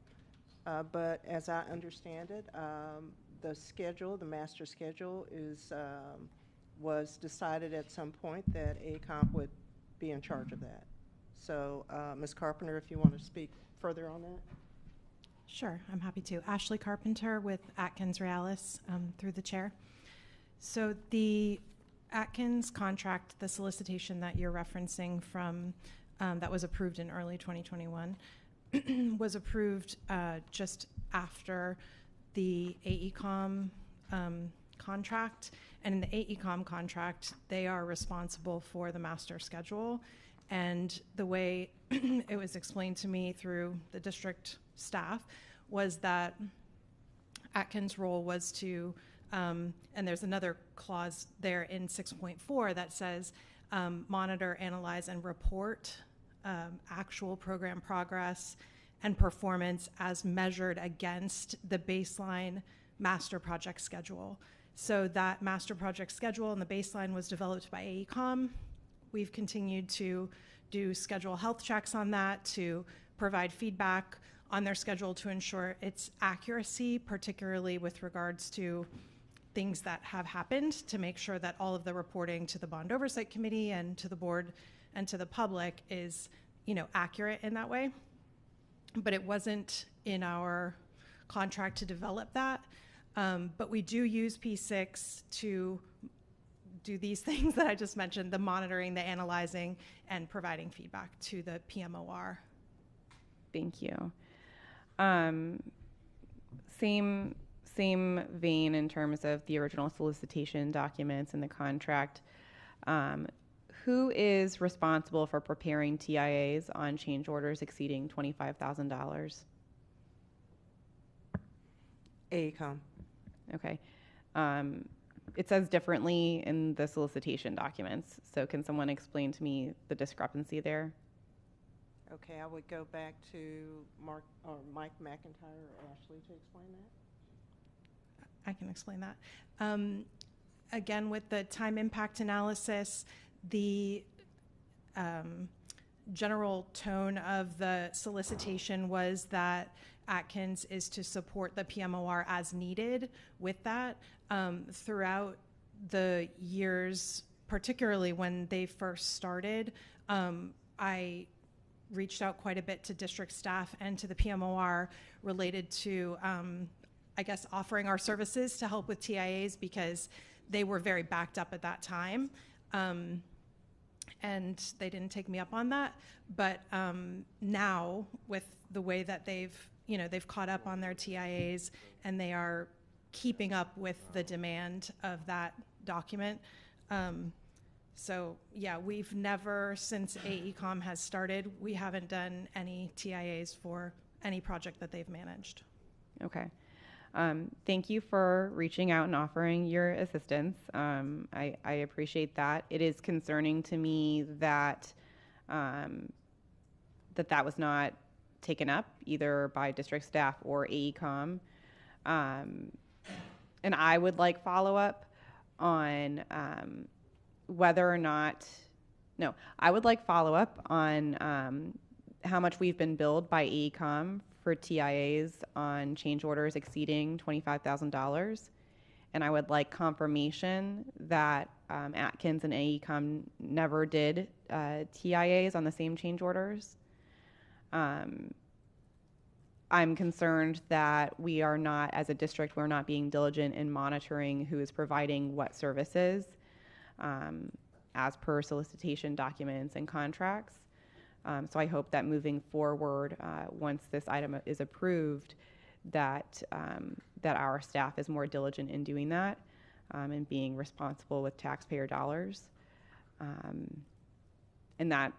But as I understand it, the schedule, the master schedule, was decided at some point that AECOM would be in charge of that. So Ms. Carpenter, if you want to speak further on that.
Sure, I'm happy to. Ashley Carpenter with Atkins Realis, through the chair. So the Atkins contract, the solicitation that you're referencing from that was approved in early 2021, was approved just after the AECOM contract. And in the AECOM contract, they are responsible for the master schedule. And the way it was explained to me through the district staff was that Atkins' role was to, and there's another clause there in 6.4 that says monitor, analyze, and report actual program progress and performance as measured against the baseline master project schedule. So that master project schedule and the baseline was developed by AECOM. We've continued to do schedule health checks on that, to provide feedback on their schedule to ensure its accuracy, particularly with regards to things that have happened to make sure that all of the reporting to the Bond Oversight Committee and to the board and to the public is, accurate in that way. But it wasn't in our contract to develop that. But we do use P6 to do these things that I just mentioned, the monitoring, the analyzing, and providing feedback to the PMOR.
Thank you. Same vein in terms of the original solicitation documents and the contract. Who is responsible for preparing TIAs on change orders exceeding $25,000?
AECOM.
Okay. It says differently in the solicitation documents. So can someone explain to me the discrepancy there?
Okay, I would go back to Mike McIntyre or Ashley to explain that.
I can explain that. Again, with the time impact analysis, the general tone of the solicitation was that Atkins is to support the PMOR as needed with that. Throughout the years, particularly when they first started, I reached out quite a bit to district staff and to the PMOR related to, offering our services to help with TIAs because they were very backed up at that time. And they didn't take me up on that. But now, with the way that they've caught up on their TIAs and they are keeping up with the demand of that document. So yeah, we've never, since AECOM has started, we haven't done any TIAs for any project that they've managed.
Okay. Thank you for reaching out and offering your assistance. I appreciate that. It is concerning to me that that was not taken up either by district staff or AECOM. And I would like follow-up on whether or not, no, I would like follow-up on how much we've been billed by AECOM for TIAs on change orders exceeding $25,000. And I would like confirmation that Atkins and AECOM never did TIAs on the same change orders. I'm concerned that we are not, as a district, we're not being diligent in monitoring who is providing what services as per solicitation documents and contracts. So I hope that moving forward, once this item is approved, that our staff is more diligent in doing that and being responsible with taxpayer dollars. And that,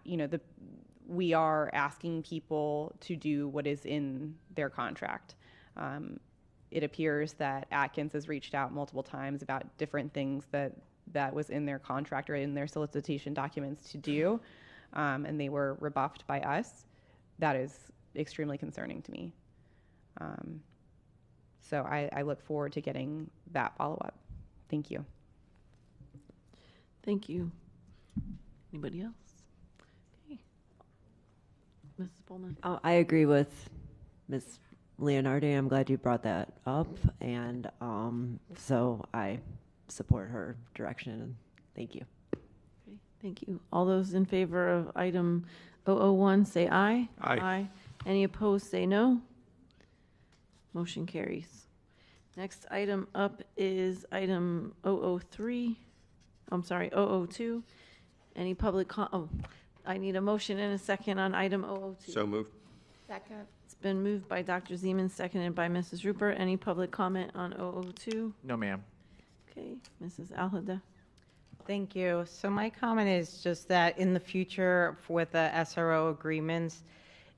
we are asking people to do what is in their contract. It appears that Atkins has reached out multiple times about different things that was in their contract or in their solicitation documents to do, and they were rebuffed by us. That is extremely concerning to me. So I look forward to getting that follow-up. Thank you.
Thank you. Anybody else? Mrs. Pullman?
I agree with Ms. Leonardi. I'm glad you brought that up. And so I support her direction. Thank you.
Okay, thank you. All those in favor of item 001 say aye.
Aye.
Any opposed say no. Motion carries. Next item up is item 002. Any public I need a motion and a second on item 002.
So moved.
Second.
It's been moved by Dr. Zeman, seconded by Mrs. Rupert. Any public comment on 002?
No, ma'am.
Okay, Mrs. Alhada.
Thank you. So my comment is just that in the future with the SRO agreements,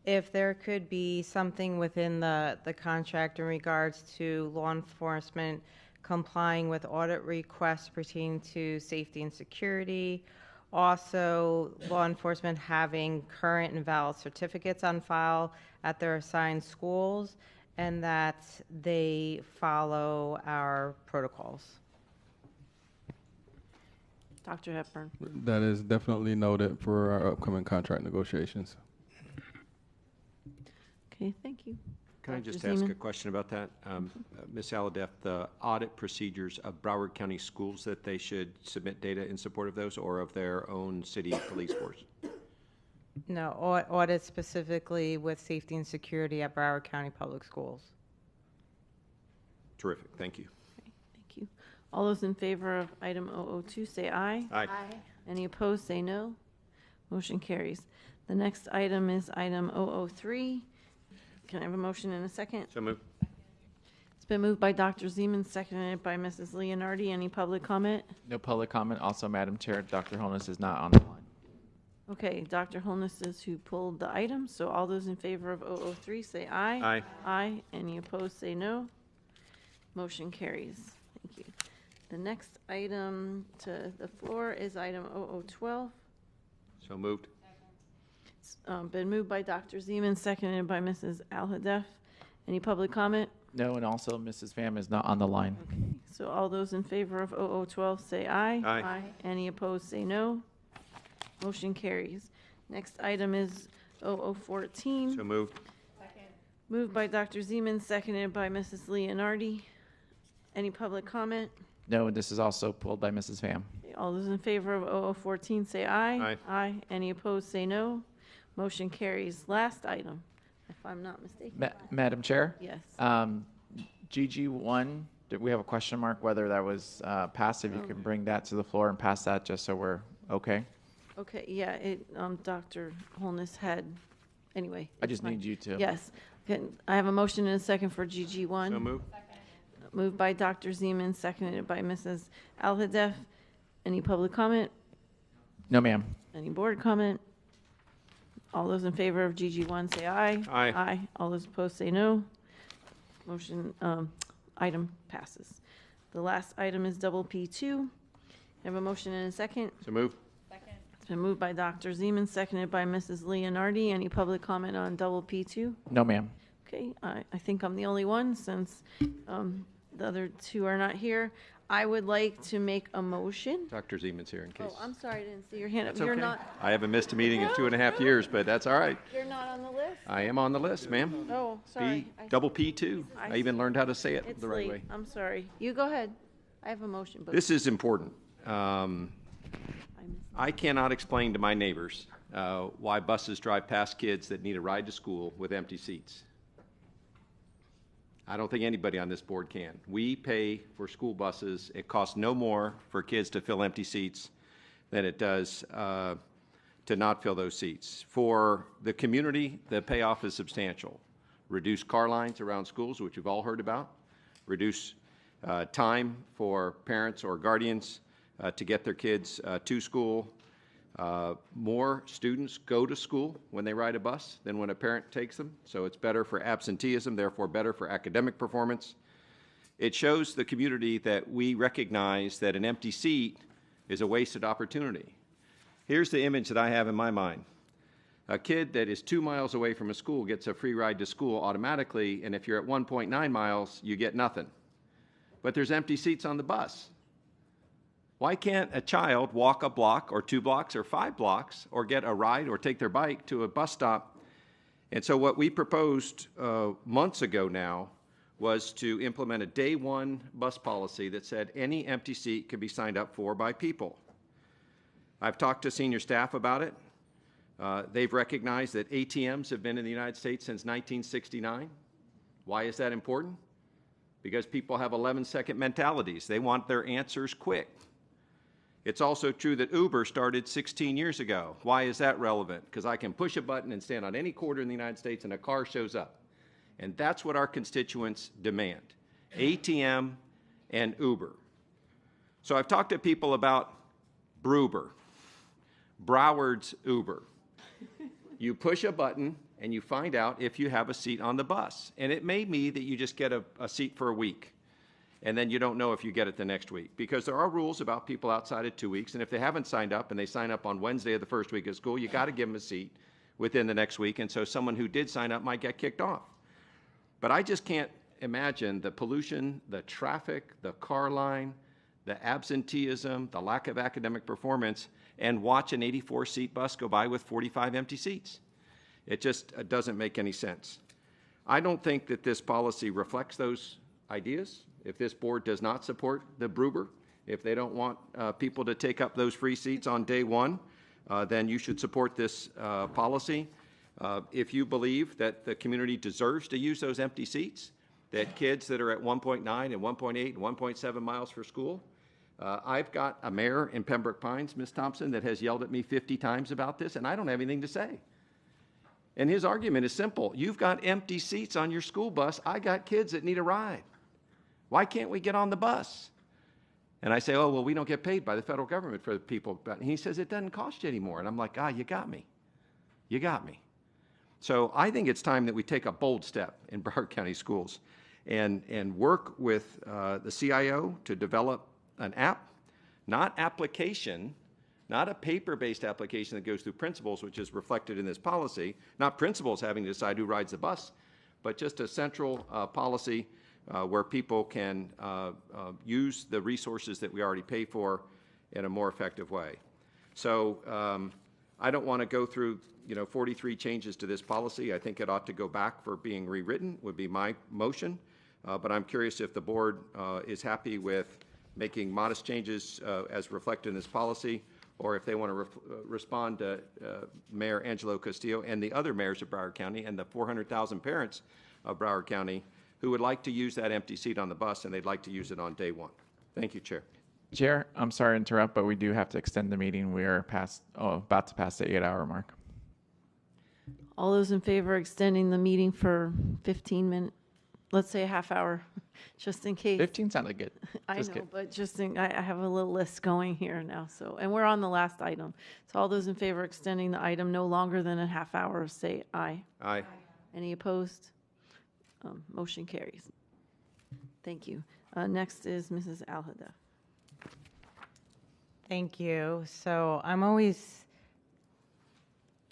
if there could be something within the contract in regards to law enforcement complying with audit requests pertaining to safety and security, also law enforcement having current and valid certificates on file at their assigned schools, and that they follow our protocols.
Dr. Hepburn.
That is definitely noted for our upcoming contract negotiations.
Okay, thank you.
Can I
Dr.
just ask a
Zeman?
question about that? Ms. Aladeff, the audit procedures of Broward County schools, that they should submit data in support of those or of their own city police force?
No, audit specifically with safety and security at Broward County Public Schools.
Terrific, thank you.
Thank you. All those in favor of item 002, say aye.
Aye.
Any opposed, say no. Motion carries. The next item is item 003. Can I have a motion in a second?
So moved.
It's been moved by Dr. Zeman, seconded by Mrs. Leonardi. Any public comment?
No public comment. Also, Madam Chair, Dr. Holness is not on the line.
Okay, Dr. Holness is who pulled the item, so all those in favor of 003 say aye.
Aye.
Aye. Any opposed, say no. Motion carries. Thank you. The next item to the floor is item 0012.
So moved.
It's been moved by Dr. Zeman, seconded by Mrs. Alhadeff. Any public comment?
No, and also Mrs. Pham is not on the line.
So all those in favor of 0012 say aye.
Aye.
Any opposed, say no. Motion carries. Next item is 0014.
So moved.
Moved by Dr. Zeman, seconded by Mrs. Leonardi. Any public comment?
No, and this is also pulled by Mrs. Pham.
All those in favor of 0014 say aye.
Aye.
Aye. Any opposed, say no. Motion carries. Last item, if I'm not mistaken.
Madam Chair?
Yes.
GG1, did we have a question mark whether that was passed? If you can bring that to the floor and pass that just so we're okay.
Okay, yeah, Dr. Holness had, anyway.
I
it's
just
fine.
need you to.
Yes. I have a motion and a second for GG1.
So moved.
Moved by Dr. Zeman, seconded by Mrs. Alhadeff. Any public comment?
No, ma'am.
Any board comment? All those in favor of GG1 say aye.
Aye.
Aye. All those opposed say no. Motion, item passes. The last item is double P2. I have a motion and a second.
So moved.
It's been moved by Dr. Zeman, seconded by Mrs. Leonardi. Any public comment on double P2?
No, ma'am.
Okay, I think I'm the only one since the other two are not here. I would like to make a motion.
Dr. Zeman's here in case.
Oh, I'm sorry, I didn't see your hand up.
That's
You're
okay.
not,
I haven't missed a meeting in 2.5 years, but that's all right.
you're not on the list?
I am on the list, ma'am.
Oh, sorry.
Double P2. I even learned how to say it
It's
the right
late.
way.
I'm sorry. You go ahead. I have a motion, but.
This is important. I cannot explain to my neighbors why buses drive past kids that need a ride to school with empty seats. I don't think anybody on this board can. We pay for school buses. It costs no more for kids to fill empty seats than it does to not fill those seats. For the community, the payoff is substantial. Reduce car lines around schools, which we've all heard about. Reduce time for parents or guardians to get their kids to school. More students go to school when they ride a bus than when a parent takes them, so it's better for absenteeism, therefore better for academic performance. It shows the community that we recognize that an empty seat is a wasted opportunity. Here's the image that I have in my mind. A kid that is 2 miles away from a school gets a free ride to school automatically, and if you're at 1.9 miles, you get nothing. But there's empty seats on the bus. Why can't a child walk a block or 2 blocks or 5 blocks or get a ride or take their bike to a bus stop? And so what we proposed months ago now was to implement a day one bus policy that said any empty seat could be signed up for by people. I've talked to senior staff about it. They've recognized that ATMs have been in the United States since 1969. Why is that important? Because people have 11-second mentalities. They want their answers quick. It's also true that Uber started 16 years ago. Why is that relevant? Because I can push a button and stand on any corner in the United States and a car shows up. And that's what our constituents demand, ATM and Uber. So I've talked to people about Bruber, Broward's Uber. You push a button and you find out if you have a seat on the bus. And it may be that you just get a seat for a week, and then you don't know if you get it the next week, because there are rules about people outside of 2 weeks, and if they haven't signed up and they sign up on Wednesday of the first week of school, you got to give them a seat within the next week, and so someone who did sign up might get kicked off. But I just can't imagine the pollution, the traffic, the car line, the absenteeism, the lack of academic performance, and watch an 84-seat bus go by with 45 empty seats. It just doesn't make any sense.
I don't think that this policy reflects those ideas. If this board does not support the Bruber, if they don't want people to take up those free seats on day one, then you should support this policy. If you believe that the community deserves to use those empty seats, that kids that are at 1.9 and 1.8 and 1.7 miles for school, I've got a mayor in Pembroke Pines, Ms. Thompson, that has yelled at me 50 times about this, and I don't have anything to say. And his argument is simple. You've got empty seats on your school bus. I got kids that need a ride. Why can't we get on the bus? And I say, oh, well, we don't get paid by the federal government for the people. And he says, it doesn't cost you anymore. And I'm like, you got me. You got me. So I think it's time that we take a bold step in Broward County Schools and work with the CIO to develop an app, not application, not a paper-based application that goes through principals, which is reflected in this policy, not principals having to decide who rides the bus, but just a central policy where people can use the resources that we already pay for in a more effective way. So I don't want to go through 43 changes to this policy. I think it ought to go back for being rewritten, would be my motion. But I'm curious if the board is happy with making modest changes as reflected in this policy, or if they want to respond to Mayor Angelo Castillo and the other mayors of Broward County and the 400,000 parents of Broward County who would like to use that empty seat on the bus, and they'd like to use it on day one. Thank you, Chair.
Chair, I'm sorry to interrupt, but we do have to extend the meeting. We are about to pass the 8-hour mark.
All those in favor of extending the meeting for 15 minutes, let's say a half hour, just in case.
15 sounded good.
I
Just
know,
kidding.
but just I have a little list going here now. So, and we're on the last item. So all those in favor of extending the item no longer than a half hour, say aye.
Aye.
Any opposed? Motion carries. Thank you. Next is Mrs. Alhada.
Thank you. So I'm always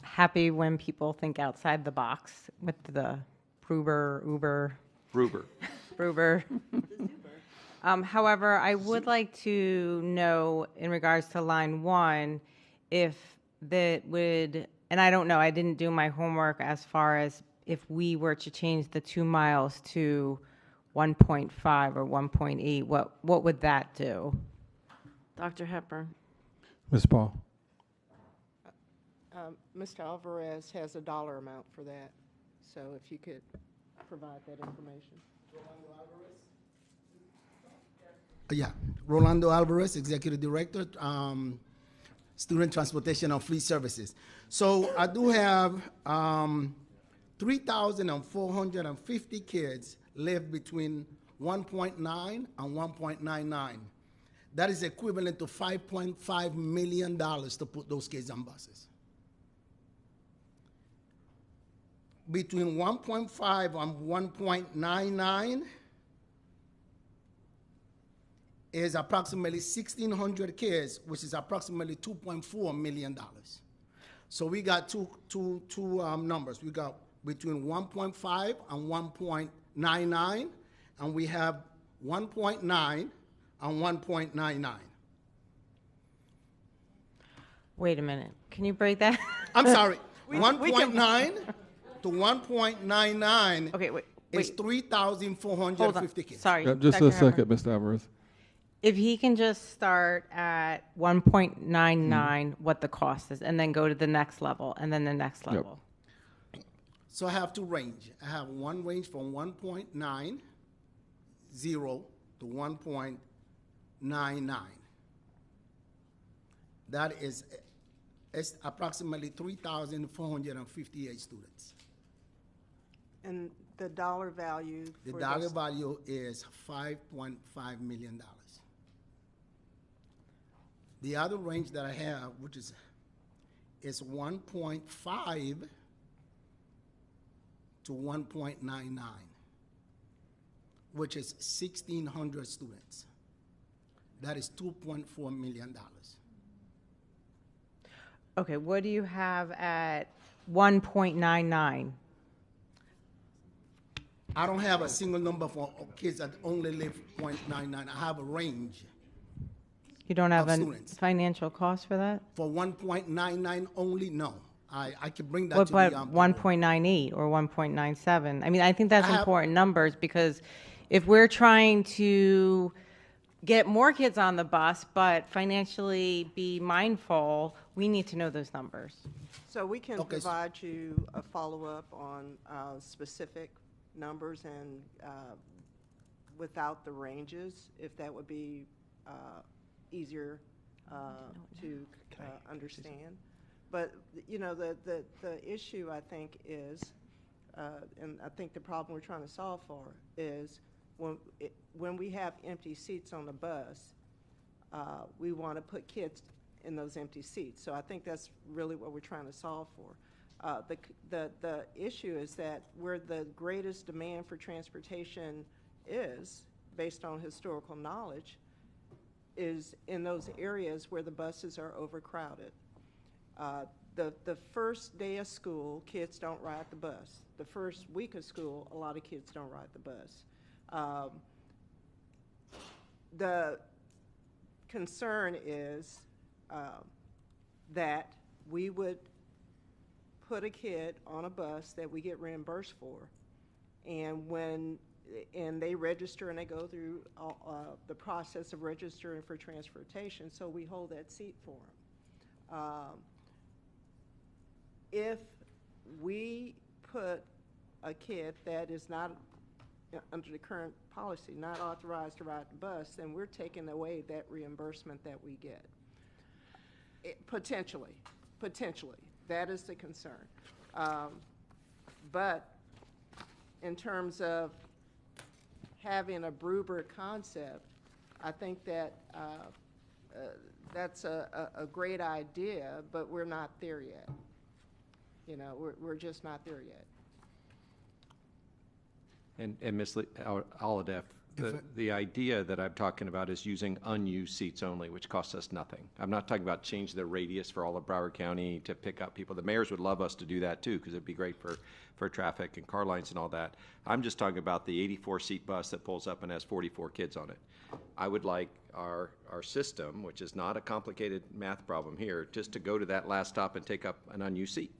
happy when people think outside the box with the Bruber. However, I would like to know in regards to line 1 if that would, and I don't know, I didn't do my homework as far as if we were to change the 2 miles to 1.5 or 1.8, what would that do?
Dr. Hepburn.
Ms. Paul.
Mr. Alvarez has a dollar amount for that, so if you could provide that information.
Yeah, Rolando Alvarez, Executive Director, Student Transportation and Fleet Services. So I do have 3,450 kids live between 1.9 and 1.99. That is equivalent to $5.5 million to put those kids on buses. Between 1.5 and 1.99 is approximately 1,600 kids, which is approximately $2.4 million. So we got two numbers. We got between 1.5 and 1.99, and we have 1.9 and 1.99.
Wait a minute. Can you break that?
I'm sorry. 1.9 to 1.99 is 3,450 kids.
Sorry.
Just
Dr.
a second,
Hepburn.
Mr. Alvarez.
If he can just start at 1.99, what the cost is, and then go to the next level, and then the next level.
So I have two range. I have one range from 1.90 to 1.99. That is approximately 3,458 students.
And the dollar value?
The
for
dollar
this-
value is $5.5 million. The other range that I have, which is 1.5 to 1.99, which is 1,600 students. That is $2.4 million.
Okay, what do you have at 1.99?
I don't have a single number for kids that only live 0.99. I have a range.
You don't have
of
a
students.
financial cost for that?
For 1.99 only, no.
I can bring that
What
to
about
the
1.98 or 1.97? I mean, I think that's
I have-
important numbers because if we're trying to get more kids on the bus, but financially be mindful, we need to know those numbers.
So we can
Okay, so-
provide you a follow-up on specific numbers and without the ranges, if that would be easier to understand. But, you know, the issue, I think, is, and I think the problem we're trying to solve for is when we have empty seats on the bus, we want to put kids in those empty seats. So I think that's really what we're trying to solve for. The issue is that where the greatest demand for transportation is, based on historical knowledge, is in those areas where the buses are overcrowded. The first day of school, kids don't ride the bus. The first week of school, a lot of kids don't ride the bus. The concern is that we would put a kid on a bus that we get reimbursed for, and they register and they go through the process of registering for transportation, so we hold that seat for them. If we put a kid that is not, under the current policy, not authorized to ride the bus, then we're taking away that reimbursement that we get. Potentially. That is the concern. But in terms of having a Bruber concept, I think that that's a great idea, but we're not there yet. You know, we're just not there yet.
And Ms. Alhadeff, the idea that I'm talking about is using unused seats only, which costs us nothing. I'm not talking about changing the radius for all of Broward County to pick up people. The mayors would love us to do that too, because it'd be great for traffic and car lines and all that. I'm just talking about the 84-seat bus that pulls up and has 44 kids on it. I would like our system, which is not a complicated math problem here, just to go to that last stop and take up an unused seat.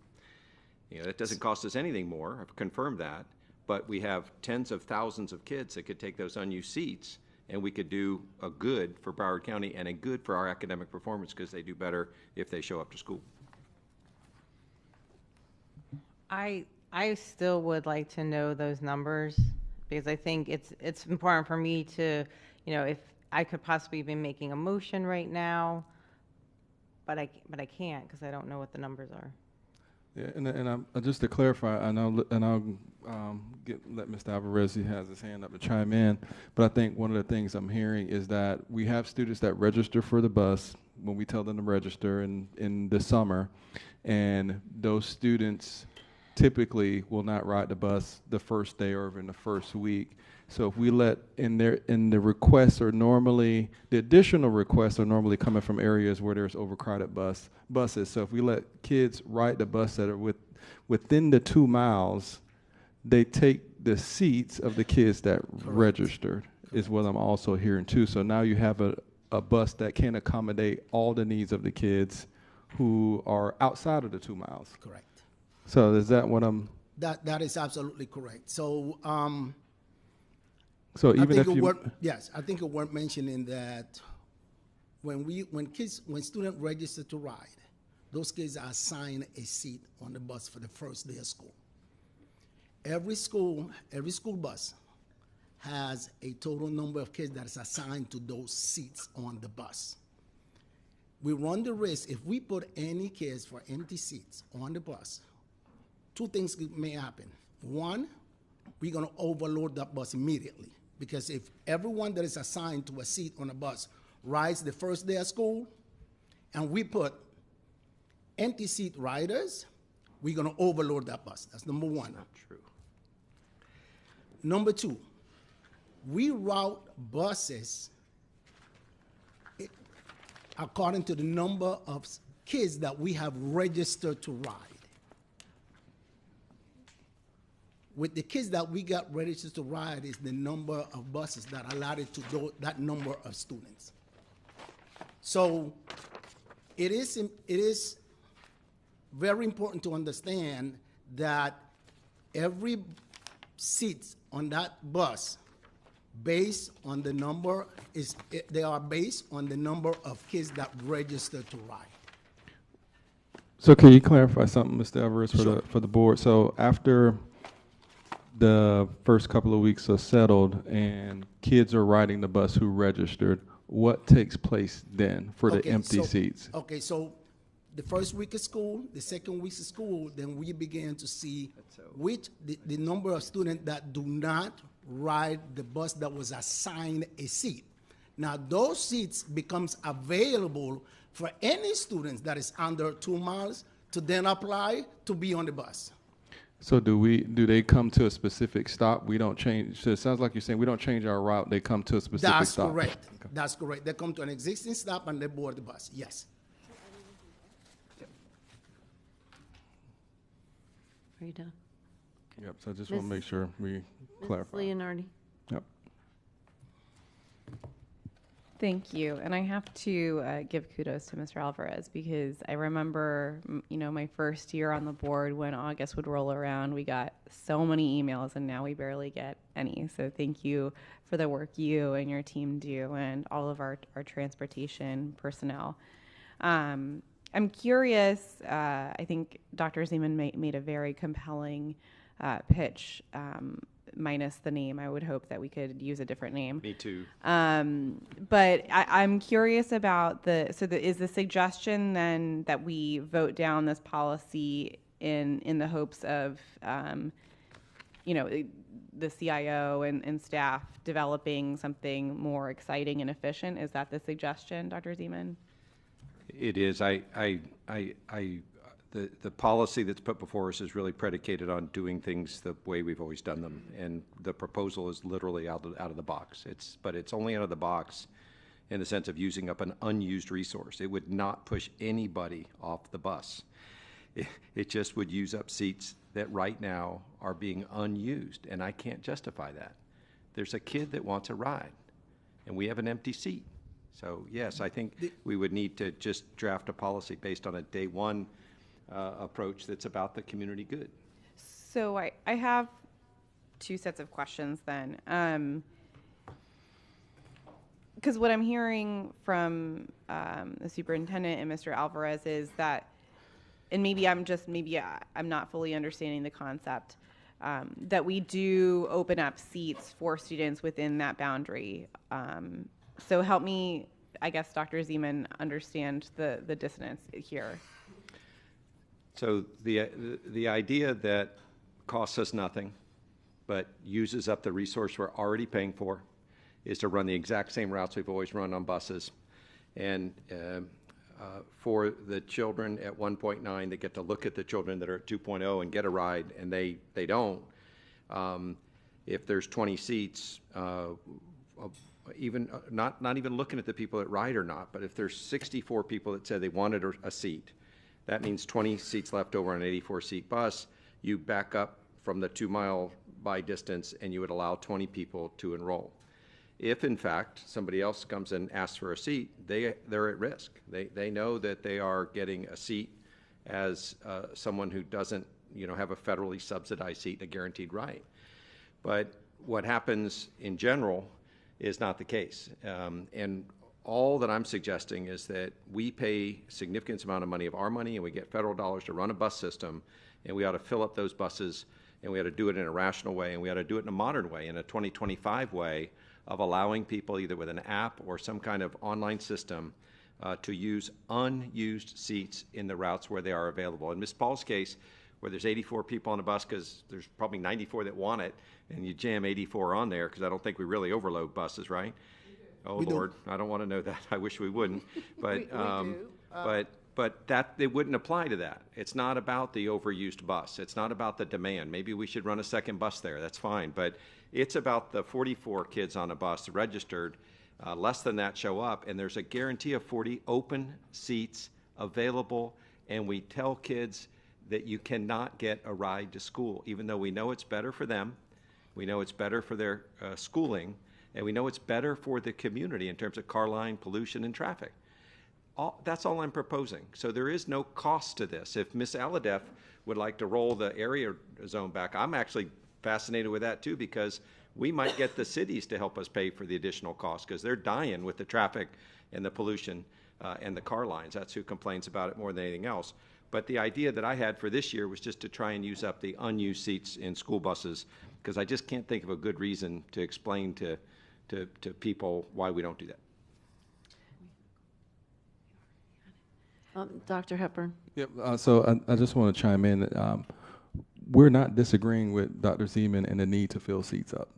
You know, that doesn't cost us anything more. I've confirmed that. But we have tens of thousands of kids that could take those unused seats, and we could do a good for Broward County and a good for our academic performance because they do better if they show up to school.
I still would like to know those numbers because I think it's important for me to, you know, if I could possibly be making a motion right now, but I can't because I don't know what the numbers are.
Yeah, and just to clarify, I'll let Mr. Alvarez, he has his hand up to chime in, but I think one of the things I'm hearing is that we have students that register for the bus when we tell them to register in the summer, and those students typically will not ride the bus the first day or even the first week. So if we let in the requests are normally, the additional requests are normally coming from areas where there's overcrowded buses. So if we let kids ride the bus that are within the 2 miles, they take the seats of the kids that registered, is what I'm also hearing too. So now you have a bus that can accommodate all the needs of the kids who are outside of the 2 miles.
Correct.
So is that what I'm?
That is absolutely correct. So
So even if you
I think it worth mentioning that when students register to ride, those kids are assigned a seat on the bus for the first day of school. Every school bus has a total number of kids that is assigned to those seats on the bus. We run the risk if we put any kids for empty seats on the bus, 2 things may happen. One, we're going to overload that bus immediately. Because if everyone that is assigned to a seat on a bus rides the first day of school, and we put empty seat riders, we're going to overload that bus. That's number one.
Not true.
Number 2, we route buses according to the number of kids that we have registered to ride. With the kids that we got registered to ride is the number of buses that allotted to that number of students. So it is very important to understand that every seat on that bus, based on the number, they are based on the number of kids that register to ride.
So can you clarify something, Mr. Alvarez,
Sure.
for the board? So after the first couple of weeks are settled and kids are riding the bus who registered, what takes place then for the empty seats?
Okay, so the first week of school, the second week of school, then we begin to see which the number of students that do not ride the bus that was assigned a seat. Now those seats becomes available for any students that is under 2 miles to then apply to be on the bus.
So do they come to a specific stop? We don't change. So it sounds like you're saying we don't change our route. They come to a specific
That's
stop.
correct. That's correct. They come to an existing stop and they board the bus. Yes.
Are you done?
Yep. So I just want to
Ms.
make sure we clarify.
Leonardi?
Yep.
Thank you. And I have to give kudos to Mr. Alvarez because I remember, my first year on the board when August would roll around, we got so many emails and now we barely get any. So thank you for the work you and your team do and all of our transportation personnel. I'm curious, I think Dr. Zeman made a very compelling pitch, minus the name. I would hope that we could use a different name.
Me too.
But I'm curious about is the suggestion then that we vote down this policy in the hopes of, the CIO and staff developing something more exciting and efficient? Is that the suggestion, Dr. Zeman?
It is. The policy that's put before us is really predicated on doing things the way we've always done them, and the proposal is literally out of the box. But it's only out of the box in the sense of using up an unused resource. It would not push anybody off the bus. It just would use up seats that right now are being unused, and I can't justify that. There's a kid that wants a ride, and we have an empty seat. So yes, I think we would need to just draft a policy based on a day one approach that's about the community good.
So I have two sets of questions then. Because what I'm hearing from the superintendent and Mr. Alvarez is that, and maybe I'm not fully understanding the concept, that we do open up seats for students within that boundary. So help me, I guess, Dr. Zeman, understand the dissonance here.
So the idea that costs us nothing, but uses up the resource we're already paying for, is to run the exact same routes we've always run on buses. And for the children at 1.9 that get to look at the children that are at 2.0 and get a ride, and they don't, if there's 20 seats, even not even looking at the people that ride or not, but if there's 64 people that said they wanted a seat, that means 20 seats left over on an 84-seat bus. You back up from the 2-mile by distance, and you would allow 20 people to enroll. If, in fact, somebody else comes and asks for a seat, they're at risk. They know that they are getting a seat as someone who doesn't, have a federally subsidized seat, a guaranteed right. But what happens in general is not the case. And all that I'm suggesting is that we pay significant amount of money of our money, and we get federal dollars to run a bus system, and we ought to fill up those buses, and we ought to do it in a rational way, and we ought to do it in a modern way, in a 2025 way of allowing people either with an app or some kind of online system to use unused seats in the routes where they are available. In Ms. Paul's case, where there's 84 people on a bus because there's probably 94 that want it, and you jam 84 on there, because I don't think we really overload buses, right? Oh, Lord, I don't want to know that. I wish we wouldn't. But,
we do.
But that it wouldn't apply to that. It's not about the overused bus. It's not about the demand. Maybe we should run a second bus there. That's fine. But it's about the 44 kids on a bus registered. Less than that show up, and there's a guarantee of 40 open seats available, and we tell kids that you cannot get a ride to school, even though we know it's better for them. We know it's better for their schooling. And we know it's better for the community in terms of car line, pollution, and traffic. That's all I'm proposing. So there is no cost to this. If Ms. Alhadeff would like to roll the area zone back, I'm actually fascinated with that too, because we might get the cities to help us pay for the additional cost, because they're dying with the traffic and the pollution and the car lines. That's who complains about it more than anything else. But the idea that I had for this year was just to try and use up the unused seats in school buses, because I just can't think of a good reason to explain to people why we don't do that.
Dr. Hepburn.
Yep. So I just want to chime in. We're not disagreeing with Dr. Zeman and the need to fill seats up.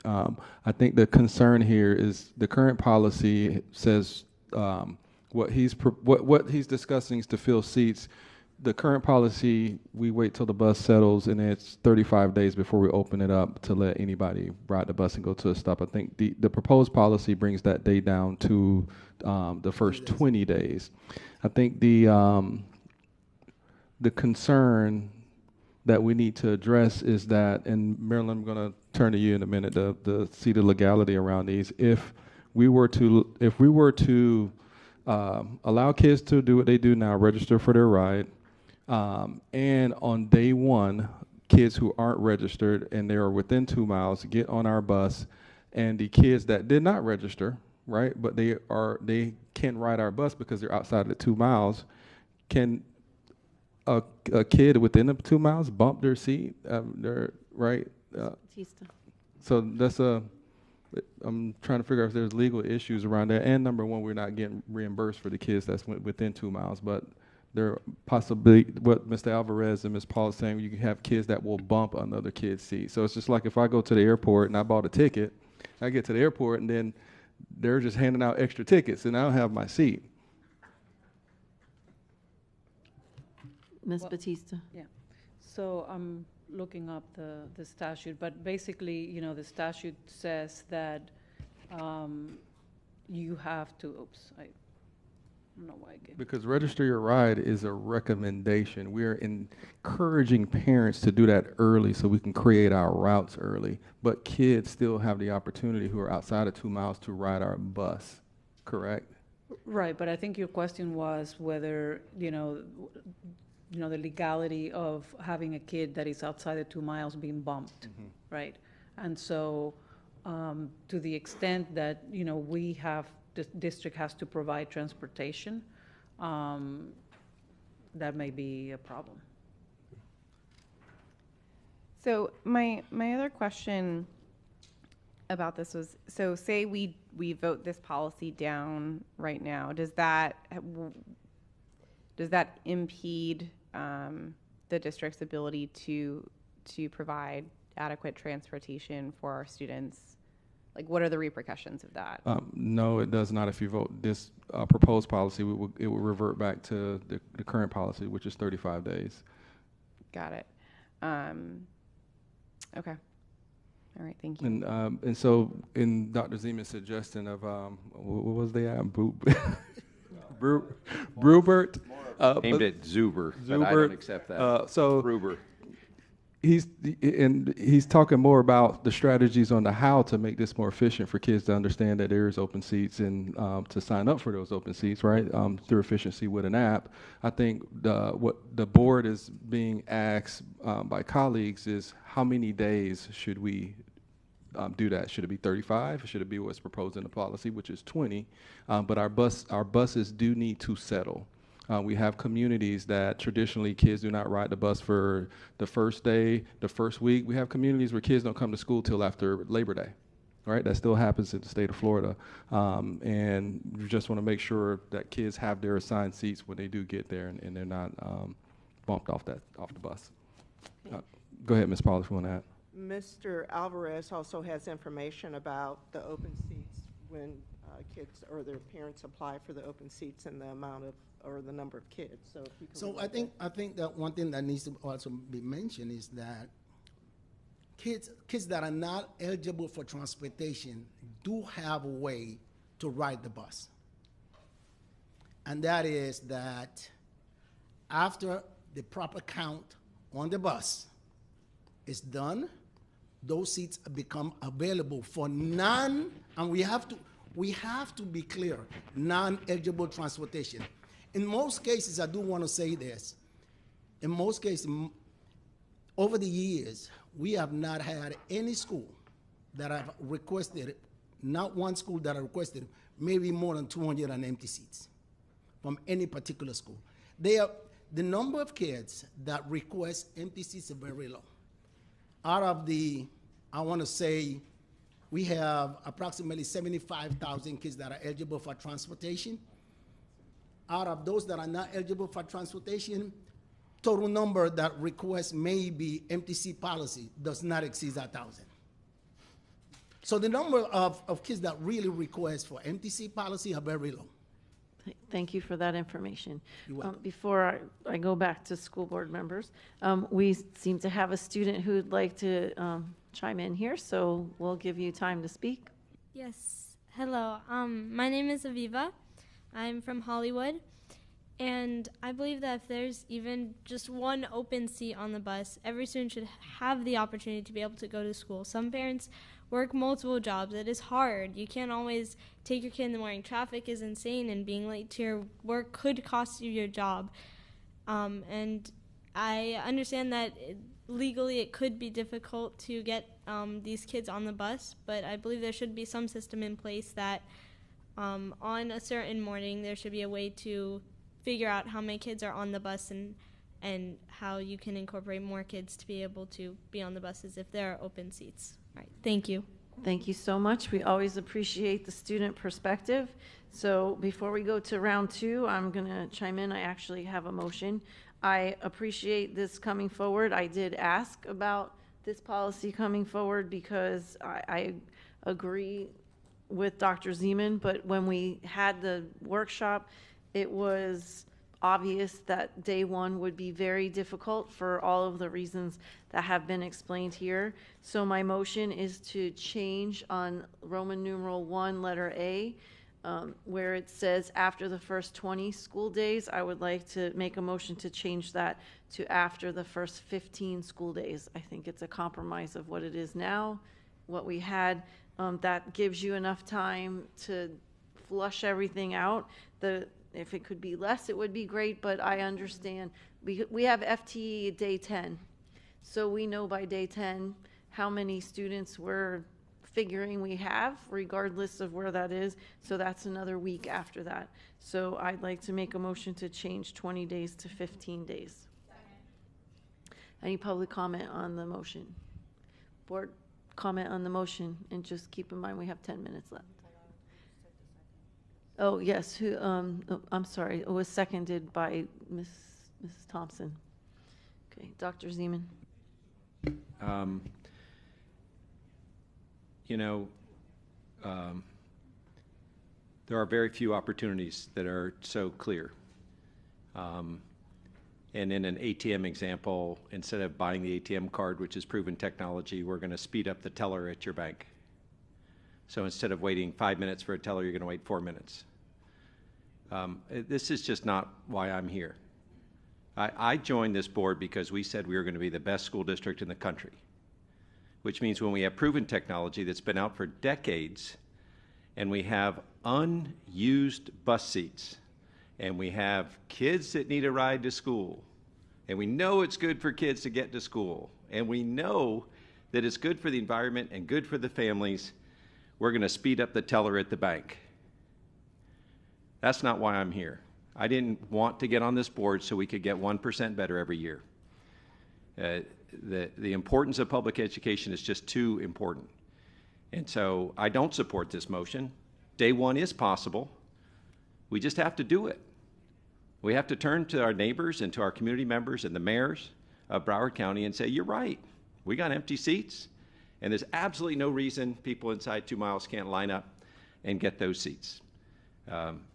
I think the concern here is the current policy says what he's discussing is to fill seats. The current policy, we wait till the bus settles, and it's 35 days before we open it up to let anybody ride the bus and go to a stop. I think the proposed policy brings that day down to the first 20 days. I think the concern that we need to address is that, and Marilyn, I'm going to turn to you in a minute to see the legality around these. If we were to allow kids to do what they do now, register for their ride, and on day one, kids who aren't registered and they are within 2 miles get on our bus, and the kids that did not register, right, but they can ride our bus because they're outside the 2 miles, can a kid within the 2 miles bump their seat? Right? So that's I'm trying to figure out if there's legal issues around that. And number one, we're not getting reimbursed for the kids that's within 2 miles, but there possibly, what Mr. Alvarez and Ms. Paul is saying, you can have kids that will bump another kid's seat. So it's just like if I go to the airport and I bought a ticket, I get to the airport and then they're just handing out extra tickets and I don't have my seat.
Ms. Batista.
Yeah. So I'm looking up the statute, but basically, you know, the statute says that you have to, I don't know why I gave.
Because register your ride is a recommendation. We're encouraging parents to do that early so we can create our routes early. But kids still have the opportunity who are outside of 2 miles to ride our bus, correct?
Right, but I think your question was whether, you know, the legality of having a kid that is outside the 2 miles being bumped, right? And so to the extent that, you know, the district has to provide transportation, that may be a problem.
So my other question about this was, so say we vote this policy down right now, does that impede the district's ability to provide adequate transportation for our students? Like, what are the repercussions of that?
No, it does not. If you vote this proposed policy, it will revert back to the current policy, which is 35 days.
Got it. Okay. All right, thank you.
And so in Dr. Zeman's suggestion of, what was they at? Brubert.
Aimed at Zuber, but I don't accept that.
So
Gruber.
He's talking more about the strategies on the how to make this more efficient for kids to understand that there is open seats and to sign up for those open seats, right, through efficiency with an app. I think what the board is being asked by colleagues is how many days should we do that? Should it be 35? Should it be what's proposed in the policy, which is 20? But our buses do need to settle. We have communities that traditionally kids do not ride the bus for the first day, the first week. We have communities where kids don't come to school till after Labor Day, right? That still happens in the state of Florida. And we just want to make sure that kids have their assigned seats when they do get there and they're not bumped off the bus. Go ahead, Ms. Paul, if you want to add.
Mr. Alvarez also has information about the open seats when kids or their parents apply for the open seats and the amount of or the number of kids. So if you can
I think that one thing that needs to also be mentioned is that kids that are not eligible for transportation do have a way to ride the bus. And that is that after the proper count on the bus is done, those seats become available for and we have to, We have to be clear, non-eligible transportation. In most cases, I do want to say this. In most cases, over the years, we have not had any school that have requested, not one school that have requested maybe more than 200 empty seats from any particular school. The number of kids that request empty seats are very low. Out of the, I want to say, we have approximately 75,000 kids that are eligible for transportation. Out of those that are not eligible for transportation, total number that request maybe empty seat policy does not exceed 1,000. So the number of kids that really request for empty seat policy are very low.
Thank you for that information.
You're welcome.
Before I go back to school board members, we seem to have a student who'd like to chime in here, so we'll give you time to speak.
Yes. Hello. My name is Aviva. I'm from Hollywood. And I believe that if there's even just one open seat on the bus, every student should have the opportunity to be able to go to school. Some parents work multiple jobs. It is hard. You can't always take your kid in the morning. Traffic is insane, and being late to your work could cost you your job. And I understand that legally it could be difficult to get these kids on the bus, but I believe there should be some system in place that on a certain morning there should be a way to figure out how many kids are on the bus and how you can incorporate more kids to be able to be on the buses if there are open seats. All right, thank you.
Thank you so much. We always appreciate the student perspective. So before we go to round two, I'm going to chime in. I actually have a motion. I appreciate this coming forward. I did ask about this policy coming forward because I agree with Dr. Zeman, but when we had the workshop, it was obvious that day one would be very difficult for all of the reasons that have been explained here. So my motion is to change on Roman numeral 1, letter A, where it says after the first 20 school days. I would like to make a motion to change that to after the first 15 school days. I think it's a compromise of what it is now, what we had. That gives you enough time to flush everything out. If it could be less, it would be great, but I understand. We have FTE day 10, so we know by day 10 how many students we're figuring we have, regardless of where that is, so that's another week after that. So I'd like to make a motion to change 20 days to 15 days. Any public comment on the motion? Board comment on the motion, and just keep in mind we have 10 minutes left. Oh, yes, I'm sorry, it was seconded by Mrs. Thompson. Okay, Dr. Zeman.
There are very few opportunities that are so clear. And in an ATM example, instead of buying the ATM card, which is proven technology, we're going to speed up the teller at your bank. So instead of waiting 5 minutes for a teller, you're going to wait 4 minutes. This is just not why I'm here. I joined this board because we said we were going to be the best school district in the country, which means when we have proven technology that's been out for decades, and we have unused bus seats, and we have kids that need a ride to school, and we know it's good for kids to get to school, and we know that it's good for the environment and good for the families, we're going to speed up the teller at the bank. That's not why I'm here. I didn't want to get on this board so we could get 1% better every year. The importance of public education is just too important. And so I don't support this motion. Day one is possible. We just have to do it. We have to turn to our neighbors and to our community members and the mayors of Broward County and say, you're right, we got empty seats, and there's absolutely no reason people inside 2 miles can't line up and get those seats.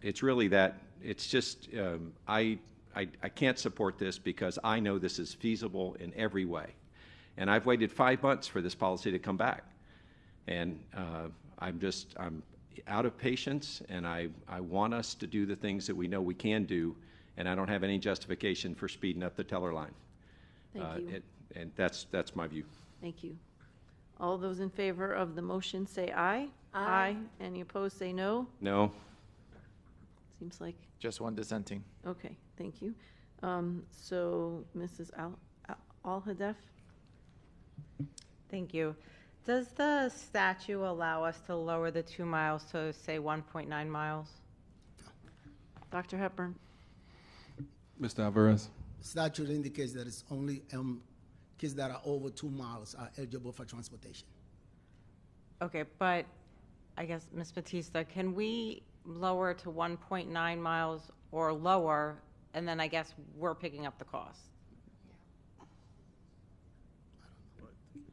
It's really that, it's just, I can't support this because I know this is feasible in every way. And I've waited 5 months for this policy to come back. And I'm out of patience, and I want us to do the things that we know we can do, and I don't have any justification for speeding up the teller line.
Thank you.
And that's my view.
Thank you. All those in favor of the motion say aye. Aye. Any opposed, say no.
No.
Seems like,
Just one dissenting.
okay, thank you. So, Mrs. Al-Hadef?
Thank you. Does the statute allow us to lower the 2 miles to, say, 1.9 miles?
Dr. Hepburn?
Mr. Alvarez.
Statute indicates that it's only kids that are over 2 miles are eligible for transportation.
Okay, but I guess, Ms. Batista, can we lower to 1.9 miles or lower, and then I guess we're picking up the cost?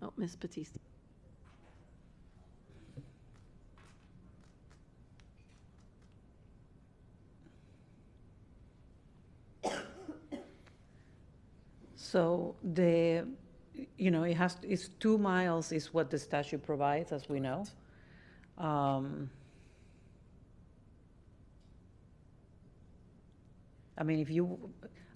Oh, Ms. Batista.
So it's 2 miles is what the statute provides, as we know. I mean,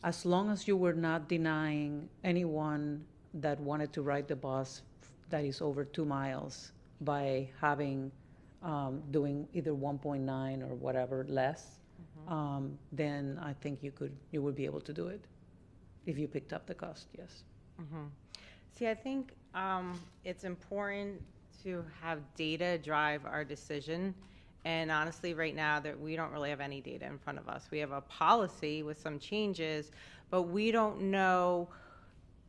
as long as you were not denying anyone that wanted to ride the bus that is over 2 miles by doing either 1.9 or whatever less, then I think you would be able to do it if you picked up the cost, yes.
See, I think it's important to have data drive our decision. And honestly, right now, that we don't really have any data in front of us. We have a policy with some changes, but we don't know.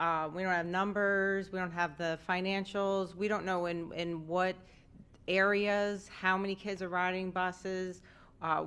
We don't have numbers. We don't have the financials. We don't know in what areas, how many kids are riding buses,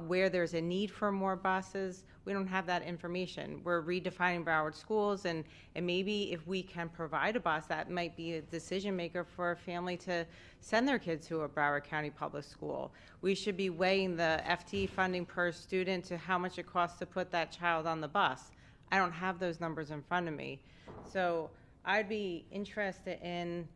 where there's a need for more buses. We don't have that information. We're redefining Broward schools, and maybe if we can provide a bus, that might be a decision maker for a family to send their kids to a Broward County public school. We should be weighing the FTE funding per student to how much it costs to put that child on the bus. I don't have those numbers in front of me. So I'd be interested in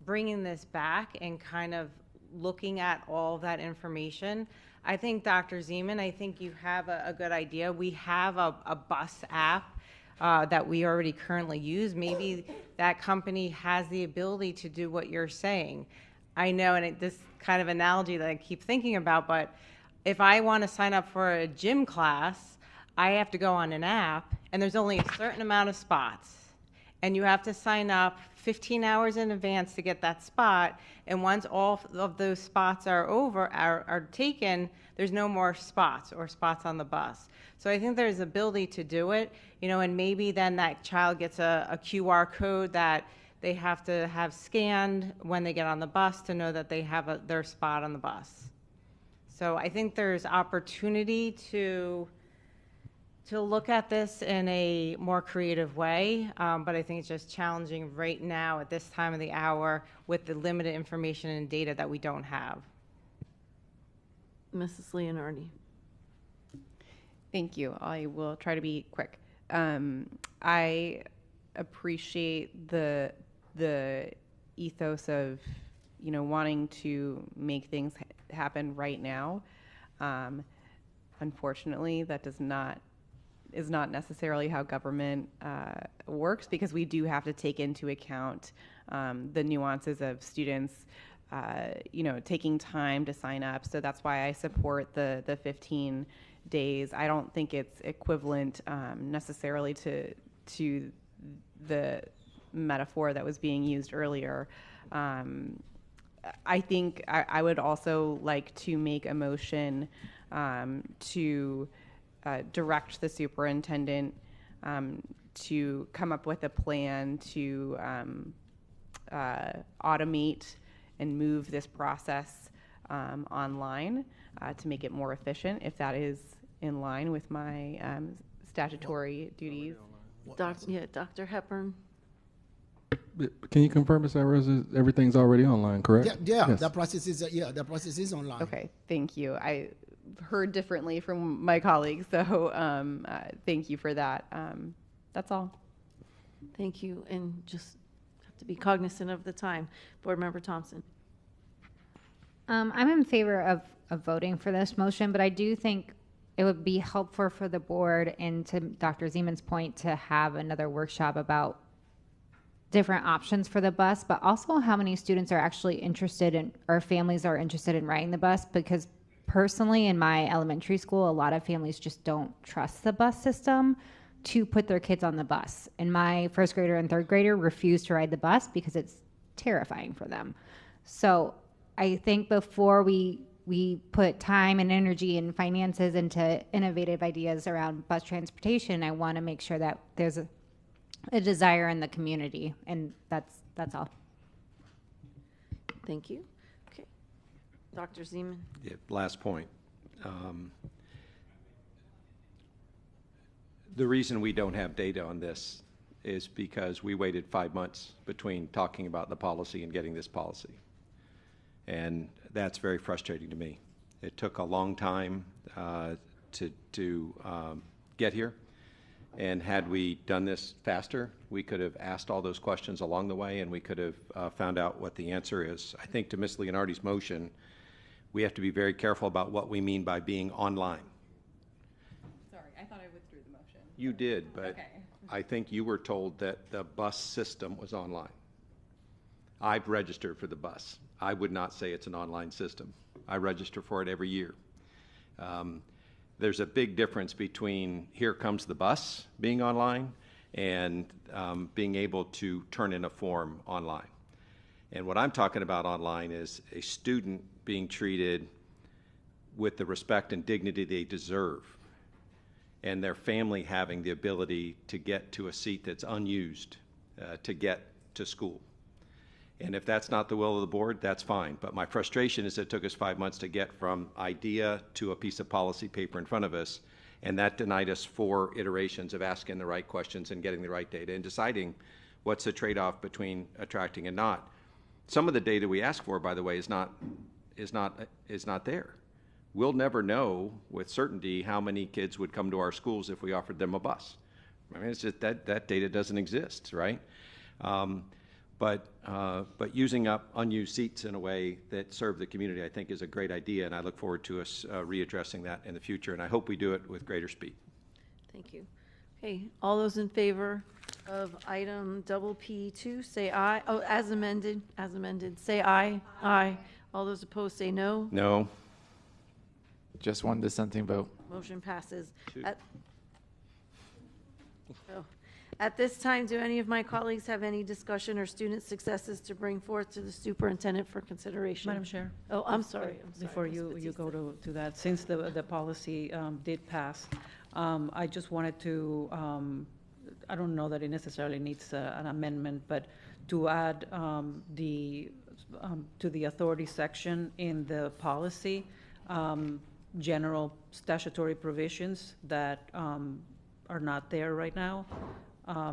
bringing this back and kind of looking at all that information. I think, Dr. Zeman, I think you have a good idea. We have a bus app that we already currently use. Maybe that company has the ability to do what you're saying. I know, and this kind of analogy that I keep thinking about, but if I want to sign up for a gym class, I have to go on an app, and there's only a certain amount of spots. And you have to sign up 15 hours in advance to get that spot. And once all of those spots are taken, there's no more spots or spots on the bus. So I think there's ability to do it, and maybe then that child gets a QR code that they have to have scanned when they get on the bus to know that they have their spot on the bus. So I think there's opportunity to look at this in a more creative way, but I think it's just challenging right now at this time of the hour with the limited information and data that we don't have.
Mrs. Leonardi.
Thank you. I will try to be quick. I appreciate the ethos of wanting to make things happen right now. Unfortunately, that is not necessarily how government works, because we do have to take into account the nuances of students taking time to sign up. So that's why I support the 15 days. I don't think it's equivalent necessarily to the metaphor that was being used earlier. I think I would also like to make a motion to direct the superintendent to come up with a plan to automate and move this process online to make it more efficient, if that is in line with my statutory duties.
Dr. Hepburn.
Can you confirm, Ms. Alvarez, everything's already online, correct?
Yeah,
Yes.
the process is online.
Okay, thank you. I heard differently from my colleagues, so thank you for that. That's all.
Thank you, and just have to be cognizant of the time. Board Member Thompson.
I'm in favor of voting for this motion, but I do think it would be helpful for the board and, to Dr. Zeman's point, to have another workshop about different options for the bus, but also how many students are actually interested in, or families are interested in riding the bus. Because personally, in my elementary school, a lot of families just don't trust the bus system to put their kids on the bus. And my first grader and third grader refuse to ride the bus because it's terrifying for them. So I think before we put time and energy and finances into innovative ideas around bus transportation, I want to make sure that there's a desire in the community, and that's all.
Thank you. Okay. Dr. Zeman?
Yeah, last point. The reason we don't have data on this is because we waited 5 months between talking about the policy and getting this policy. And that's very frustrating to me. It took a long time to get here. And had we done this faster, we could have asked all those questions along the way, and we could have found out what the answer is. I think to Ms. Leonardi's motion, we have to be very careful about what we mean by being online.
Sorry, I thought I withdrew the motion.
You did, but
Okay.
I think you were told that the bus system was online. I've registered for the bus. I would not say it's an online system. I register for it every year. There's a big difference between here comes the bus being online and being able to turn in a form online. And what I'm talking about online is a student being treated with the respect and dignity they deserve, and their family having the ability to get to a seat that's unused to get to school. And if that's not the will of the board, that's fine. But my frustration is it took us 5 months to get from idea to a piece of policy paper in front of us, and that denied us 4 iterations of asking the right questions and getting the right data and deciding what's the trade-off between attracting and not. Some of the data we ask for, by the way, is not there. We'll never know with certainty how many kids would come to our schools if we offered them a bus. I mean, it's just that data doesn't exist, right? But using up unused seats in a way that serve the community, I think, is a great idea, and I look forward to us readdressing that in the future, and I hope we do it with greater speed.
Thank you. Okay, all those in favor of item P2, say aye. Oh, as amended, say aye. Aye. All those opposed, say no.
No.
Just one dissenting vote.
Motion passes. At this time, do any of my colleagues have any discussion or student successes to bring forth to the superintendent for consideration?
Madam Chair?
Oh, I'm sorry.
Before you go to that, since the policy did pass, I just wanted to, I don't know that it necessarily needs an amendment, but to add to the authority section in the policy, general statutory provisions that are not there right now.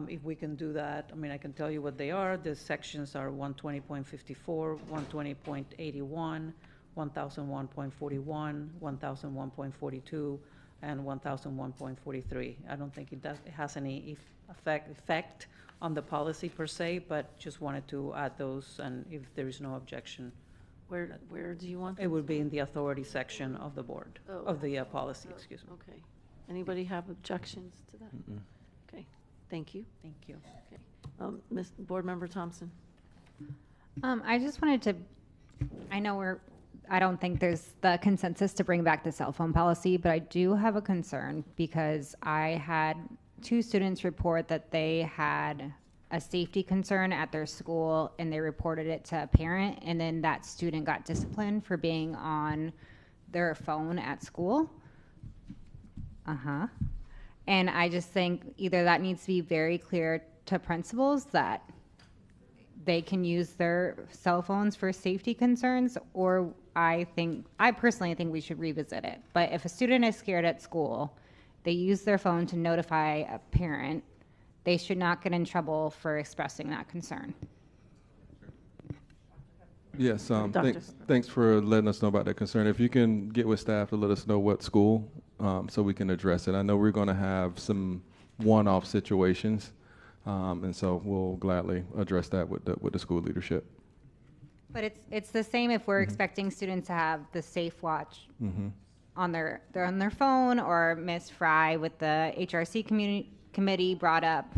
If we can do that, I mean, I can tell you what they are. The sections are 120.54, 120.81, 1001.41, 1001.42, and 1001.43. I don't think it has any effect on the policy per se, but just wanted to add those, and if there is no objection.
Where do you want
It would be in the authority section of the board, of the policy, excuse me.
Okay. Anybody have objections to that? Okay. Thank you.
Thank you.
Okay. Ms. Board Member Thompson.
I just wanted to, I don't think there's the consensus to bring back the cell phone policy, but I do have a concern because I had 2 students report that they had a safety concern at their school and they reported it to a parent, and then that student got disciplined for being on their phone at school. And I just think either that needs to be very clear to principals that they can use their cell phones for safety concerns, or I personally think we should revisit it. But if a student is scared at school, they use their phone to notify a parent, they should not get in trouble for expressing that concern.
Yes, thanks for letting us know about that concern. If you can get with staff to let us know what school, so we can address it. I know we're going to have some one-off situations, and so we'll gladly address that with the school leadership.
But it's the same if we're expecting students to have the Safe Watch on their phone, or Ms. Fry with the HRC committee brought up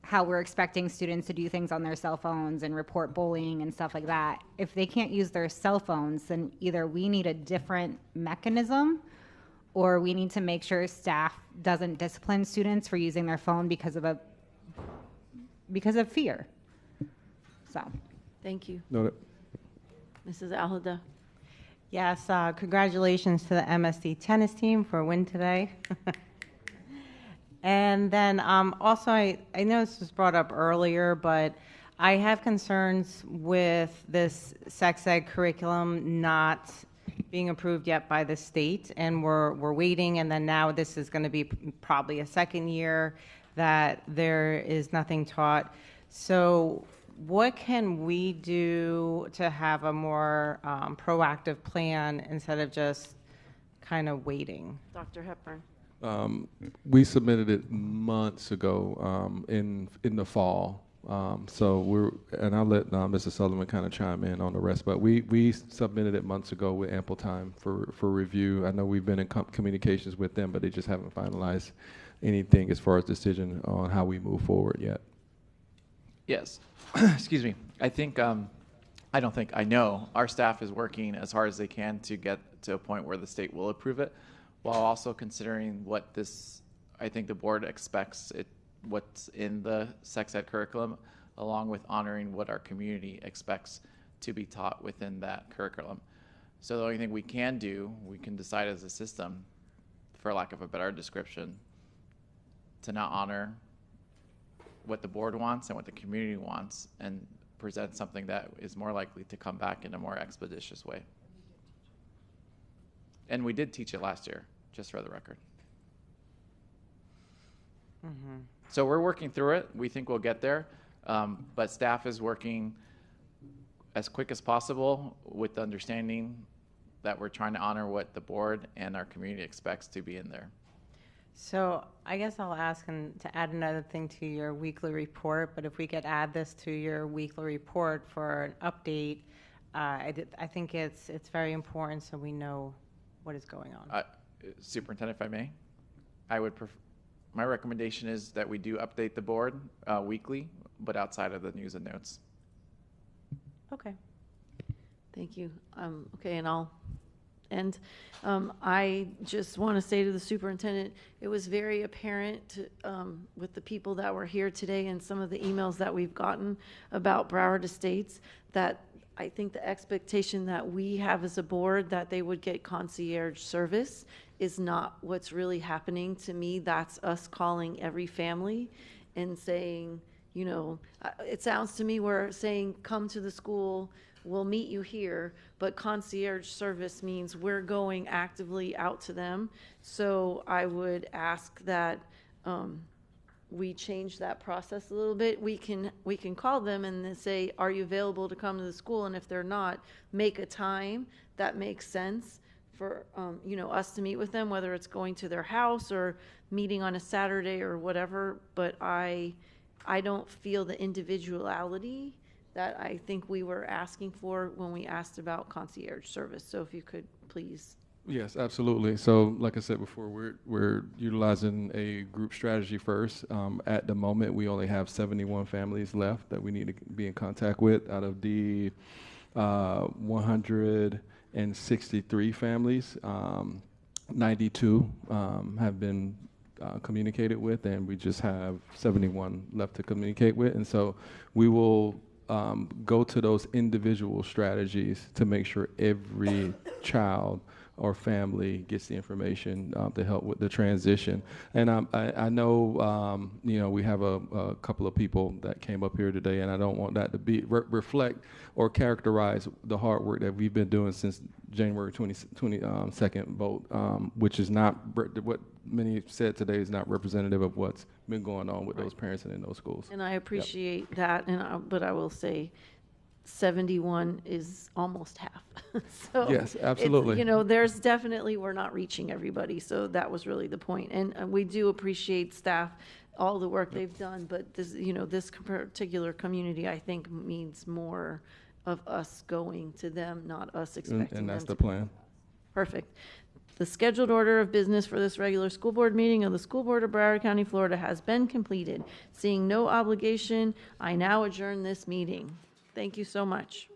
how we're expecting students to do things on their cell phones and report bullying and stuff like that. If they can't use their cell phones, then either we need a different mechanism or we need to make sure staff doesn't discipline students for using their phone because of fear. So,
Thank you.
Noted.
Mrs. Alhada.
Yes, congratulations to the MSD tennis team for a win today. And then also, I know this was brought up earlier, but I have concerns with this sex ed curriculum not being approved yet by the state, and we're waiting, and then now this is going to be probably a second year that there is nothing taught. So what can we do to have a more proactive plan instead of just kind of waiting?
Dr. Hepburn.
We submitted it months ago in the fall. So and I'll let Mrs. Sullivan kind of chime in on the rest, but we submitted it months ago with ample time for review. I know we've been in communications with them, but they just haven't finalized anything as far as decision on how we move forward yet.
Yes. Excuse me. I know our staff is working as hard as they can to get to a point where the state will approve it, while also considering what I think the board expects what's in the sex ed curriculum, along with honoring what our community expects to be taught within that curriculum. So the only thing we can do, we can decide as a system, for lack of a better description, to not honor what the board wants and what the community wants and present something that is more likely to come back in a more expeditious way. And we did teach it last year, just for the record.
Mm-hmm.
So we're working through it. We think we'll get there. But staff is working as quick as possible with the understanding that we're trying to honor what the board and our community expects to be in there.
So I guess I'll ask to add another thing to your weekly report, but if we could add this to your weekly report for an update, I think it's very important so we know what is going on.
Superintendent, if I may, my recommendation is that we do update the board weekly, but outside of the news and notes.
Okay. Thank you. Okay, and I'll end. I just want to say to the superintendent, it was very apparent with the people that were here today and some of the emails that we've gotten about Broward Estates that I think the expectation that we have as a board that they would get concierge service is not what's really happening. To me, that's us calling every family and saying, you know, it sounds to me we're saying, come to the school, we'll meet you here, but concierge service means we're going actively out to them. So I would ask that we change that process a little bit. We can call them and then say, are you available to come to the school? And if they're not, make a time that makes sense for you know, us to meet with them, whether it's going to their house or meeting on a Saturday or whatever. But I don't feel the individuality that I think we were asking for when we asked about concierge service. So if you could please.
Yes, absolutely. So like I said before, we're utilizing a group strategy first. At the moment, we only have 71 families left that we need to be in contact with out of the 163 families. 92 have been communicated with, and we just have 71 left to communicate with. And so we will go to those individual strategies to make sure every child or family gets the information to help with the transition. And I know, you know, we have a couple of people that came up here today, and I don't want that to be reflect or characterize the hard work that we've been doing since January 22nd vote, which is not what many said today is not representative of what's been going on with those parents and in those schools.
And I appreciate that, but I will say 71 is almost half. So
yes, absolutely.
You know, there's definitely, we're not reaching everybody. So that was really the point. And we do appreciate staff, all the work they've done, but this, you know, this particular community, I think, means more of us going to them, not us expecting them.
And that's
to
the plan.
Perfect. The scheduled order of business for this regular school board meeting of the School Board of Broward County, Florida has been completed. Seeing no obligation, I now adjourn this meeting. Thank you so much.